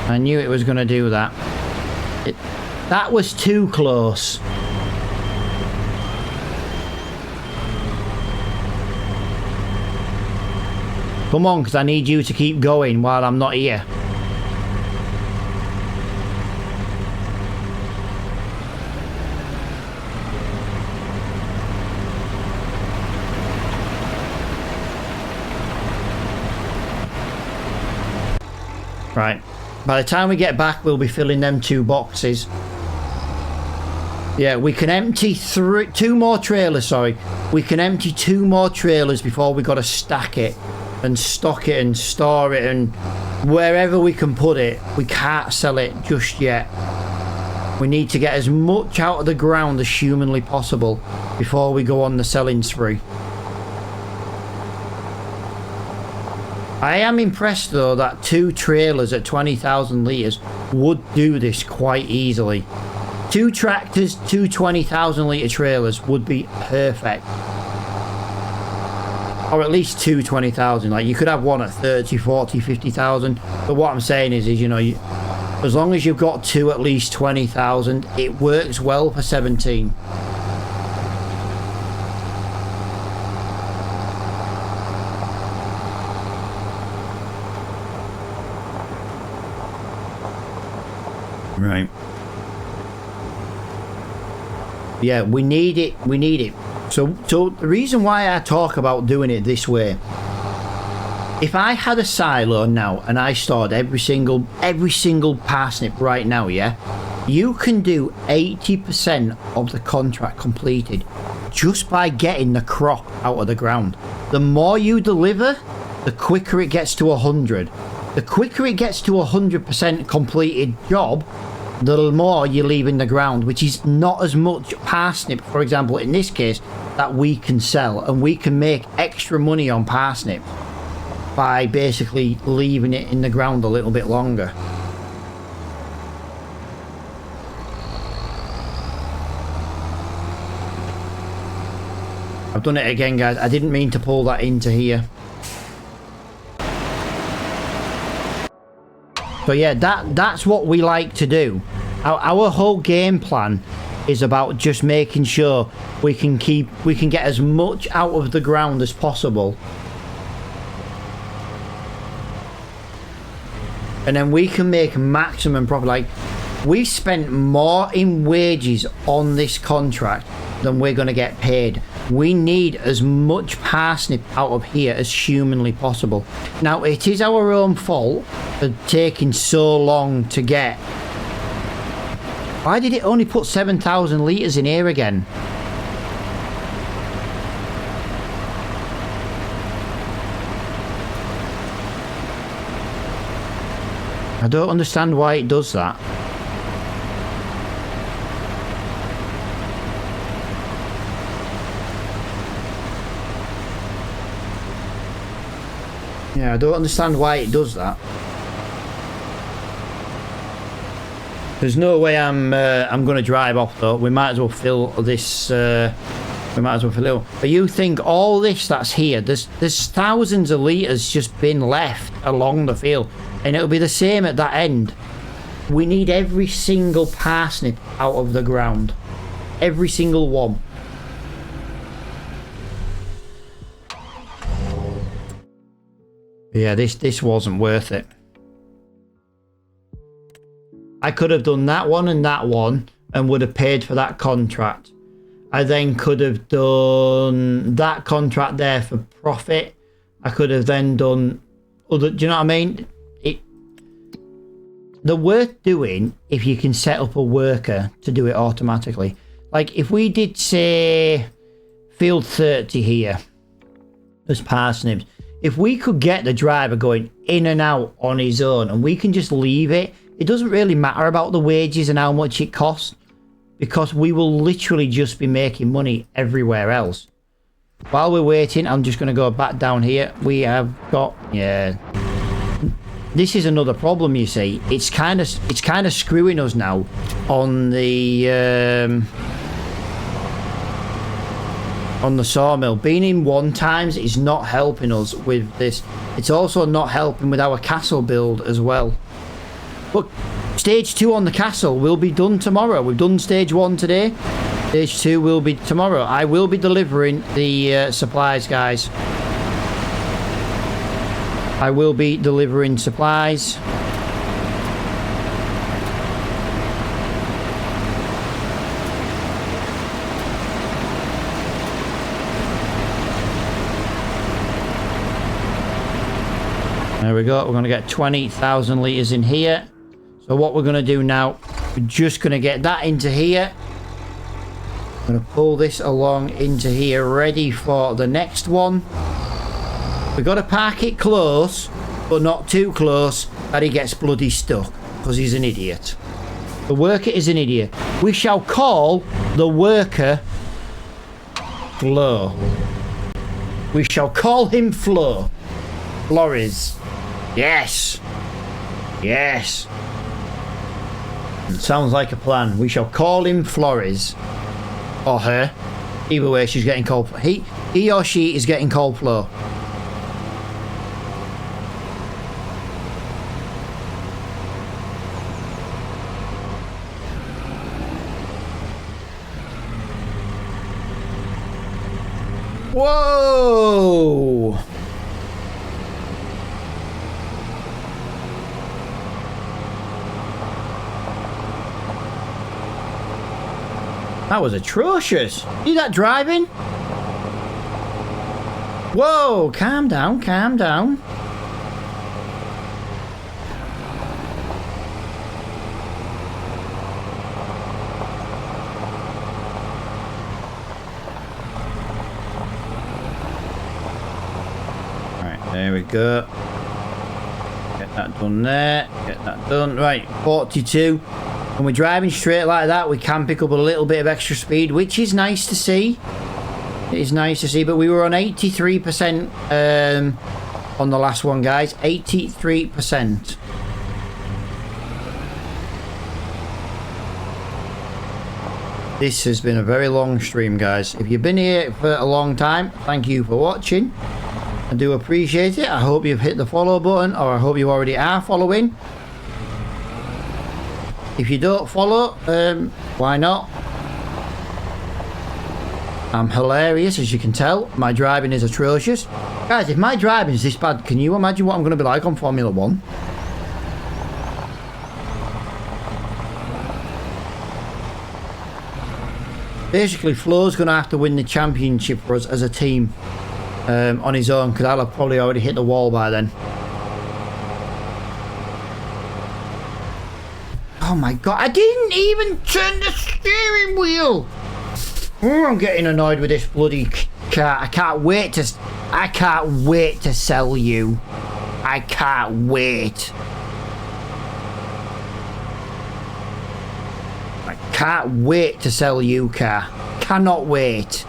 I knew it was going to do that. That was too close. Come on, because I need you to keep going while I'm not here. Right. By the time we get back, we'll be filling them 2 boxes. Yeah, we can empty 2 more trailers, sorry. We can empty 2 more trailers before we got to stack it and stock it and store it, and wherever we can put it, we can't sell it just yet. We need to get as much out of the ground as humanly possible before we go on the selling spree. I am impressed though that 2 trailers at 20,000 litres would do this quite easily. 2 tractors, 2 20,000 litre trailers would be perfect. Or at least 2 20,000. Like, you could have one at 30, 40, 50,000. But what I'm saying is you know, as long as you've got 2 at least 20,000, it works well for 17. Right. Yeah, we need it. We need it. So the reason why I talk about doing it this way, if I had a silo now and I stored every single parsnip right now, yeah, you can do 80% of the contract completed just by getting the crop out of the ground. The more you deliver, the quicker it gets to 100. The quicker it gets to 100% completed job, the more you leave in the ground, which is not as much parsnip. For example, in this case, that we can sell, and we can make extra money on parsnips by basically leaving it in the ground a little bit longer. I've done it again, guys. I didn't mean to pull that into here. So yeah, that's what we like to do. Our whole game plan is about just making sure we can get as much out of the ground as possible. And then we can make maximum profit. Like, we spent more in wages on this contract than we're going to get paid. We need as much parsnip out of here as humanly possible. Now, it is our own fault for taking so long to get. Why did it only put 7,000 litres in here again? I don't understand why it does that. Yeah, I don't understand why it does that. There's no way I'm going to drive off though. We might as well fill this. We might as well fill it up. But you think all this that's here? There's thousands of litres just been left along the field, and it'll be the same at that end. We need every single parsnip out of the ground, every single one. Yeah, this wasn't worth it. I could have done that one and would have paid for that contract. I then could have done that contract there for profit. I could have then done other, do you know what I mean? They're worth doing if you can set up a worker to do it automatically. Like if we did say field 30 here as parsnips, if we could get the driver going in and out on his own and we can just leave it, it doesn't really matter about the wages and how much it costs, because we will literally just be making money everywhere else. While we're waiting, I'm just going to go back down here. We have got, yeah, this is another problem, you see. It's kind of screwing us now on the sawmill. Being in 1 times is not helping us with this. It's also not helping with our castle build as well. But stage 2 on the castle will be done tomorrow. We've done stage 1 today. Stage 2 will be tomorrow. I will be delivering the supplies, guys. I will be delivering supplies. There we go. We're going to get 20,000 litres in here. So what we're going to do now, we're just going to get that into here. I'm going to pull this along into here, ready for the next one. We've got to park it close, but not too close that he gets bloody stuck, because he's an idiot. The worker is an idiot. We shall call the worker Flo. We shall call him Flo. Flores. Yes. Yes. Sounds like a plan. We shall call him Flores. Or her. Either way, she's getting called. He or she is getting called Flo. Whoa! That was atrocious. See that driving? Whoa, calm down, calm down. Alright, there we go. Get that done there. Get that done. Right, 42. When we're driving straight like that, we can pick up a little bit of extra speed, which is nice to see. It is nice to see, but we were on 83% on the last one, guys. 83%. This has been a very long stream, guys. If you've been here for a long time, thank you for watching. I do appreciate it. I hope you've hit the follow button, or I hope you already are following. If you don't follow, why not? I'm hilarious, as you can tell. My driving is atrocious. Guys, if my driving is this bad, can you imagine what I'm going to be like on Formula 1? Basically, Flo's going to have to win the championship for us as a team on his own, because I'll have probably already hit the wall by then. Oh my god, I didn't even turn the steering wheel! Oh, I'm getting annoyed with this bloody car. I can't wait to sell you. I can't wait. I can't wait to sell you, car. Cannot wait.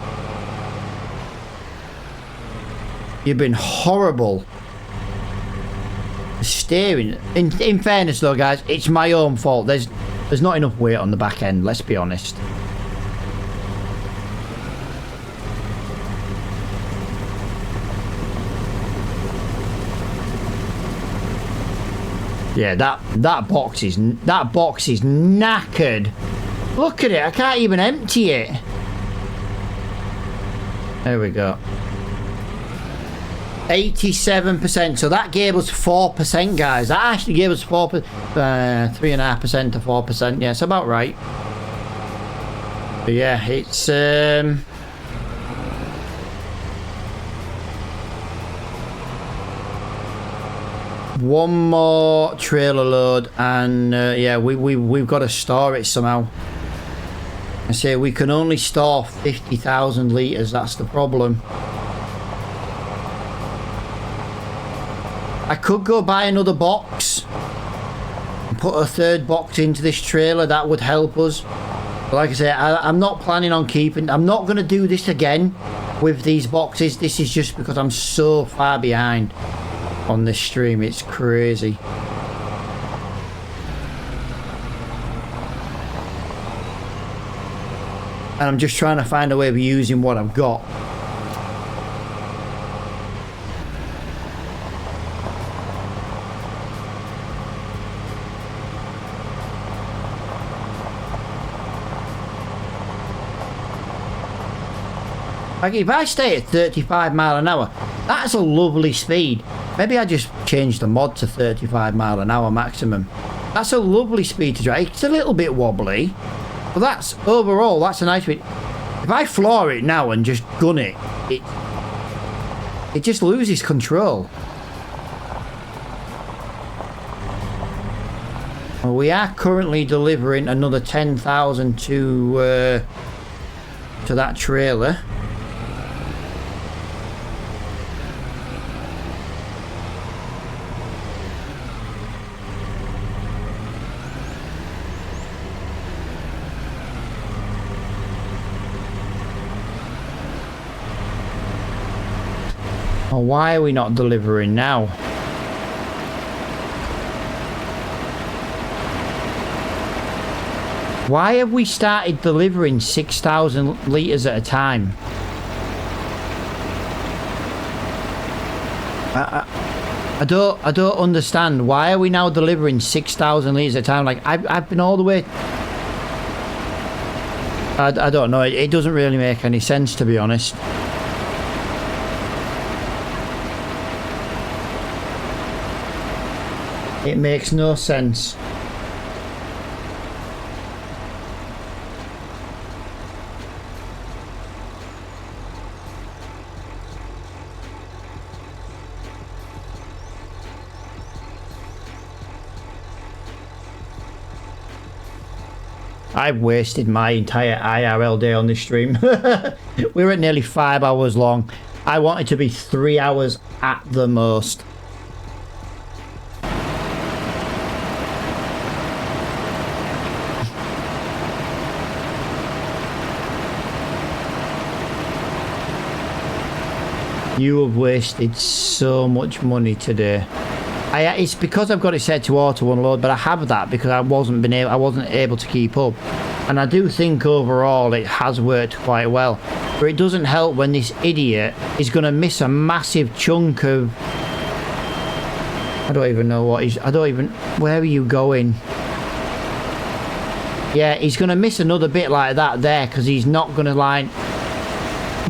You've been horrible. The steering. In fairness though, guys, it's my own fault. There's not enough weight on the back end, let's be honest. Yeah, that box is knackered. Look at it, I can't even empty it. There we go. 87%. So that gave us 4%, guys. That actually gave us 4%, 3.5% to 4%. Yeah, it's about right. But yeah, it's one more trailer load, and yeah, we've got to store it somehow. I say we can only store 50,000 litres. That's the problem. I could go buy another box and put a third box into this trailer. That would help us. But like I say, I'm not planning on keeping. I'm not going to do this again with these boxes. This is just because I'm so far behind on this stream. It's crazy. And I'm just trying to find a way of using what I've got. Like if I stay at 35 mile an hour, that's a lovely speed. Maybe I just change the mod to 35 mile an hour maximum. That's a lovely speed to drive. It's a little bit wobbly, but that's overall, that's a nice speed. If I floor it now and just gun it, it just loses control. Well, we are currently delivering another 10,000 to that trailer. Oh, why are we not delivering now? Why have we started delivering 6,000 litres at a time? I don't understand. Why are we now delivering 6,000 litres at a time? Like I've been all the way. I don't know. It doesn't really make any sense, to be honest. It makes no sense. I've wasted my entire IRL day on this stream. We were at nearly 5 hours long. I wanted to be 3 hours at the most. You have wasted so much money today. It's because I've got it set to auto unload, but I have that because I wasn't able to keep up. And I do think overall it has worked quite well. But it doesn't help when this idiot is going to miss a massive chunk of... I don't even know what he's... Where are you going? Yeah, he's going to miss another bit like that there because he's not going to line...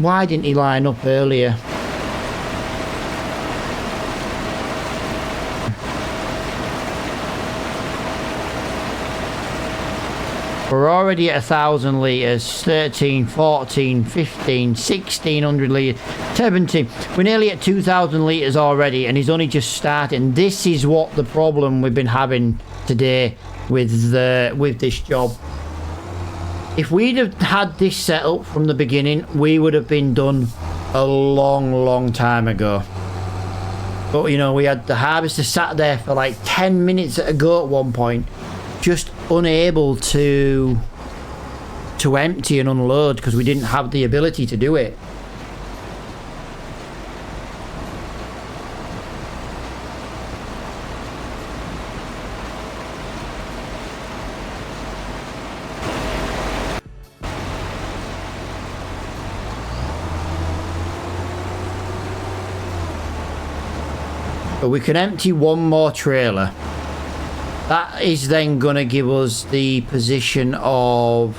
Why didn't he line up earlier? We're already at 1,000 litres, 13, 14, 15, 1,600 litres, 17. We're nearly at 2,000 litres already, and he's only just starting. This is what the problem we've been having today with this job. If we'd have had this set up from the beginning, we would have been done a long time ago. But, you know, we had the harvester sat there for like 10 minutes at a go at one point, just unable to empty and unload because we didn't have the ability to do it. But we can empty one more trailer. That is then going to give us the position of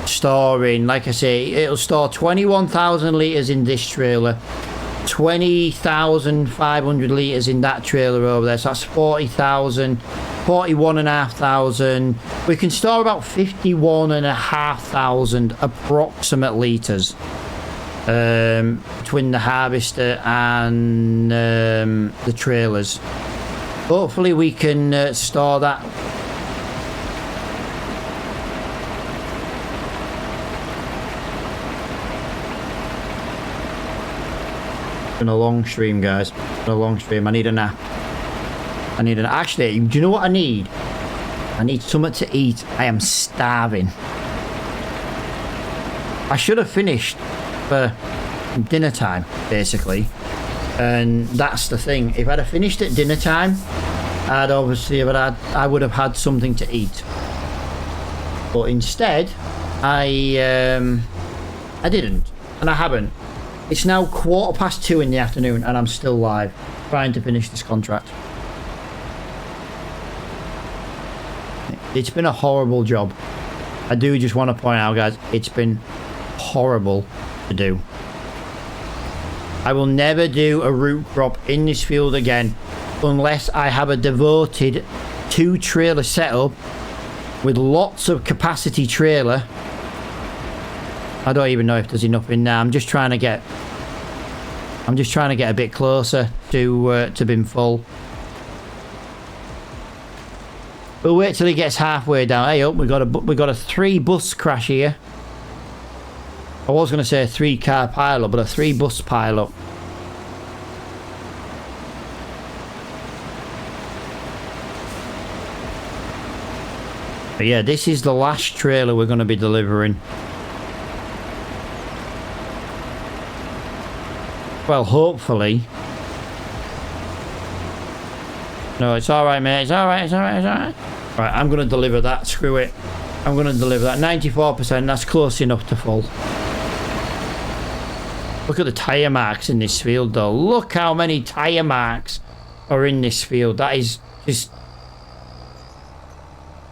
storing, like I say, it'll store 21,000 litres in this trailer, 20,500 litres in that trailer over there, so that's 40,000, 41,500. We can store about 51,500 approximate litres between the harvester and the trailers. Hopefully we can store that. Been a long stream, guys. Been a long stream. I need a nap. Actually, do you know what I need? I need something to eat. I am starving. I should have finished for dinner time, basically. And that's the thing. If I'd have finished at dinner time, I would have had something to eat. But instead, I didn't, and I haven't. It's now 2:15 in the afternoon, and I'm still live, trying to finish this contract. It's been a horrible job. I do just want to point out, guys, it's been horrible to do. I will never do a root crop in this field again unless I have a devoted 2-trailer setup with lots of capacity trailer. I don't even know if there's enough in there. I'm just trying to get a bit closer to being full. We'll wait till he gets halfway down. Hey up, we got a 3-bus crash here. I was going to say a 3-car pile-up, but a 3-bus pile-up. But yeah, this is the last trailer we're going to be delivering. Well, hopefully. No, it's alright, mate. It's alright, it's alright, it's alright. Right, I'm going to deliver that. Screw it. I'm going to deliver that. 94%, that's close enough to full. Look at the tyre marks in this field, though. Look how many tyre marks are in this field. That is just...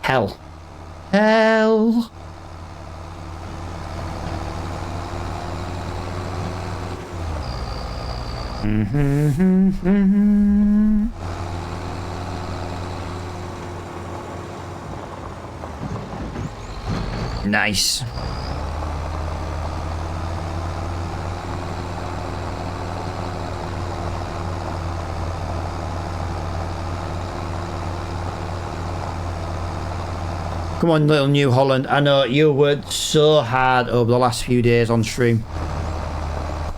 hell. Hell. Nice. Come on, little New Holland. I know you worked so hard over the last few days on stream.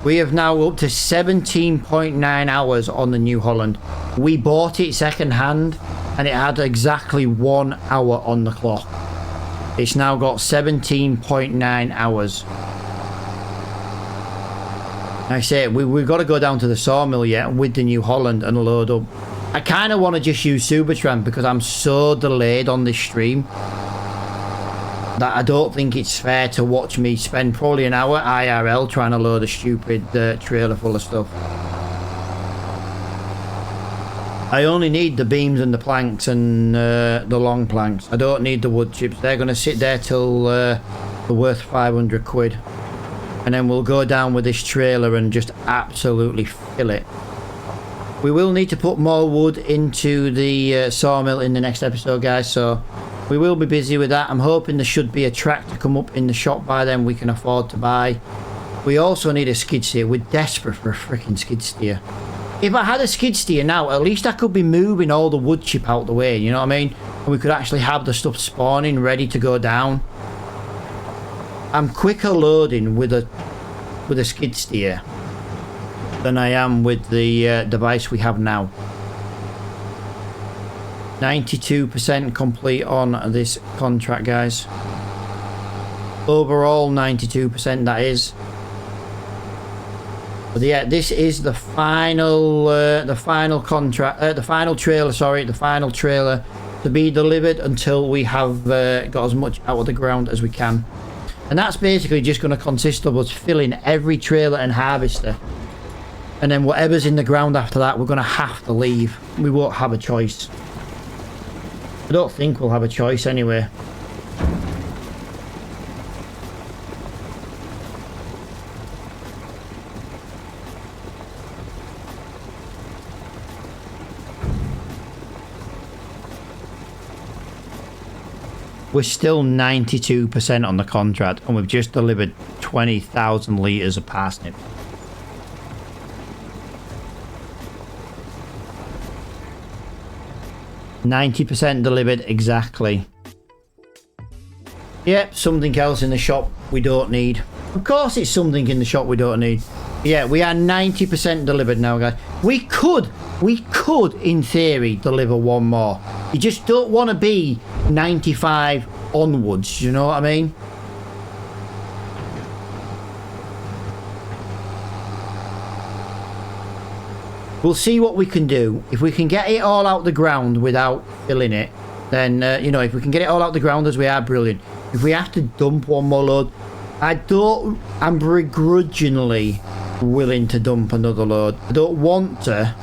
We have now up to 17.9 hours on the New Holland. We bought it second hand and it had exactly 1 hour on the clock. It's now got 17.9 hours. I say, we've got to go down to the sawmill yet with the New Holland and load up. I kind of want to just use Supertramp because I'm so delayed on this stream that I don't think it's fair to watch me spend probably an hour IRL trying to load a stupid trailer full of stuff. I only need the beams and the planks and the long planks. I don't need the wood chips. They're going to sit there till they're worth 500 quid. And then we'll go down with this trailer and just absolutely fill it. We will need to put more wood into the sawmill in the next episode, guys. So we will be busy with that. I'm hoping there should be a tractor come up in the shop by then we can afford to buy. We also need a skid steer. We're desperate for a freaking skid steer. If I had a skid steer now, at least I could be moving all the wood chip out the way, you know what I mean? And we could actually have the stuff spawning ready to go down. I'm quicker loading with a skid steer than I am with the device we have now. 92% complete on this contract, guys. Overall 92%, that is. But yeah, this is the final contract, the final trailer, sorry, the final trailer to be delivered until we have got as much out of the ground as we can. And that's basically just going to consist of us filling every trailer and harvester. And then whatever's in the ground after that, we're going to have to leave. We won't have a choice. I don't think we'll have a choice anyway. We're still 92% on the contract, and we've just delivered 20,000 litres of parsnip. %90 delivered exactly. Yep, something else in the shop we don't need. Of course it's something in the shop we don't need. Yeah, we are 90% delivered now, guys. We could, in theory, deliver one more. You just don't want to be 95 onwards, you know what I mean? We'll see what we can do. If we can get it all out the ground without filling it, then, you know, if we can get it all out the ground as we are, brilliant. If we have to dump one more load, I'm begrudgingly willing to dump another load. I don't want to,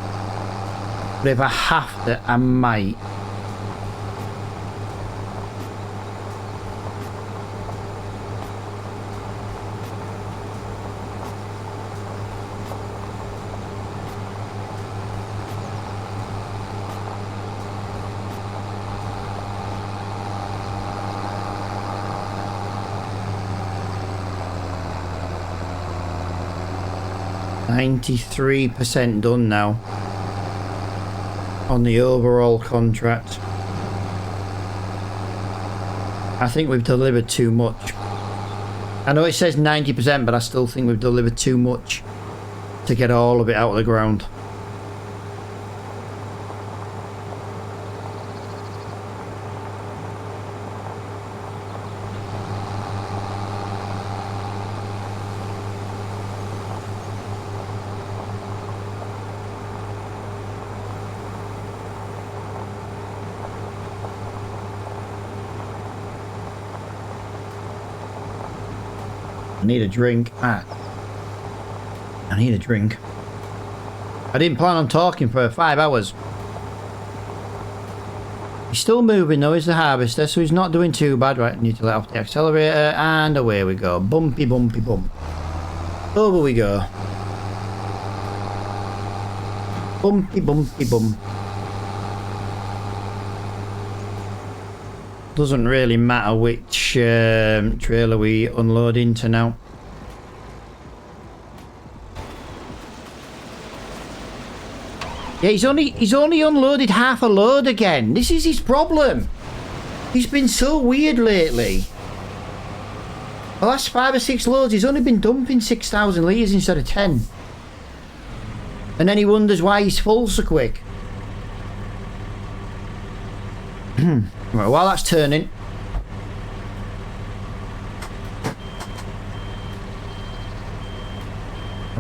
but if I have to, I might. %93 done now on the overall contract. I think we've delivered too much. I know it says 90%, but I still think we've delivered too much to get all of it out of the ground. I need a drink. I need a drink. I didn't plan on talking for 5 hours. He's still moving though, is the harvester, so he's not doing too bad. Right, need to let off the accelerator, and away we go. Bumpy, bumpy, bump. Over we go. Bumpy, bumpy, bump. Doesn't really matter which trailer we unload into now. Yeah, he's only unloaded half a load again. This is his problem. He's been so weird lately. The last 5 or 6 loads, he's only been dumping 6,000 litres instead of 10. And then he wonders why he's full so quick. Right, while that's turning,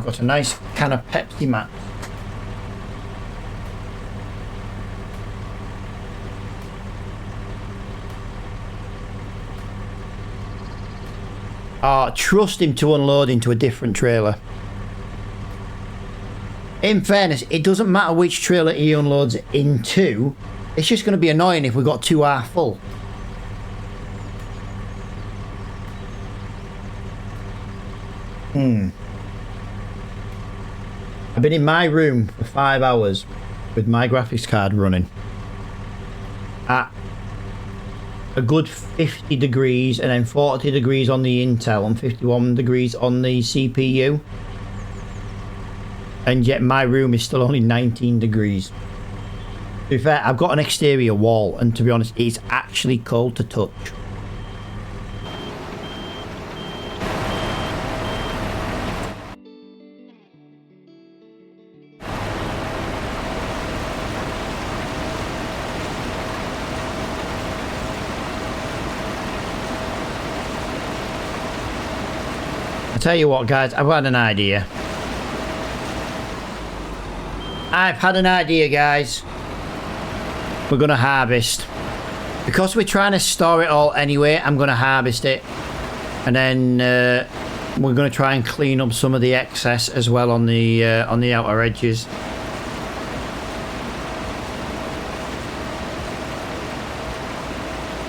I've got a nice can of Pepsi Max. Oh, trust him to unload into a different trailer. In fairness, it doesn't matter which trailer he unloads into. It's just going to be annoying if we've got 2 half full. I've been in my room for 5 hours with my graphics card running at a good 50 degrees and then 40 degrees on the Intel and 51 degrees on the CPU, and yet my room is still only 19 degrees. To be fair, I've got an exterior wall, and to be honest, it's actually cold to touch. Tell you what, guys, I've had an idea. Guys. We're gonna harvest. Because we're trying to store it all anyway, I'm gonna harvest it. And then we're gonna try and clean up some of the excess as well on the outer edges.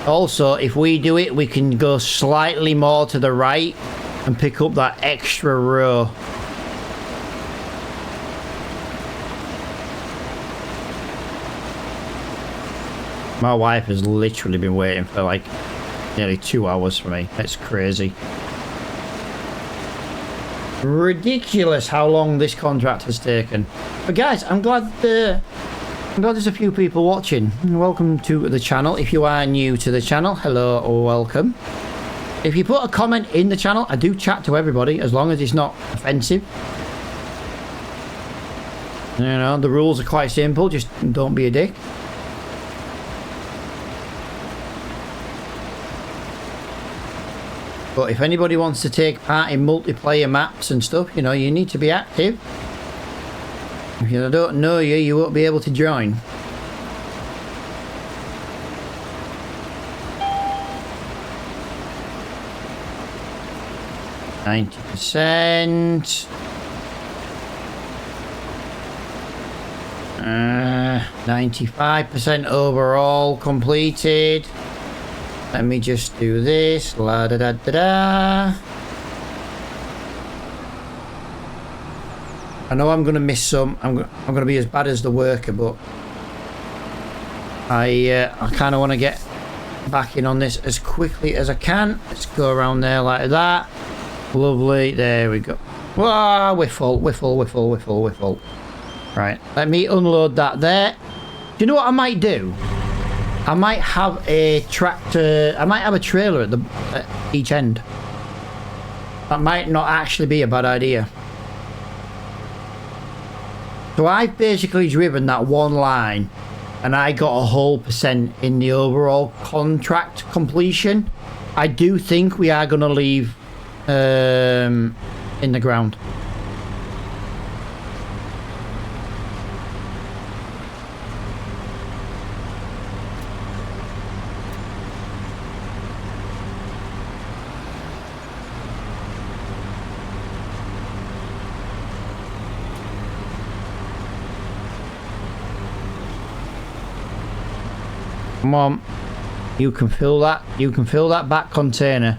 Also, if we do it, we can go slightly more to the right and pick up that extra row. My wife has literally been waiting for like nearly 2 hours for me. It's crazy. Ridiculous how long this contract has taken. But guys, I'm glad there's a few people watching. Welcome to the channel. If you are new to the channel, hello or welcome. If you put a comment in the channel, I do chat to everybody as long as it's not offensive. You know, the rules are quite simple, just don't be a dick. But if anybody wants to take part in multiplayer maps and stuff, you know, you need to be active. If I don't know you, you won't be able to join. %. 95% overall completed. Let me just do this. La da da da da. I know I'm gonna miss some. I'm gonna be as bad as the worker, but I kind of want to get back in on this as quickly as I can. Let's go around there like that. Lovely. There we go. Wow, we're full. Right. Let me unload that there. Do you know what I might do? I might have a tractor. I might have a trailer at each end. That might not actually be a bad idea. So I've basically driven that one line and I got a whole % in the overall contract completion. I do think we are going to leave in the ground. Come on, you can fill that. You can fill that back container.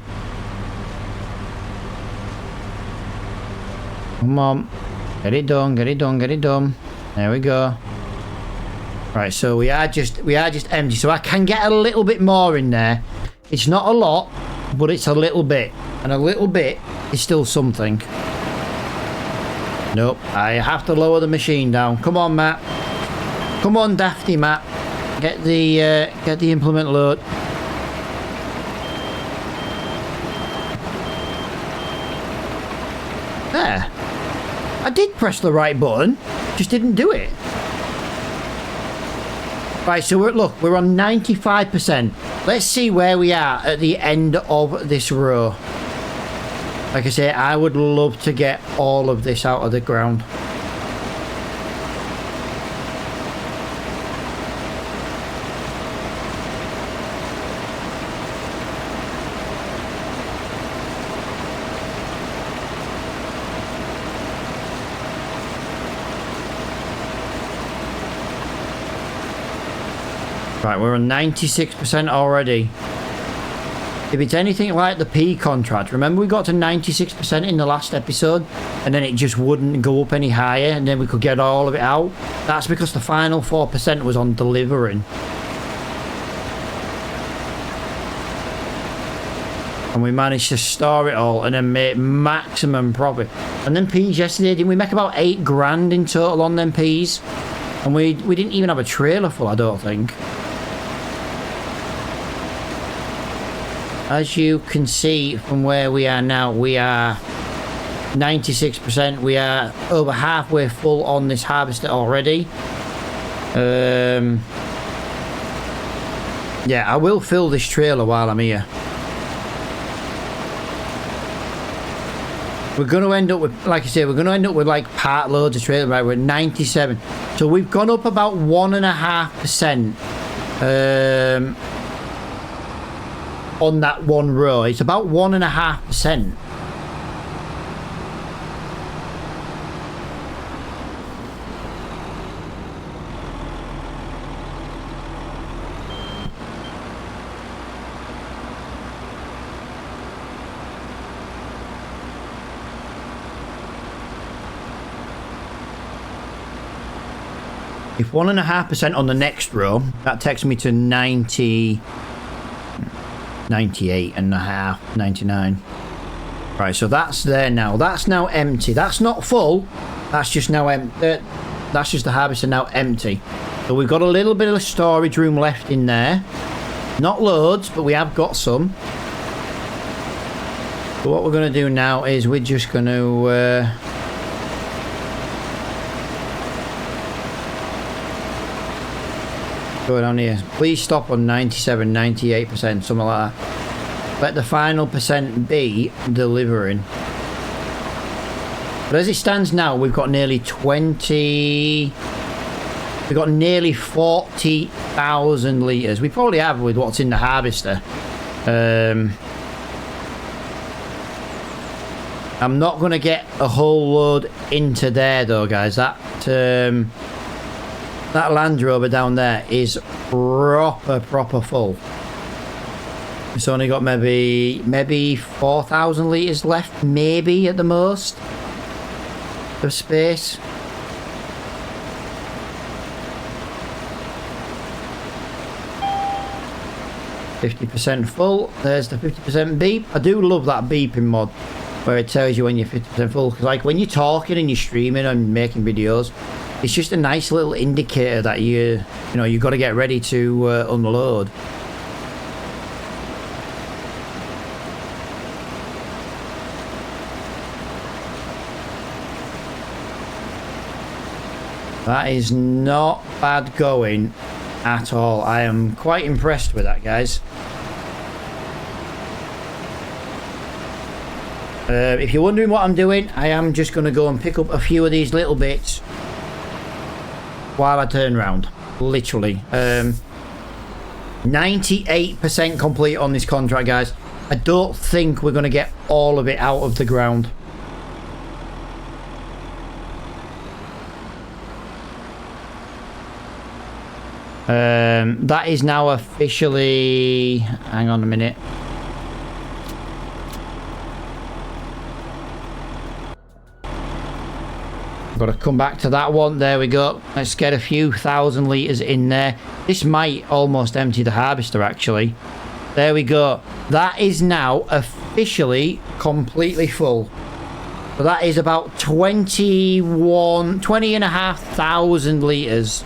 Come on, get it done. There we go. Right, so we are just empty. So I can get a little bit more in there. It's not a lot, but it's a little bit, and a little bit is still something. Nope, I have to lower the machine down. Come on, Matt. Come on, Dafty Matt. Get the implement load. There. I did press the right button, just didn't do it. Right, so we're on 95%. Let's see where we are at the end of this row. Like I say, I would love to get all of this out of the ground. Right, we're on 96% already. If it's anything like the P contract, remember we got to 96% in the last episode and then it just wouldn't go up any higher and then we could get all of it out? That's because the final 4% was on delivering. And we managed to store it all and then make maximum profit. And then P's yesterday, didn't we make about 8 grand in total on them P's? And we didn't even have a trailer full, I don't think. As you can see from where we are now, we are 96%. We are over halfway full on this harvester already. Yeah, I will fill this trailer while I'm here. We're going to end up with, like I say, we're going to end up with like part loads of trailer. Right, we're at 97. So we've gone up about 1.5%. On that one row, it's about 1.5%. If 1.5% on the next row, that takes me to 90. 98 and a half, 99. Right, so that's there now. That's now empty. That's not full. That's just now empty. That's just the harvester now empty. So we've got a little bit of storage room left in there. Not loads, but we have got some. So what we're going to do now is we're just going to going on here. Please stop on 97, 98%, something like that. Let the final percent be delivering. But as it stands now, we've got nearly 20... We've got nearly 40,000 litres. We probably have with what's in the harvester. I'm not going to get a whole load into there though, guys. That Land Rover down there is proper full. It's only got maybe 4,000 litres left, maybe at the most, of space. %50 full. There's the 50% beep. I do love that beeping mod where it tells you when you're 50% full. Because like when you're talking and you're streaming and making videos, it's just a nice little indicator that you've got to get ready to unload. That is not bad going at all. I am quite impressed with that, guys. If you're wondering what I'm doing, I am just going to go and pick up a few of these little bits while I turn around. Literally. 98% complete on this contract, guys. I don't think we're going to get all of it out of the ground. That is now officially... Hang on a minute. Got to come back to that one. There we go. Let's get a few thousand litres in there. This might almost empty the harvester, actually. There we go. That is now officially completely full. So that is about 20,500 litres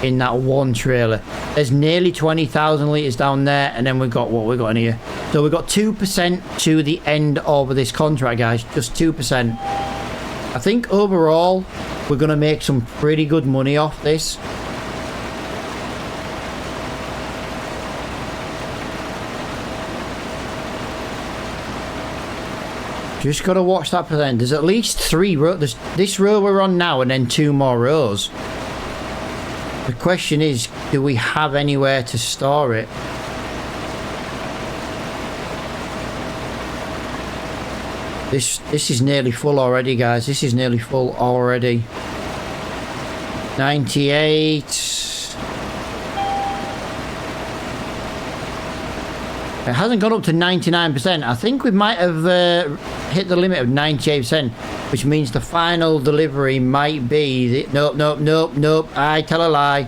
in that one trailer. There's nearly 20,000 litres down there, and then we've got what we've got in here. So we've got 2% to the end of this contract, guys. Just 2%. I think overall we're going to make some pretty good money off this. Just got to watch that percent. There's at least 3 rows. There's this row we're on now and then 2 more rows. The question is, do we have anywhere to store it? This is nearly full already, guys. This is nearly full already. 98. It hasn't gone up to 99%. I think we might have hit the limit of 98%, which means the final delivery might be... Nope. I tell a lie.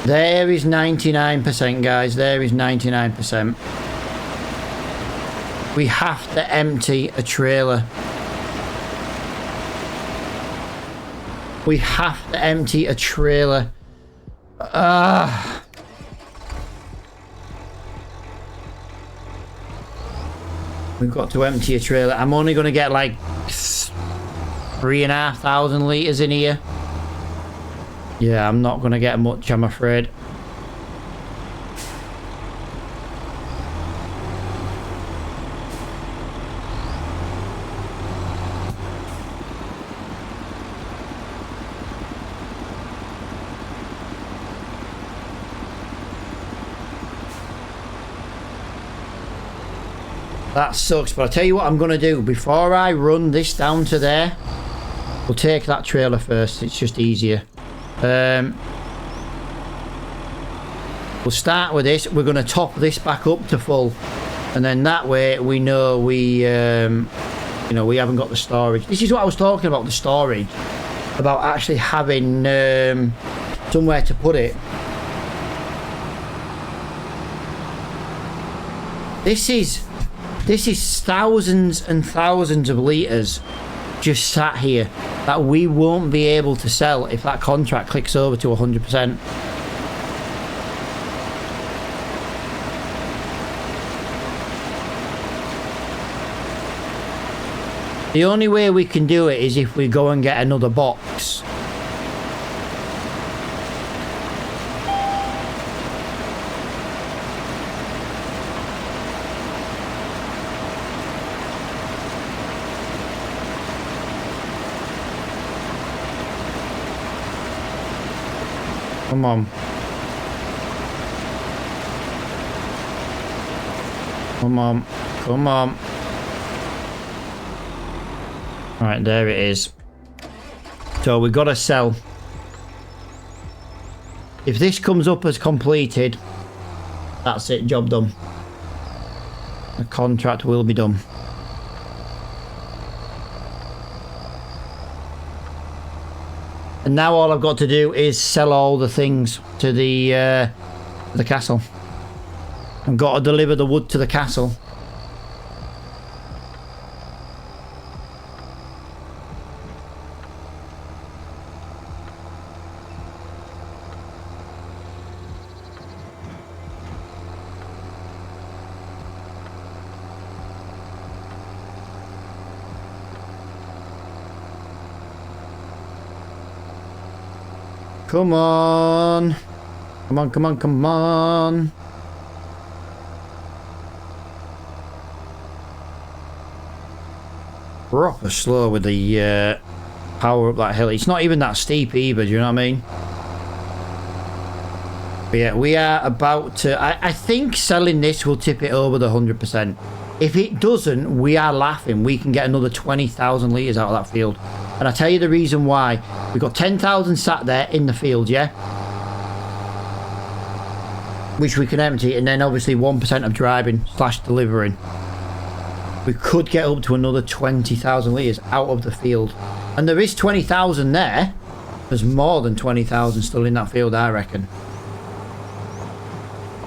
There is 99%, guys. There is 99%. We have to empty a trailer. We have to empty a trailer. We've got to empty a trailer. I'm only going to get like 3,500 litres in here. Yeah, I'm not going to get much, I'm afraid. That sucks, but I'll tell you what I'm going to do. Before I run this down to there, we'll take that trailer first. It's just easier. We'll start with this. We're going to top this back up to full. And then that way we know we, you know, we haven't got the storage. This is what I was talking about, the storage. About actually having somewhere to put it. This is thousands and thousands of litres just sat here that we won't be able to sell if that contract clicks over to 100%. The only way we can do it is if we go and get another box. Come on. Come on. Come on. Right, there it is. So we've got to sell. If this comes up as completed, that's it, job done. The contract will be done. And now all I've got to do is sell all the things to the castle. I've got to deliver the wood to the castle. Come on. Come on, come on, come on. Proper slow with the power up that hill. It's not even that steep either, do you know what I mean? But yeah, we are about to... I think selling this will tip it over the 100%. If it doesn't, we are laughing. We can get another 20,000 litres out of that field. And I'll tell you the reason why. We've got 10,000 sat there in the field, yeah? Which we can empty, and then obviously 1% of driving / delivering. We could get up to another 20,000 litres out of the field. And there is 20,000 there. There's more than 20,000 still in that field, I reckon.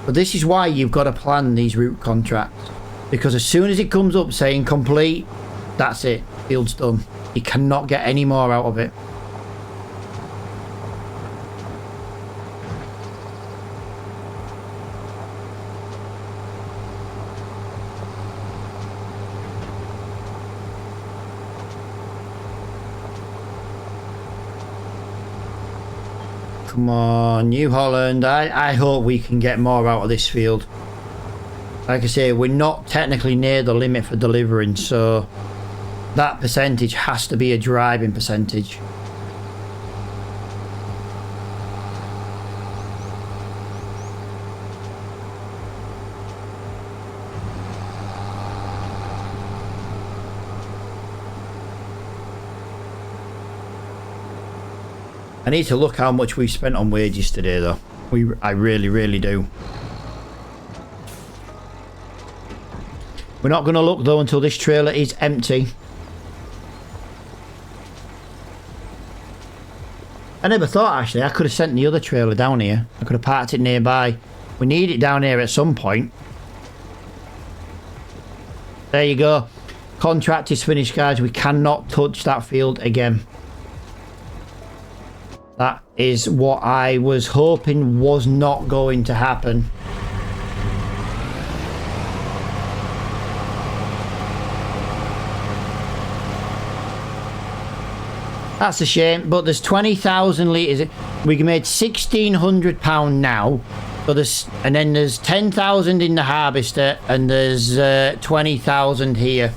But this is why you've got to plan these route contracts. Because as soon as it comes up saying complete, that's it. Field's done. You cannot get any more out of it. Come on, New Holland. I hope we can get more out of this field. Like I say, we're not technically near the limit for delivering, so that percentage has to be a driving percentage. I need to look how much we spent on wages today though. I really do. We're not going to look though until this trailer is empty. I never thought actually I could have sent the other trailer down here. I could have parked it nearby. We need it down here at some point. There you go. Contract is finished, guys. We cannot touch that field again. That is what I was hoping was not going to happen. That's a shame, but there's 20,000 litres. We made £1,600 now. So there's, and then there's 10,000 in the harvester, and there's 20,000 here.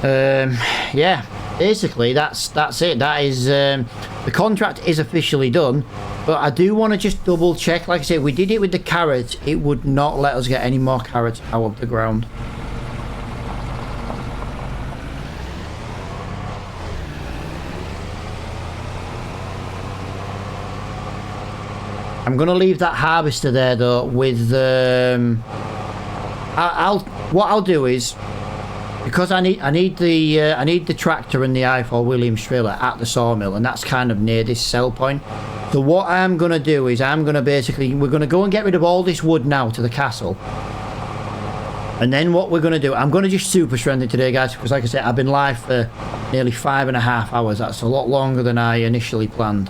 Yeah, basically that's it. That is the contract is officially done. But I do want to just double check. Like I said, we did it with the carrots. It would not let us get any more carrots out of the ground. I'm gonna leave that harvester there though with what I'll do is, because I need the tractor and the i4 Williams trailer at the sawmill, and that's kind of near this sell point. So what I'm gonna do is we're gonna go and get rid of all this wood now to the castle. And then what we're gonna do, I'm gonna just super strength it today, guys, because like I said, I've been live for nearly 5.5 hours. That's a lot longer than I initially planned.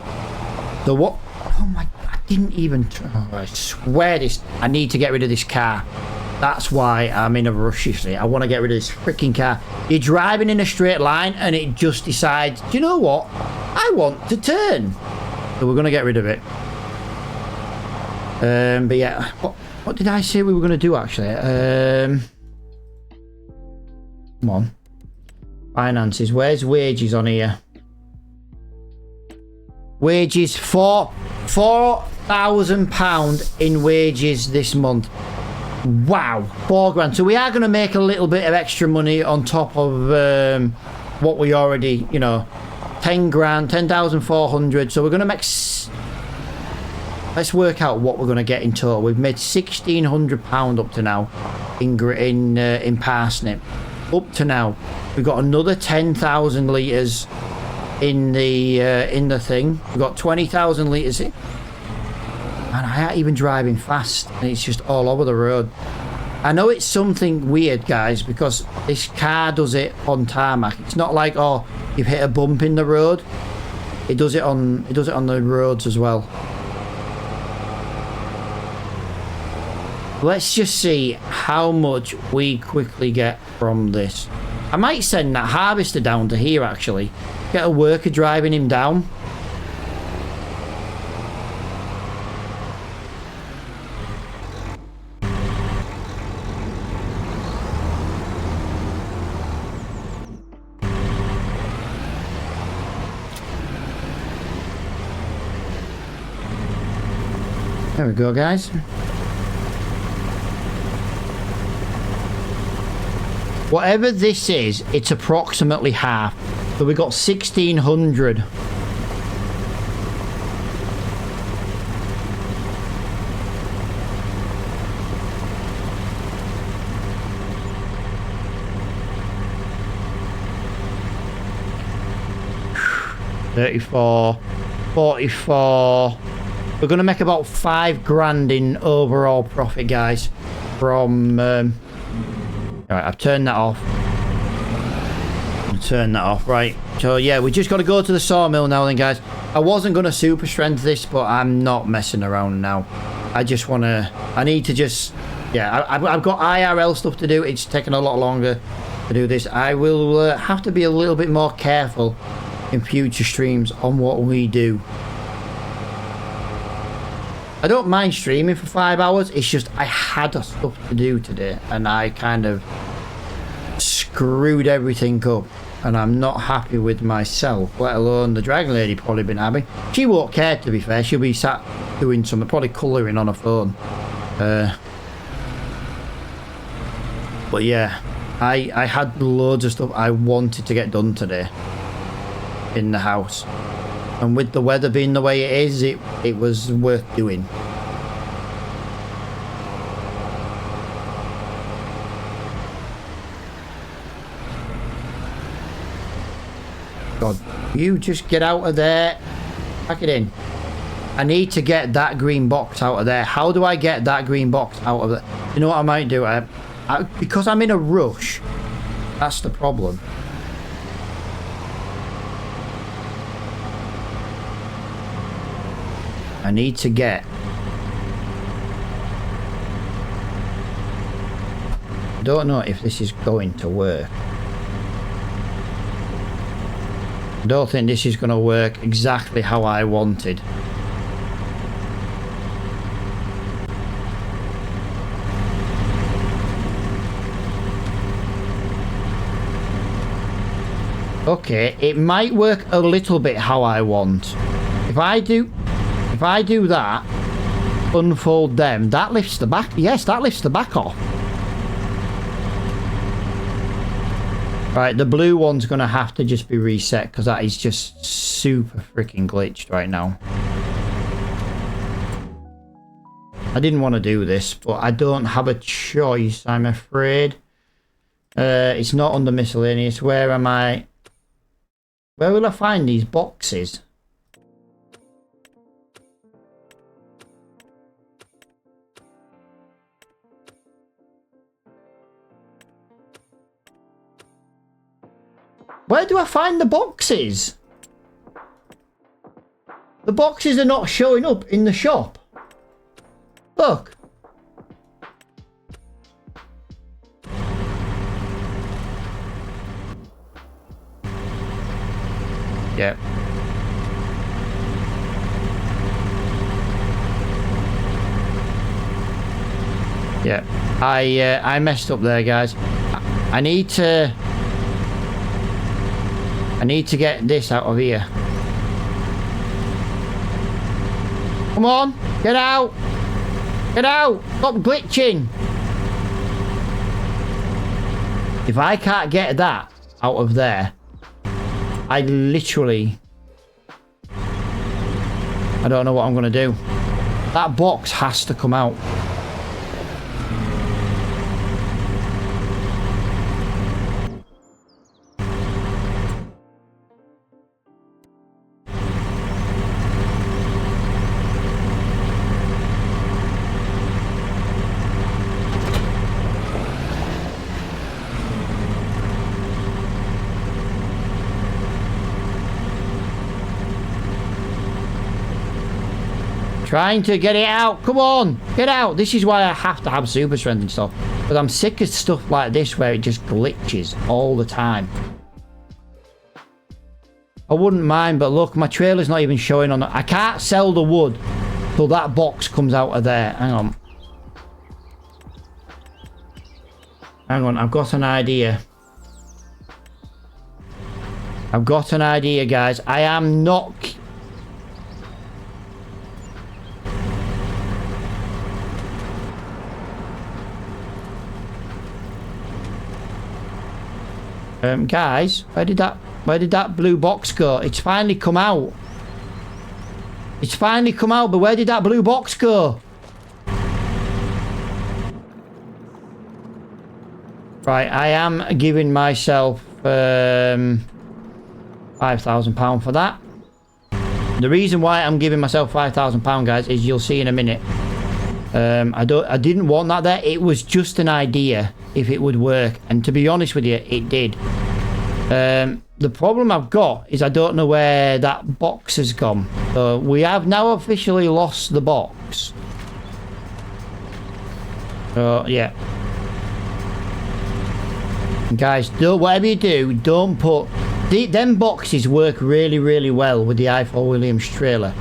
So what? Oh my! I didn't even. Oh, I swear this. I need to get rid of this car. That's why I'm in a rush, you see. I want to get rid of this freaking car. You're driving in a straight line and it just decides, do you know what? I want to turn. So we're going to get rid of it. But yeah, what did I say we were going to do actually? Come on. Finances. Where's wages on here? Wages for £4,000 in wages this month. Wow, £4,000. So we are going to make a little bit of extra money on top of what we already, you know, 10 grand, 10,400. So we're going to make. Let's work out what we're going to get in total. We've made £1,600 up to now in parsnip. Up to now, we've got another 10,000 litres in the thing. We've got 20,000 litres in. And I ain't even driving fast, and it's just all over the road. I know it's something weird, guys, because this car does it on tarmac. It's not like, oh, you've hit a bump in the road. It does it on the roads as well. Let's just see how much we quickly get from this. I might send that harvester down to here actually. Get a worker driving him down. There we go, guys. Whatever this is, it's approximately half. So we got 1,600. $34, $44. We're going to make about £5,000 in overall profit, guys. From alright, I've turned that off. Turn that off, right? So yeah, we just got to go to the sawmill now then, guys. I wasn't going to super strength this, but I'm not messing around now. I just want to, I need to just, yeah, I've got IRL stuff to do. It's taking a lot longer to do this. I will have to be a little bit more careful in future streams on what we do. I don't mind streaming for 5 hours. It's just I had stuff to do today, and I kind of screwed everything up. And I'm not happy with myself, let alone the Dragon Lady probably been happy. She won't care, to be fair. She'll be sat doing something, probably colouring on her phone. But yeah, I had loads of stuff I wanted to get done today in the house. And with the weather being the way it is, it was worth doing. God, you just get out of there. Pack it in. I need to get that green box out of there. How do I get that green box out of there? You know what I might do? Because I'm in a rush. That's the problem. I need to get... I don't know if this is going to work. I don't think this is going to work exactly how I wanted. Okay, it might work a little bit how I want. If I do that, unfold them, that lifts the back. Yes, that lifts the back off. Right, the blue one's going to have to just be reset because that is just super freaking glitched right now. I didn't want to do this, but I don't have a choice, I'm afraid. It's not under miscellaneous. Where am I? Where will I find these boxes? Where do I find the boxes? The boxes are not showing up in the shop. Look. Yeah. Yeah. I messed up there, guys. I need to get this out of here. Come on, get out. Get out. Stop glitching. If I can't get that out of there, I literally... I don't know what I'm going to do. That box has to come out. Trying to get it out. Come on, get out. This is why I have to have super strength and stuff. But I'm sick of stuff like this where it just glitches all the time. I wouldn't mind, but look, my trailer's not even showing on it. I can't sell the wood till that box comes out of there. Hang on. Hang on, I've got an idea. I've got an idea, guys. I am not... guys, where did that blue box go? It's finally come out. It's finally come out, but where did that blue box go? Right, I am giving myself £5,000 for that. The reason why I'm giving myself £5,000, guys, is you'll see in a minute. I didn't want that there. It was just an idea if it would work, and to be honest with you, it did. The problem I've got is I don't know where that box has gone. So we have now officially lost the box. So yeah, guys, whatever you do, don't put them boxes work really well with the i4 Williams trailer,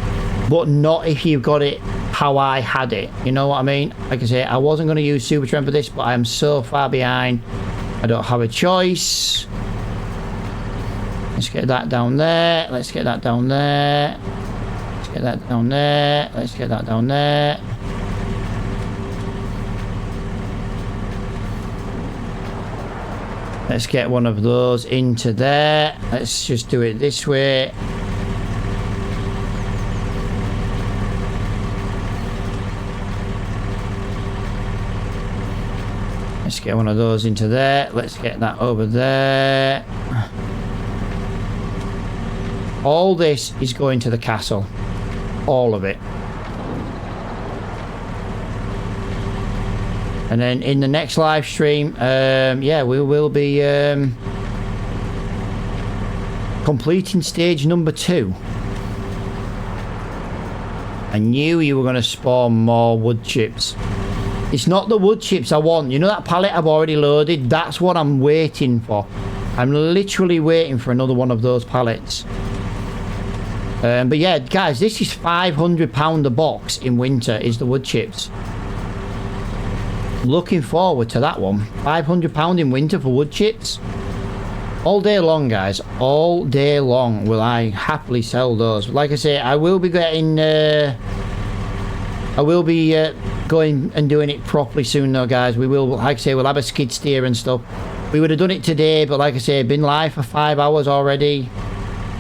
but not if you've got it how I had it. You know what I mean? Like I say, I wasn't going to use super strength for this, but I am so far behind. I don't have a choice. Let's get that down there. Let's get that down there. Let's get that down there. Let's get that down there. Let's get one of those into there. Let's just do it this way. Let's get one of those into there. Let's get that over there. All this is going to the castle. All of it. And then in the next live stream, yeah, we will be completing stage number 2. I knew you were going to spawn more wood chips. It's not the wood chips I want. You know that pallet I've already loaded? That's what I'm waiting for. I'm literally waiting for another one of those pallets. But yeah, guys, this is £500 a box in winter is the wood chips. Looking forward to that one. £500 in winter for wood chips. All day long, guys. All day long will I happily sell those. Like I say, I will be getting... I will be going and doing it properly soon though, guys. We will, like I say, we'll have a skid steer and stuff. We would have done it today, but like I say, been live for 5 hours already.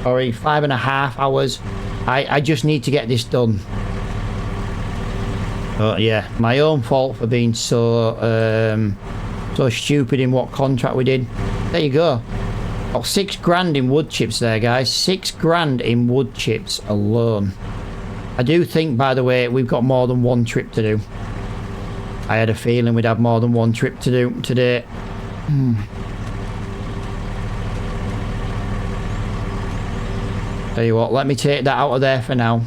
Or 5.5 hours. I just need to get this done. But yeah, my own fault for being so so stupid in what contract we did. There you go. Got 6 grand in wood chips there, guys. 6 grand in wood chips alone. I do think, by the way, we've got more than one trip to do. I had a feeling we'd have more than one trip to do today. Tell you what, let me take that out of there for now.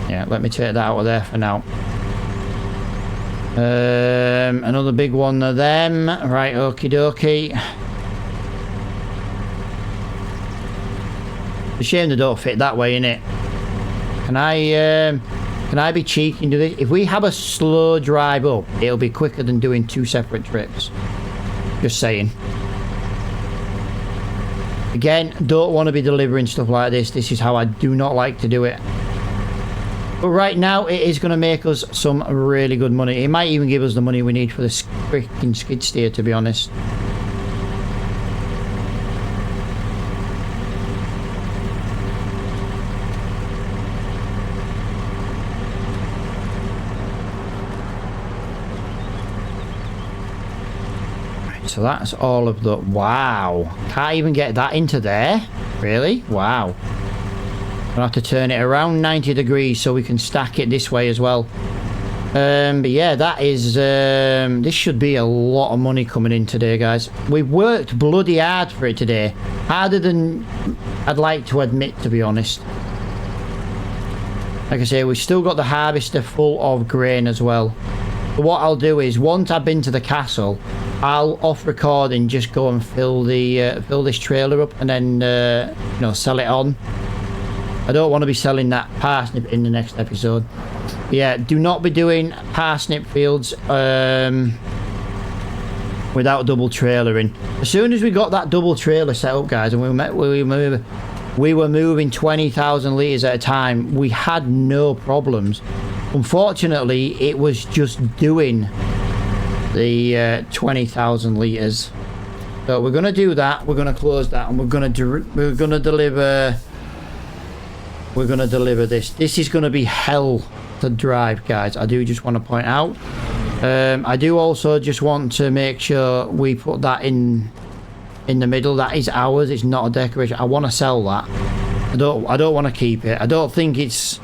Yeah, let me take that out of there for now. Another big one of them. Right, okie dokie. It's a shame they don't fit that way, innit? Can I be cheeky and do this? If we have a slow drive up, it'll be quicker than doing 2 separate trips. Just saying. Again, don't want to be delivering stuff like this. This is how I do not like to do it. But right now, it is going to make us some really good money. It might even give us the money we need for the freaking skid steer, to be honest. So that's all of the... Wow. Can't even get that into there? Really? Wow. I'll have to turn it around 90 degrees so we can stack it this way as well. But yeah, that is... this should be a lot of money coming in today, guys. We've worked bloody hard for it today. Harder than I'd like to admit, to be honest. Like I say, we've still got the harvester full of grain as well. But what I'll do is, once I've been to the castle... I'll off recording just go and fill this trailer up and then you know, sell it on. I don't want to be selling that parsnip in the next episode. Yeah, do not be doing parsnip fields without double trailering. As soon as we got that double trailer set up, guys, and we were moving 20,000 litres at a time, we had no problems. Unfortunately, it was just doing the 20,000 litres. So we're gonna do that. We're gonna close that, and we're gonna deliver this. This is gonna be hell to drive, guys. I do just want to point out. I do also just want to make sure we put that in the middle. That is ours. It's not a decoration. I want to sell that. I don't want to keep it. I don't think it's...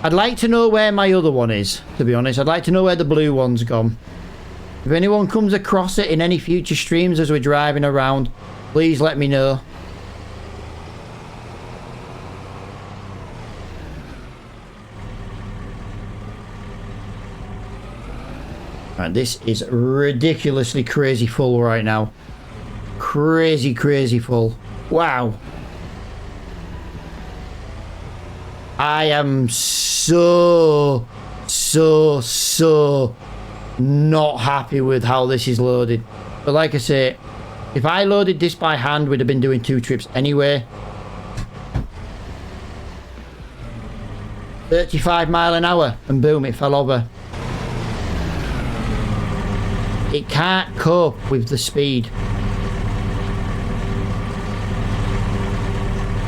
I'd like to know where my other one is, to be honest. I'd like to know where the blue one's gone. If anyone comes across it in any future streams as we're driving around, please let me know. Right, this is ridiculously crazy full right now. Crazy full. Wow. I am so so not happy with how this is loaded. But like I say, if I loaded this by hand, we'd have been doing 2 trips anyway. 35 mile an hour, and boom, it fell over. It can't cope with the speed.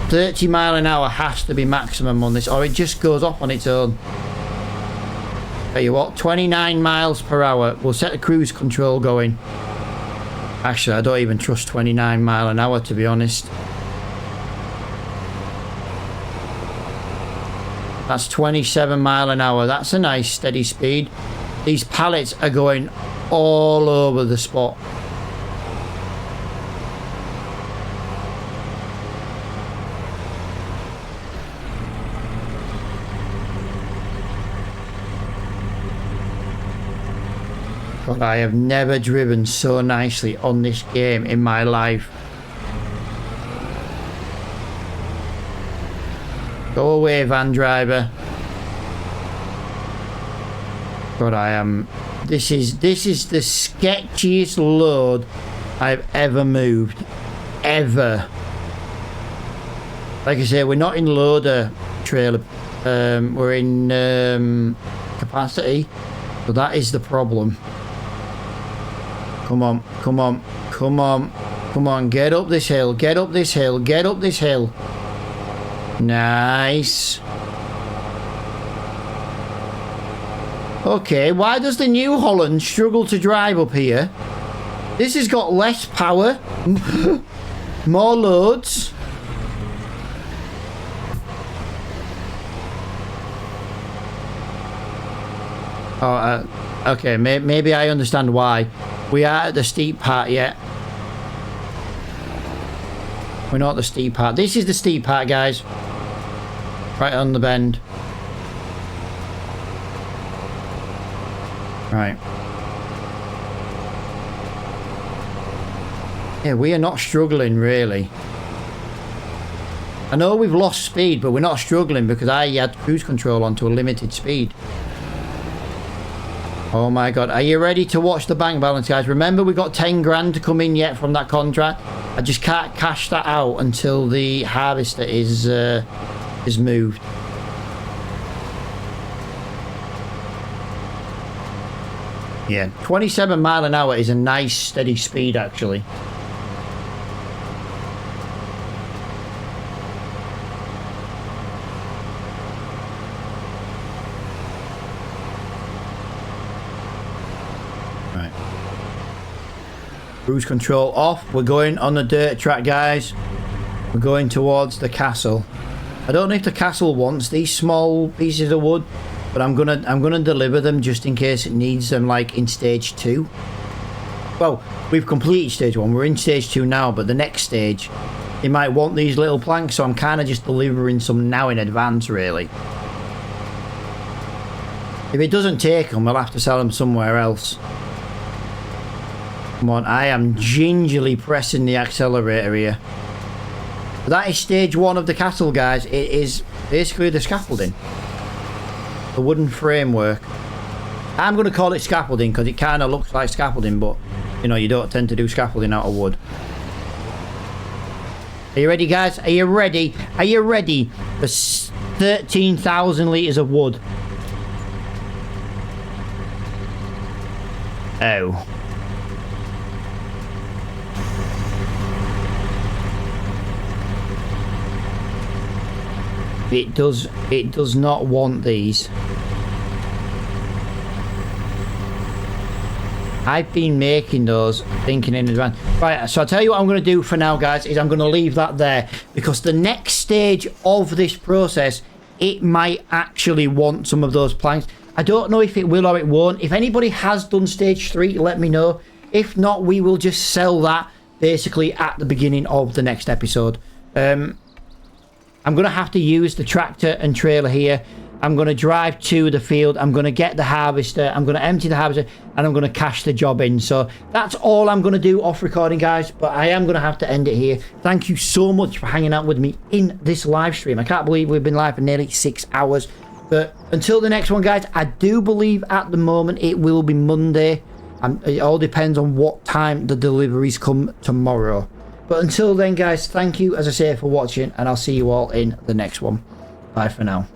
30 mile an hour has to be maximum on this, or it just goes off on its own. Tell you what, 29 miles per hour. We'll set the cruise control going. Actually, I don't even trust 29 mile an hour, to be honest. That's 27 mile an hour. That's a nice steady speed. These pallets are going all over the spot. God, I have never driven so nicely on this game in my life. Go away, van driver. God, I am... This is the sketchiest load I've ever moved. Ever. Like I say, we're not in loader trailer. We're in capacity. So that is the problem. Come on, come on, come on, come on. Get up this hill, get up this hill, get up this hill. Nice. Okay, why does the New Holland struggle to drive up here? This has got less power. More loads. Oh, okay, maybe I understand why. We are at the steep part yet. We're not at the steep part. This is the steep part, guys. Right on the bend. Right. Yeah, we are not struggling, really. I know we've lost speed, but we're not struggling because I had cruise control onto a limited speed. Oh my god, are you ready to watch the bank balance, guys? Remember, we got 10 grand to come in yet from that contract. I just can't cash that out until the harvester is moved. Yeah, 27 mile an hour is a nice steady speed, actually. Cruise control off. We're going on the dirt track, guys. We're going towards the castle. I don't know if the castle wants these small pieces of wood, but I'm gonna deliver them just in case it needs them, like in stage 2. Well, we've completed stage 1. We're in stage 2 now, but the next stage, they might want these little planks, so I'm kind of just delivering some now in advance, really. If it doesn't take them, we'll have to sell them somewhere else. Come on, I am gingerly pressing the accelerator here. But that is stage 1 of the castle, guys. It is basically the scaffolding. The wooden framework. I'm going to call it scaffolding because it kind of looks like scaffolding, but, you know, you don't tend to do scaffolding out of wood. Are you ready, guys? Are you ready? Are you ready for 13,000 litres of wood? Oh. It does not want these. I've been making those thinking in advance. Right, so I'll tell you what I'm going to do for now, guys, is I'm going to leave that there because the next stage of this process, it might actually want some of those planks. I don't know if it will or it won't. If anybody has done stage 3, let me know. If not, we will just sell that basically at the beginning of the next episode. I'm going to have to use the tractor and trailer here. I'm going to drive to the field. I'm going to get the harvester. I'm going to empty the harvester and I'm going to cash the job in. So that's all I'm going to do off recording, guys. But I am going to have to end it here. Thank you so much for hanging out with me in this live stream. I can't believe we've been live for nearly 6 hours. But until the next one, guys, I do believe at the moment it will be Monday. It all depends on what time the deliveries come tomorrow. But until then, guys, thank you, as I say, for watching, and I'll see you all in the next one. Bye for now.